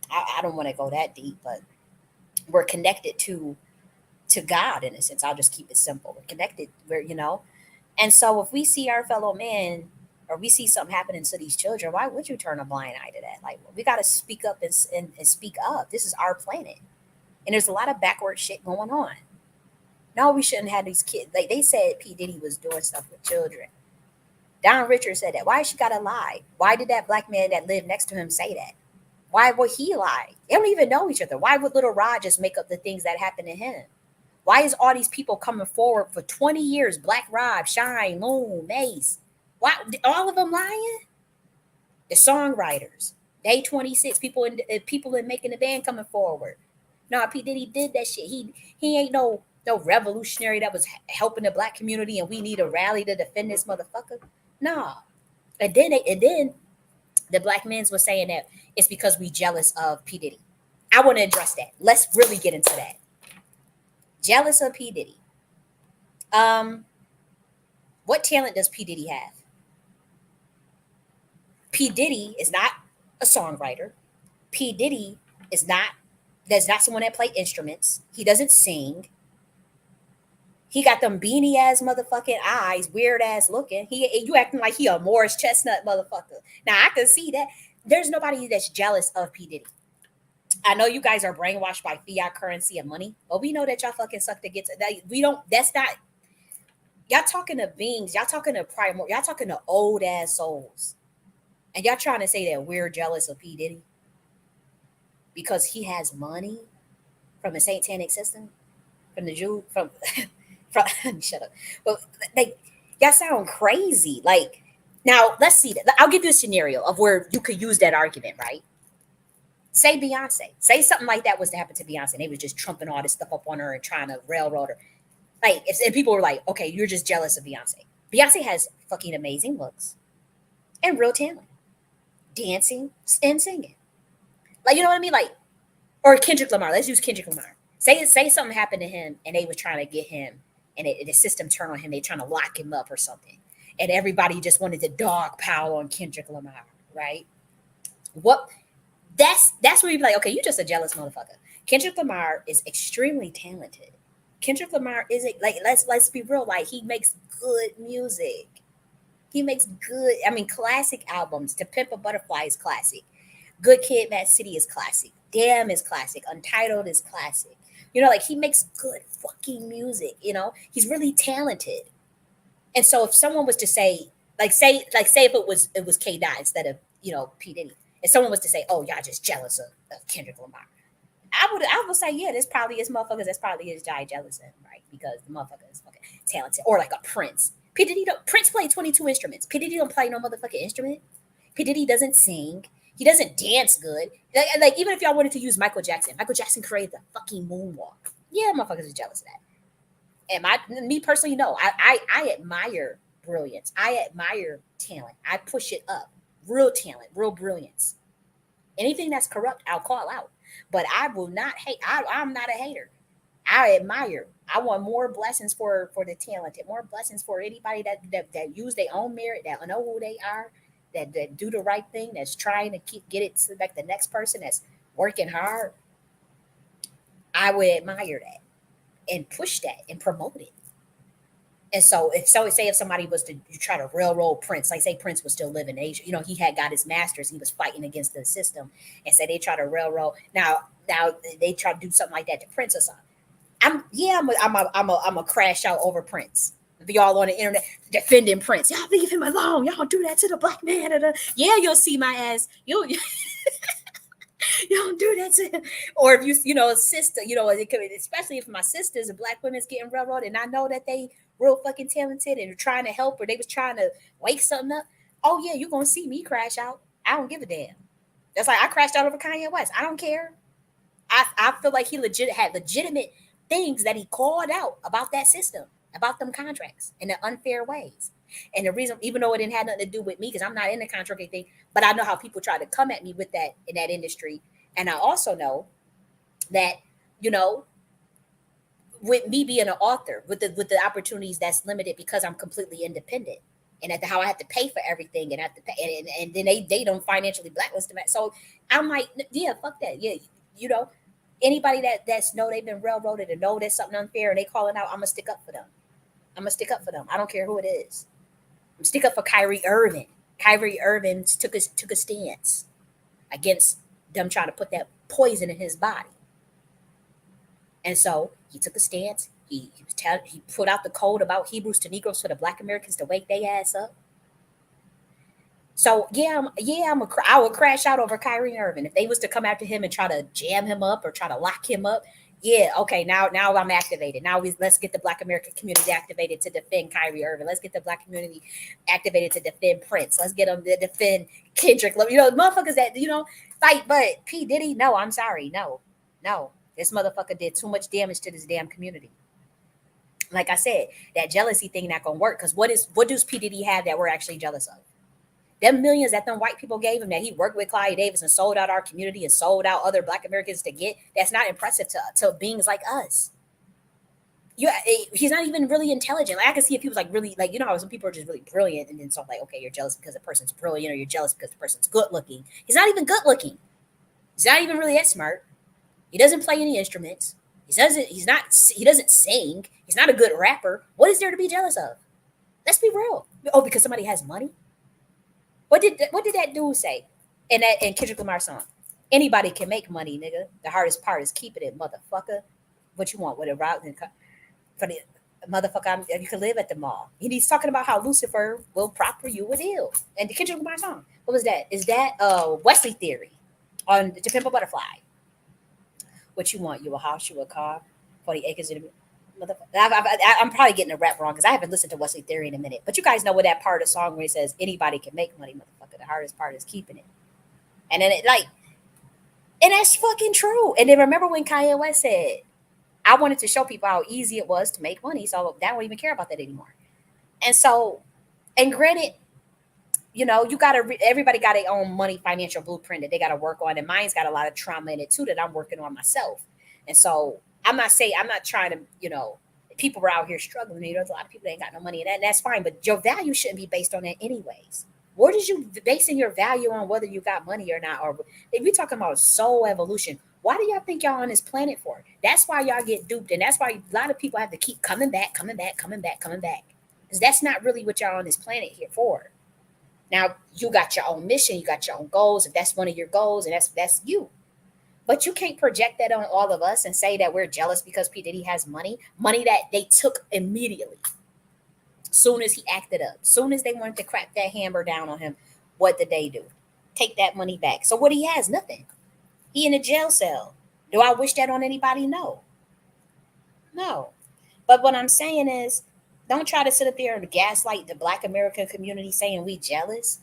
I don't want to go that deep, but we're connected to God in a sense. I'll just keep it simple. We're connected. And so if we see our fellow man, or we see something happening to these children, why would you turn a blind eye to that? Like, we got to speak up and speak up. This is our planet, and there's a lot of backward shit going on. No, we shouldn't have these kids. Like they said, P. Diddy was doing stuff with children. Don Richards said that. Why she gotta lie? Why did that black man that lived next to him say that? Why would he lie? They don't even know each other. Why would Little Rod just make up the things that happened to him? Why is all these people coming forward for 20 years? Black Rob, Shine, Moon, Mace. Why all of them lying? The songwriters, Day 26, people in making the band coming forward. No, P. Diddy did that shit. He ain't no revolutionary that was helping the black community, and we need a rally to defend this motherfucker. No. And then the black men's were saying that it's because we jealous of P. Diddy. I want to address that. Let's really get into that. Jealous of P. Diddy. What talent does P. Diddy have? P. Diddy is not a songwriter. P. Diddy is not someone that play instruments. He doesn't sing. He got them beanie ass motherfucking eyes, weird ass looking. You acting like he a Morris Chestnut motherfucker. Now I can see that. There's nobody that's jealous of P. Diddy. I know you guys are brainwashed by fiat currency and money, but we know that y'all fucking suck to get to that. We don't. That's not. Y'all talking to beings. Y'all talking to primordial. Y'all talking to old ass souls, and y'all trying to say that we're jealous of P. Diddy because he has money from the satanic system, from the Jew, from shut up. But y'all sound crazy. Like, now let's see that. I'll give you a scenario of where you could use that argument, right? Say Beyonce. Say something like that was to happen to Beyonce. They was just trumping all this stuff up on her and trying to railroad her. Like, and people were like, okay, you're just jealous of Beyonce. Beyonce has fucking amazing looks and real talent, dancing and singing. Like, you know what I mean? Like, or Kendrick Lamar. Let's use Kendrick Lamar. Say something happened to him and they were trying to get him, and the system turned on him. They trying to lock him up or something, and everybody just wanted to dog pile on Kendrick Lamar, right? What? That's where you be like, okay, you're just a jealous motherfucker. Kendrick Lamar is extremely talented. Kendrick Lamar isn't like, let's be real, like, he makes good music. He makes good, classic albums. To Pimp a Butterfly is classic. Good Kid, Mad City is classic. Damn is classic. Untitled is classic. You know, like, he makes good fucking music. You know, he's really talented. And so if someone was to say, say if it was K. Dot instead of, P. Diddy, if someone was to say, oh, y'all just jealous of Kendrick Lamar, I would say, yeah, this probably is motherfuckers that's probably is jealous of him, right? Because the motherfucker is fucking talented. Or like a Prince. Prince played 22 instruments. P. Diddy don't play no motherfucking instrument. P. Diddy doesn't sing. He doesn't dance good. Like, even if y'all wanted to use Michael Jackson created the fucking moonwalk. Yeah, motherfuckers are jealous of that. And me personally, no. I admire brilliance. I admire talent. I push it up. Real talent, real brilliance. Anything that's corrupt, I'll call out. But I will not hate. I'm not a hater. I admire. I want more blessings for the talented, more blessings for anybody that use their own merit, that know who they are, that do the right thing, that's trying to get it to like the next person, that's working hard. I would admire that and push that and promote it. And so, say if somebody was to try to railroad Prince, like say Prince was still living, he had got his masters, he was fighting against the system, and say they try to railroad. Now they try to do something like that to Prince or something. I'm a crash out over Prince. Be all on the internet defending Prince. Y'all leave him alone. Y'all do that to the black man. Yeah, you'll see my ass. You don't do that to him. Or if a sister, it could, especially if my sister's a black woman's getting railroaded, and I know that they real fucking talented and are trying to help, or they was trying to wake something up. Oh yeah, you're gonna see me crash out. I don't give a damn. That's like I crashed out over Kanye West. I don't care. I feel like he had legitimate things that he called out about that system, about them contracts and the unfair ways. And the reason, even though it didn't have nothing to do with me, because I'm not in the contract thing, but I know how people try to come at me with that in that industry. And I also know that, with me being an author, with the opportunities that's limited because I'm completely independent, and at how I have to pay for everything, and have to pay, and then they don't financially blacklist them. So I'm like, yeah, fuck that. Yeah, anybody that's know they've been railroaded and know there's something unfair and they calling out, I'm gonna stick up for them. I don't care who it is. I'm stick up for Kyrie Irving. Kyrie Irving took a stance against them trying to put that poison in his body. And so he took a stance. He put out the code about Hebrews to Negroes for the Black Americans to wake their ass up. So I would crash out over Kyrie Irving if they was to come after him and try to jam him up or try to lock him up. Yeah, okay, now I'm activated. Let's get the Black American community activated to defend Kyrie Irving. Let's get the Black community activated to defend Prince. Let's get them to defend Kendrick. Motherfuckers that fight. But P Diddy, no, I'm sorry, no, this motherfucker did too much damage to this damn community. Like I said, that jealousy thing not gonna work, because what does P Diddy have that we're actually jealous of? Them millions that them white people gave him, that he worked with Clyde Davis and sold out our community and sold out other Black Americans to get, that's not impressive to beings like us. He's not even really intelligent. Like I can see if he was like really, like, how some people are just really brilliant, and then so like, okay, you're jealous because the person's brilliant, or you're jealous because the person's good looking. He's not even good looking. He's not even really that smart. He doesn't play any instruments. He doesn't sing. He's not a good rapper. What is there to be jealous of? Let's be real. Oh, because somebody has money? What did that dude say in Kendrick Lamar's song? Anybody can make money, nigga. The hardest part is keeping it, motherfucker. What you want with a route for the motherfucker? You can live at the mall. He's talking about how Lucifer will prosper you with ill. And the Kendrick Lamar song, what was that? Is that Wesley Theory on To Pimp a Butterfly? What you want? You a house? You a car? 40 acres in a I'm probably getting the rap wrong because I haven't listened to Wesley Theory in a minute. But you guys know what that part of the song where he says anybody can make money, motherfucker. The hardest part is keeping it. And then and that's fucking true. And then remember when Kanye West said, I wanted to show people how easy it was to make money, so I don't even care about that anymore. And so, and granted, everybody got their own money financial blueprint that they got to work on. And mine's got a lot of trauma in it too that I'm working on myself. And so I'm not trying to, people are out here struggling. There's a lot of people that ain't got no money, and that's fine. But your value shouldn't be based on that anyways. What is you basing your value on, whether you got money or not? Or if you're talking about soul evolution, why do y'all think y'all on this planet for? That's why y'all get duped. And that's why a lot of people have to keep coming back. Because that's not really what y'all on this planet here for. Now, you got your own mission. You got your own goals. If that's one of your goals, and that's you. But you can't project that on all of us and say that we're jealous because P. Diddy has money that they took immediately. Soon as he acted up, soon as they wanted to crack that hammer down on him, what did they do? Take that money back. So what he has? Nothing. He in a jail cell. Do I wish that on anybody? No. But what I'm saying is, don't try to sit up there and gaslight the Black American community saying we jealous.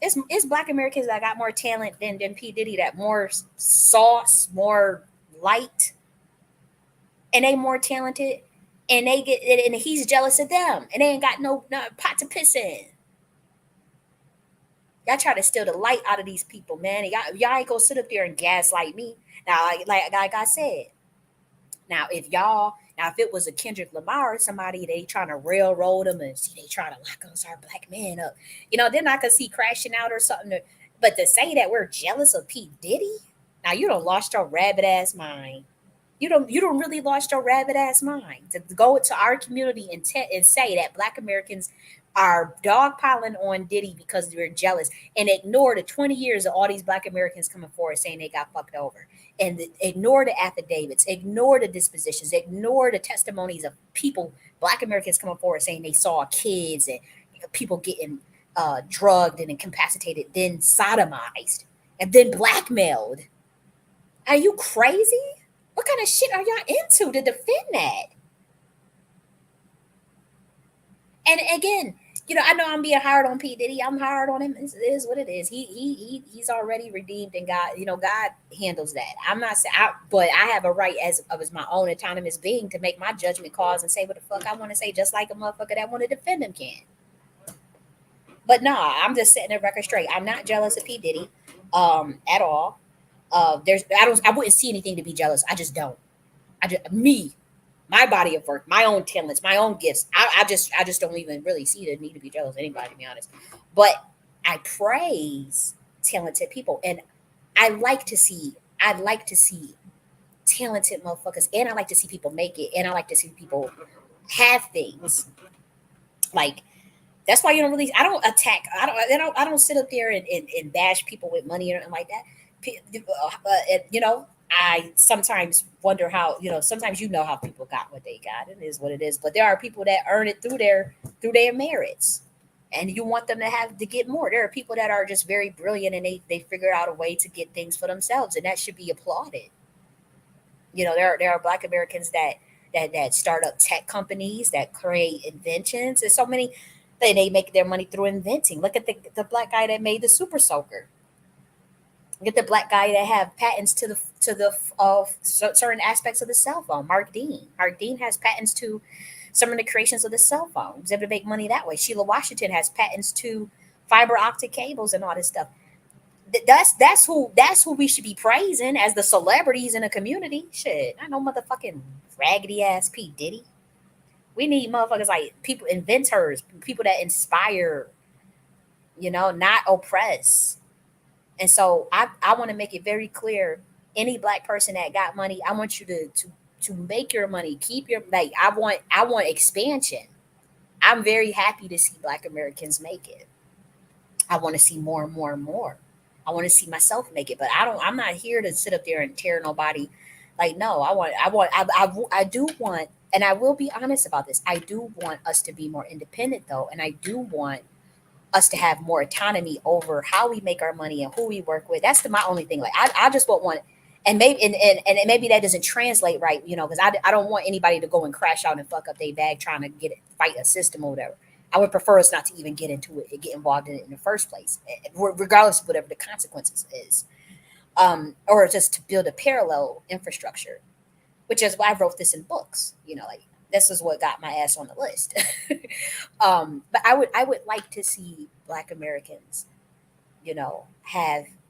It's Black Americans that got more talent than P. Diddy, that more sauce, more light, and they more talented. and and he's jealous of them, and they ain't got no pot to piss in. Y'all try to steal the light out of these people, man. Y'all ain't gonna sit up there and gaslight me. Now, like I said, now if it was a Kendrick Lamar or somebody, they trying to railroad them and see they trying to lock us our black man up, then I could see crashing out or something. But to say that we're jealous of P. Diddy, now you don't lost your rabbit ass mind. You don't really lost your rabbit ass mind to go into our community and say that black Americans are dogpiling on Diddy because we're jealous, and ignore the 20 years of all these black Americans coming forward saying they got fucked over, and ignore the affidavits, ignore the dispositions, ignore the testimonies of people, black Americans coming forward saying they saw kids and people getting drugged and incapacitated, then sodomized, and then blackmailed. Are you crazy? What kind of shit are y'all into to defend that? And again, I know I'm being hard on P. Diddy. I'm hard on him. It is what it is. He's already redeemed, and God handles that. I'm not saying, but I have a right as my own autonomous being to make my judgment calls and say what the fuck I want to say, just like a motherfucker that want to defend him can. But nah, I'm just setting the record straight. I'm not jealous of P. Diddy, at all. I wouldn't see anything to be jealous. I just don't. My body of work, my own talents, my own gifts. I just don't even really see the need to be jealous of anybody, to be honest. But I praise talented people, and I like to see talented motherfuckers, and I like to see people make it, and I like to see people have things. Like, that's why you don't really. I don't attack. I don't sit up there and bash people with money or anything like that. I sometimes wonder how, sometimes how people got what they got. It is what it is. But there are people that earn it through their merits. And you want them to get more. There are people that are just very brilliant, and they figure out a way to get things for themselves, and that should be applauded. There are black Americans that start up tech companies that create inventions. There's so many. They make their money through inventing. Look at the black guy that made the Super Soaker. Get the black guy that have patents to the certain aspects of the cell phone. Mark Dean. Mark Dean has patents to some of the creations of the cell phone. He's able to make money that way. Sheila Washington has patents to fiber optic cables and all this stuff. That's who we should be praising as the celebrities in the community. Shit, I know motherfucking raggedy ass P. Diddy. We need motherfuckers like people, inventors, people that inspire, not oppress. And so I want to make it very clear. Any black person that got money, I want you to make your money, keep your, like, I want expansion. I'm very happy to see black Americans make it. I want to see more and more and more. I want to see myself make it, but I'm not here to sit up there and tear nobody. Like, no, I do want, and I will be honest about this. I do want us to be more independent though. And I do want us to have more autonomy over how we make our money and who we work with. That's my only thing. Like, I just don't want, and maybe that doesn't translate right, because I don't want anybody to go and crash out and fuck up their bag trying to fight a system or whatever. I would prefer us not to even get into it and get involved in it in the first place, regardless of whatever the consequences is, or just to build a parallel infrastructure, which is why I wrote this in books. Like, this is what got my ass on the list. But I would like to see black Americans,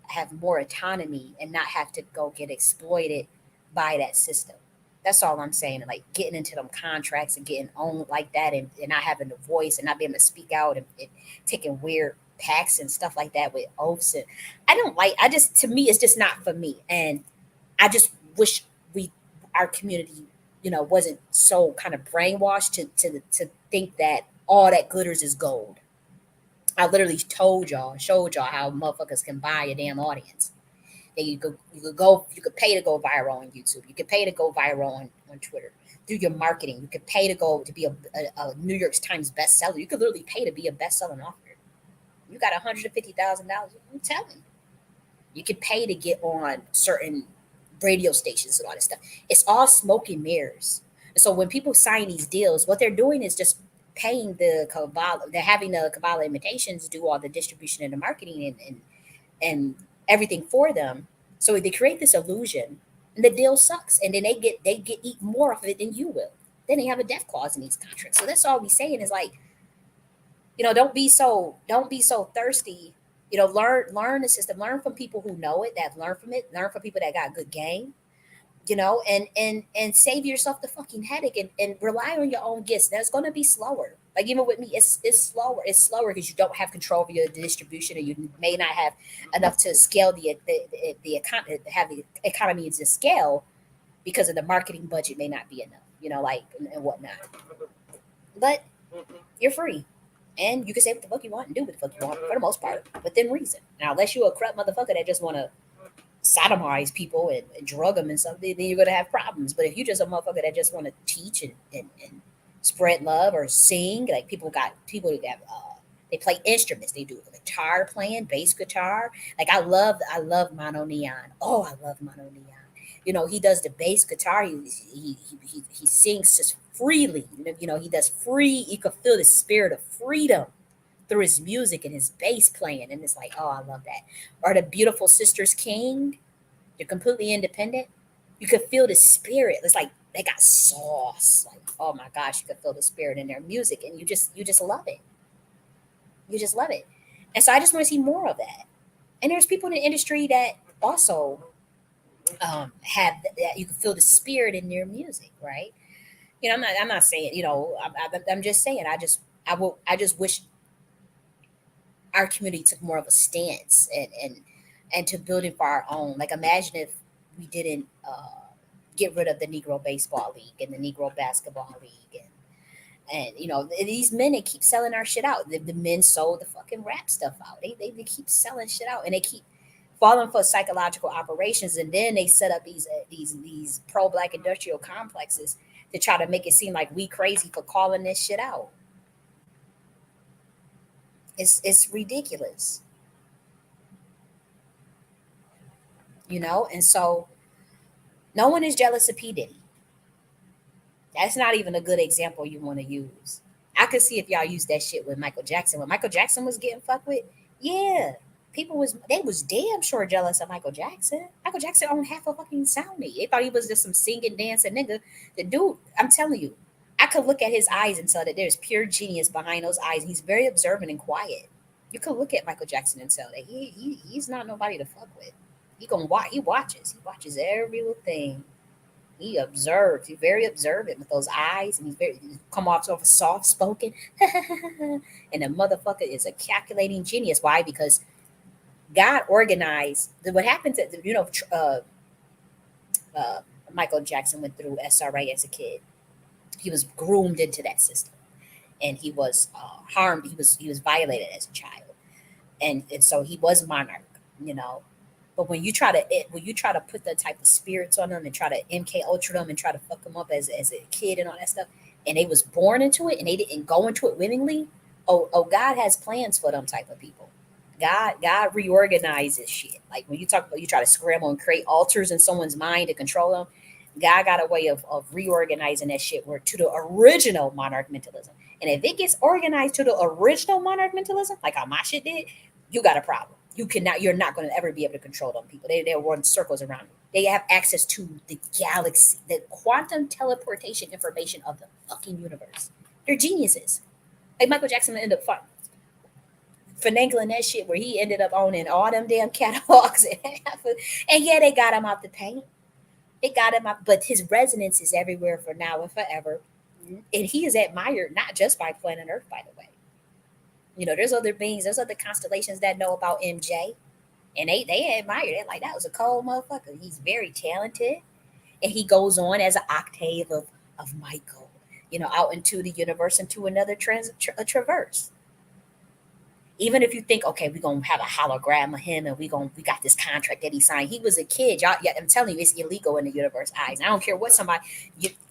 have more autonomy and not have to go get exploited by that system. That's all I'm saying. Like, getting into them contracts and getting owned like that, and not having a voice and not being able to speak out, and taking weird pacts and stuff like that with oaths. And to me, it's just not for me. And I just wish our community, wasn't so kind of brainwashed to think that all that glitters is gold. I literally showed y'all how motherfuckers can buy a damn audience. That you could pay to go viral on YouTube. You could pay to go viral on Twitter. Do your marketing. You could pay to be a New York Times bestseller. You could literally pay to be a best-selling author. You got $150,000. I'm telling you. You could pay to get on certain radio stations and all this stuff. It's all smoke and mirrors. And so when people sign these deals, what they're doing is just paying the Kabbalah. They're having the Kabbalah imitations do all the distribution and the marketing and everything for them. So they create this illusion, and the deal sucks. And then they get eat more of it than you will. Then they have a death clause in these contracts. So that's all we saying is like, don't be so thirsty. Learn the system. Learn from people who know it, that learn from it. Learn from people that got good game. And save yourself the fucking headache and rely on your own gifts. That's going to be slower. Like even with me, it's slower. It's slower because you don't have control over your distribution, or you may not have enough to scale the economy, have the economy to scale because of the marketing budget may not be enough. Like and whatnot. But you're free. And you can say what the fuck you want and do what the fuck you want for the most part, within reason. Now, unless you're a crap motherfucker that just want to sodomize people and drug them and something, then you're going to have problems. But if you're just a motherfucker that just want to teach and spread love or sing, like people who got they play instruments. They do guitar playing, bass guitar. Like I love Mono Neon. Oh, I love Mono Neon. He does the bass guitar. He sings just freely. He does free. You can feel the spirit of freedom through his music and his bass playing, and it's like, oh, I love that. Or the Beautiful Sisters King. They're completely independent. You can feel the spirit. It's like they got sauce. Like, oh my gosh, you can feel the spirit in their music, and you just love it. You just love it. And so I just want to see more of that. And there's people in the industry that also have that. You can feel the spirit in their music, right? I'm not saying, I'm just saying, I just wish our community took more of a stance and to building for our own. Like imagine if we didn't get rid of the Negro Baseball League and the Negro Basketball League and these men, they keep selling our shit out. The men sold the fucking rap stuff out. They keep selling shit out, and they keep falling for psychological operations, and then they set up these pro black industrial complexes to try to make it seem like we crazy for calling this shit out. It's ridiculous, and so no one is jealous of P Diddy. That's not even a good example you want to use. I could see if y'all use that shit with Michael Jackson. When Michael Jackson was getting fucked with, yeah, they was damn sure jealous of Michael Jackson. Michael Jackson owned half a fucking Sony. They thought he was just some singing, dancing nigga. The dude, I'm telling you, I could look at his eyes and tell that there's pure genius behind those eyes. He's very observant and quiet. You could look at Michael Jackson and tell that he's not nobody to fuck with. He watches. He watches every little thing. He observes. He's very observant with those eyes, and he come off sort of soft spoken. And the motherfucker is a calculating genius. Why? Because God organized what happened to uh, Michael Jackson went through SRA as a kid. He was groomed into that system, and he was harmed. He was violated as a child, and so he was monarch. You know, but when you try to put that type of spirits on them and try to MK Ultra them and try to fuck them up as a kid and all that stuff, and they was born into it and they didn't go into it willingly. Oh, God has plans for them type of people. God reorganizes shit. Like when you talk about you try to scramble and create altars in someone's mind to control them. God got a way of reorganizing that shit where to the original monarch mentalism. And if it gets organized to the original monarch mentalism, like how my shit did, you got a problem. You're not going to ever be able to control them people. They'll run circles around you. They have access to the galaxy, the quantum teleportation information of the fucking universe. They're geniuses. Like Michael Jackson ended up finagling that shit where he ended up owning all them damn catalogs and yeah, they got him out the paint. They got him out, but his resonance is everywhere for now and forever. And he is admired not just by planet Earth, by the way. There's other beings, there's other constellations that know about MJ, and they admire it. Like that was a cold motherfucker. He's very talented, and he goes on as an octave of Michael, out into the universe into another traverse. Even if you think, okay, we're gonna have a hologram of him, and we got this contract that he signed. He was a kid, y'all. Yeah, I'm telling you, it's illegal in the universe eyes. I don't care what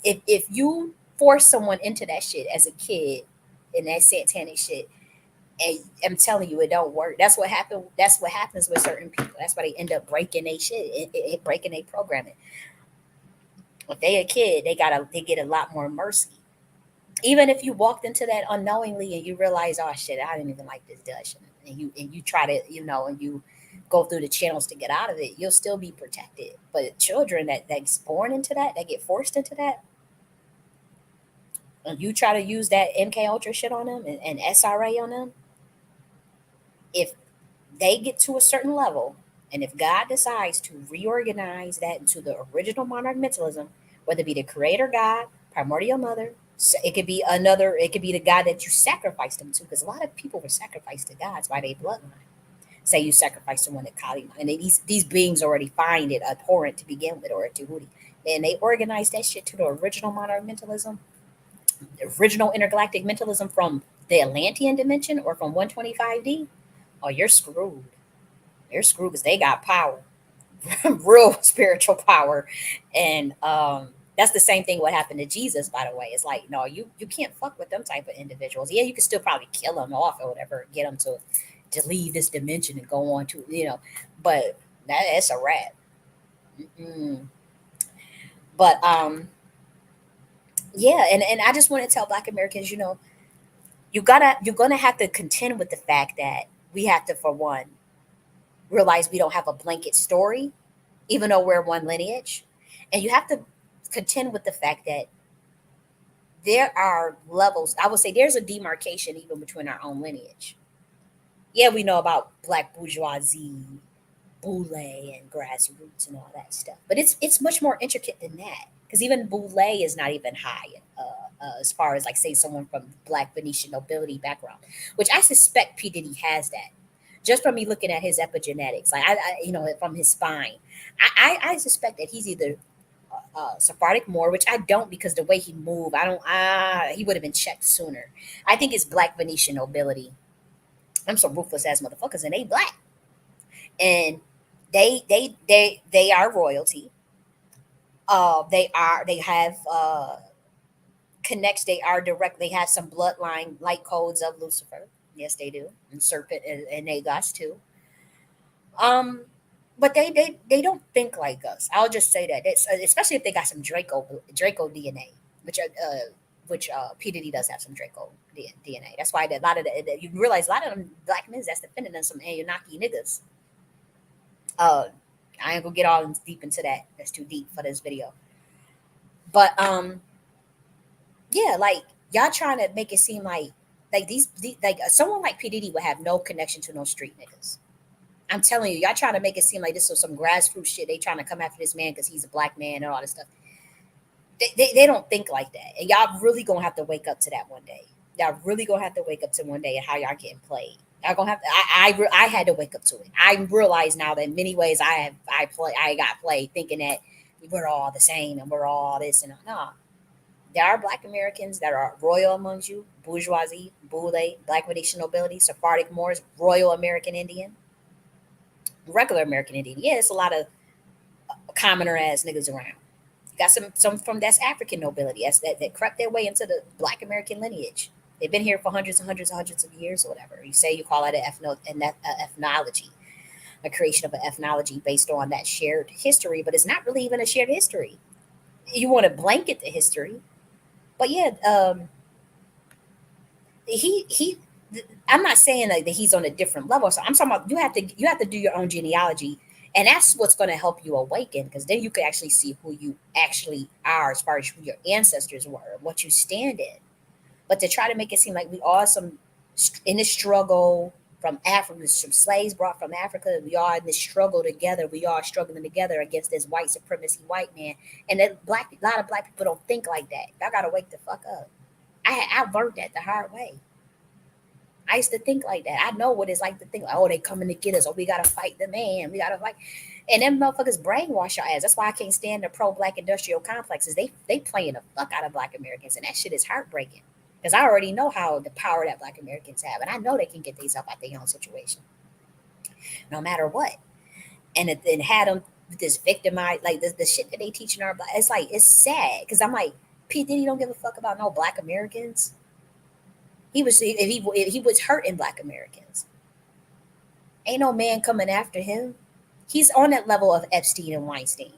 if you force someone into that shit as a kid, in that satanic shit, and I'm telling you, it don't work. That's what happened. That's what happens with certain people. That's why they end up breaking their shit, breaking their programming. If they a kid, they get a lot more mercy. Even if you walked into that unknowingly and you realize, oh shit, I didn't even like this Dutch, and you try to, and you go through the channels to get out of it, you'll still be protected. But children that's born into that get forced into that, and you try to use that MK Ultra shit on them and SRA on them, if they get to a certain level, and if God decides to reorganize that into the original monarch mentalism, whether it be the creator God, primordial mother, it could be another, it could be the God that you sacrificed them to, because a lot of people were sacrificed to gods by their bloodline. Say you sacrifice someone to Kali, and these beings already find it abhorrent to begin with, or to Hootie. And they organize that shit to the original monarch mentalism, the original intergalactic mentalism from the Atlantean dimension or from 125D. Oh, you're screwed. You're screwed because they got power, real spiritual power, and that's the same thing what happened to Jesus. By the way, it's like no, you can't fuck with them type of individuals. Yeah, you can still probably kill them off or whatever, get them to leave this dimension and go on to but that's a wrap. Mm-mm. But yeah, and I just want to tell Black Americans, you're gonna have to contend with the fact that we have to, for one, realize we don't have a blanket story, even though we're one lineage. And you have to contend with the fact that there are levels. I would say there's a demarcation even between our own lineage. Yeah, we know about black bourgeoisie, boule, and grassroots and all that stuff, but it's much more intricate than that. Because even boule is not even high as far as like say someone from black Venetian nobility background, which I suspect P Diddy has that just from me looking at his epigenetics, like from his spine, I suspect that he's either Sephardic Moor, which I don't because the way he moved, I don't. He would have been checked sooner. I think it's black Venetian nobility. I'm some ruthless ass motherfuckers, and they black, and they are royalty. They have connects. They are direct. They have some bloodline light codes of Lucifer. Yes, they do, and Serpent and Nagas too. Um, but they don't think like us. I'll just say that. It's, especially if they got some Draco DNA, which P Diddy does have some Draco DNA. That's why a lot of you realize a lot of them black men that's defending them some Anunnaki niggas. Uh, I ain't gonna get all deep into that. That's too deep for this video. But yeah, like y'all trying to make it seem like these like someone like P Diddy would have no connection to no street niggas. I'm telling you, y'all trying to make it seem like this was some grassroots shit. They trying to come after this man because he's a black man and all this stuff. They don't think like that. And y'all really gonna have to wake up to that one day. Y'all really gonna have to wake up to one day and how y'all getting played. Y'all gonna have to, I had to wake up to it. I realize now that in many ways I got played thinking that we're all the same and we're all this and no. There are black Americans that are royal amongst you, bourgeoisie, boule, black Venetian nobility, Sephardic Moors, royal American Indian, regular American Indian. Yeah, it's a lot of commoner ass niggas around. You got some from that's African nobility that crept their way into the black American lineage. They've been here for hundreds and hundreds and hundreds of years or whatever. You say you call it an ethnology, a creation of an ethnology based on that shared history, but it's not really even a shared history. You want to blanket the history, but yeah, he I'm not saying like that he's on a different level. So I'm talking about you have to do your own genealogy, and that's what's going to help you awaken, because then you can actually see who you actually are as far as who your ancestors were, what you stand in. But to try to make it seem like we are some in this struggle from Africa, some slaves brought from Africa, we are in this struggle together. We are struggling together against this white supremacy white man, and that a lot of black people don't think like that. Y'all gotta wake the fuck up. I learned that the hard way. I used to think like that. I know what it's like to think like, oh, they coming to get us. Oh, we gotta fight the man. We gotta fight. And them motherfuckers brainwash your ass. That's why I can't stand the pro-black industrial complexes. They playing the fuck out of black Americans, and that shit is heartbreaking. Because I already know how the power that black Americans have, and I know they can get themselves out their own situation, no matter what. And then had them this victimized, like the shit that they teaching our black. It's like it's sad because I'm like, P Diddy don't give a fuck about no black Americans. If he was hurting black Americans. Ain't no man coming after him. He's on that level of Epstein and Weinstein.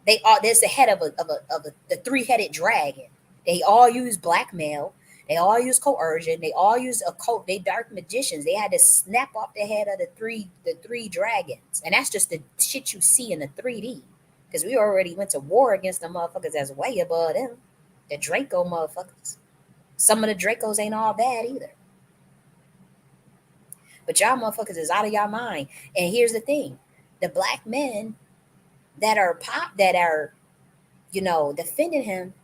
They are there's the head of the three-headed dragon. They all use blackmail. They all use coercion. They all use occult. They dark magicians. They had to snap off the head of the three dragons, and that's just the shit you see in the 3D. Because we already went to war against the motherfuckers that's way above them. The Draco motherfuckers. Some of the Dracos ain't all bad either. But y'all motherfuckers is out of y'all mind. And here's the thing: the black men that are defending him,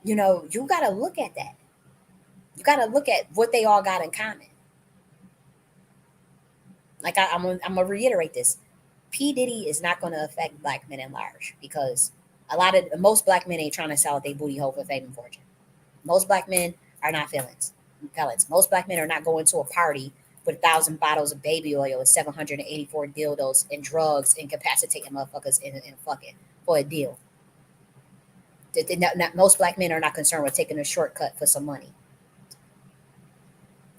you gotta look at that. You gotta look at what they all got in common. Like I'm gonna reiterate this: P Diddy is not gonna affect black men at large because most black men ain't trying to sell their booty hole for fame and fortune. Most black men are not felons. Most black men are not going to a party with 1,000 bottles of baby oil and 784 dildos and drugs, incapacitating motherfuckers and fucking for a deal. Most black men are not concerned with taking a shortcut for some money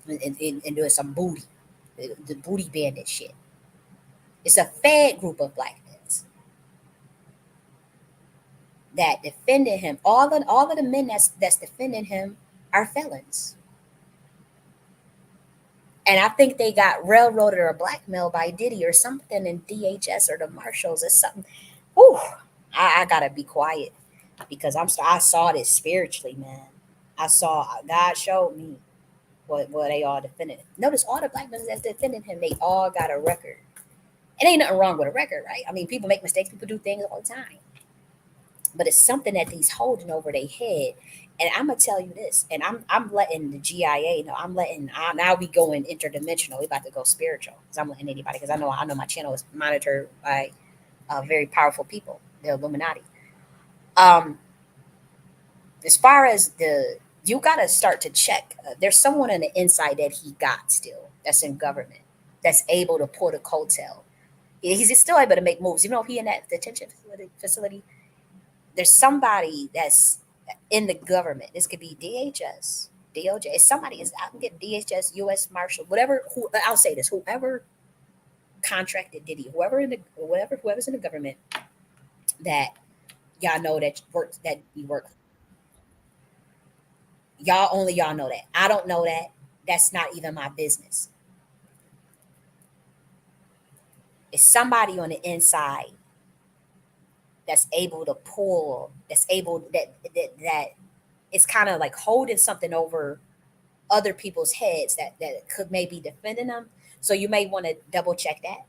and doing some booty, the booty bandit shit. It's a fed group of black men that defended him. All of the men that's defending him are felons. And I think they got railroaded or blackmailed by Diddy or something in DHS or the Marshals or something. Whew, I gotta be quiet because I saw this spiritually, man. God showed me what they all defended. Notice all the black men that's defending him, they all got a record. It ain't nothing wrong with a record, right? I mean, people make mistakes, people do things all the time. But it's something that he's holding over their head. And I'm gonna tell you this, and I'm letting the GIA know. Now we going interdimensional. We about to go spiritual because I'm letting anybody, because I know my channel is monitored by very powerful people, the Illuminati. As far as you gotta start to check. There's someone on the inside that he got still that's in government that's able to pull the coattail. He's still able to make moves, even though he in that detention facility. There's somebody that's in the government. This could be DHS, DOJ. It's somebody. I can get DHS, U.S. Marshal, whatever. I'll say this: whoever contracted Diddy, whoever's in the government, that y'all know that you work. Y'all know that. I don't know that. That's not even my business. It's somebody on the inside that's able to pull, that it's kind of like holding something over other people's heads that could maybe defending them. So you may want to double check that.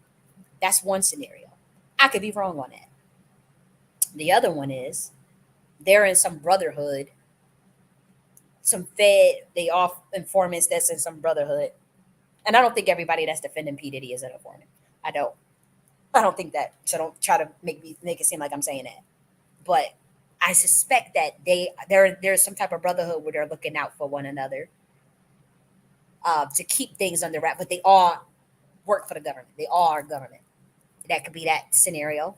That's one scenario. I could be wrong on that. The other one is they're in some brotherhood, they all informants that's in some brotherhood. And I don't think everybody that's defending P. Diddy is an informant. I don't think that. So don't try to make it seem like I'm saying that. But I suspect that there's some type of brotherhood where they're looking out for one another to keep things under wrap. But they all work for the government. They all are government. That could be that scenario.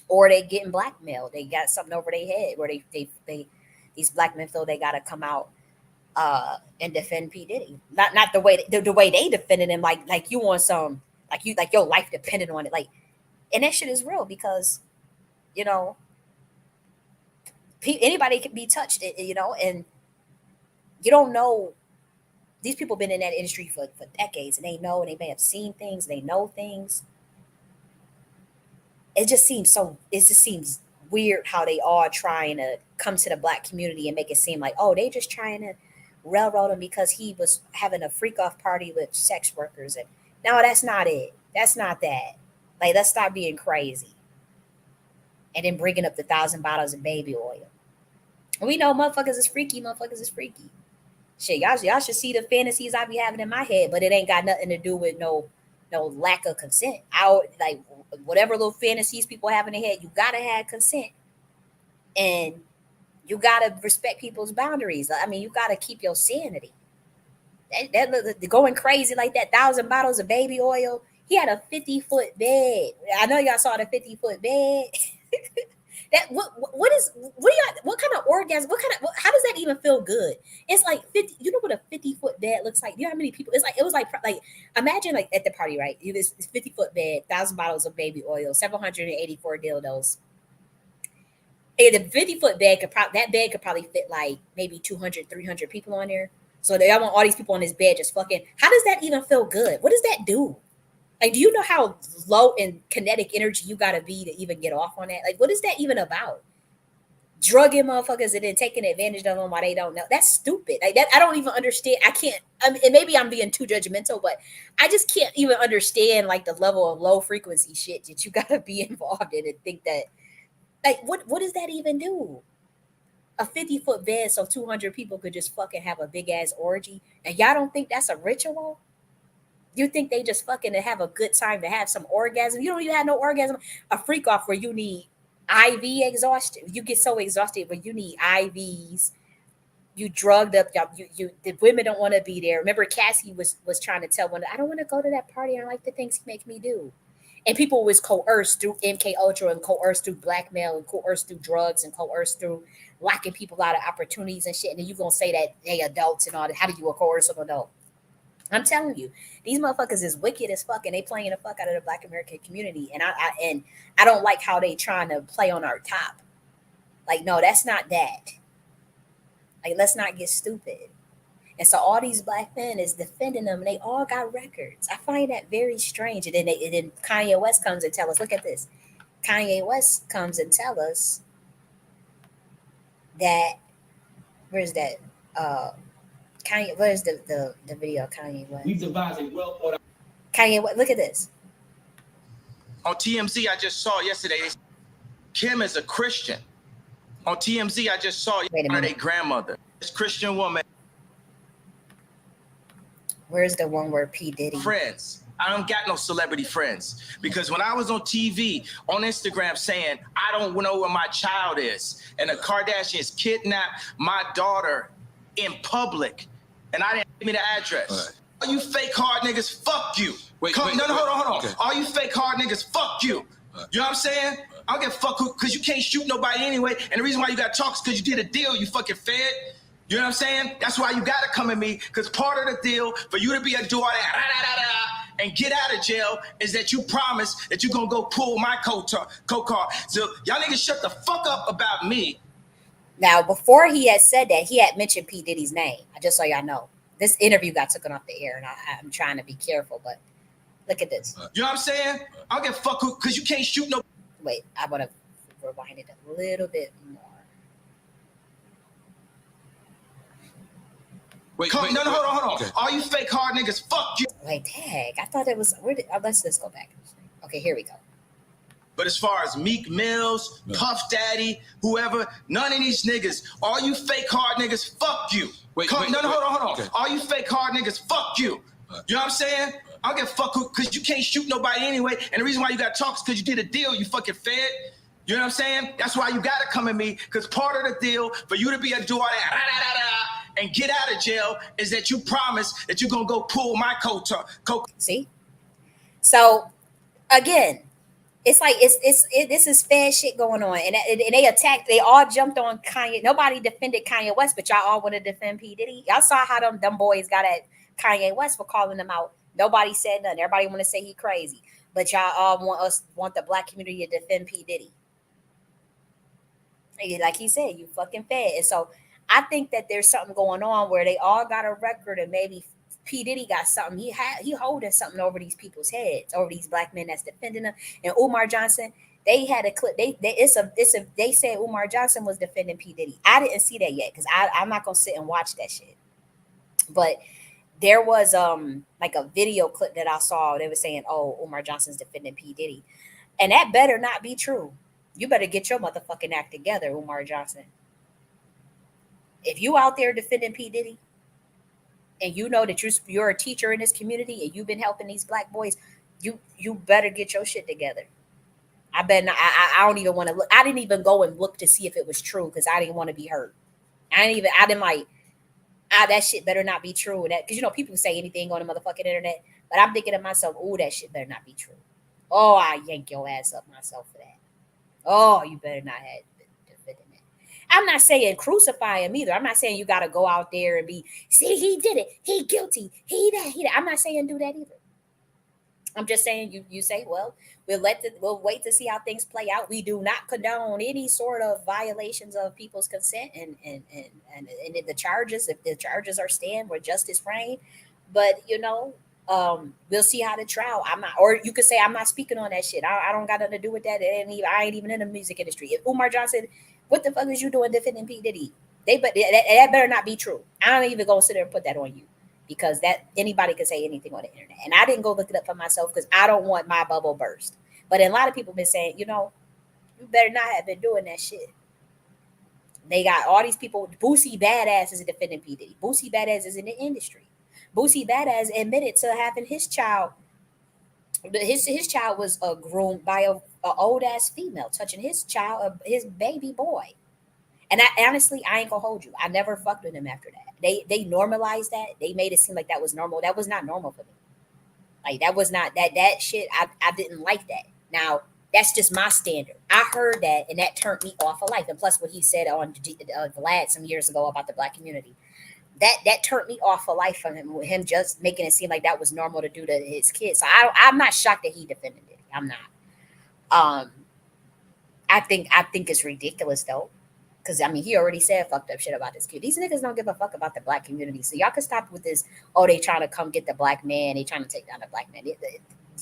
Or they getting blackmailed. They got something over their head where they these black men feel they got to come out and defend P. Diddy. Not the way they defended him, like you want some. Like your life depended on it. And that shit is real because, anybody can be touched, and you don't know. These people been in that industry for decades, and they know, and they may have seen things, they know things. It just seems weird how they all trying to come to the black community and make it seem like, oh, they just trying to railroad him because he was having a freak off party with sex workers. And no, that's not it. That's not that. Let's stop being crazy. And then bringing up the 1,000 bottles of baby oil. We know motherfuckers is freaky. Shit, y'all should see the fantasies I be having in my head, but it ain't got nothing to do with no lack of consent. Whatever little fantasies people have in their head, you gotta have consent. And you gotta respect people's boundaries. I mean, you gotta keep your sanity. That going crazy like that, 1,000 bottles of baby oil. He had a 50-foot bed. I know y'all saw the 50-foot bed. What kind of orgasm? How does that even feel good? It's like 50. You know what a 50-foot bed looks like? You know how many people? It was like imagine like at the party, right? This 50-foot bed, 1,000 bottles of baby oil, 784 dildos. And the 50-foot bed could probably fit like maybe 200, 300 people on there. So they want all these people on this bed just fucking. How does that even feel good? What does that do? Do you know how low in kinetic energy you got to be to even get off on that? What is that even about? drugging motherfuckers and then taking advantage of them while they don't know. That's stupid. Like that, I don't even understand. I can't. I mean, and maybe I'm being too judgmental, but I just can't even understand like the level of low frequency shit that you gotta be involved in and think that. Like, what does that even do? A 50-foot bed so 200 people could just fucking have a big ass orgy, and y'all don't think that's a ritual? You think they just fucking to have a good time to have some orgasm? You don't even have no orgasm. A freak off where you need IV exhaustion. You get so exhausted where you need IVs. You drugged up. You the women don't want to be there. Remember, Cassie was trying to tell one, I don't want to go to that party. I don't like the things he make me do. And people was coerced through MK Ultra and coerced through blackmail and coerced through drugs and coerced through locking people out of opportunities and shit. And then you gonna say that they adults and all that. How do you coerce an adult? I'm telling you, these motherfuckers is wicked as fuck, and they playing the fuck out of the Black American community. And I don't like how they trying to play on our top. Like, no, that's not that. Like, let's not get stupid. And so all these black men is defending them, and they all got records. I find that very strange. And then Kanye West comes and tell us, look at this. Kanye West comes and tell us that where's that? Kanye, where's the video of Kanye West? We've devised a well thought out. Kanye West, look at this. On TMZ, I just saw yesterday, Kim is a Christian. On TMZ, I just saw one of their grandmother. This Christian woman. Where's the one where P. Diddy? Friends. I don't got no celebrity friends. Because when I was on TV, on Instagram saying, I don't know where my child is, and the Kardashians kidnapped my daughter in public, and I didn't give me the address. All you fake hard niggas, fuck you. Hold on. Okay. All you fake hard niggas, fuck you. You know what I'm saying? I don't give a fuck because you can't shoot nobody anyway. And the reason why you got to talk is because you did a deal, you fucking fed. You know what I'm saying? That's why you got to come at me, because part of the deal for you to be a do all that and get out of jail is that you promise that you're going to go pull my co-car. So y'all niggas shut the fuck up about me. Now, before he had said that, he had mentioned P. Diddy's name. I just so y'all know. This interview got taken off the air, and I'm trying to be careful, but look at this. You know what I'm saying? I don't give a fuck because you can't shoot no. Wait, I want to rewind it a little bit more. Hold on. Okay. All you fake hard niggas, fuck you. Wait, tag. I thought it was. Let's go back. Okay, here we go. But as far as Meek Mills, Puff Daddy, whoever, none of these niggas, all you fake hard niggas, fuck you. Hold on. Okay. All you fake hard niggas, fuck you. You know what I'm saying? I don't give a fuck because you can't shoot nobody anyway. And the reason why you got to talk is because you did a deal, you fucking fed. You know what I'm saying? That's why you got to come at me, because part of the deal for you to be a do all that and get out of jail is that you promise that you're going to go pull my coat. See? So, again, it's like this is fair shit going on, and they all jumped on Kanye. Nobody defended Kanye West, but y'all all want to defend P. Diddy. Y'all saw how them boys got at Kanye West for calling them out. Nobody said nothing. Everybody want to say he crazy, but y'all all want the black community to defend P. Diddy. Like he said, you fucking fed. And so I think that there's something going on where they all got a record, and maybe P. Diddy got something. He holding something over these people's heads, over these black men that's defending them. And Umar Johnson, they had a clip. They said Umar Johnson was defending P. Diddy. I didn't see that yet because I'm not gonna sit and watch that shit. But there was like a video clip that I saw. They were saying, "Oh, Umar Johnson's defending P. Diddy," and that better not be true. You better get your motherfucking act together, Umar Johnson. If you out there defending P. Diddy, and you know that you're a teacher in this community and you've been helping these black boys, you better get your shit together. I bet not, I don't even want to look. I didn't even go and look to see if it was true because I didn't want to be hurt. That shit better not be true. That because people say anything on the motherfucking internet, but I'm thinking to myself, oh, that shit better not be true. Oh, I yank your ass up myself for that. Oh, you better not have defending it. I'm not saying crucify him either. I'm not saying you got to go out there and see, he did it. He guilty. He that. I'm not saying do that either. I'm just saying you say, well, we'll wait to see how things play out. We do not condone any sort of violations of people's consent and if the charges are stand where justice reign. But we'll see how the trial. Or you could say I'm not speaking on that shit. I don't got nothing to do with that. I ain't even in the music industry. If Umar Johnson What the fuck is you doing defending P. Diddy? That better not be true. I don't even go sit there and put that on you, because that anybody can say anything on the internet. And I didn't go look it up for myself because I don't want my bubble burst. But a lot of people been saying, you better not have been doing that shit. They got all these people. Boosie Badass is defending P. Diddy. Boosie Badass is in the industry. Boosie Badass admitted to having his child. His child was groomed by a old ass female, touching his child, his baby boy. And I honestly, I ain't gonna hold you. I never fucked with him after that. They normalized that. They made it seem like that was normal. That was not normal for me. Like that was not that shit. I didn't like that. Now that's just my standard. I heard that and that turned me off of life. And plus, what he said on Vlad some years ago about the black community, that turned me off of life from him just making it seem like that was normal to do to his kids. So I'm not shocked that he defended it. I'm not. I think it's ridiculous though. Because, I mean, he already said fucked up shit about this kid. These niggas don't give a fuck about the black community. So y'all can stop with this, they trying to come get the black man. They trying to take down the black man.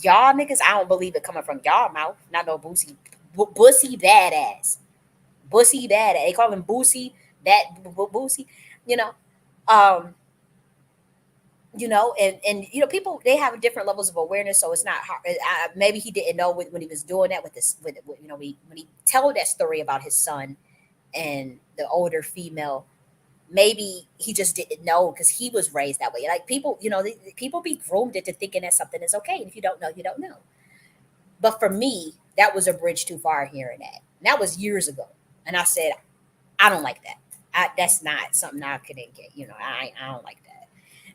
Y'all niggas, I don't believe it coming from y'all mouth. Not no Boosie. Boosie Badass. Boosie Badass. They call him Boosie. Boosie. And people, they have different levels of awareness. So it's not hard. Maybe he didn't know when he was doing that when he told that story about his son and the older female, maybe he just didn't know because he was raised that way. Like people, people be groomed into thinking that something is okay. And if you don't know, you don't know. But for me, that was a bridge too far hearing that. And that was years ago. And I said, I don't like that. That's not something I couldn't get. I don't like that.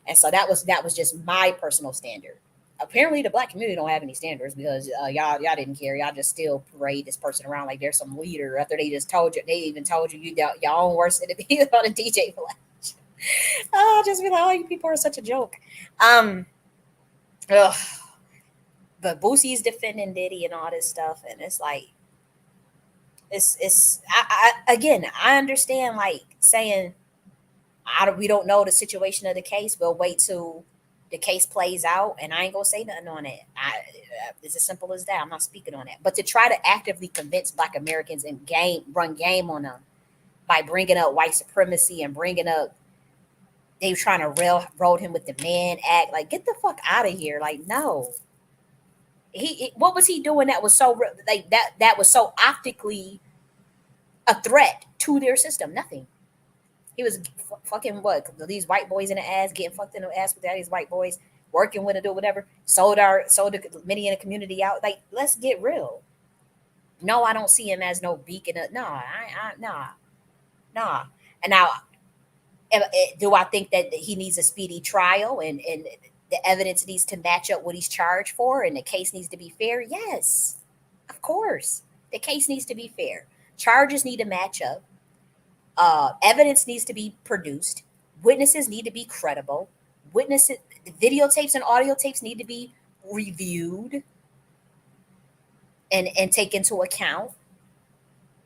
And so that was just my personal standard. Apparently, the black community don't have any standards because y'all didn't care. Y'all just still parade this person around like there's some leader after they just told you. They even told you y'all own worse than to be on a DJ flash. Just be like, you people are such a joke. But Boosie's defending Diddy and all this stuff, and it's like, I understand like saying, we don't know the situation of the case. We'll wait till the case plays out, and I ain't gonna say nothing on it. It's as simple as that. I'm not speaking on that. But to try to actively convince Black Americans and run game on them by bringing up white supremacy and bringing up they were trying to railroad him with the Mann Act, like get the fuck out of here. Like no, what was he doing that was so like that was so optically a threat to their system? Nothing. He was fucking what? These white boys in the ass, getting fucked in the ass with these white boys, working with it or whatever. Sold many in the community out. Like, let's get real. No, I don't see him as no beacon. Nah. And now, do I think that he needs a speedy trial and the evidence needs to match up what he's charged for and the case needs to be fair? Yes, of course. The case needs to be fair. Charges need to match up. Evidence needs to be produced. Witnesses need to be credible. Videotapes and audio tapes need to be reviewed and take into account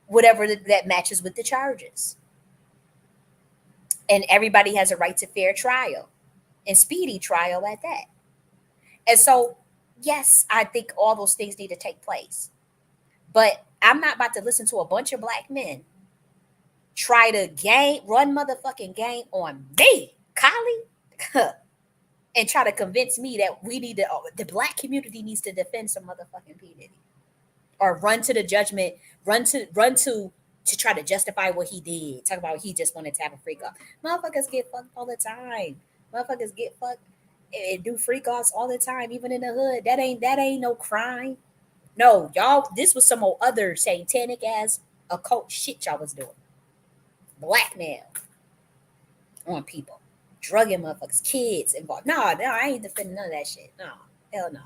whatever that matches with the charges. And everybody has a right to fair trial and speedy trial at that. And so, yes, I think all those things need to take place. But I'm not about to listen to a bunch of black men try to run motherfucking game on me, Kylie, and try to convince me that the black community needs to defend some motherfucking P. Diddy, or run to the judgment, run to try to justify what he did. Talk about he just wanted to have a freak off. Motherfuckers get fucked all the time. Motherfuckers get fucked and do freak offs all the time, even in the hood. That ain't no crime. No, y'all, this was some old other satanic ass occult shit y'all was doing. Blackmail on people, drugging motherfuckers, kids involved. No, I ain't defending none of that shit. No, hell no.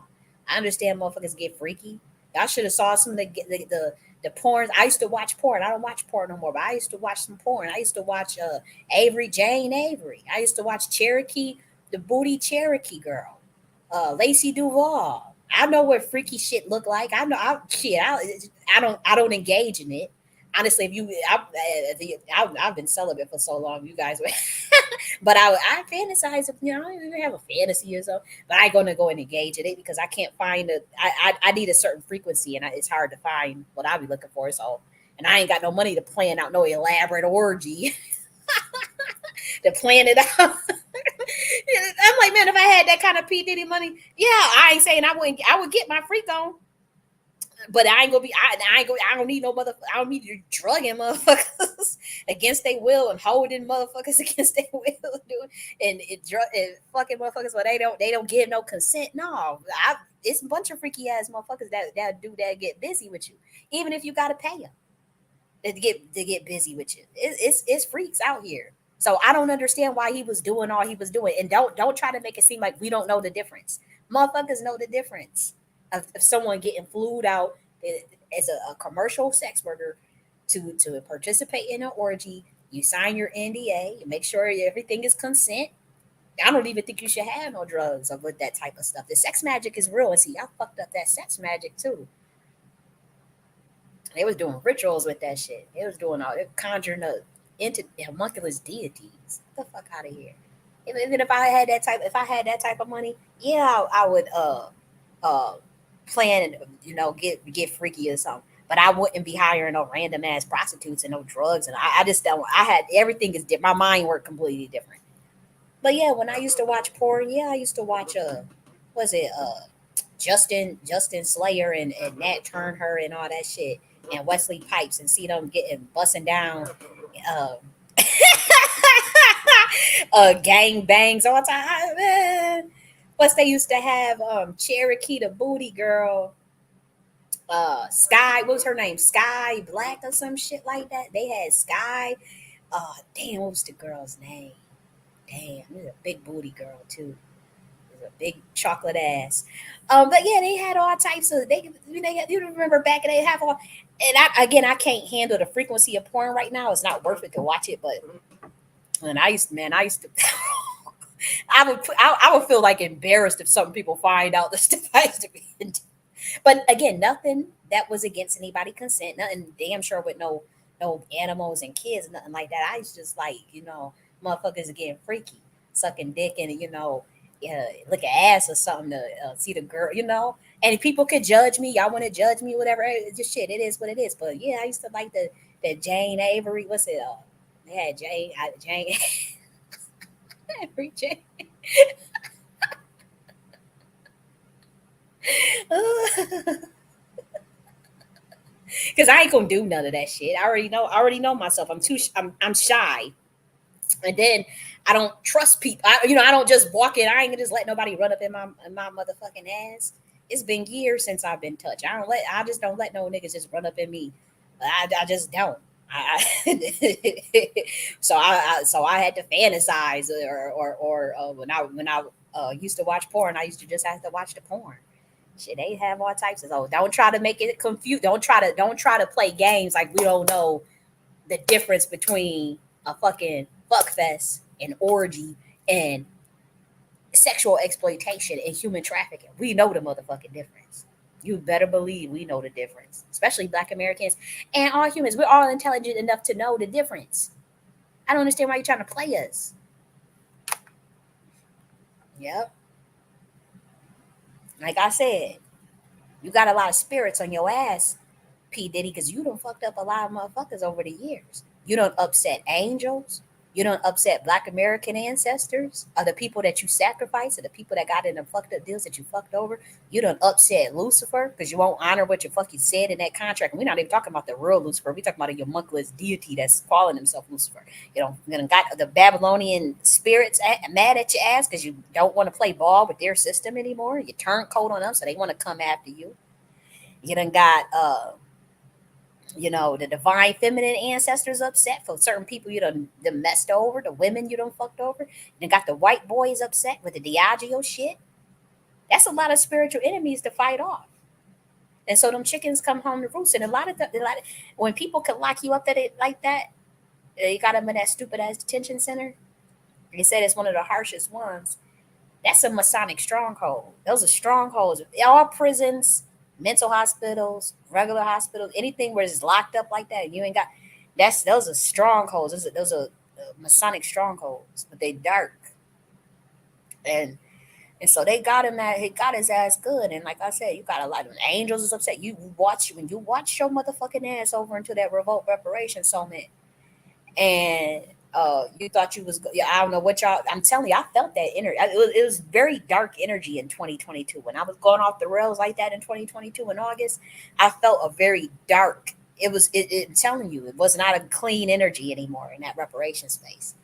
I understand motherfuckers get freaky. Y'all should have saw some of the porn. I used to watch porn. I don't watch porn no more, but I used to watch some porn. I used to watch Jane Avery. I used to watch Cherokee, the booty Cherokee girl, Lacey Duval. I know what freaky shit look like. I know. I don't engage in it. Honestly, I've been celibate for so long, you guys, but I fantasize. I don't even have a fantasy or so, but I'm gonna go and engage in it because I can't find I need a certain frequency, and it's hard to find what I be looking for. So, and I ain't got no money to plan out no elaborate orgy. To plan it out. I'm like, man, if I had that kind of P Diddy money, yeah, I ain't saying I wouldn't. I would get my freak on, but I ain't gonna be. I ain't gonna. I don't need no mother. I don't need you drugging motherfuckers against their will and holding motherfuckers against their will, doing and fucking motherfuckers. But they don't give no consent. No, it's a bunch of freaky ass motherfuckers that do that get busy with you, even if you gotta pay them to get busy with you. It's freaks out here. So I don't understand why he was doing all he was doing. And don't try to make it seem like we don't know the difference. Motherfuckers know the difference of someone getting flued out as a commercial sex worker to participate in an orgy. You sign your NDA, you make sure everything is consent. I don't even think you should have no drugs or with that type of stuff. The sex magic is real. And see, I fucked up that sex magic too. They was doing rituals with that shit. They was doing all, they conjuring up into homunculus deities. Get the fuck out of here. Even if I had that type of money, yeah, I would plan and get freaky or something. But I wouldn't be hiring no random ass prostitutes and no drugs. And I just don't. I had everything is different. My mind worked completely different. But yeah, when I used to watch porn, yeah, I used to watch was it Justin Slayer and Nat Turner and all that shit and Wesley Pipes and see them getting busting down uh, gang bangs all the time, man. Plus they used to have Cherokee the booty girl, Sky, what was her name? Sky Black or some shit like that. They had Sky. Damn, what was the girl's name? Damn, it was a big booty girl too. A big chocolate ass. But yeah, they had all types of you remember back and they have all and I can't handle the frequency of porn right now. It's not worth it to watch it, but when I used to I would feel like embarrassed if some people find out the stuff I used to be into. But again, nothing that was against anybody consent, nothing damn sure with no animals and kids, nothing like that. I was just like, motherfuckers are getting freaky, sucking dick and look at ass or something to see the girl, And people could judge me. Y'all want to judge me, whatever. It's just shit. It is what it is. But yeah, I used to like the Jane Avery. What's it? They had Jane Avery Jane. Because I ain't gonna do none of that shit. I already know myself. I'm shy, and then I don't trust people. I don't just walk in. I ain't gonna just let nobody run up in my motherfucking ass. It's been years since I've been touched. I just don't let no niggas just run up in me. I just don't. So I had to fantasize or when I used to watch porn, I used to just have to watch the porn. Shit, they have all types of those. Don't try to make it confused. Don't try to play games like we don't know the difference between a fucking fuck fest, an orgy, and sexual exploitation and human trafficking. We know the motherfucking difference. You better believe we know the difference, especially Black Americans and all humans. We're all intelligent enough to know the difference. I don't understand why you're trying to play us. Yep. Like I said, you got a lot of spirits on your ass, P. Diddy, because you done fucked up a lot of motherfuckers over the years. You done upset angels. You done upset Black American ancestors, or the people that you sacrificed, or the people that got in the fucked up deals that you fucked over. You done upset Lucifer because you won't honor what you fucking said in that contract. And we're not even talking about the real Lucifer. We're talking about a homunculus deity that's calling himself Lucifer. You done got the Babylonian spirits mad at your ass because you don't want to play ball with their system anymore. You turn cold on them, so they want to come after you. You done got the divine feminine ancestors upset for certain people you done messed over, the women you done fucked over. You got the white boys upset with the Diageo shit. That's a lot of spiritual enemies to fight off. And so them chickens come home to roost. And a lot of when people can lock you up like that, you got them in that stupid ass detention center. They said it's one of the harshest ones. That's a Masonic stronghold. Those are strongholds. All prisons, mental hospitals, regular hospitals, anything where it's locked up like that, you ain't got. Those are strongholds. Those are Masonic strongholds, but they dark. And And so they got him at, he got his ass good. And like I said, you got a lot of angels is upset. When you watch your motherfucking ass over into that revolt reparation summit, and you thought you was, yeah, I don't know what y'all, I'm telling you, I felt that energy. It was very dark energy in 2022 when I was going off the rails like that in 2022 in August. I felt a very dark, it telling you, it was not a clean energy anymore in that reparation space.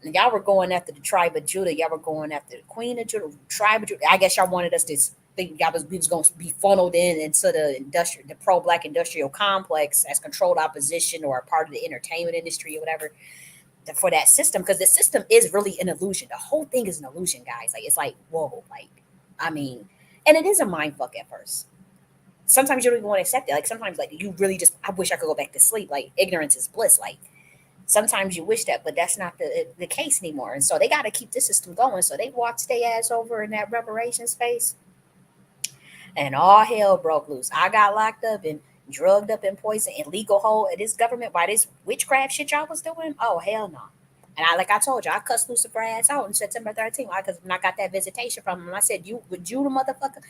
And y'all were going after the tribe of Judah. Y'all were going after the queen of Judah, tribe of Judah. I guess y'all wanted us to think we was going to be funneled into the pro-black industrial complex as controlled opposition or a part of the entertainment industry or whatever for that system, because the system is really an illusion. The whole thing is an illusion, guys. Like, it's like, whoa, like, I mean, and it is a mind fuck at first. Sometimes you don't even want to accept it. Like, sometimes, like, you really just, I wish I could go back to sleep. Like, ignorance is bliss. Like, sometimes you wish that, but that's not the case anymore. And so they got to keep this system going. So they walked their ass over in that reparation space, and all hell broke loose. I got locked up and drugged up and poisoned in legal hole at this government by this witchcraft shit y'all was doing. Oh, hell no. And like I told you, I cussed Lucifer ass out on September 13th because when I got that visitation from him, I said, you the motherfucker,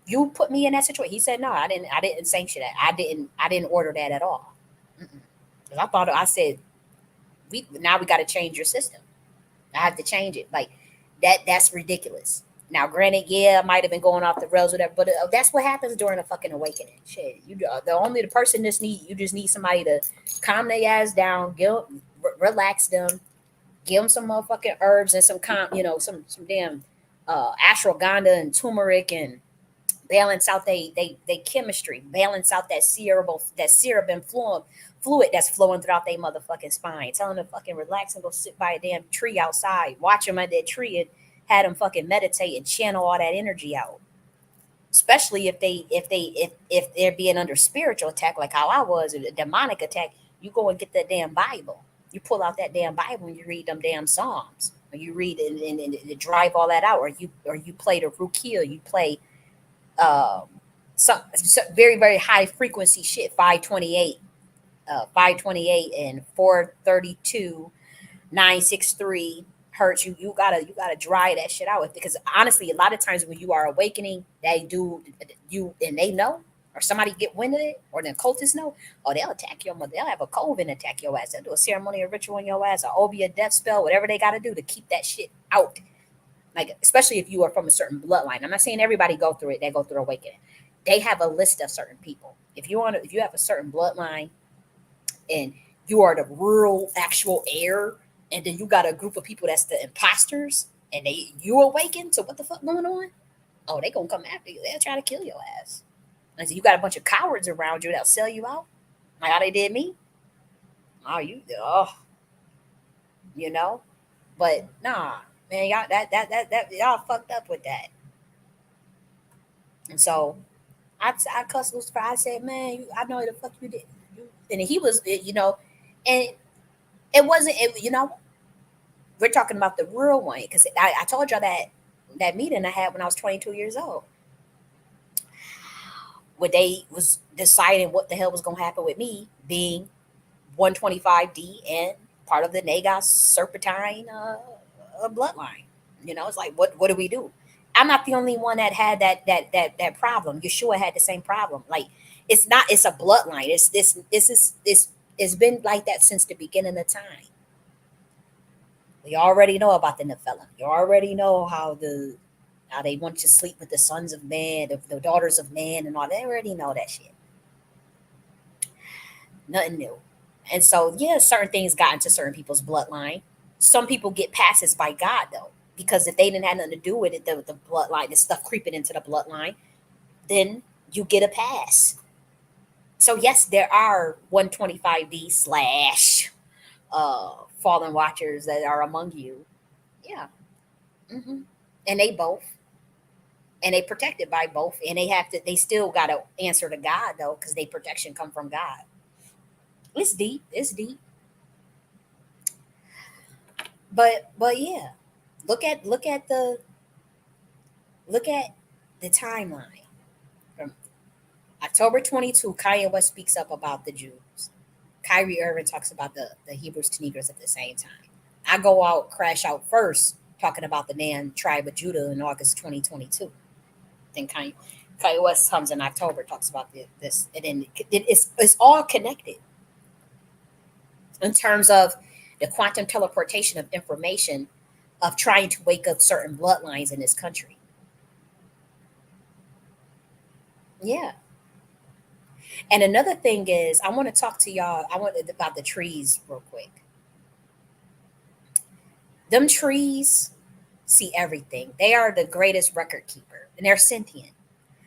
you put me in that situation. He said, no, I didn't sanction that. I didn't order that at all. Because I said, we got to change your system. I have to change it. Like, that's ridiculous. Now, granted, yeah, I might have been going off the rails or whatever, but that's what happens during a fucking awakening. Shit, the person just need somebody to calm their ass down, relax them, give them some motherfucking herbs and some some damn ashwagandha and turmeric, and balance out they chemistry, balance out that syrup and fluid that's flowing throughout their motherfucking spine. Tell them to fucking relax and go sit by a damn tree outside. Watch them at that tree and had them fucking meditate and channel all that energy out. Especially if they're being under spiritual attack, like how I was, or a demonic attack, you go and get that damn Bible. You pull out that damn Bible and you read them damn Psalms. Or you read and drive all that out, or you play the Rukia, you play some very, very high frequency shit, 528 and 432 963 hertz. You gotta dry that shit out, because honestly, a lot of times when you are awakening, they know, or somebody get wind of it, or the occultists know, or they'll attack your mother. They'll have a coven attack your ass. They'll do a ceremony or ritual on your ass, or obia death spell, whatever they gotta do to keep that shit out. Like, especially if you are from a certain bloodline. I'm not saying everybody go through it. They go through awakening. They have a list of certain people. If you have a certain bloodline, and you are the rural actual heir, and then you got a group of people that's the imposters, and you awaken to what the fuck going on. Oh, they gonna come after you. They'll try to kill your ass. And so you got a bunch of cowards around you that'll sell you out, like how they did me. But nah, man, y'all that y'all fucked up with that. And so I cussed Lucifer. I said, man, I know the fuck you did. And he was, and it wasn't, we're talking about the real one, because I told y'all that meeting I had when I was 22 years old, where they was deciding what the hell was going to happen with me being 125D and part of the Nagas Serpentine bloodline. It's like, what do we do? I'm not the only one that had that problem. Yeshua had the same problem. Like, it's a bloodline. It's been like that since the beginning of time. We already know about the Nephilim. You already know how they want to sleep with the sons of man, the daughters of man, and all. They already know that shit. Nothing new. And so, yeah, certain things got into certain people's bloodline. Some people get passes by God, though, because if they didn't have nothing to do with it, the bloodline, the stuff creeping into the bloodline, then you get a pass. So yes, there are 125D slash fallen watchers that are among you. Yeah. And they protected by both, and they still got to answer to God, though, because their protection come from God. It's deep. But yeah, look at the timeline. From October 22, Kanye West speaks up about the Jews. Kyrie Irving talks about the Hebrews to Negroes at the same time. I go out, crash out first talking about the damn tribe of Judah in August 2022. Then Kanye West comes in October, talks about this, and then it's all connected in terms of the quantum teleportation of information of trying to wake up certain bloodlines in this country. Yeah. And another thing is, I want to talk to y'all. I want about the trees real quick. Them trees see everything. They are the greatest record keeper, and they're sentient.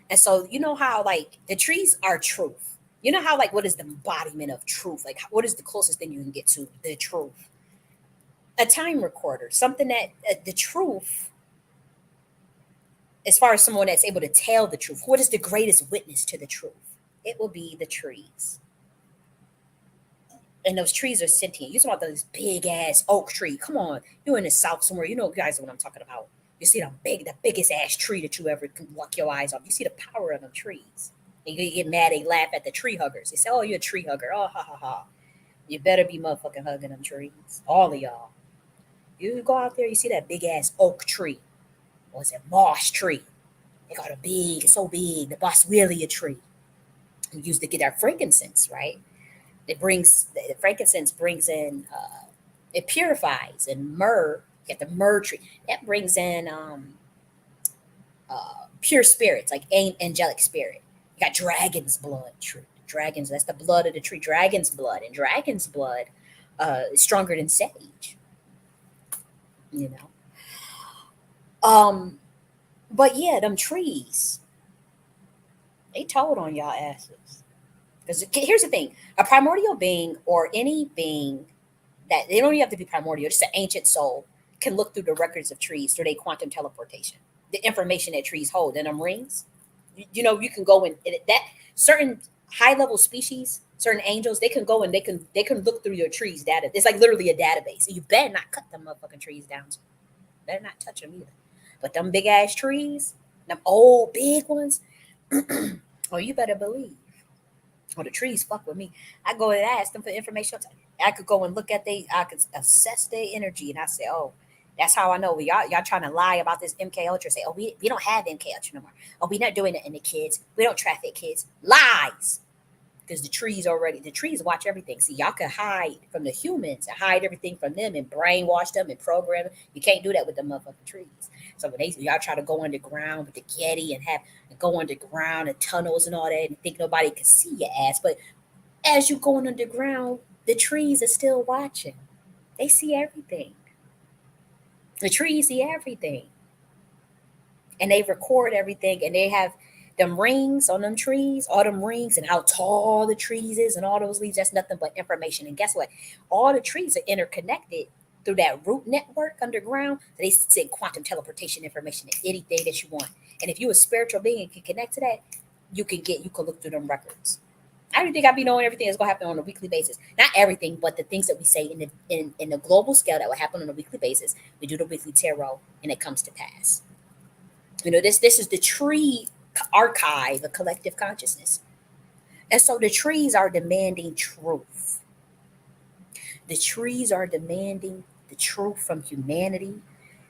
And so you know how like the trees are truth. You know how like what is the embodiment of truth? Like what is the closest thing you can get to the truth? A time recorder, something that the truth, as far as someone that's able to tell the truth, what is the greatest witness to the truth? It will be the trees. And those trees are sentient. You talking about those big ass oak tree. Come on, you're in the south somewhere. You know, guys, what I'm talking about. You see the biggest ass tree that you ever can block your eyes off. You see the power of them trees. And you get mad, they laugh at the tree huggers. They say, "Oh, you're a tree hugger." Oh, ha ha ha. You better be motherfucking hugging them trees, all of y'all. You go out there, you see that big ass oak tree, or is it moss tree? They got a big, it's so big, the boswellia tree. You used to get our frankincense, right? The frankincense brings in it purifies, and myrrh, you get the myrrh tree that brings in pure spirits like angelic spirit. You got dragon's blood tree. Dragons, that's the blood of the tree. Dragon's blood, and dragon's blood is stronger than sage. You know, but yeah, them trees, they told on y'all asses. Because here's the thing: a primordial being or any being that they don't even have to be primordial, just an ancient soul can look through the records of trees through their quantum teleportation. The information that trees hold in them rings. You know, you can go in that certain high level species, certain angels, they can go and they can look through your trees data. It's like literally a database. You better not cut them motherfucking trees down. Better not touch them either. But them big ass trees, them old big ones, oh, you better believe. Or the trees fuck with me. I go and ask them for information. I could go and look at I could assess their energy, and I say, oh, that's how I know. Y'all trying to lie about this MK Ultra. Say, oh, we don't have MK Ultra no more. Oh, we not doing it in the kids. We don't traffic kids. Lies. Because the trees watch everything. See, y'all can hide from the humans and hide everything from them and brainwash them and program them. You can't do that with the motherfucking trees. So when y'all try to go underground with the Getty and go underground and tunnels and all that and think nobody can see your ass, but as you going underground, the trees are still watching. They see everything. The trees see everything. And they record everything, and they have them rings on them trees, all them rings, and how tall the trees is and all those leaves. That's nothing but information. And guess what? All the trees are interconnected through that root network underground. So they send quantum teleportation information to anything that you want. And if you're a spiritual being and can connect to that, you can look through them records. I don't think I be knowing everything that's gonna happen on a weekly basis. Not everything, but the things that we say in the global scale that will happen on a weekly basis. We do the weekly tarot, and it comes to pass. You know, this is the tree archive of collective consciousness. And so the trees are demanding truth. The trees are demanding the truth from humanity.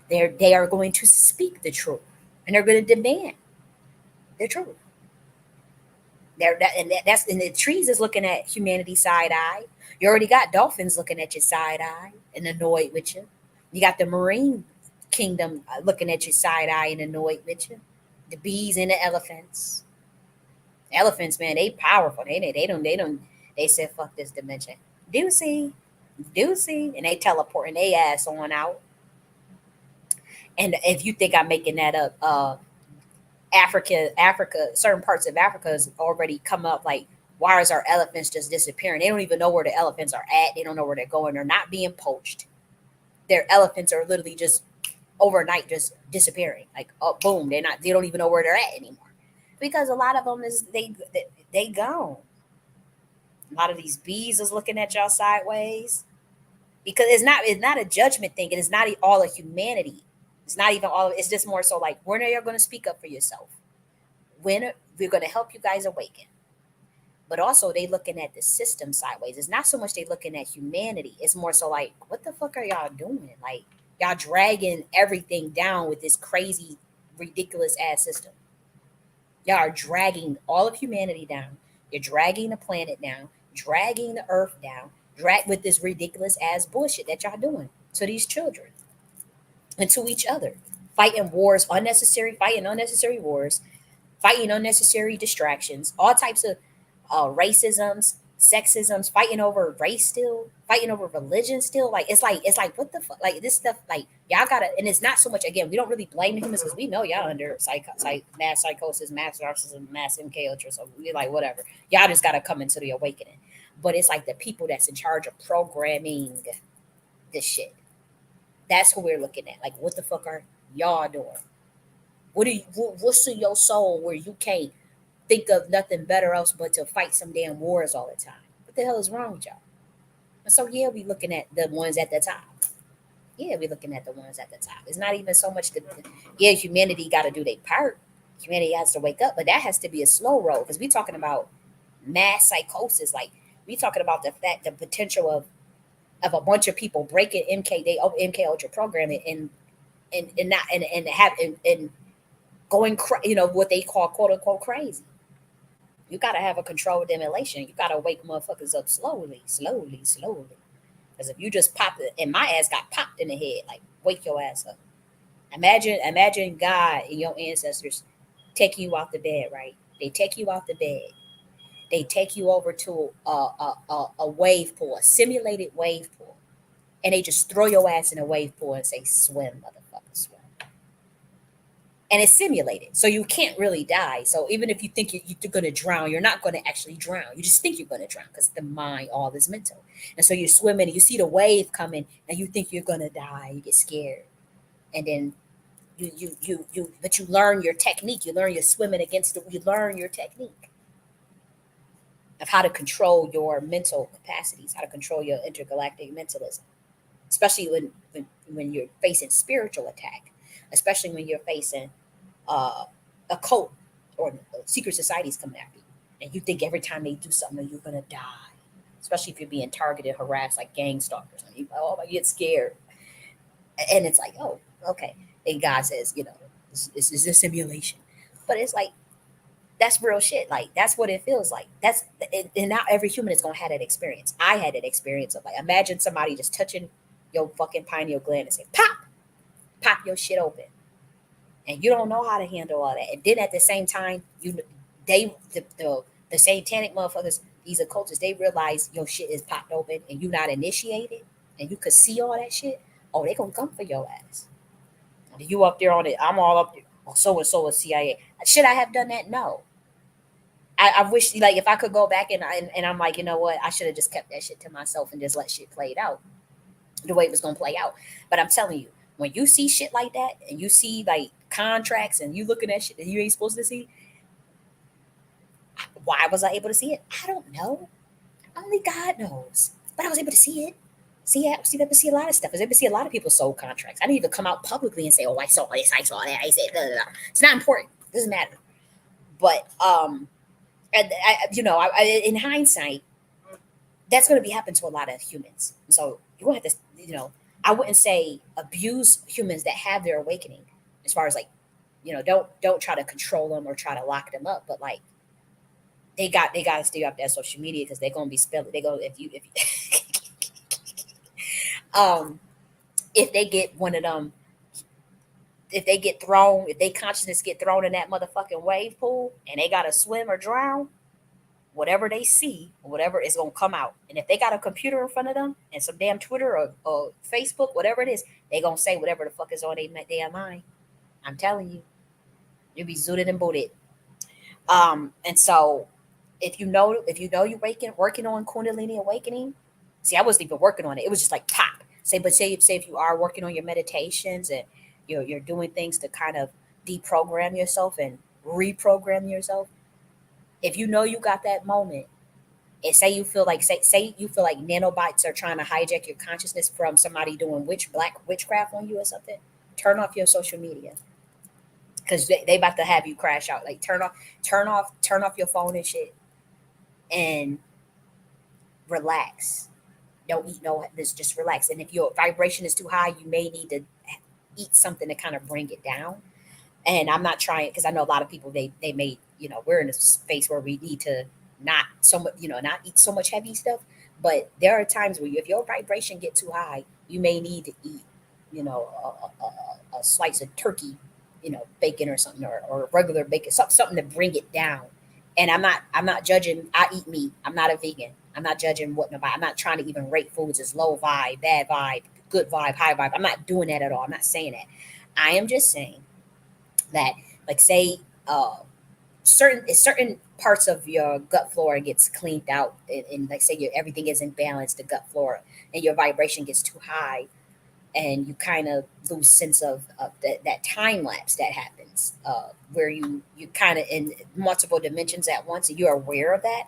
They are going to speak the truth, and they're going to demand the truth. And the trees is looking at humanity side eye. You already got dolphins looking at you side eye and annoyed with you. You got the marine kingdom looking at you side eye and annoyed with you. The bees and the elephants. Elephants, man, they powerful. They said fuck this dimension. Doozy, and they teleporting they ass on out. And if you think I'm making that up, Africa, certain parts of Africa has already come up like, why is our elephants just disappearing? They don't even know where the elephants are at. They don't know where they're going. They're not being poached. Their elephants are literally just overnight just disappearing. Like, oh, boom, they don't even know where they're at anymore. Because a lot of them is they gone. A lot of these bees is looking at y'all sideways. Because it's not a judgment thing. It is not all of humanity. It's not even all of it's just more so like, when are you going to speak up for yourself? When we're going to help you guys awaken. But also they looking at the system sideways. It's not so much they looking at humanity. It's more so like, what the fuck are y'all doing? Like, Y'all dragging everything down with this crazy, ridiculous ass system. Y'all are dragging all of humanity down. You're dragging the planet down, dragging the earth down, drag with this ridiculous ass bullshit that y'all doing to these children and to each other. Fighting wars, fighting unnecessary wars, fighting unnecessary distractions, all types of racisms, sexisms, fighting over race still, fighting over religion still. Like what the fuck? Like this stuff, like y'all gotta, and it's not so much. Again, we don't really blame the humans because we know y'all under mass psychosis, mass narcissism, mass MK Ultra. So we like whatever. Y'all just gotta come into the awakening. But it's like the people that's in charge of programming this shit. That's what we're looking at. Like, what the fuck are y'all doing? What's in your soul where you can't think of nothing better else but to fight some damn wars all the time? What the hell is wrong with y'all? And so yeah, we looking at the ones at the top. Yeah, we're looking at the ones at the top. It's not even so much yeah, humanity got to do their part. Humanity has to wake up, but that has to be a slow roll because we're talking about mass psychosis. Like we talking about the potential of a bunch of people breaking MK Ultra programming and going what they call quote unquote crazy. You gotta have a controlled demolition. You gotta wake motherfuckers up slowly. Because if you just pop it, and my ass got popped in the head, like wake your ass up. Imagine God and your ancestors taking you off the bed, right? They take you off the bed. They take you over to a wave pool, a simulated wave pool, and they just throw your ass in a wave pool and say, "Swim, motherfucker, swim." And it's simulated, so you can't really die. So even if you think you're going to drown, you're not going to actually drown. You just think you're going to drown because the mind, all is mental. And so you're swimming, and you see the wave coming, and you think you're going to die. You get scared, and then but you learn your technique. You learn your swimming you learn your technique of how to control your mental capacities, how to control your intergalactic mentalism, especially when you're facing spiritual attack, especially when you're facing occult or secret societies coming after you, and you think every time they do something you're gonna die, especially if you're being targeted, harassed like gang stalkers. And you get scared, and it's like, oh, okay. And God says, this is a simulation, but it's like that's real shit. Like that's what it feels like. And not every human is gonna have that experience. I had that experience of like, imagine somebody just touching your fucking pineal gland and say, pop your shit open. And you don't know how to handle all that. And then at the same time, the satanic motherfuckers, these occultists, they realize your shit is popped open and you not initiated, and you could see all that shit. Oh, they gonna come for your ass. You up there on it? I'm all up there. Oh, so and so is CIA. Should I have done that? No. I wish, like, if I could go back and I'm like, you know what? I should have just kept that shit to myself and just let shit play it out the way it was gonna play out. But I'm telling you, when you see shit like that and you see like contracts and you looking at shit that you ain't supposed to see, why was I able to see it? I don't know. Only God knows. But I was able to see it. See a lot of stuff. I was able to see a lot of people sold contracts. I didn't even come out publicly and say, "Oh, I saw this, I saw that." I said, blah, blah, blah. It's not important. It doesn't matter. But in hindsight, that's going to be happening to a lot of humans. So you're going to have to, I wouldn't say abuse humans that have their awakening, as far as like, don't try to control them or try to lock them up, but like they got to stay up that social media because they're going to be spilling. They go if they get one of them, if they consciousness get thrown in that motherfucking wave pool and they got to swim or drown, whatever they see, whatever is going to come out. And if they got a computer in front of them and some damn Twitter or Facebook, whatever it is, they going to say whatever the fuck is on their damn mind. I'm telling you, you'll be zooted and booted. And so if you know you're working on Kundalini awakening, see, I wasn't even working on it. It was just like pop. Say if you are working on your meditations and you're doing things to kind of deprogram yourself and reprogram yourself. If you know you got that moment, and say you feel like nanobots are trying to hijack your consciousness from somebody doing black witchcraft on you or something, turn off your social media. Because they about to have you crash out. Like turn off your phone and shit and relax. don't eat no this, just relax. And if your vibration is too high, you may need to eat something to kind of bring it down. And I'm not trying, because I know a lot of people, they may, we're in a space where we need to not so much, not eat so much heavy stuff. But there are times where if your vibration get too high, you may need to eat, a slice of turkey, bacon or something, or regular bacon, something to bring it down. And I'm not judging. I eat meat. I'm not a vegan. I'm not judging what nobody. I'm not trying to even rate foods as low vibe, bad vibe, good vibe, high vibe. I'm not doing that at all. I'm not saying that. I am just saying that, like, say certain parts of your gut flora gets cleaned out, and like say everything is in balance, the gut flora, and your vibration gets too high, and you kind of lose sense of that time lapse that happens, where you kind of in multiple dimensions at once, and you're aware of that,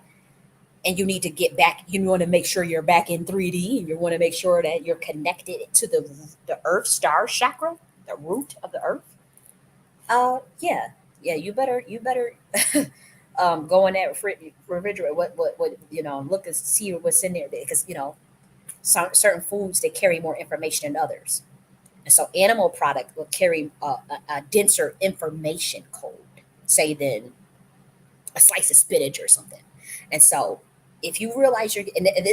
and you need to get back. You want to make sure you're back in 3D, and you want to make sure that you're connected to the earth star chakra, the root of the earth. Yeah, you better go in that refrigerator. What look and see what's in there, because certain foods, they carry more information than others, and so animal product will carry a denser information code, say, than a slice of spinach or something. And so if you realize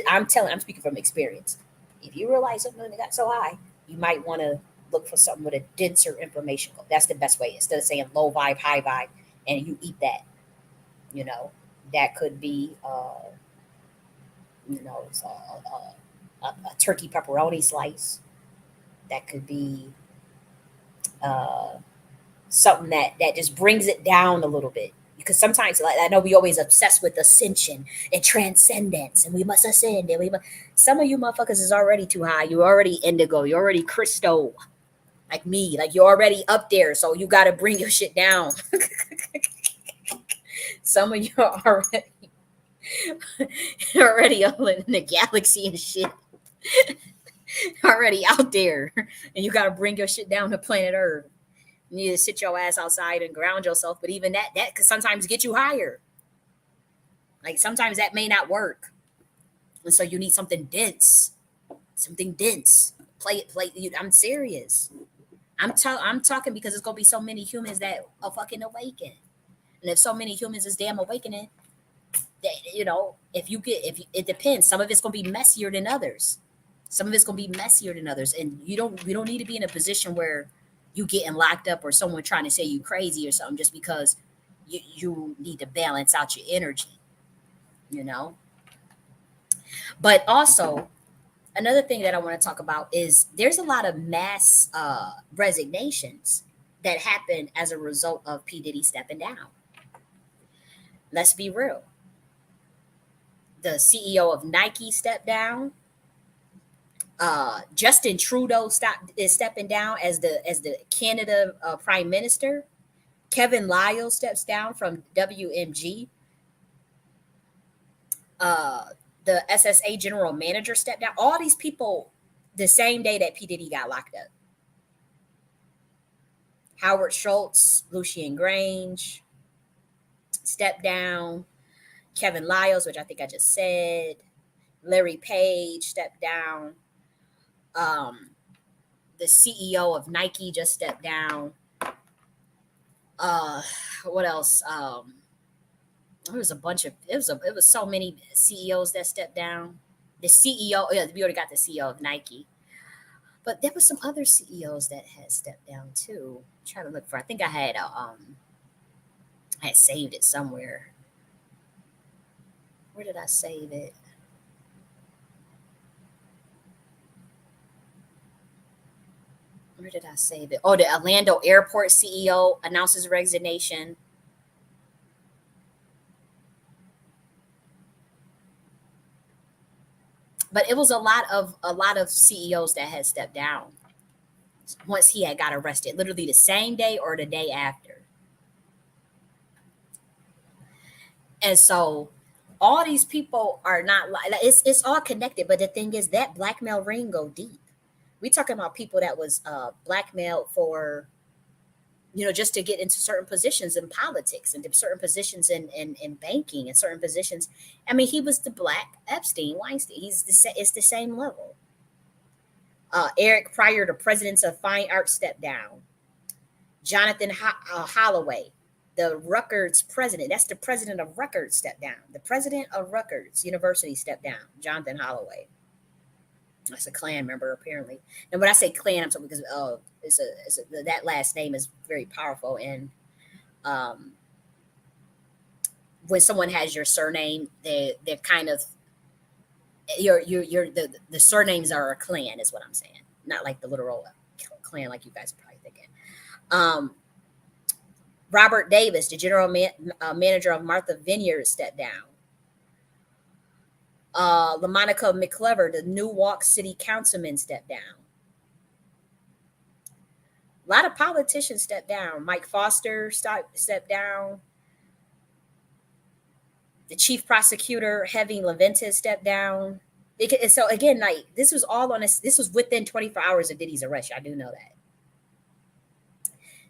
I'm speaking from experience. If you realize something that got so high, you might want to look for something with a denser information code. That's the best way. Instead of saying low vibe, high vibe, and you eat that, that could be, it's a turkey pepperoni slice. That could be something that just brings it down a little bit. Because sometimes, like, I know we always obsessed with ascension and transcendence, and we must ascend, and some of you motherfuckers is already too high. You're already indigo. You're already crystal, like me. Like, you're already up there, so you got to bring your shit down. Some of you are already up in the galaxy and shit. Already out there, and you got to bring your shit down to planet Earth. You need to sit your ass outside and ground yourself. But even that could sometimes get you higher. Like, sometimes that may not work, and so you need something dense. Something dense. Play it. I'm serious. I'm talking because it's gonna be so many humans that are fucking awaken, and if so many humans is damn awakening, that if it depends. Some of it's gonna be messier than others. And we don't need to be in a position where you getting locked up or someone trying to say you crazy or something just because you need to balance out your energy, But also, another thing that I want to talk about is there's a lot of mass resignations that happen as a result of P. Diddy stepping down. Let's be real. The CEO of Nike stepped down. Justin Trudeau is stepping down as the Canada Prime Minister. Kevin Lyle steps down from WMG. The SSA General Manager stepped down. All these people the same day that P. Diddy got locked up. Howard Schultz, Lucian Grange stepped down. Kevin Lyles, which I think I just said. Larry Page stepped down. The CEO of Nike just stepped down. What else? There was a bunch of it was so many CEOs that stepped down. The CEO, yeah, we already got the CEO of Nike, but there was some other CEOs that had stepped down too. I'm trying to look for. I think I had saved it somewhere. Where did I save it? Where did I save it? Oh, the Orlando Airport CEO announces resignation. But it was a lot of CEOs that had stepped down once he had got arrested, literally the same day or the day after. And so all these people are not like it's all connected. But the thing is that blackmail ring go deep. We talking about people that was blackmailed for just to get into certain positions in politics and certain positions in banking and certain positions. I mean, he was the black Epstein, Weinstein. It's the same level. Eric Pryor, the presidents of fine arts, stepped down. Jonathan Holloway, the Rutgers president, that's the president of Rutgers, stepped down. The president of Rutgers University stepped down, Jonathan Holloway. That's a Klan member, apparently. And when I say Klan, I'm talking because that last name is very powerful. And when someone has your surname, they're kind of the surnames are a clan, is what I'm saying. Not like the literal clan, like you guys are probably thinking. Robert Davis, the general manager of Martha Vineyard, stepped down. LaMonica McClever, the Newark City Councilman, stepped down. A lot of politicians stepped down. Mike Foster stepped down. The chief prosecutor, Heavy Leventis, stepped down. So again, like this was all on this. This was within 24 hours of Diddy's arrest. I do know that.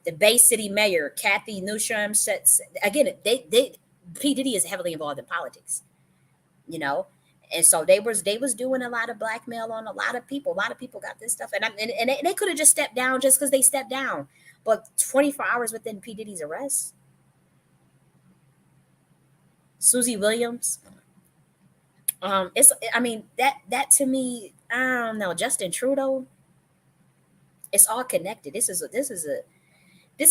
The Bay City mayor, Kathy Newsham, again, P. Diddy is heavily involved in politics, and so they was doing a lot of blackmail on a lot of people. A lot of people got this stuff, and they could have just stepped down just because they stepped down, but 24 hours within P. Diddy's arrest. Susie Williams. That to me, I don't know. Justin Trudeau. It's all connected. This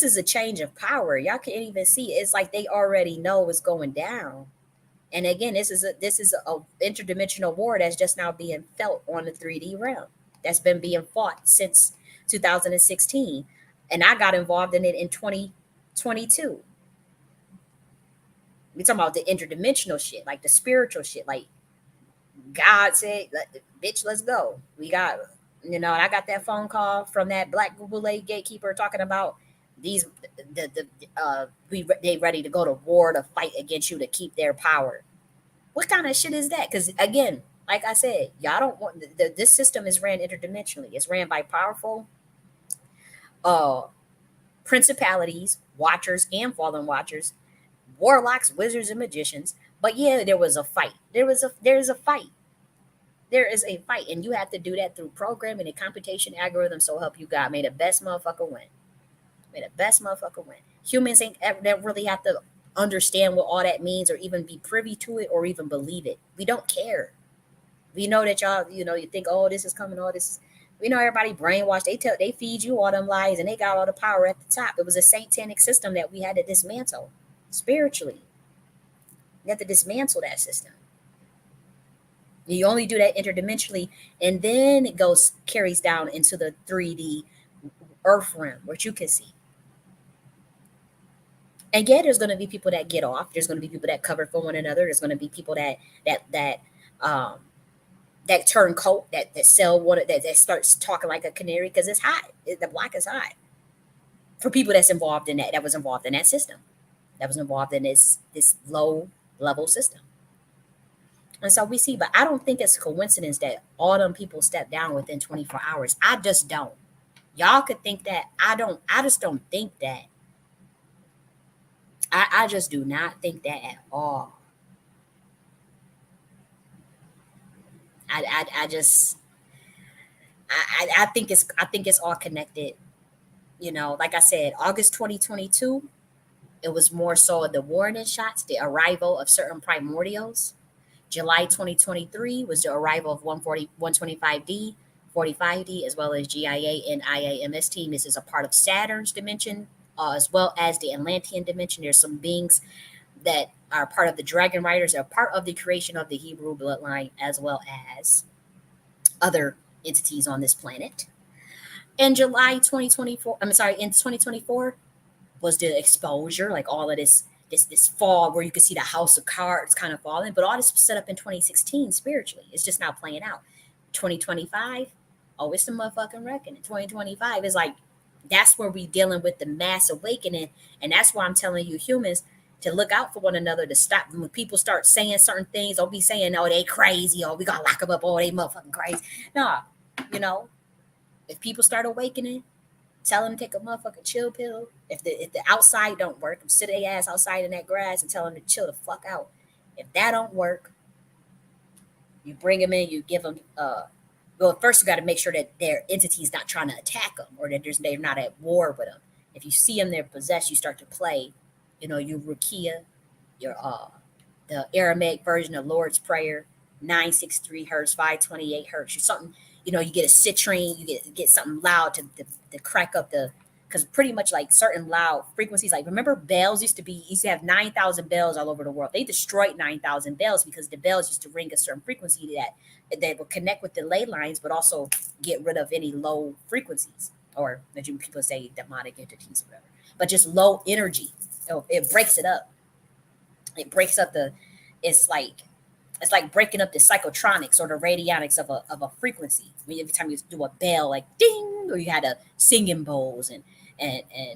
is a change of power. Y'all can't even see. It's like they already know what's going down. And again, this is a interdimensional war that's just now being felt on the 3D realm. That's been being fought since 2016, and I got involved in it in 2022. We talking about the interdimensional shit, like the spiritual shit, like God said, "Bitch, let's go." We got, and I got that phone call from that black Google gatekeeper talking about they ready to go to war to fight against you to keep their power. What kind of shit is that? Because again, like I said, y'all don't want this system is ran interdimensionally. It's ran by powerful principalities, watchers, and fallen watchers, warlocks, wizards, and magicians. But yeah, there was a fight. There is a fight. There is a fight, and you have to do that through programming and computation algorithms. So help you God. May the best motherfucker win. May the best motherfucker win. Humans ain't ever really have to understand what all that means, or even be privy to it, or even believe it. We don't care. We know that y'all, you think, oh, this is coming, all this. We know everybody brainwashed. They feed you all them lies, and they got all the power at the top. It was a satanic system that we had to dismantle spiritually. You have to dismantle that system. You only do that interdimensionally, and then it carries down into the 3D earth realm, which you can see. And yeah, there's going to be people that get off. There's going to be people that cover for one another. There's going to be people that turn coat, that sell water, that starts talking like a canary because it's hot. The block is hot. For people that's involved in that was involved in that system, that was involved in this low level system. And so we see, but I don't think it's a coincidence that all them people step down within 24 hours. I just don't. Y'all could think that. I just don't think that. I just do not think that at all. I think it's all connected. Like I said, August 2022, it was more so the warning shots, the arrival of certain primordials. July 2023 was the arrival of 125D, 45D, as well as GIA and IAMS team. This is a part of Saturn's dimension, as well as the Atlantean dimension. There's some beings that are part of the Dragon Riders, are part of the creation of the Hebrew bloodline, as well as other entities on this planet. In July 2024, in 2024, was the exposure, like all of this fall where you can see the house of cards kind of falling, but all this was set up in 2016 spiritually. It's just now playing out. 2025, oh, it's the motherfucking reckoning. 2025 is like, that's where we dealing with the mass awakening, and that's why I'm telling you humans to look out for one another, to stop when people start saying certain things. Don't be saying, oh, they crazy, or we gotta lock them up, oh, they motherfucking crazy. No, if people start awakening, Tell them to take a motherfucking chill pill. If the outside don't work, sit their ass outside in that grass and tell them to chill the fuck out. If that don't work, you bring them in, you give them well, first you got to make sure that their entity is not trying to attack them or that they're not at war with them. If you see them, they're possessed, you start to play, your Rukia, your the Aramaic version of Lord's Prayer, 963 hertz, 528 hertz, or something. You get a citrine, you get something loud to crack up because pretty much like certain loud frequencies, like remember bells used to have 9,000 bells all over the world. They destroyed 9,000 bells because the bells used to ring a certain frequency that would connect with the ley lines, but also get rid of any low frequencies, or that people say demonic entities or whatever, but just low energy. It breaks it up. It breaks up it's like breaking up the psychotronics or the radionics of a frequency. I mean, every time you do a bell, like ding, or you had a singing bowls and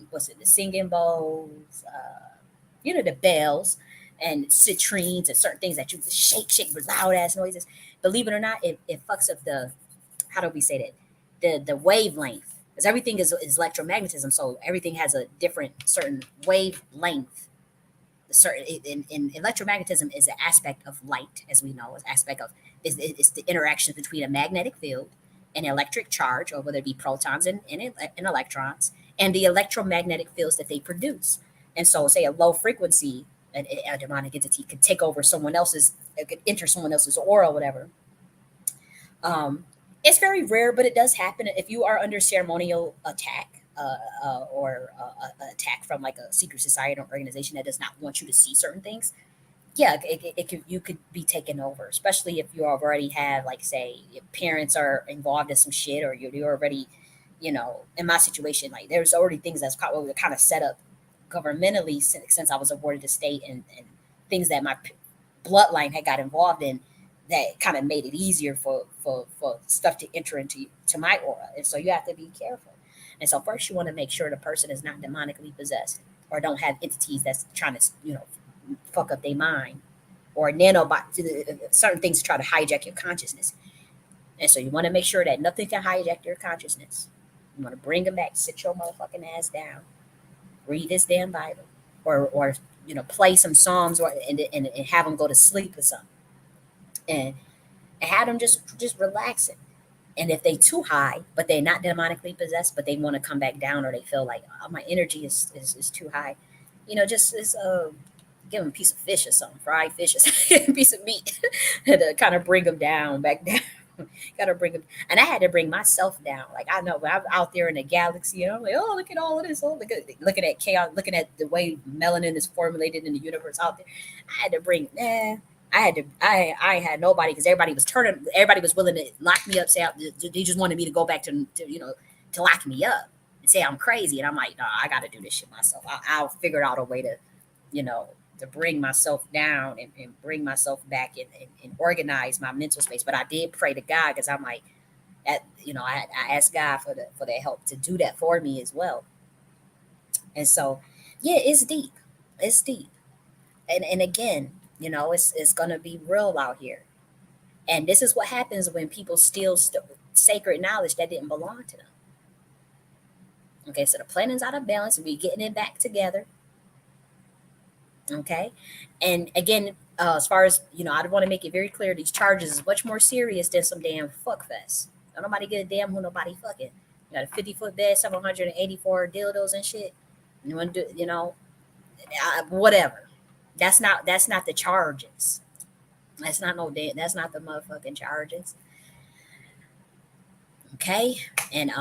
what's it, the singing bowls, the bells and citrines and certain things that you shake with loud ass noises. Believe it or not, it fucks up how do we say that? The wavelength. Because everything is electromagnetism, so everything has a different certain wavelength. In electromagnetism is an aspect of light, as we know, it's the interaction between a magnetic field, an electric charge, or whether it be protons and electrons, and the electromagnetic fields that they produce. And so, say a low frequency, a demonic entity could take over it could enter someone else's aura, or whatever. It's very rare, but it does happen if you are under ceremonial attack. Or attack from like a secret society or organization that does not want you to see certain things, yeah, you could be taken over, especially if you already have, like, say, your parents are involved in some shit, or you're already, in my situation, like there's already things that's kind of set up governmentally since I was awarded the state and things that my bloodline had got involved in that kind of made it easier for stuff to enter into my aura, and so you have to be careful. And so first you want to make sure the person is not demonically possessed or don't have entities that's trying to, fuck up their mind, or certain things to try to hijack your consciousness. And so you want to make sure that nothing can hijack your consciousness. You want to bring them back, sit your motherfucking ass down, read this damn Bible, or play some psalms, and have them go to sleep or something, and have them just relaxing. And if they too high, but they're not demonically possessed, but they want to come back down, or they feel like, oh, my energy is too high, just give them a piece of fish or something, fried fish or something, a piece of meat, to kind of bring them back down. Gotta bring them, and I had to bring myself down. Like, I know, when I'm out there in the galaxy, I'm like, oh, look at all of this, oh, looking at chaos, looking at the way melanin is formulated in the universe out there. I had to bring, I had nobody, because everybody was willing to lock me up, say they just wanted me to go back to lock me up and say I'm crazy, and I'm like, no, I got to do this shit myself. I'll figure out a way to to bring myself down and bring myself back and organize my mental space. But I did pray to God, because I'm like, I asked God for the help to do that for me as well. And so, yeah, it's deep. And again, it's gonna be real out here. And this is what happens when people steal sacred knowledge that didn't belong to them. Okay, so the planet's out of balance, and we're getting it back together. Okay, and again, as far as I want to make it very clear, these charges is much more serious than some damn fuck fest. Don't nobody get a damn who nobody fucking. You got a 50-foot bed, 784 dildos and shit. You want to do, whatever. That's not the charges. That's not the motherfucking charges. Okay, and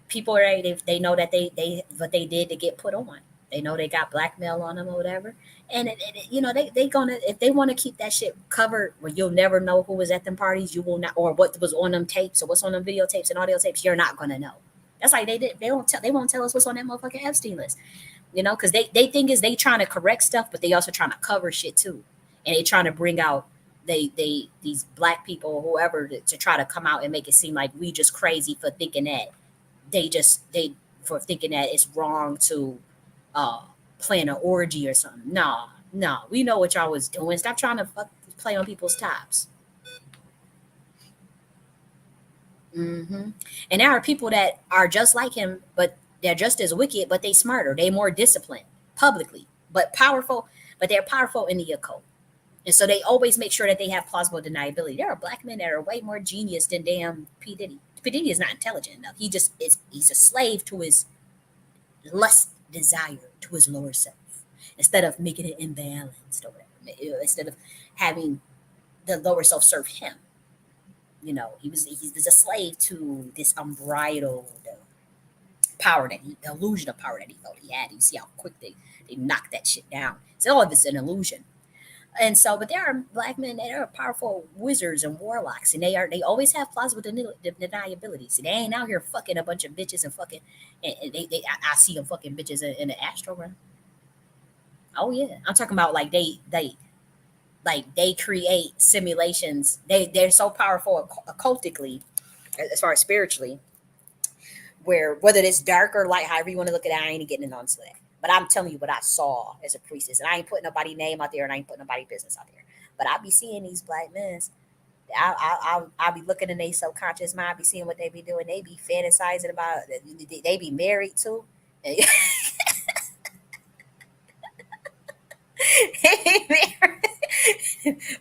people are they know that they what they did to get put on. They know they got blackmail on them or whatever, and they gonna, if they want to keep that shit covered, where you'll never know who was at them parties, you will not, or what was on them tapes, or what's on them videotapes and audio tapes. You're not gonna know. That's like they won't tell us what's on that motherfucking Epstein list, because they think is they trying to correct stuff, but they also trying to cover shit too, and they trying to bring out these black people or whoever to try to come out and make it seem like we just crazy for thinking that for thinking that it's wrong to plan an orgy or something. No, we know what y'all was doing. Stop trying to play on people's tops. And there are people that are just like him, but They're just as wicked, but they smarter. They more disciplined publicly, but powerful. But they're powerful in the occult, and so they always make sure that they have plausible deniability. There are black men that are way more genius than damn P Diddy. P Diddy is not intelligent enough. He just is. He's a slave to his lust, desire, to his lower self. Instead of making it imbalanced or whatever, instead of having the lower self serve him, he's a slave to this unbridled power the illusion of power that he thought he had. You see how quick they knocked that shit down. So all of it's an illusion. And so, but there are black men that are powerful wizards and warlocks, and they always have plausible deniability. See, they ain't out here fucking a bunch of bitches and fucking, and I see them fucking bitches in the astrogram. Oh yeah, I'm talking about like they create simulations. They're so powerful occultically, as far as spiritually, where whether it's dark or light, however you want to look at it, I ain't getting into that. But I'm telling you what I saw as a priestess, and I ain't putting nobody's name out there, and I ain't putting nobody's business out there. But I be seeing these black men. I'll be looking in their subconscious mind. I be seeing what they be doing. They be fantasizing about. They be married too.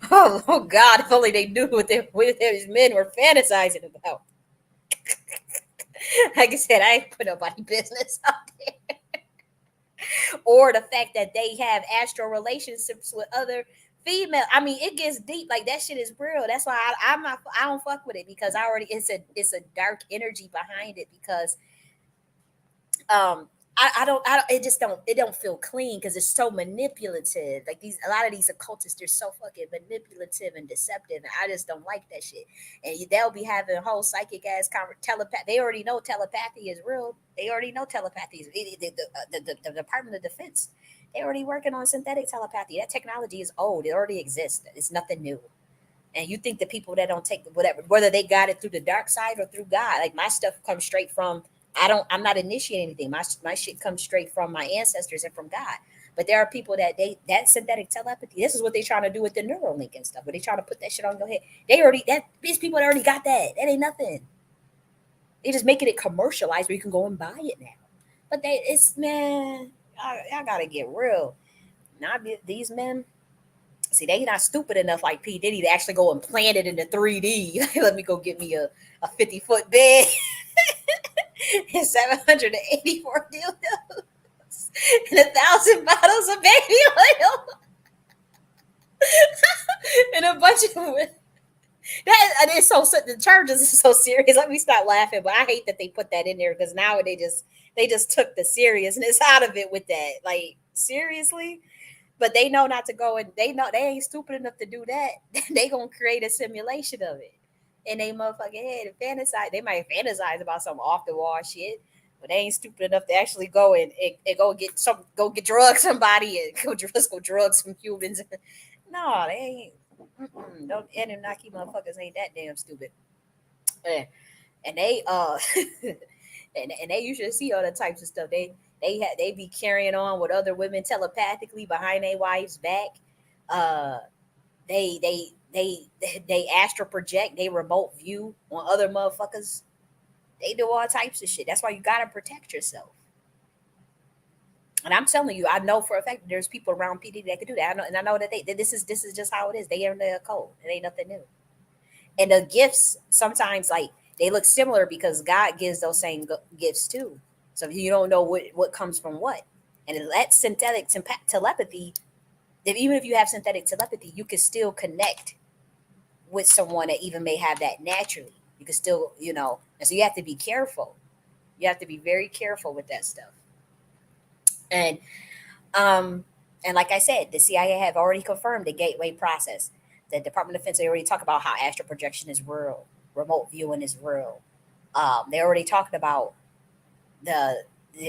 Oh God! If only they knew what these men were fantasizing about. Like I said, I ain't put nobody business out there. Or the fact that they have astral relationships with other female. I mean, it gets deep. Like that shit is real. That's why I don't fuck with it, because it's a dark energy behind it, because I don't it don't feel clean, because it's so manipulative. Like a lot of these occultists, they're so fucking manipulative and deceptive, and I just don't like that shit. And they'll be having a whole psychic ass telepathy. They already know telepathy is real. They already know telepathy is the Department of Defense. They already working on synthetic telepathy. That technology is old. It already exists. It's nothing new. And you think the people that don't take whether they got it through the dark side or through God, like my stuff comes straight from. I'm not initiating anything. My shit comes straight from my ancestors and from God. But there are people that synthetic telepathy. This is what they trying to do with the Neuralink and stuff. But they trying to put that shit on your head. These people that already got that. That ain't nothing. They just making it commercialized where you can go and buy it now. But y'all gotta get real. Not these men. See, they not stupid enough like P Diddy to actually go and plant it into 3D. Let me go get me a 50-foot bed. And 784 dildos and 1,000 bottles of baby oil and a bunch of that. And it's so the charges is so serious. Let me stop laughing, but I hate that they put that in there, because now they just took the seriousness out of it with that. Like seriously. But they know not to go, and they know they ain't stupid enough to do that. They gonna create a simulation of it in they motherfucking head and fantasize. They might fantasize about some off the wall shit, but they ain't stupid enough to actually go and go get drugs somebody and go drug some humans. No, they ain't. Don't Anunnaki motherfuckers ain't that damn stupid. And they and they usually see all the types of stuff. They be carrying on with other women telepathically behind their wives' back. They astral project, they remote view on other motherfuckers. They do all types of shit. That's why you gotta protect yourself. And I'm telling you, I know for a fact there's people around PD that could do that. I know that this is just how it is. They are in the occult. It ain't nothing new. And the gifts sometimes like they look similar because God gives those same gifts too. So if you don't know what comes from what, and that synthetic telepathy, even if you have synthetic telepathy, you can still connect with someone that even may have that naturally. You can still, and so you have to be careful. You have to be very careful with that stuff. And like I said, the CIA have already confirmed the gateway process. The Department of Defense, they already talk about how astral projection is real, remote viewing is real. They already talked about the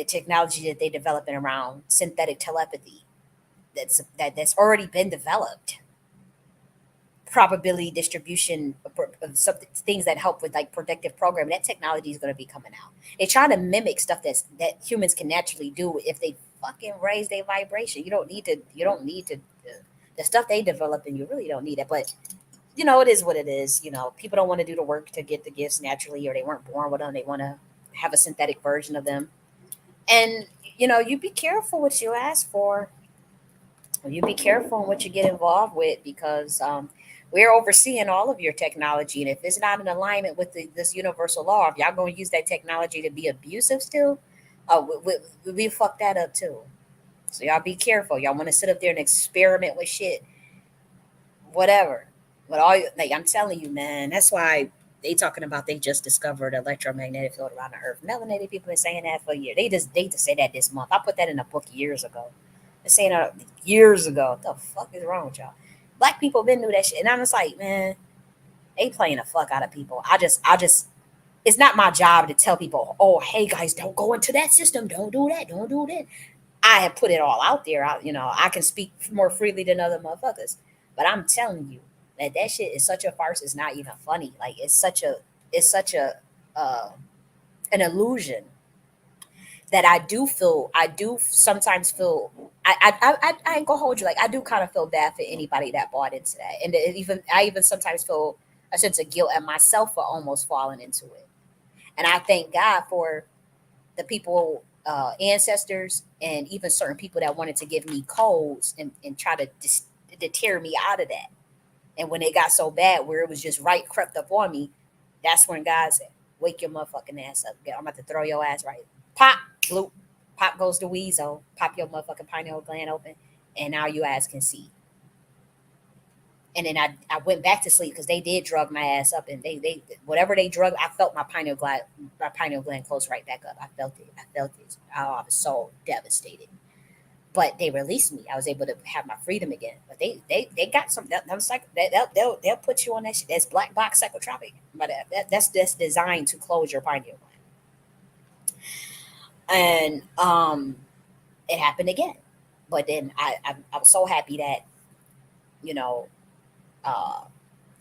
technology that they're developing around synthetic telepathy that's already been developed. Probability distribution of things that help with like predictive programming. That technology is going to be coming out. They're trying to mimic stuff that humans can naturally do if they fucking raise their vibration. You don't need to the stuff they develop, and you really don't need it. But it is what it is. People don't want to do the work to get the gifts naturally, or they weren't born with them. They want to have a synthetic version of them. And you be careful what you ask for. You be careful in what you get involved with, because we're overseeing all of your technology, and if it's not in alignment with this universal law, if y'all gonna use that technology to be abusive still, we fuck that up too. So y'all be careful. Y'all want to sit up there and experiment with shit, whatever. But like I'm telling you, man, that's why they talking about they just discovered electromagnetic field around the earth. Melanated people been saying that for years. They just say that this month. I put that in a book years ago. They're saying that years ago. What the fuck is wrong with y'all? Black people been knew that shit, and I'm just like, man, they playing the fuck out of people. I just, it's not my job to tell people, oh, hey guys, don't go into that system. Don't do that. Don't do that. I have put it all out there. I can speak more freely than other motherfuckers. But I'm telling you that shit is such a farce. It's not even funny. Like it's such a uh, an illusion that I do sometimes feel. I ain't gonna hold you. Like I do kind of feel bad for anybody that bought into that, and I even sometimes feel a sense of guilt at myself for almost falling into it. And I thank God for the people, ancestors, and even certain people that wanted to give me codes and try to tear me out of that. And when it got so bad where it was just right crept up on me, that's when God said, "Wake your motherfucking ass up. I'm about to throw your ass right." Pop, bloop, pop goes the weasel. Pop your motherfucking pineal gland open, and now your ass can see. And then I went back to sleep because they did drug my ass up, and they whatever they drug, I felt my pineal gland close right back up. I felt it. I felt it. Oh, I was so devastated. But they released me. I was able to have my freedom again. But they got some. They'll put you on that shit. That's black box psychotropic. But that's designed to close your pineal gland. And it happened again. But then I was so happy that you know uh,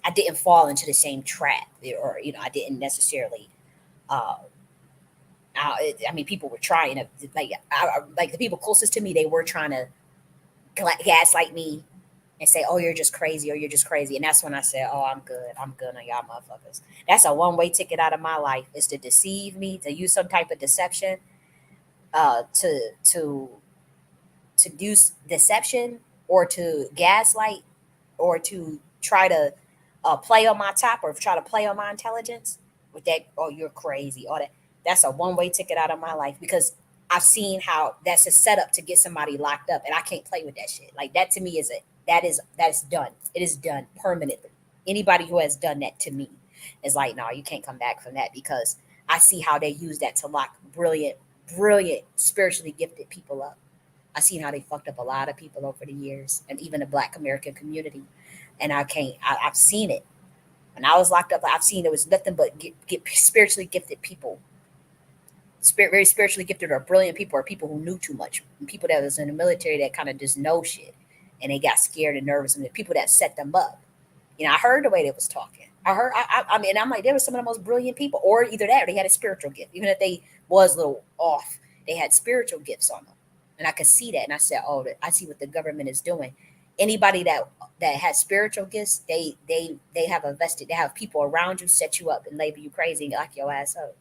I didn't fall into the same trap, or I didn't necessarily. Uh, I mean, people were trying to like the people closest to me. They were trying to gaslight me and say, "Oh, you're just crazy," or "You're just crazy," and that's when I said, "Oh, I'm good. I'm good on y'all motherfuckers." That's a one-way ticket out of my life, is to deceive me, to use some type of deception, to use deception, or to gaslight, or to try to play on my top, or try to play on my intelligence with that. Oh, you're crazy. All that. That's a one-way ticket out of my life, because I've seen how that's a setup to get somebody locked up, and I can't play with that shit. Like that to me that's done. It is done permanently. Anybody who has done that to me is like, no, you can't come back from that, because I see how they use that to lock brilliant, spiritually gifted people up. I've seen how they fucked up a lot of people over the years, and even the Black American community. And I can't. I've seen it. When I was locked up, I've seen it was nothing but get spiritually gifted people, very spiritually gifted or brilliant people, or people who knew too much, and people that was in the military that kind of just know shit, and they got scared and nervous, and the people that set them up. I heard the way they was talking. I heard. I mean, I'm like, they were some of the most brilliant people, or either that, or they had a spiritual gift, even if they was a little off. They had spiritual gifts on them, and I could see that. And I said, "Oh, I see what the government is doing." Anybody that has spiritual gifts, they have a vested. They have people around you set you up and label you crazy and lock your ass up.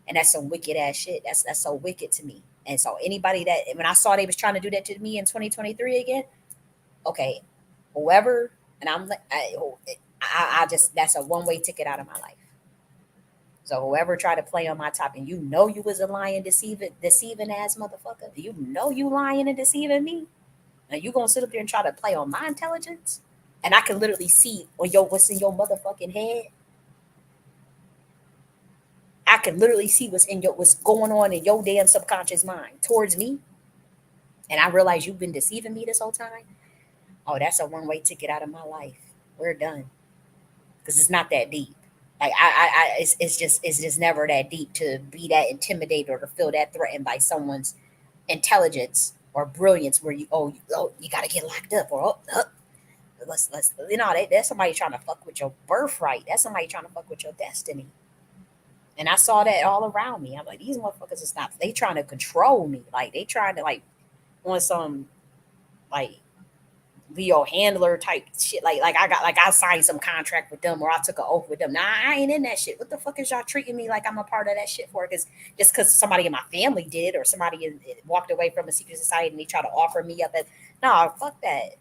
And that's some wicked ass shit. That's so wicked to me. And so anybody that, when I saw they was trying to do that to me in 2023 again, okay, whoever, and I'm like, I just, that's a one way ticket out of my life. So whoever tried to play on my top, and you was a lying, deceiving ass motherfucker. You lying and deceiving me. Now you gonna sit up there and try to play on my intelligence, and I can literally see on what's in your motherfucking head. I can literally see what's going on in your damn subconscious mind towards me, and I realize you've been deceiving me this whole time. Oh, that's a one way ticket out of my life. We're done, because it's not that deep. Like it's just never that deep to be that intimidated or to feel that threatened by someone's intelligence or brilliance. Where you got to get locked up, or let's that's somebody trying to fuck with your birthright. That's somebody trying to fuck with your destiny. And I saw that all around me. I'm like, these motherfuckers is not. They trying to control me. Like they trying to like on some like Leo handler type shit. Like I signed some contract with them or I took an oath with them. Nah, I ain't in that shit. What the fuck is y'all treating me like I'm a part of that shit for? Because just because somebody in my family did or somebody walked away from a secret society and they try to offer me up, no, fuck that.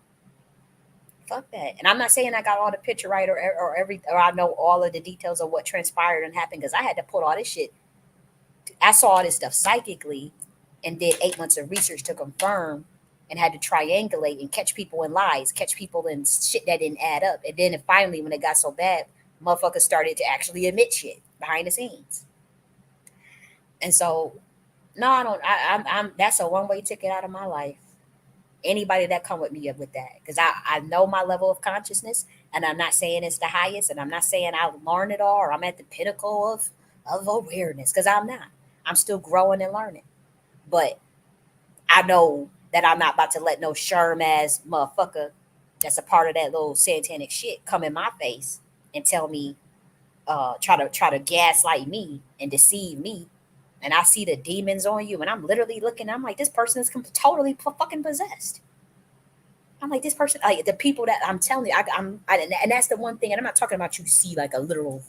Fuck that. And I'm not saying I got all the picture right or I know all of the details of what transpired and happened because I had to put all this shit. I saw all this stuff psychically and did 8 months of research to confirm and had to triangulate and catch people in lies, catch people in shit that didn't add up. And then finally, when it got so bad, motherfuckers started to actually admit shit behind the scenes. And so, no, I don't. I'm. That's a one way ticket out of my life. Anybody that come with me with that, because I know my level of consciousness, and I'm not saying it's the highest, and I'm not saying I learned it all or I'm at the pinnacle of awareness, because I'm not. I'm still growing and learning, but I know that I'm not about to let no sherm ass motherfucker that's a part of that little satanic shit come in my face and tell me, try to gaslight me and deceive me. And I see the demons on you, and I'm literally looking. I'm like, this person is totally fucking possessed. I'm like, this person, like the people that I'm telling you, and that's the one thing. And I'm not talking about you see like a literal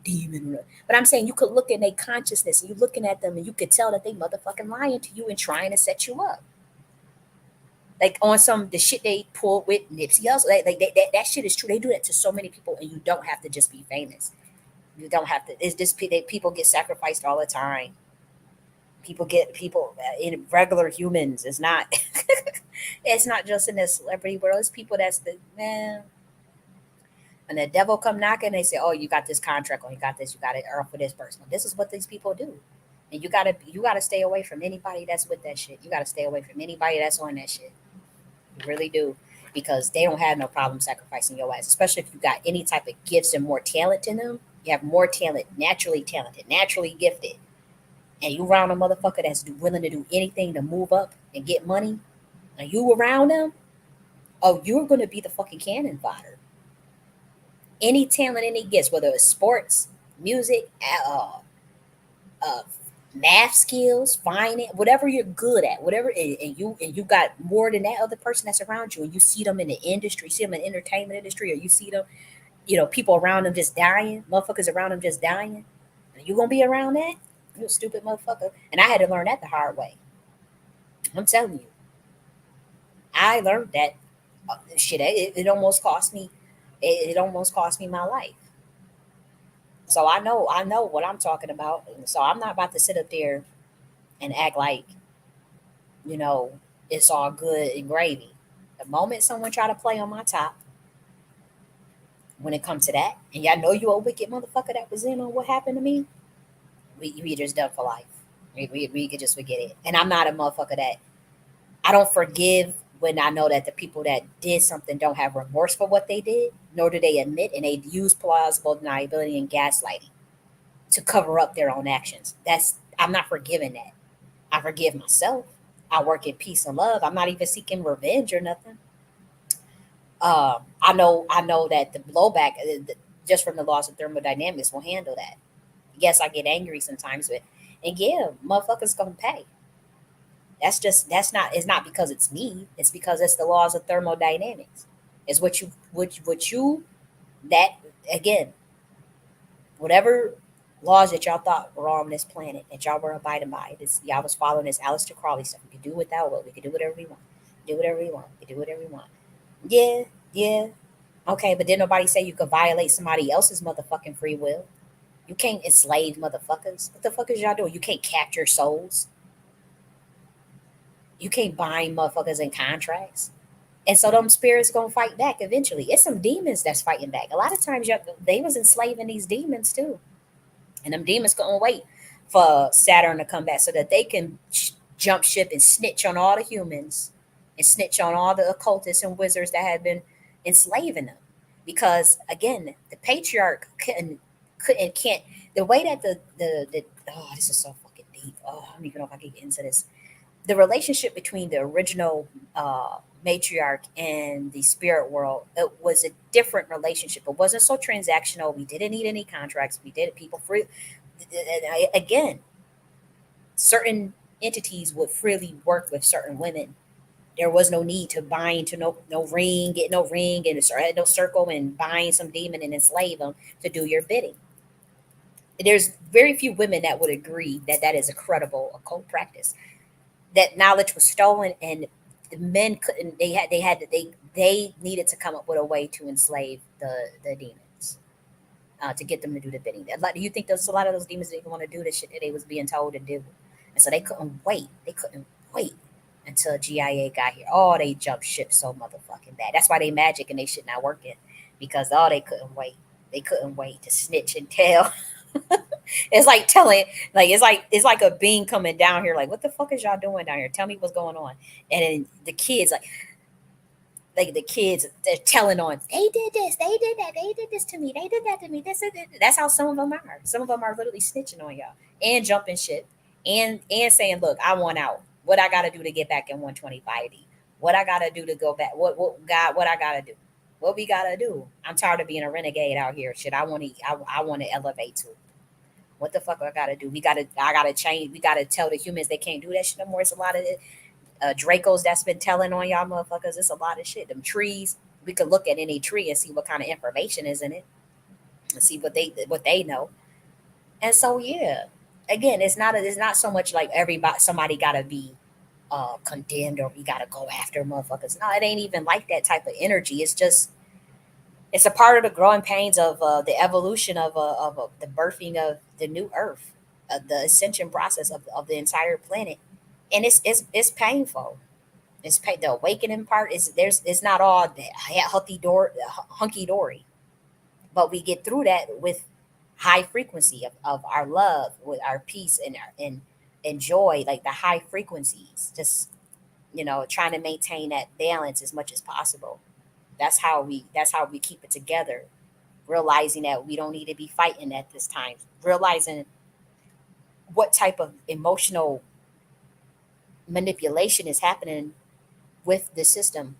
demon, but I'm saying you could look in their consciousness and you looking at them and you could tell that they motherfucking lying to you and trying to set you up. Like on some the shit they pulled with Nipsey Hussle, that shit is true. They do that to so many people, and you don't have to just be famous. You don't have to. It's just people get sacrificed all the time. People in regular humans. It's not. It's not just in the celebrity world. It's people that's the man. And the devil come knocking, they say, "Oh, you got this contract, or you got this, you got it, or for this person." This is what these people do, and you gotta stay away from anybody that's with that shit. You gotta stay away from anybody that's on that shit. You really do, because they don't have no problem sacrificing your ass, especially if you got any type of gifts and more talent in them. You have more talent, naturally talented, naturally gifted, and you around a motherfucker that's willing to do anything to move up and get money, and you around them, oh, you're gonna be the fucking cannon fodder. Any talent, any gifts, whether it's sports, music, uh, math skills, finance, whatever you're good at, whatever, and you got more than that other person that's around you, and you see them in the industry, see them in the entertainment industry, or you see them, people around them just dying, motherfuckers around them just dying. You gonna be around that? You a stupid motherfucker. And I had to learn that the hard way. I'm telling you, I learned that shit. It almost cost me. It almost cost me my life. So I know what I'm talking about. So I'm not about to sit up there and act like, you know, it's all good and gravy. The moment someone try to play on my top, when it comes to that, and y'all know you a wicked motherfucker that was in on what happened to me, we just done for life. We could just forget it. And I'm not a motherfucker that I don't forgive when I know that the people that did something don't have remorse for what they did, nor do they admit, and they use plausible deniability and gaslighting to cover up their own actions. I'm not forgiving that. I forgive myself. I work in peace and love. I'm not even seeking revenge or nothing. I know that the blowback, just from the laws of thermodynamics, will handle that. Yes, I get angry sometimes, but and yeah, motherfuckers gonna pay. That's not because it's me. It's because it's the laws of thermodynamics. It's what you that again, whatever laws that y'all thought were on this planet that y'all were abiding by. This y'all was following this Aleister Crowley stuff. We could do without what we could do whatever we want. Do whatever we want. We could do whatever we want. Yeah, yeah. Okay, but did nobody say you could violate somebody else's motherfucking free will? You can't enslave motherfuckers. What the fuck is y'all doing? You can't capture souls. You can't bind motherfuckers in contracts. And so them spirits gonna fight back eventually. It's some demons that's fighting back. A lot of times they was enslaving these demons too. And them demons gonna wait for Saturn to come back so that they can jump ship and snitch on all the humans and snitch on all the occultists and wizards that have been enslaving them. Because again, the patriarch couldn't can't the way that the oh, this is so fucking deep. Oh, I don't even know if I can get into this. The relationship between the original matriarch and the spirit world, it was a different relationship. It wasn't so transactional. We didn't need any contracts. We did it people free. Again, certain entities would freely work with certain women There was no need to bind to no ring, get no ring, and no circle and bind some demon and enslave them to do your bidding. There's very few women that would agree that that is a credible occult practice. That knowledge was stolen, and the men couldn't. They needed to come up with a way to enslave the demons, to get them to do the bidding. Do you think there's a lot of those demons didn't want to do the shit that they was being told to do, and so they couldn't wait. They couldn't wait until GIA got here. Oh, they jumped ship so motherfucking bad. That's why they magic and they shit not working, because they couldn't wait. They couldn't wait to snitch and tell. It's like telling, like it's like a being coming down here, like, what the fuck is y'all doing down here? Tell me what's going on. And then the kids, like the kids, they're telling on, they did this, they did that, they did this to me, they did that to me. That's how some of them are. Some of them are literally snitching on y'all and jumping shit and saying, look, I want out. What I gotta do to get back in 125D? What I gotta do to go back? What I gotta do? What we gotta do? I'm tired of being a renegade out here. Shit, I want to elevate to. What the fuck I gotta do? I gotta change. We gotta tell the humans they can't do that shit no more. It's a lot of Dracos that's been telling on y'all motherfuckers. It's a lot of shit. Them trees. We could look at any tree and see what kind of information is in it, and see what they know. And so yeah, again, it's not so much like somebody gotta be condemned or we gotta go after motherfuckers. No, it ain't even like that type of energy. It's just it's a part of the growing pains of the evolution of the birthing of the new Earth, the ascension process of the entire planet, and it's painful. The awakening part is it's not all hunky dory, but we get through that with high frequency of our love, with our peace and joy, like the high frequencies. Just trying to maintain that balance as much as possible. That's how we keep it together, realizing that we don't need to be fighting at this time, realizing what type of emotional manipulation is happening with the system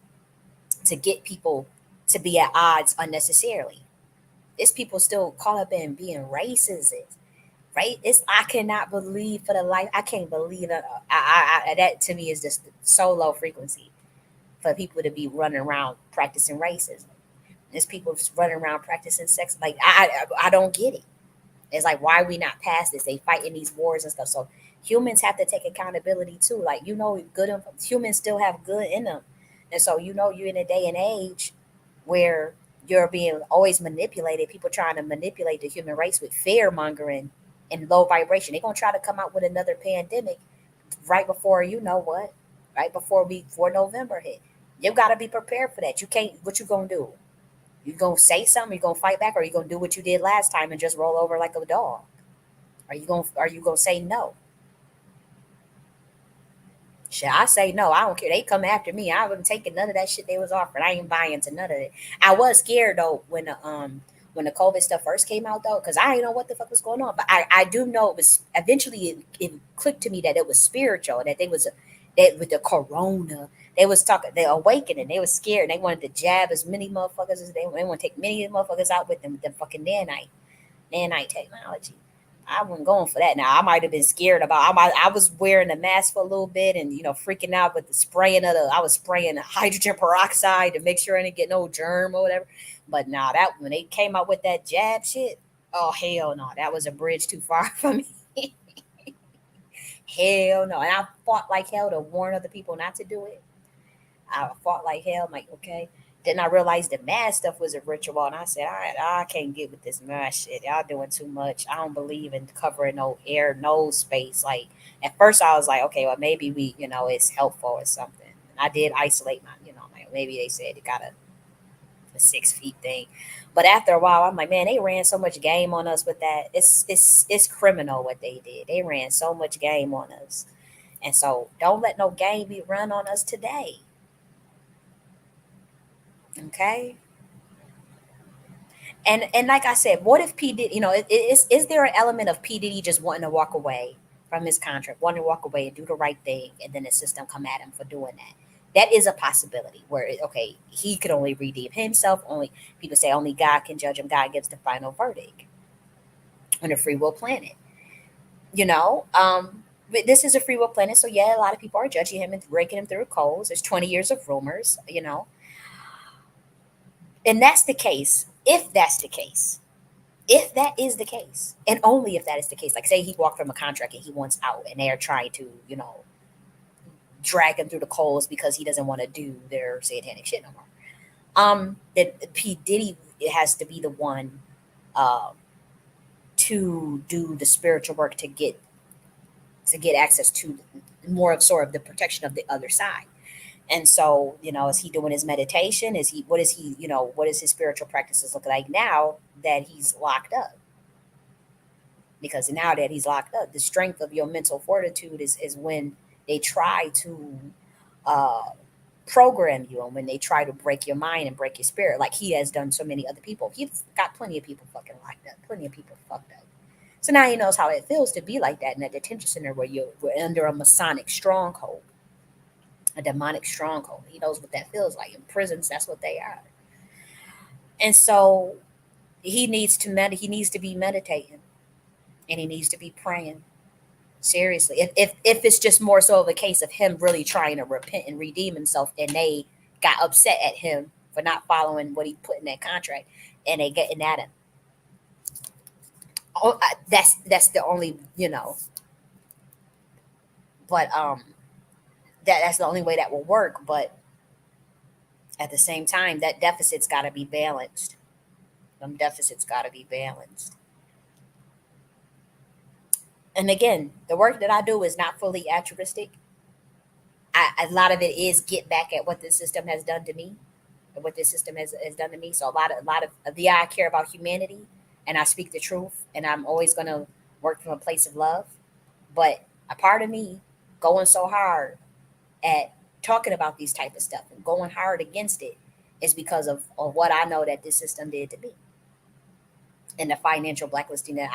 to get people to be at odds unnecessarily. It's people still caught up in being racist, right? I cannot believe for the life, I can't believe that. That to me is just so low frequency for people to be running around practicing racism. There's people running around practicing sex. Like I don't get it. It's like, why are we not past this? They fighting these wars and stuff. So humans have to take accountability too. Like, humans still have good in them, and so you're in a day and age where you're being always manipulated. People trying to manipulate the human race with fear mongering and low vibration. They're gonna try to come out with another pandemic right before before November hit. You gotta be prepared for that. You can't. What you gonna do? You gonna say something? You gonna fight back, or you gonna do what you did last time and just roll over like a dog? Are you gonna say no? Shit, I say no. I don't care. They come after me. I wasn't taking none of that shit they was offering. I ain't buying into none of it. I was scared though when the COVID stuff first came out though, because I didn't know what the fuck was going on. But I do know it was eventually it clicked to me that it was spiritual, that that with the corona, they was talking, they awakening, they was scared, and they wanted to jab as many motherfuckers as they want to take many motherfuckers out with them, the fucking nanite technology. I wasn't going for that. Now I might have been scared I was wearing a mask for a little bit and freaking out with the spraying I was spraying hydrogen peroxide to make sure I didn't get no germ or whatever. But now that when they came out with that jab shit, oh hell no, that was a bridge too far for me. Hell no. And I fought like hell to warn other people not to do it. I fought like hell. I'm like, okay. Then I realized the mask stuff was a ritual, and I said, I can't get with this mask shit. Y'all doing too much. I don't believe in covering no air, no space. Like at first, I was like, okay, well maybe it's helpful or something. And I did isolate like maybe they said it got a 6 feet thing, but after a while, I'm like, man, they ran so much game on us with that. It's criminal what they did. They ran so much game on us, and so don't let no game be run on us today. Okay. And like I said, what if P Diddy, is there an element of P Diddy just wanting to walk away from his contract, wanting to walk away and do the right thing, and then the system come at him for doing that? That is a possibility where okay, he could only redeem himself. Only people say only God can judge him. God gives the final verdict on a free will planet. You know, but this is a free will planet, so yeah, a lot of people are judging him and breaking him through coals. There's 20 years of rumors, and that's the case. If that's the case, if that is the case, and only if that is the case, like say he walked from a contract and he wants out, and they are trying to, drag him through the coals because he doesn't want to do their satanic shit no more. That P Diddy has to be the one to do the spiritual work to get access to more of sort of the protection of the other side. And so, is he doing his meditation? What is his spiritual practices look like now that he's locked up? Because now that he's locked up, the strength of your mental fortitude is when they try to uh, program you, and when they try to break your mind and break your spirit, like he has done so many other people. He's got plenty of people fucking locked up, plenty of people fucked up. So now he knows how it feels to be like that in a detention center where we're under a Masonic stronghold, a demonic stronghold. He knows what that feels like. In prisons, that's what they are. And so he needs to he needs to be meditating, and he needs to be praying. Seriously. If it's just more so of a case of him really trying to repent and redeem himself, and they got upset at him for not following what he put in that contract, and they getting at him. Oh, that's the only, but that's the only way that will work. But at the same time, that deficit's got to be balanced. Them deficits got to be balanced. And again, the work that I do is not fully altruistic. A lot of it is get back at what the system has done to me, and what this system has done to me. So a lot of the I care about humanity, and I speak the truth, and I'm always gonna work from a place of love. But a part of me going so hard at talking about these type of stuff and going hard against it is because of what I know that this system did to me, and the financial blacklisting that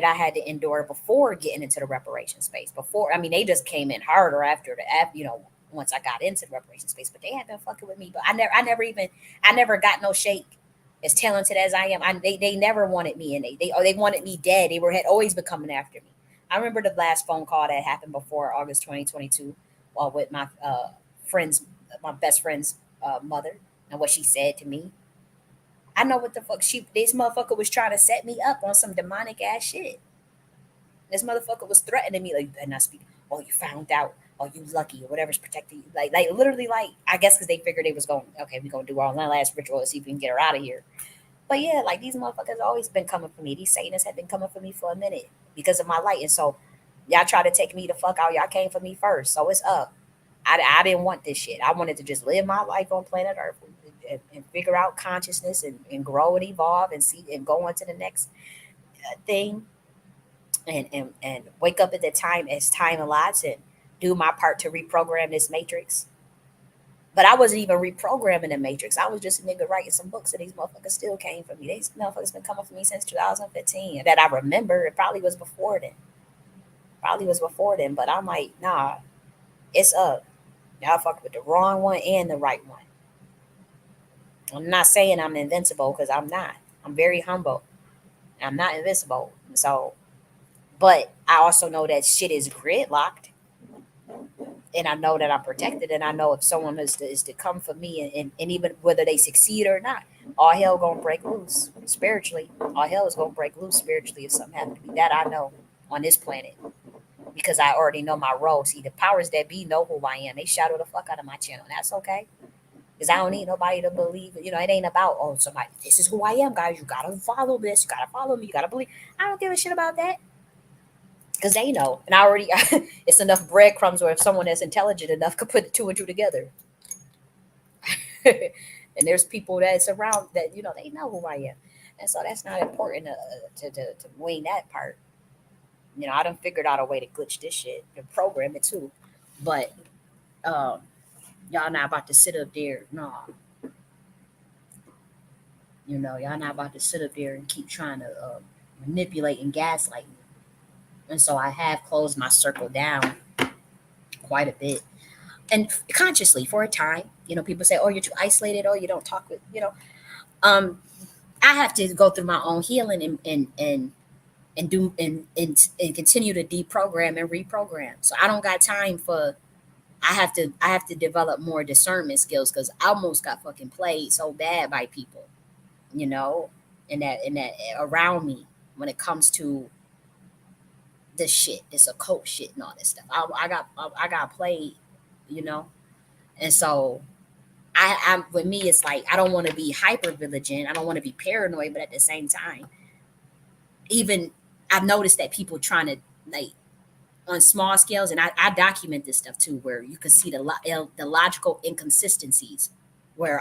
I had to endure before getting into the reparation space. Before, I mean, they just came in harder after once I got into the reparation space, but they had been fucking with me. But I never got no shake. As talented as I am, they never wanted me, and they wanted me dead. Had always been coming after me. I remember the last phone call that happened before August 2022, with my my best friend's mother, and what she said to me. I know what the fuck this motherfucker was trying to set me up on some demonic ass shit. This motherfucker was threatening me, like, and I speak. Oh, you found out. Oh, you lucky, or whatever's protecting you. Like literally, like, I guess because they figured they was going. Okay, we gonna do our last ritual to see if we can get her out of here. But yeah, like, these motherfuckers always been coming for me. These Satanists have been coming for me for a minute because of my light, and so y'all try to take me the fuck out. Y'all came for me first, so it's up. I didn't want this shit. I wanted to just live my life on planet Earth, and figure out consciousness, and grow and evolve and see and go on to the next thing, and wake up at the time as time allots, and do my part to reprogram this matrix. But I wasn't even reprogramming the matrix. I was just a nigga writing some books, and these motherfuckers still came for me. These motherfuckers been coming for me since 2015. That I remember. It probably was before then. But I'm like, nah, it's up. Y'all fucked with the wrong one and the right one. I'm not saying I'm invincible, because I'm not. I'm very humble. I'm not invincible. So, but I also know that shit is gridlocked, and I know that I'm protected, and I know if someone is to come for me, and even whether they succeed or not, all hell gonna break loose spiritually. All hell is gonna break loose spiritually if something happens to me. That I know on this planet, because I already know my role. See, the powers that be know who I am. They shadow the fuck out of my channel. That's okay. Because I don't need nobody to believe. It ain't about, oh, somebody, this is who I am, guys. You gotta follow this. You gotta follow me. You gotta believe. I don't give a shit about that. Because they know. And I already, it's enough breadcrumbs where if someone that's intelligent enough could put the two and two together. And there's people that's around that, they know who I am. And so that's not important to wing that part. I done figured out a way to glitch this shit and program it too. But y'all not about to sit up there. No. Y'all not about to sit up there and keep trying to manipulate and gaslight me. And so I have closed my circle down quite a bit. And consciously for a time. People say, oh, you're too isolated. Oh, you don't talk with, I have to go through my own healing and and do and continue to deprogram and reprogram. So I don't got time for. I have to develop more discernment skills because I almost got fucking played so bad by people, you know, in that around me when it comes to this shit, this occult shit and all this stuff. I got played, you know, and so I'm with me. It's like I don't want to be hyper vigilant. I don't want to be paranoid, but at the same time, even I've noticed that people trying to like on small scales, and I document this stuff too, where you can see the logical inconsistencies, where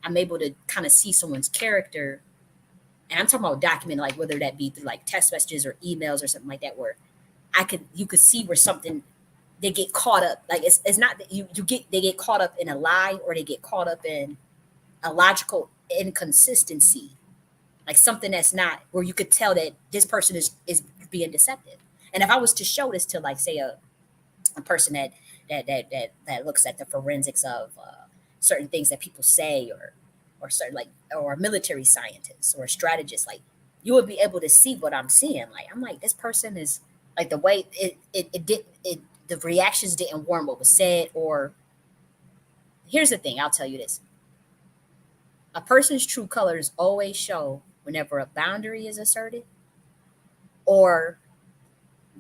I'm able to kind of see someone's character, and I'm talking about documenting like whether that be through like text messages or emails or something like that, where you could see where something they get caught up, like it's not that they get caught up in a lie or they get caught up in a logical inconsistency, like something that's not where you could tell that this person is being deceptive. And if I was to show this to like say a person that looks at the forensics of certain things that people say or certain like or a military scientist or a strategist, like you would be able to see what I'm seeing. Like I'm like this person is like the way it did it the reactions didn't warrant what was said. Or here's the thing, I'll tell you this: a person's true colors always show whenever a boundary is asserted or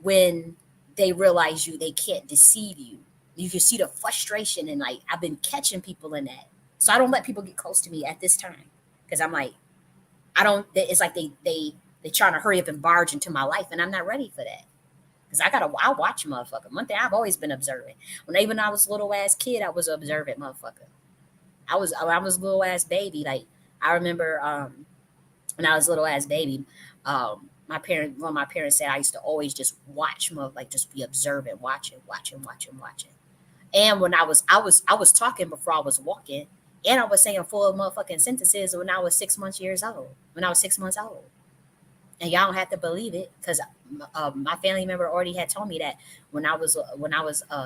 when they realize they can't deceive you. You can see the frustration, and like I've been catching people in that. So I don't let people get close to me at this time because I'm like, I don't. It's like they trying to hurry up and barge into my life, and I'm not ready for that because I watch motherfucker. One thing I've always been observant. When I was a little ass kid, I was an observant motherfucker. I was a little ass baby. Like I remember when I was a little ass baby, one of my parents said I used to always just watch, like just be observant, watching. And when I was talking before I was walking, and I was saying full motherfucking sentences when I was 6 months years old. When I was 6 months old, and y'all don't have to believe it because my family member already had told me that when I was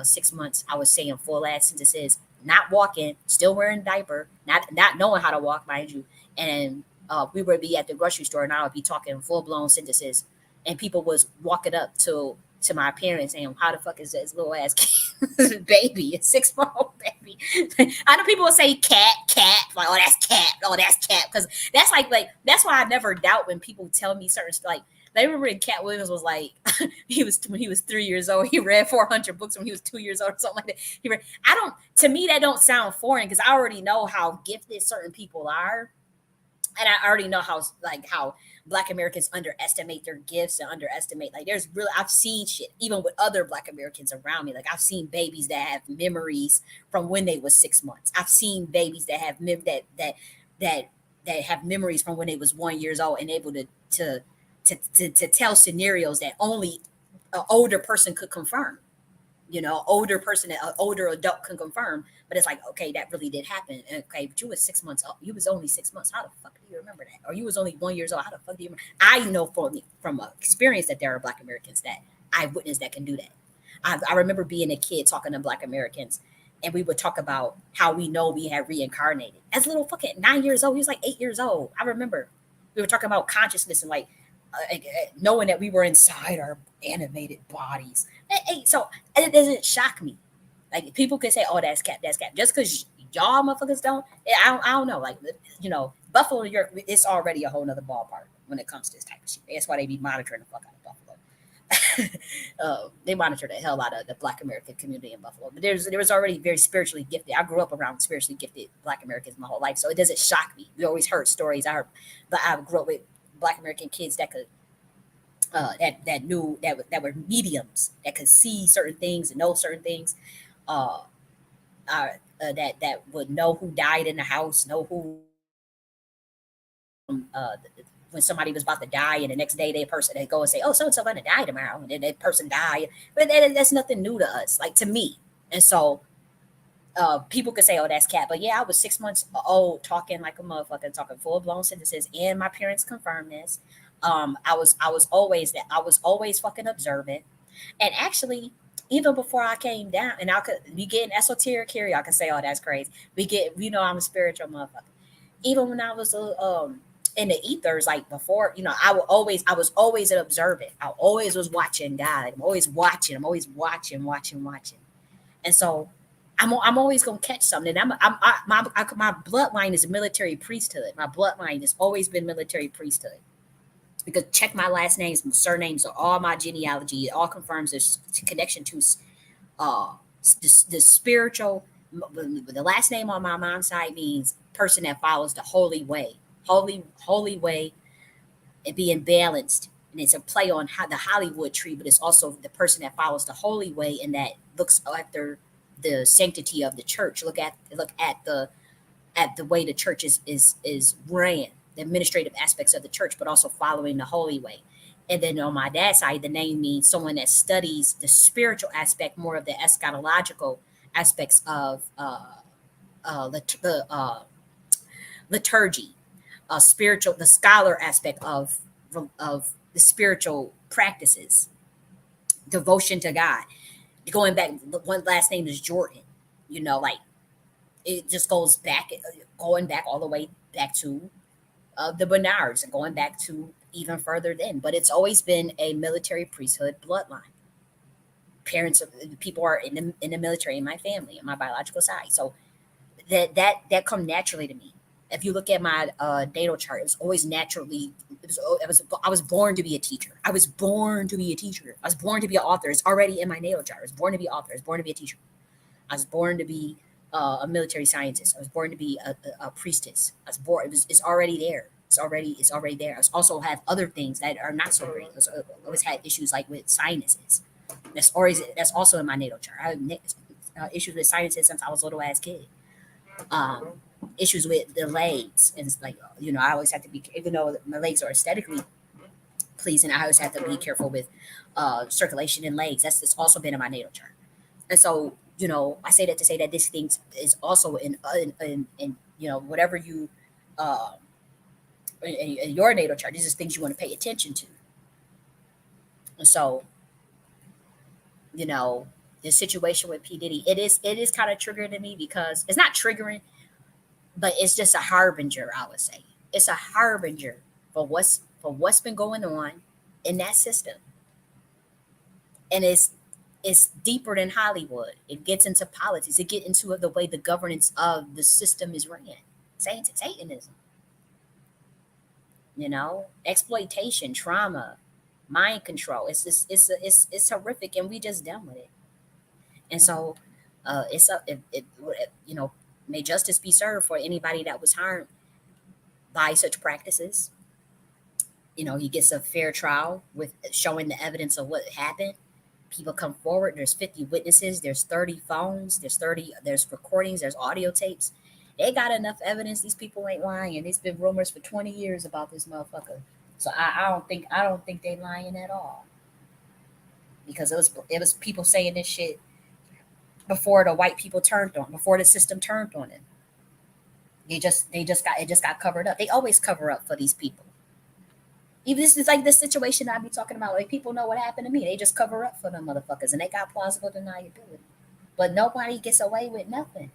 6 months, I was saying full ass sentences, not walking, still wearing a diaper, not knowing how to walk, mind you, and we would be at the grocery store, and I would be talking full blown sentences, and people was walking up to my parents saying, "How the fuck is this little ass kid, baby, a 6 month old baby?" I know people will say cat, like oh that's cat, because that's like that's why I never doubt when people tell me certain like. I remember when Cat Williams was like, when he was 3 years old, he read 400 books when he was 2 years old or something like that. To me, that don't sound foreign because I already know how gifted certain people are. And I already know how Black Americans underestimate their gifts and underestimate there's really I've seen shit even with other Black Americans around me. Like I've seen babies that have memories from when they was 6 months. I've seen babies that have that have memories from when they was 1 years old and able to tell scenarios that only an older person could confirm. An older adult can confirm, but it's like, okay, that really did happen. Okay, but you was 6 months old. You was only 6 months. How the fuck do you remember that? Or you was only 1 year old. How the fuck do you remember? I know from experience that there are Black Americans that I witnessed that can do that. I remember being a kid talking to Black Americans, and we would talk about how we know we had reincarnated. As a little fucking 9 years old, he was like 8 years old. I remember we were talking about consciousness and knowing that we were inside our animated bodies. So it doesn't shock me. Like people can say, "Oh, that's cat," just because y'all motherfuckers don't. I don't know. Like Buffalo, New York, it's already a whole nother ballpark when it comes to this type of shit. That's why they be monitoring the fuck out of Buffalo. They monitor the hell out of the Black American community in Buffalo. But there was already very spiritually gifted. I grew up around spiritually gifted Black Americans my whole life, so it doesn't shock me. We always heard stories. I grew up with Black American kids that could that knew that were mediums that could see certain things and know certain things, that would know who died in the house, know who when somebody was about to die, and the next day they go and say, "Oh, so and so going to die tomorrow," and then that person died. But that's nothing new to us, like to me. And so people could say, "Oh, that's cat," but yeah, I was 6 months old, talking like a motherfucker, talking full blown sentences, and my parents confirmed this. I was always fucking observant, and actually, even before I came down, and we getting esoteric here, y'all can say, "Oh, that's crazy." I'm a spiritual motherfucker. Even when I was in the ethers, like before, I was always an observant. I always was watching God. I'm always watching. I'm always watching. And so I'm always gonna catch something. And my bloodline is military priesthood. My bloodline has always been military priesthood. Because check my last names, my surnames, are all my genealogy. It all confirms there's connection to uh the spiritual. The last name on my mom's side means person that follows the holy way, holy way, and being balanced. And it's a play on how the Hollywood tree, but it's also the person that follows the holy way and that looks after the sanctity of the church. Look at the way the church is ran, the administrative aspects of the church, but also following the holy way. And then on my dad's side, the name means someone that studies the spiritual aspect, more of the eschatological aspects of liturgy, spiritual, the scholar aspect of the spiritual practices, devotion to God. Going back, one last name is Jordan. Like it just goes back, going back all the way back to the Bernards and going back to even further then. But it's always been a military priesthood bloodline. Parents of people are in the military in my family, on my biological side. So that come naturally to me. If you look at my natal chart, it was always naturally. I was born to be a teacher. I was born to be a teacher. I was born to be an author. It's already in my natal chart. I was born to be an author. I was born to be a teacher. I was born to be a military scientist. I was born to be a priestess. I was born. It's already there. It's already there. I also have other things that are not so great. I always had issues like with sinuses. That's also in my natal chart. I have issues with sinuses since I was a little ass kid. Issues with the legs, and it's like I always have to be, even though my legs are aesthetically pleasing, I always have to be careful with circulation in legs. That's also been in my natal chart. And so I say that to say that this thing is also in whatever you in your natal chart. These are things you want to pay attention to. And so the situation with P. Diddy, it is kind of triggering to me, because it's not triggering, but it's just a harbinger. I would say it's a harbinger for what's been going on in that system, and it's deeper than Hollywood. It gets into politics. It gets into the way the governance of the system is ran. Satanism, exploitation, trauma, mind control. It's horrific, and we just done with it. And so, may justice be served for anybody that was harmed by such practices. He gets a fair trial with showing the evidence of what happened. People come forward. There's 50 witnesses. There's 30 phones. There's recordings. There's audio tapes. They got enough evidence. These people ain't lying. There's been rumors for 20 years about this motherfucker. So I don't think they lying at all. Because it was people saying this shit before the white people before the system turned on it. It just got covered up. They always cover up for these people. Even this is like this situation I be talking about. Like, people know what happened to me. They just cover up for them motherfuckers, and they got plausible deniability. But nobody gets away with nothing.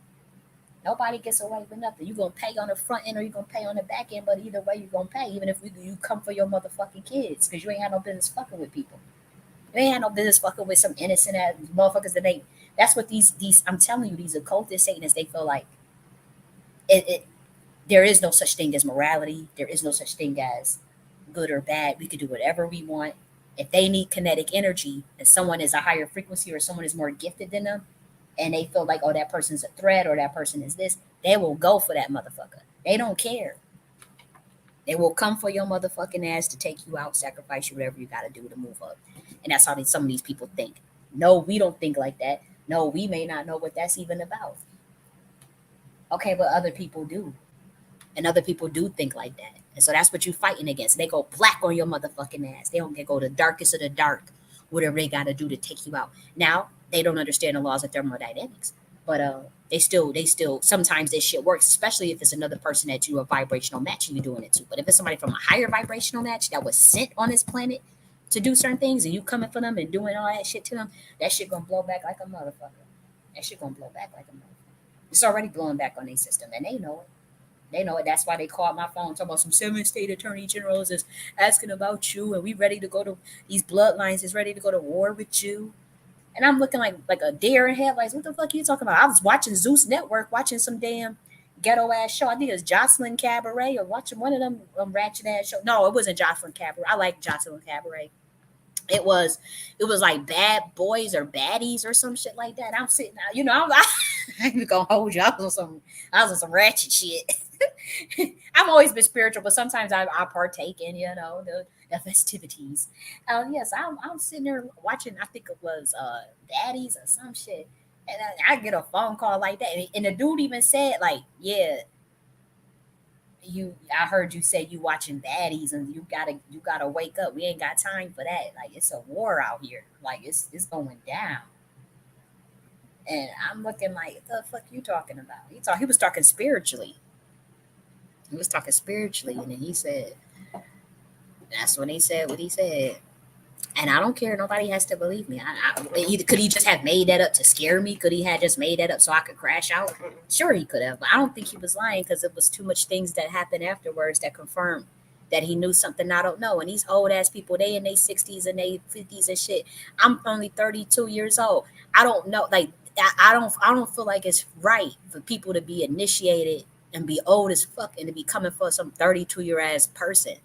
Nobody gets away with nothing. You're gonna pay on the front end or you're gonna pay on the back end, but either way you're gonna pay, even if you come for your motherfucking kids, because you ain't had no business fucking with people. You ain't had no business fucking with some innocent ass motherfuckers that's what these I'm telling you, these occultist Satanists, they feel like there is no such thing as morality. There is no such thing as good or bad. We could do whatever we want. If they need kinetic energy and someone is a higher frequency or someone is more gifted than them, and they feel like, oh, that person's a threat or that person is this, they will go for that motherfucker. They don't care. They will come for your motherfucking ass to take you out, sacrifice you, whatever you got to do to move up. And that's how some of these people think. No, we don't think like that. No, we may not know what that's even about. Okay, but other people do. And other people do think like that. And so that's what you're fighting against. They go black on your motherfucking ass. They don't go the darkest of the dark, whatever they got to do to take you out. Now, they don't understand the laws of thermodynamics. But they still sometimes this shit works, especially if it's another person that you a vibrational match and you're doing it to. But if it's somebody from a higher vibrational match that was sent on this planet to do certain things, and you coming for them and doing all that shit to them, that shit gonna blow back like a motherfucker. That shit gonna blow back like a motherfucker. It's already blowing back on their system, and they know it. They know it. That's why they called my phone talking about some 7 state attorney generals is asking about you, and we ready to go to these bloodlines is ready to go to war with you. And I'm looking like a deer in headlights. What the fuck are you talking about? I was watching Zeus Network, watching some damn ghetto ass show. I think it was Jocelyn Cabaret or watching one of them ratchet ass show. No, it wasn't Jocelyn Cabaret. I like Jocelyn Cabaret. It was like Bad Boys or Baddies or some shit like that. I'm sitting, I ain't gonna hold you. I was on some ratchet shit. I've always been spiritual, but sometimes I partake in the festivities. Yes, I'm sitting there watching. I think it was Baddies or some shit, and I get a phone call like that, and the dude even said like, yeah. I heard you say you watching baddies and you gotta wake up. We ain't got time for that. Like it's a war out here. Like it's going down. And I'm looking like, what the fuck you talking about? He was talking spiritually. He was talking spiritually, and then he said, that's when he said what he said. And I don't care. Nobody has to believe me. Could he just have made that up to scare me? Could he have just made that up so I could crash out? Sure, he could have. But I don't think he was lying because it was too much things that happened afterwards that confirmed that he knew something I don't know. And these old ass people, they in their 60s and their 50s and shit. I'm only 32 years old. I don't know. Like I don't feel like it's right for people to be initiated and be old as fuck and to be coming for some 32-year ass person.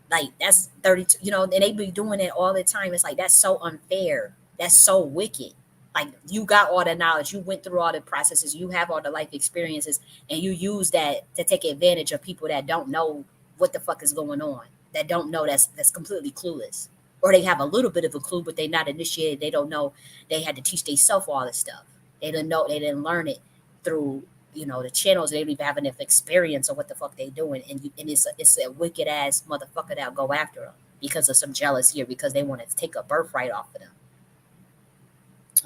Like that's 32, and they be doing it all the time. It's like that's so unfair. That's so wicked. Like you got all the knowledge, you went through all the processes, you have all the life experiences, and you use that to take advantage of people that don't know what the fuck is going on, that don't know that's completely clueless, or they have a little bit of a clue, but they're not initiated. They don't know. They had to teach themselves all this stuff. They didn't know. They didn't learn it through the channels. They don't even have enough experience of what the fuck they doing, and it's a wicked ass motherfucker that'll go after them because of some jealousy or because they want to take a birthright off of them.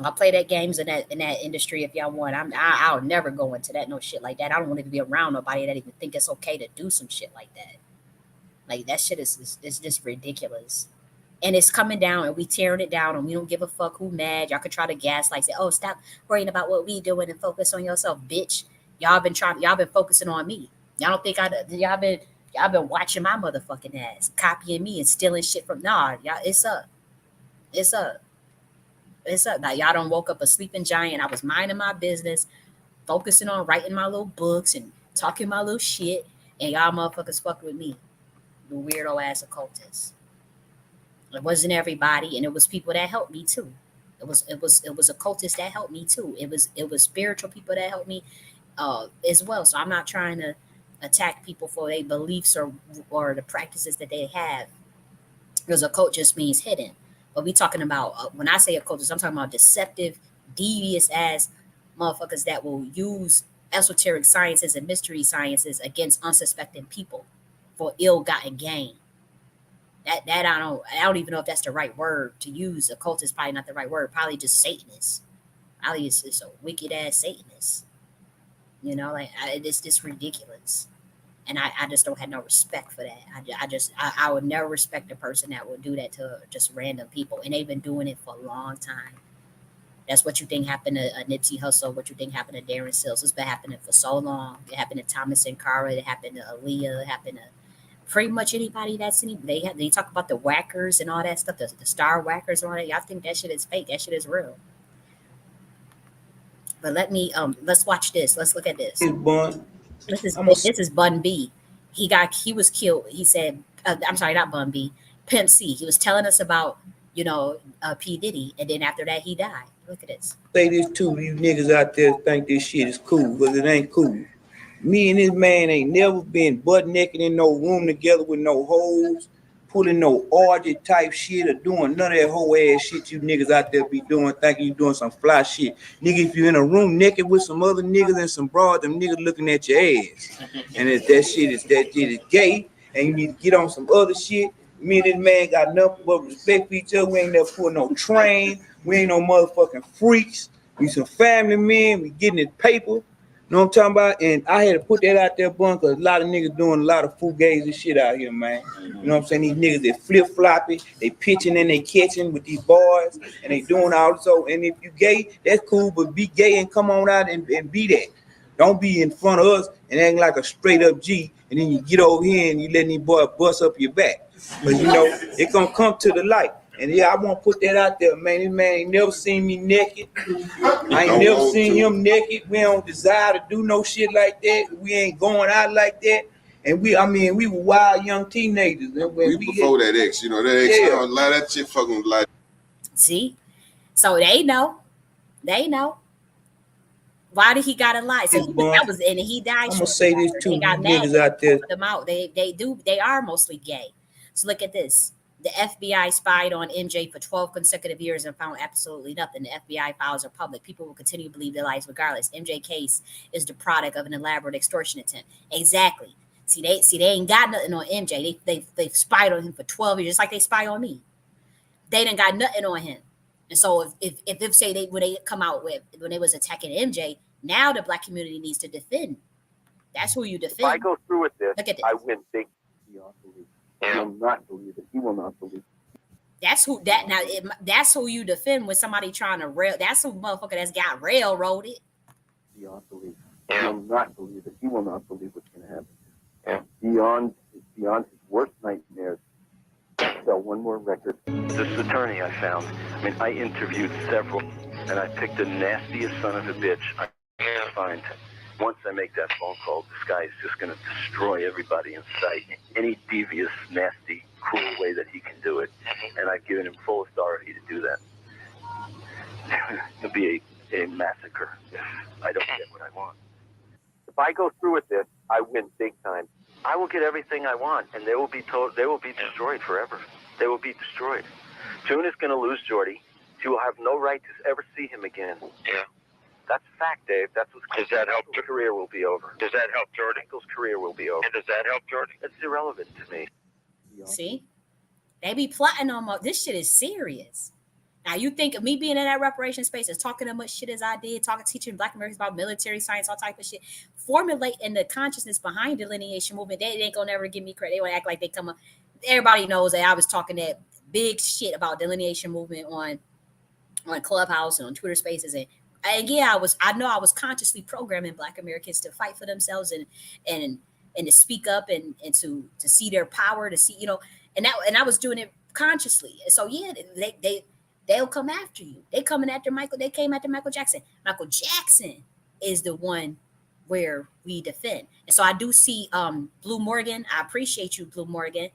I'll play that games in that industry if y'all want. I'll never go into that no shit like that. I don't want to be around nobody that even think it's okay to do some shit like that. Like that shit is just ridiculous. And it's coming down and we tearing it down and we don't give a fuck who mad. Y'all could try to gaslight, say, oh, stop worrying about what we doing and focus on yourself, bitch. Y'all been focusing on me. Y'all don't think y'all been watching my motherfucking ass, copying me and stealing shit from y'all. It's up. Now y'all don't woke up a sleeping giant. I was minding my business, focusing on writing my little books and talking my little shit, and y'all motherfuckers fuck with me, the weirdo ass occultists. It wasn't everybody, and it was people that helped me too. It was occultists that helped me too. It was spiritual people that helped me as well. So I'm not trying to attack people for their beliefs or the practices that they have, because occult just means hidden. But we talking about when I say occultists, I'm talking about deceptive, devious ass motherfuckers that will use esoteric sciences and mystery sciences against unsuspecting people for ill-gotten gain. That I don't even know if that's the right word to use. Occult is probably not the right word. Probably just Satanist. Probably it's a wicked ass Satanist. It's just ridiculous. And I just don't have no respect for that. I would never respect a person that would do that to just random people. And they've been doing it for a long time. That's what you think happened to Nipsey Hussle, what you think happened to Darren Sills. It's been happening for so long. It happened to Thomas and Cara. It happened to Aaliyah. It happened to pretty much anybody that's in. They talk about the whackers and all that stuff, the star whackers and all that. Y'all think that shit is fake. That shit is real. But let's watch this. Let's look at this. This is Bun B. He was killed. He said, I'm sorry, not Bun B. Pimp C. He was telling us about, P. Diddy, and then after that he died. Look at this. Say this too, you niggas out there think this shit is cool, but it ain't cool. Me and this man ain't never been butt naked in no room together with no hoes, pulling no orgy type shit or doing none of that whole ass shit you niggas out there be doing, thinking you doing some fly shit. Nigga, if you in a room naked with some other niggas and some broad, them niggas looking at your ass. And if that shit is gay and you need to get on some other shit, me and this man got nothing but respect for each other. We ain't never put no train. We ain't no motherfucking freaks. We some family men. We getting this paper. You know what I'm talking about? And I had to put that out there, bun, because a lot of niggas doing a lot of fugazi shit out here, man. You know what I'm saying? These niggas, they flip-floppy, they pitching and they catching with these boys, and they doing all so. And if you gay, that's cool, but be gay and come on out and be that. Don't be in front of us and acting like a straight up G, and then you get over here and you letting these boy bust up your back. But you know, it gonna come to the light. And yeah, I want to put that out there, man. This man ain't never seen me naked. I ain't never seen him naked. We don't desire to do no shit like that. We ain't going out like that. And we were wild young teenagers. And when we before that X, you know, that X, a lot of that shit fucking like. See? So they know. They know. Why did he gotta lie? So that was, and he died. I'm gonna say this too, They got niggas mad. out there. Them out. They are mostly gay. So look at this. The FBI spied on MJ for 12 consecutive years and found absolutely nothing. The FBI files are public. People will continue to believe their lies regardless. MJ case is the product of an elaborate extortion attempt. Exactly. See, they ain't got nothing on MJ. They spied on him for 12 years, just like they spy on me. They didn't got nothing on him. And so if say when they come out with when they was attacking MJ, now the black community needs to defend. That's who you defend. If I go through with this, look at this. I win big. He will not believe it. He will not believe it. That's who that's who you defend when somebody trying to rail. That's who motherfucker that's got railroaded. Beyond belief. He will not believe it. He will not believe what's going to happen. Yeah. Beyond his worst nightmares. So one more record. This attorney I found. I mean, I interviewed several, and I picked the nastiest son of a bitch I can find. Once I make that phone call, this guy is just going to destroy everybody in sight. Any devious, nasty, cruel way that he can do it. And I've given him full authority to do that. It'll be a massacre if I don't get what I want. If I go through with this, I win big time. I will get everything I want, and they will be destroyed forever. They will be destroyed. June is going to lose Jordy. She will have no right to ever see him again. Yeah. That's fact, Dave. That's what's going to help. Michael's career will be over. Does that help Jordy? Michael's career will be over. And does that help Jordy? It's irrelevant to me. See? They be plotting on this shit is serious. Now you think of me being in that reparation space and talking as much shit as I did, teaching Black Americans about military science, all type of shit, formulating the consciousness behind the delineation movement. They ain't gonna never give me credit. They want to act like they come up. Everybody knows that I was talking that big shit about delineation movement on Clubhouse and on Twitter Spaces, and yeah, I know I was consciously programming Black Americans to fight for themselves and to speak up and to see their power, to see, you know, and I was doing it consciously. And so yeah, they'll come after you. They coming after Michael. They came after Michael Jackson. Michael Jackson is the one where we defend. And so I do see Blue Morgan. I appreciate you, Blue Morgan.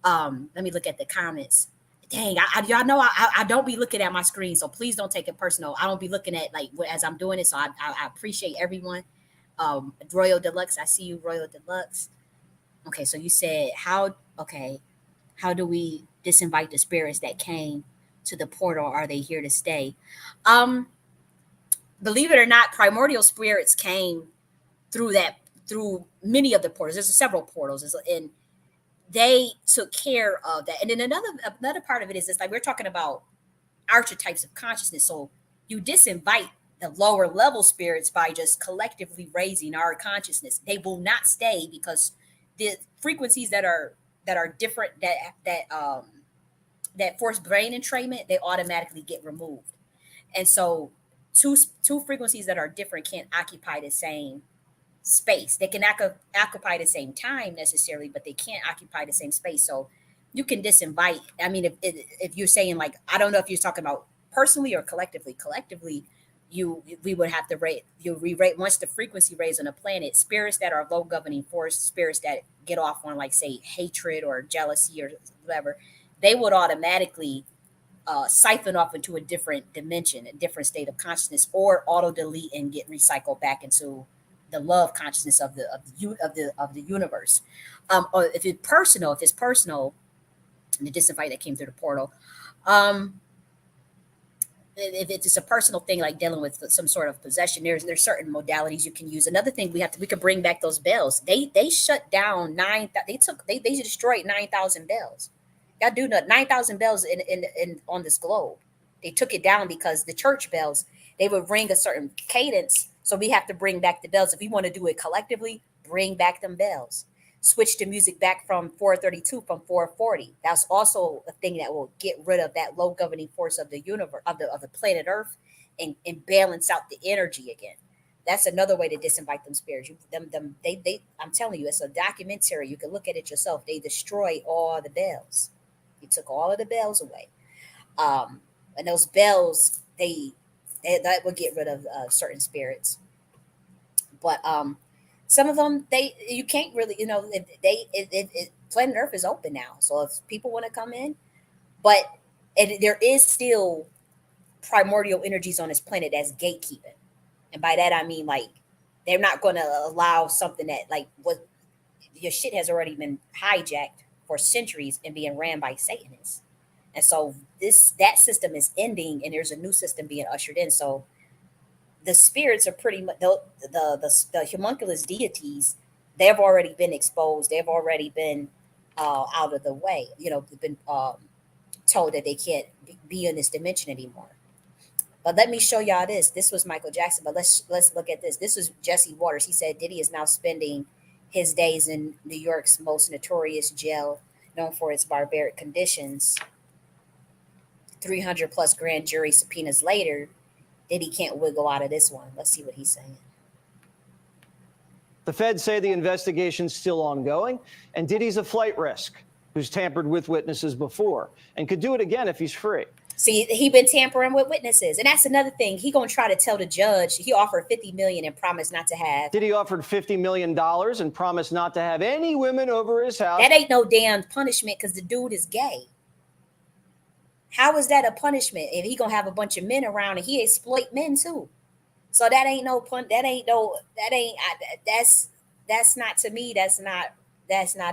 Let me look at the comments. Dang, y'all know I don't be looking at my screen, so please don't take it personal. I don't be looking at like as I'm doing it, so I appreciate everyone. Royal Deluxe, I see you, Royal Deluxe. Okay, so you said how do we disinvite the spirits that came to the portal? Are they here to stay? Believe it or not, primordial spirits came through many of the portals. There's several portals, and they took care of that. And then another part of it is like we're talking about archetypes of consciousness. So you disinvite the lower level spirits by just collectively raising our consciousness. They will not stay because the frequencies that are different that force brain entrainment, they automatically get removed. And so two frequencies that are different can't occupy the same space. They can occupy the same time necessarily, but they can't occupy the same space. So you can disinvite. I mean, if you're saying like, I don't know if you're talking about personally or collectively. Collectively, we would have to rate. You re-rate once the frequency raised on a planet. Spirits that are low governing force, spirits that get off on like say hatred or jealousy or whatever, they would automatically siphon off into a different dimension, a different state of consciousness, or auto delete and get recycled back into the love consciousness of the universe. Or if it's personal, the disinvite that came through the portal. If it's a personal thing like dealing with some sort of possession, there's certain modalities you can use. Another thing we could bring back those bells. They shut down they destroyed 9,000 bells. Y'all do know 9,000 bells in on this globe. They took it down because the church bells, they would ring a certain cadence. So we have to bring back the bells. If we want to do it collectively, bring back them bells. Switch the music back from 432 from 440. That's also a thing that will get rid of that low governing force of the universe, of the planet Earth, and balance out the energy again. That's another way to disinvite them spirits. They I'm telling you, it's a documentary. You can look at it yourself. They destroy all the bells. They took all of the bells away. And those bells, that would get rid of certain spirits. But some of them, you can't really, planet Earth is open now. So if people want to come in, but there is still primordial energies on this planet that's gatekeeping. And by that I mean, like, they're not going to allow something that, like, what your shit has already been hijacked for centuries and being ran by Satanists. And so that system is ending, and there's a new system being ushered in. So the spirits are pretty much the homunculus deities. They've already been exposed. They've already been out of the way. Been told that they can't be in this dimension anymore. But let me show y'all this. This was Michael Jackson, but let's look at this. This was Jesse Waters. He said Diddy is now spending his days in New York's most notorious jail, known for its barbaric conditions. 300 plus grand jury subpoenas later, Diddy can't wiggle out of this one. Let's see what he's saying. The feds say the investigation's still ongoing, and Diddy's a flight risk who's tampered with witnesses before and could do it again if he's free. See, he been tampering with witnesses, and that's another thing. He gonna try to tell the judge he offered $50 million and promised not to have. Diddy offered $50 million and promised not to have any women over his house. That ain't no damn punishment because the dude is gay. How is that a punishment if he gonna have a bunch of men around and he exploit men too? So that ain't no pun. That's not, to me. That's not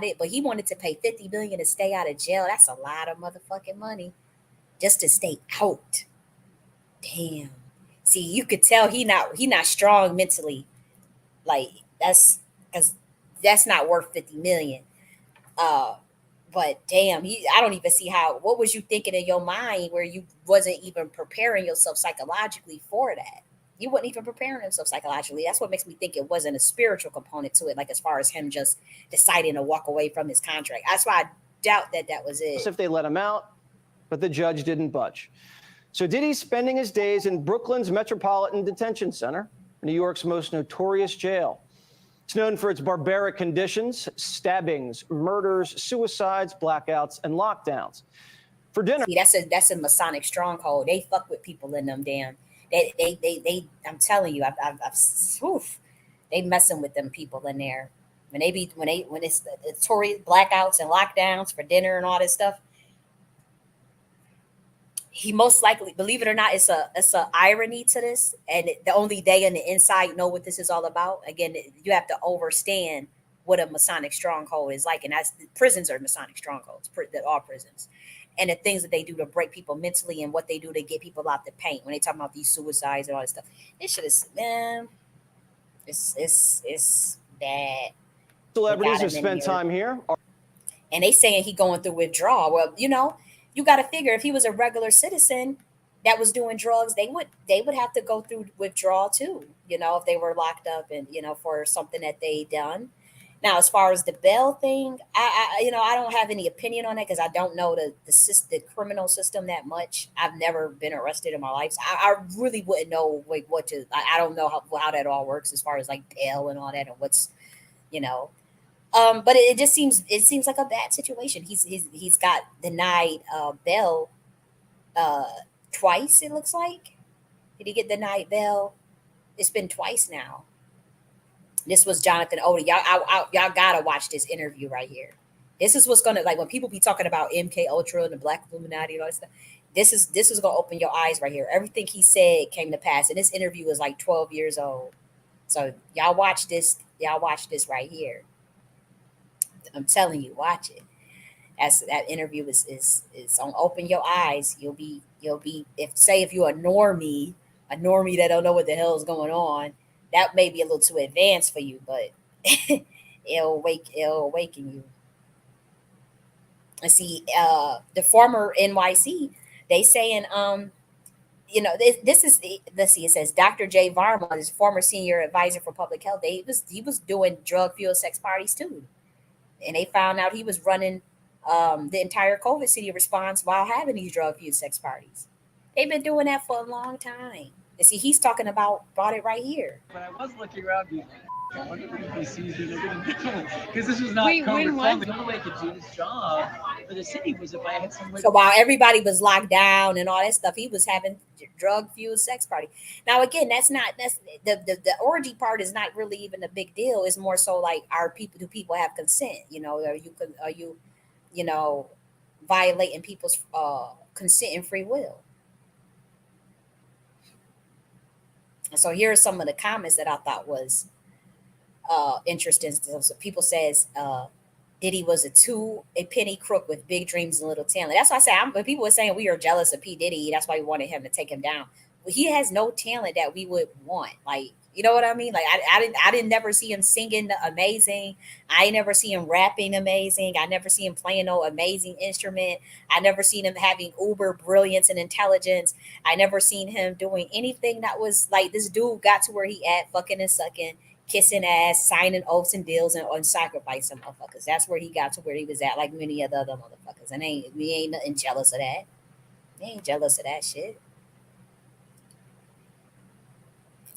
it. But he wanted to pay $50 million to stay out of jail. That's a lot of motherfucking money just to stay out. Damn. See, you could tell he not strong mentally. Like, that's because that's not worth $50 million. But damn, I don't even see what was you thinking in your mind where you wasn't even preparing yourself psychologically for that? You wasn't even preparing himself psychologically. That's what makes me think it wasn't a spiritual component to it, like as far as him just deciding to walk away from his contract. That's why I doubt that was it. If they let him out, but the judge didn't budge. So Diddy's spending his days in Brooklyn's Metropolitan Detention Center, New York's most notorious jail. It's known for its barbaric conditions, stabbings, murders, suicides, blackouts, and lockdowns. For dinner, see, that's a Masonic stronghold. They fuck with people in them damn. They I'm telling you, they messing with them people in there. When it's the notorious blackouts and lockdowns for dinner and all this stuff. He most likely, believe it or not, it's a irony to this, and the only they on the inside know what this is all about. Again, you have to understand what a Masonic stronghold is like, and that's prisons are Masonic strongholds, all prisons, and the things that they do to break people mentally, and what they do to get people out the paint when they talk about these suicides and all this stuff. This shit is, man, it's bad. Celebrities who spend time here, and they saying he going through withdrawal. Well, you got to figure if he was a regular citizen that was doing drugs, they would have to go through withdrawal too. If they were locked up and for something that they done. Now, as far as the bail thing, I don't have any opinion on that because I don't know the criminal system that much. I've never been arrested in my life. So I really wouldn't know what to. I don't know how that all works as far as like bail and all that and what's. But it just seems like a bad situation. He's got denied bail twice. It looks like. Did he get denied bail? It's been twice now. This was Jonathan Odie. Y'all gotta watch this interview right here. This is what's gonna, like, when people be talking about MK Ultra and the Black Illuminati and all that stuff. This is gonna open your eyes right here. Everything he said came to pass, and this interview was like 12 years old. So y'all watch this. Y'all watch this right here. I'm telling you, watch it. That interview is on open your eyes. You'll be if you're a normie that don't know what the hell is going on, that may be a little too advanced for you, but it'll awaken you. And see, the former NYC, they saying this is let's see, it says Dr. J. Varma is former senior advisor for public health. He was doing drug fueled sex parties too. And they found out he was running the entire COVID city response while having these drug-fueled sex parties. They've been doing that for a long time. And see, he's talking about it right here. But I was looking around, I wonder if he sees me because this was not Wait, COVID when friendly. The only way I could do this job for the city was if I had some way. So while everybody was locked down and all that stuff, he was having drug-fueled sex party. Now again, that's the orgy part is not really even a big deal. It's more so like, do people have consent? You know, are you violating people's consent and free will? And so here are some of the comments that I thought was interesting. So people says Diddy was a penny crook with big dreams and little talent. That's why I say, when people were saying we are jealous of P. Diddy, that's why we wanted him to take him down. But he has no talent that we would want. Like, you know what I mean? Like, I didn't never see him singing amazing. I never see him rapping amazing. I never see him playing no amazing instrument. I never seen him having uber brilliance and intelligence. I never seen him doing anything that was like, this dude got to where he at, fucking and sucking, kissing ass, signing oaths and deals, and sacrificing motherfuckers. That's where he got to where he was at, like many of the other motherfuckers. And we ain't nothing jealous of that. We ain't jealous of that shit.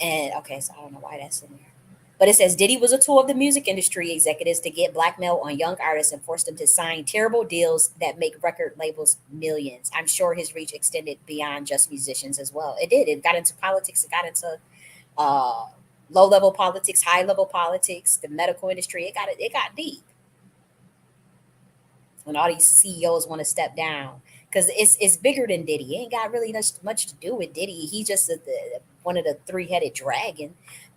And okay, so I don't know why that's in there. But it says Diddy was a tool of the music industry executives to get blackmail on young artists and force them to sign terrible deals that make record labels millions. I'm sure his reach extended beyond just musicians as well. It did. It got into politics. It got into low-level politics, high-level politics, the medical industry. It got deep. When all these CEOs want to step down, because it's bigger than Diddy. It ain't got really much to do with Diddy. He's just one of the three-headed dragon.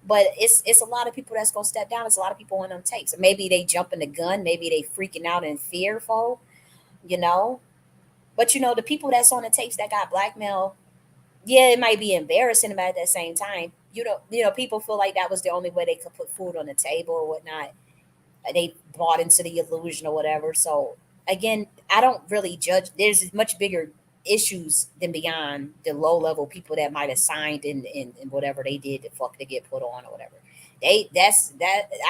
But it's a lot of people that's gonna step down. There's a lot of people on them tapes. So maybe they jumping the gun. Maybe they freaking out and fearful, you know. But you know, the people that's on the tapes that got blackmail, yeah, it might be embarrassing, but at the same time, you know, people feel like that was the only way they could put food on the table or whatnot. They bought into the illusion or whatever. So again, I don't really judge. There's much bigger issues than beyond the low level people that might have signed in whatever they did to get put on or whatever.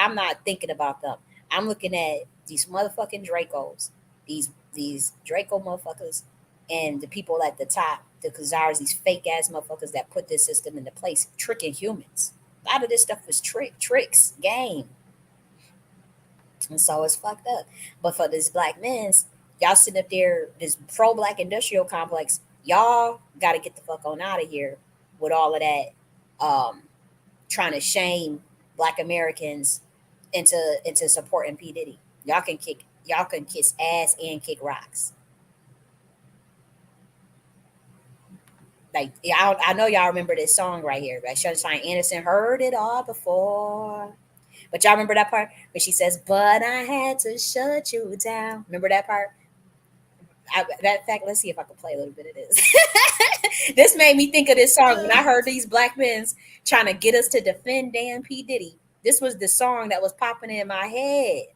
I'm not thinking about them. I'm looking at these motherfucking Dracos, these Draco motherfuckers, and the people at the top, the Khazars, these fake ass motherfuckers that put this system into place, tricking humans. A lot of this stuff was tricks, game. And so it's fucked up. But for this black men's, y'all sitting up there, this pro-black industrial complex, y'all got to get the fuck on out of here with all of that trying to shame black Americans into supporting P. Diddy. Y'all can kiss ass and kick rocks. Like, I know y'all remember this song right here, right? Sunshine Anderson, heard it all before. But y'all remember that part where she says, "But I had to shut you down." Remember that part? Let's see if I can play a little bit of this. This made me think of this song when I heard these black men trying to get us to defend damn P. Diddy. This was the song that was popping in my head.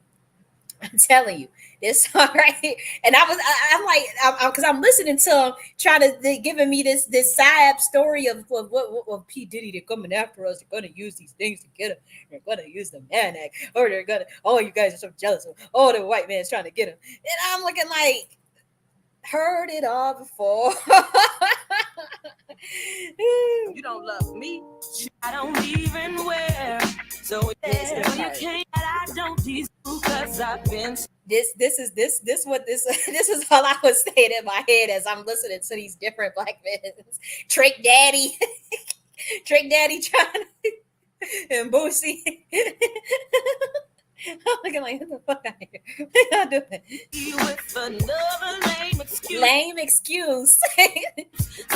I'm telling you, this song right here. And I'm like, because I'm listening to him trying to giving me this psyop story of what P. Diddy, they're coming after us. They're going to use these things to get him. They're going to use the man act, or they're going to, oh, you guys are so jealous. Oh, the white man's trying to get him. And I'm looking like, heard it all before. You don't love me. I don't even wear. So you can't. I don't tease because I've been. This is all I was saying in my head as I'm listening to these different black men. Trick Daddy, Trick Daddy trying and Boosie. I'm looking like, what the fuck out here? What y'all doing? With another lame excuse. Lame excuse.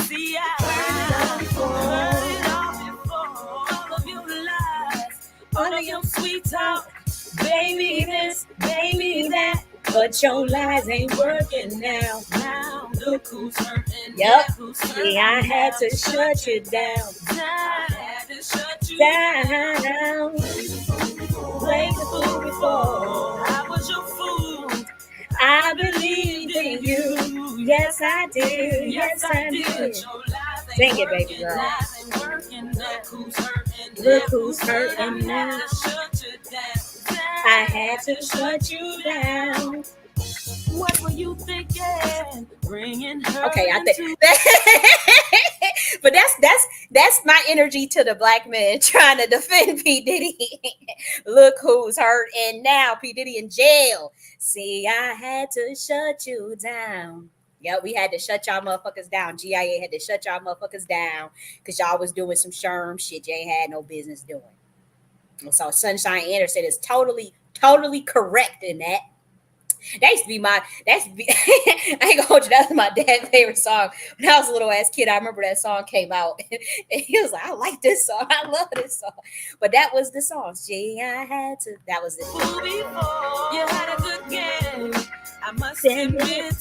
See, I heard it all before. All of your lies, all of your sweet talk. Baby this, baby that. But your lies ain't working now. Now look who's hurting. Yep. See, I had to shut you down. I had to shut you down. Played the fool before. I was your fool. I believed in you. Yes, I did. Yes, I did. Sing it, baby girl. Look who's hurting now. I had to shut you down. What were you thinking? Bringing her. Okay, I think. But That's my energy to the black man trying to defend P. Diddy. Look who's hurt, and now P. Diddy in jail. See, I had to shut you down. Yep, we had to shut y'all motherfuckers down. GIA had to shut y'all motherfuckers down because y'all was doing some sherm shit you ain't had no business doing. So Sunshine Anderson is totally correct in that. That used to be I ain't gonna hold you, that's my dad's favorite song. When I was a little ass kid, I remember that song came out. And he was like, I like this song. I love this song. But that was the song. Gee, I had to. That was it. You had a good game. I must admit.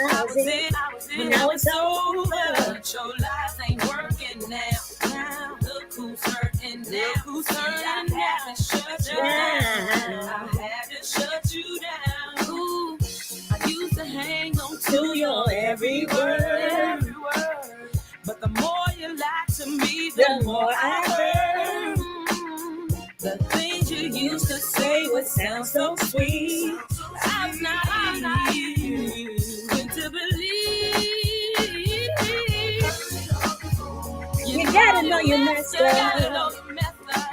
I was in, but now it's over. But your lies ain't working now. Look who's hurting now. I had to shut you down. I had to shut you down. Ooh, I used to hang on to your every word. But the more you lied to me, the more I heard. The things you used to say would sound so sweet. I'm not naive to believe. You gotta know you messed up.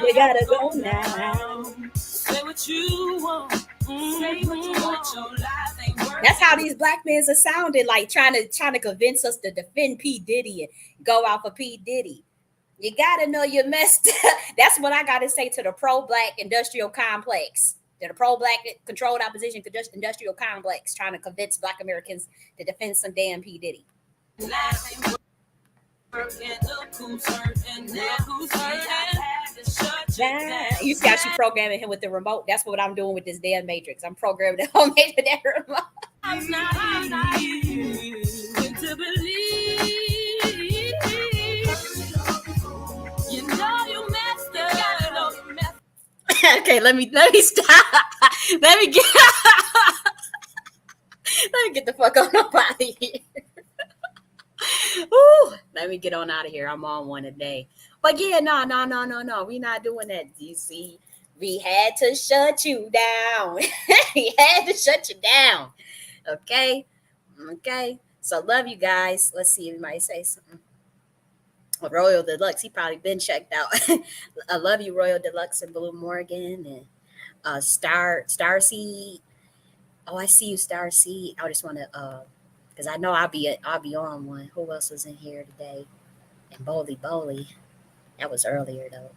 You gotta go now. Say what you want. Say what you want. Your lies ain't working. That's how these black men are sounding, like trying to convince us to defend P. Diddy and go out for P. Diddy. You gotta know you messed up. That's what I gotta say to the pro-black industrial complex. To the pro-black controlled opposition industrial complex trying to convince black Americans to defend some damn P. Diddy. You got you programming him with the remote. That's what I'm doing with this damn matrix. I'm programming the whole matrix with that remote. I'm not naive to believe. You know you messed up. Okay, let me stop. Let me get the fuck on up out of here. Ooh, let me get on out of here. I'm on one a day. But yeah, no. We not doing that, DC. We had to shut you down. We had to shut you down. Okay. So love you guys. Let's see if you might say something. Royal Deluxe, he probably been checked out. I love you, Royal Deluxe and Blue Morgan and Star Seed. Oh, I see you, Star Seed. I just want to because I know I'll be on one. Who else was in here today? And Bowley. That was earlier though.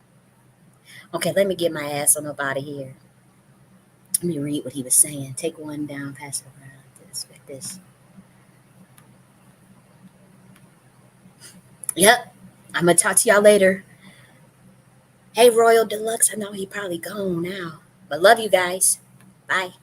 Okay, let me get my ass on up out of here. Let me read what he was saying. Take one down, pass it around. This. Yep. I'm gonna talk to y'all later. Hey, Royal Deluxe. I know he probably gone now, but love you guys. Bye.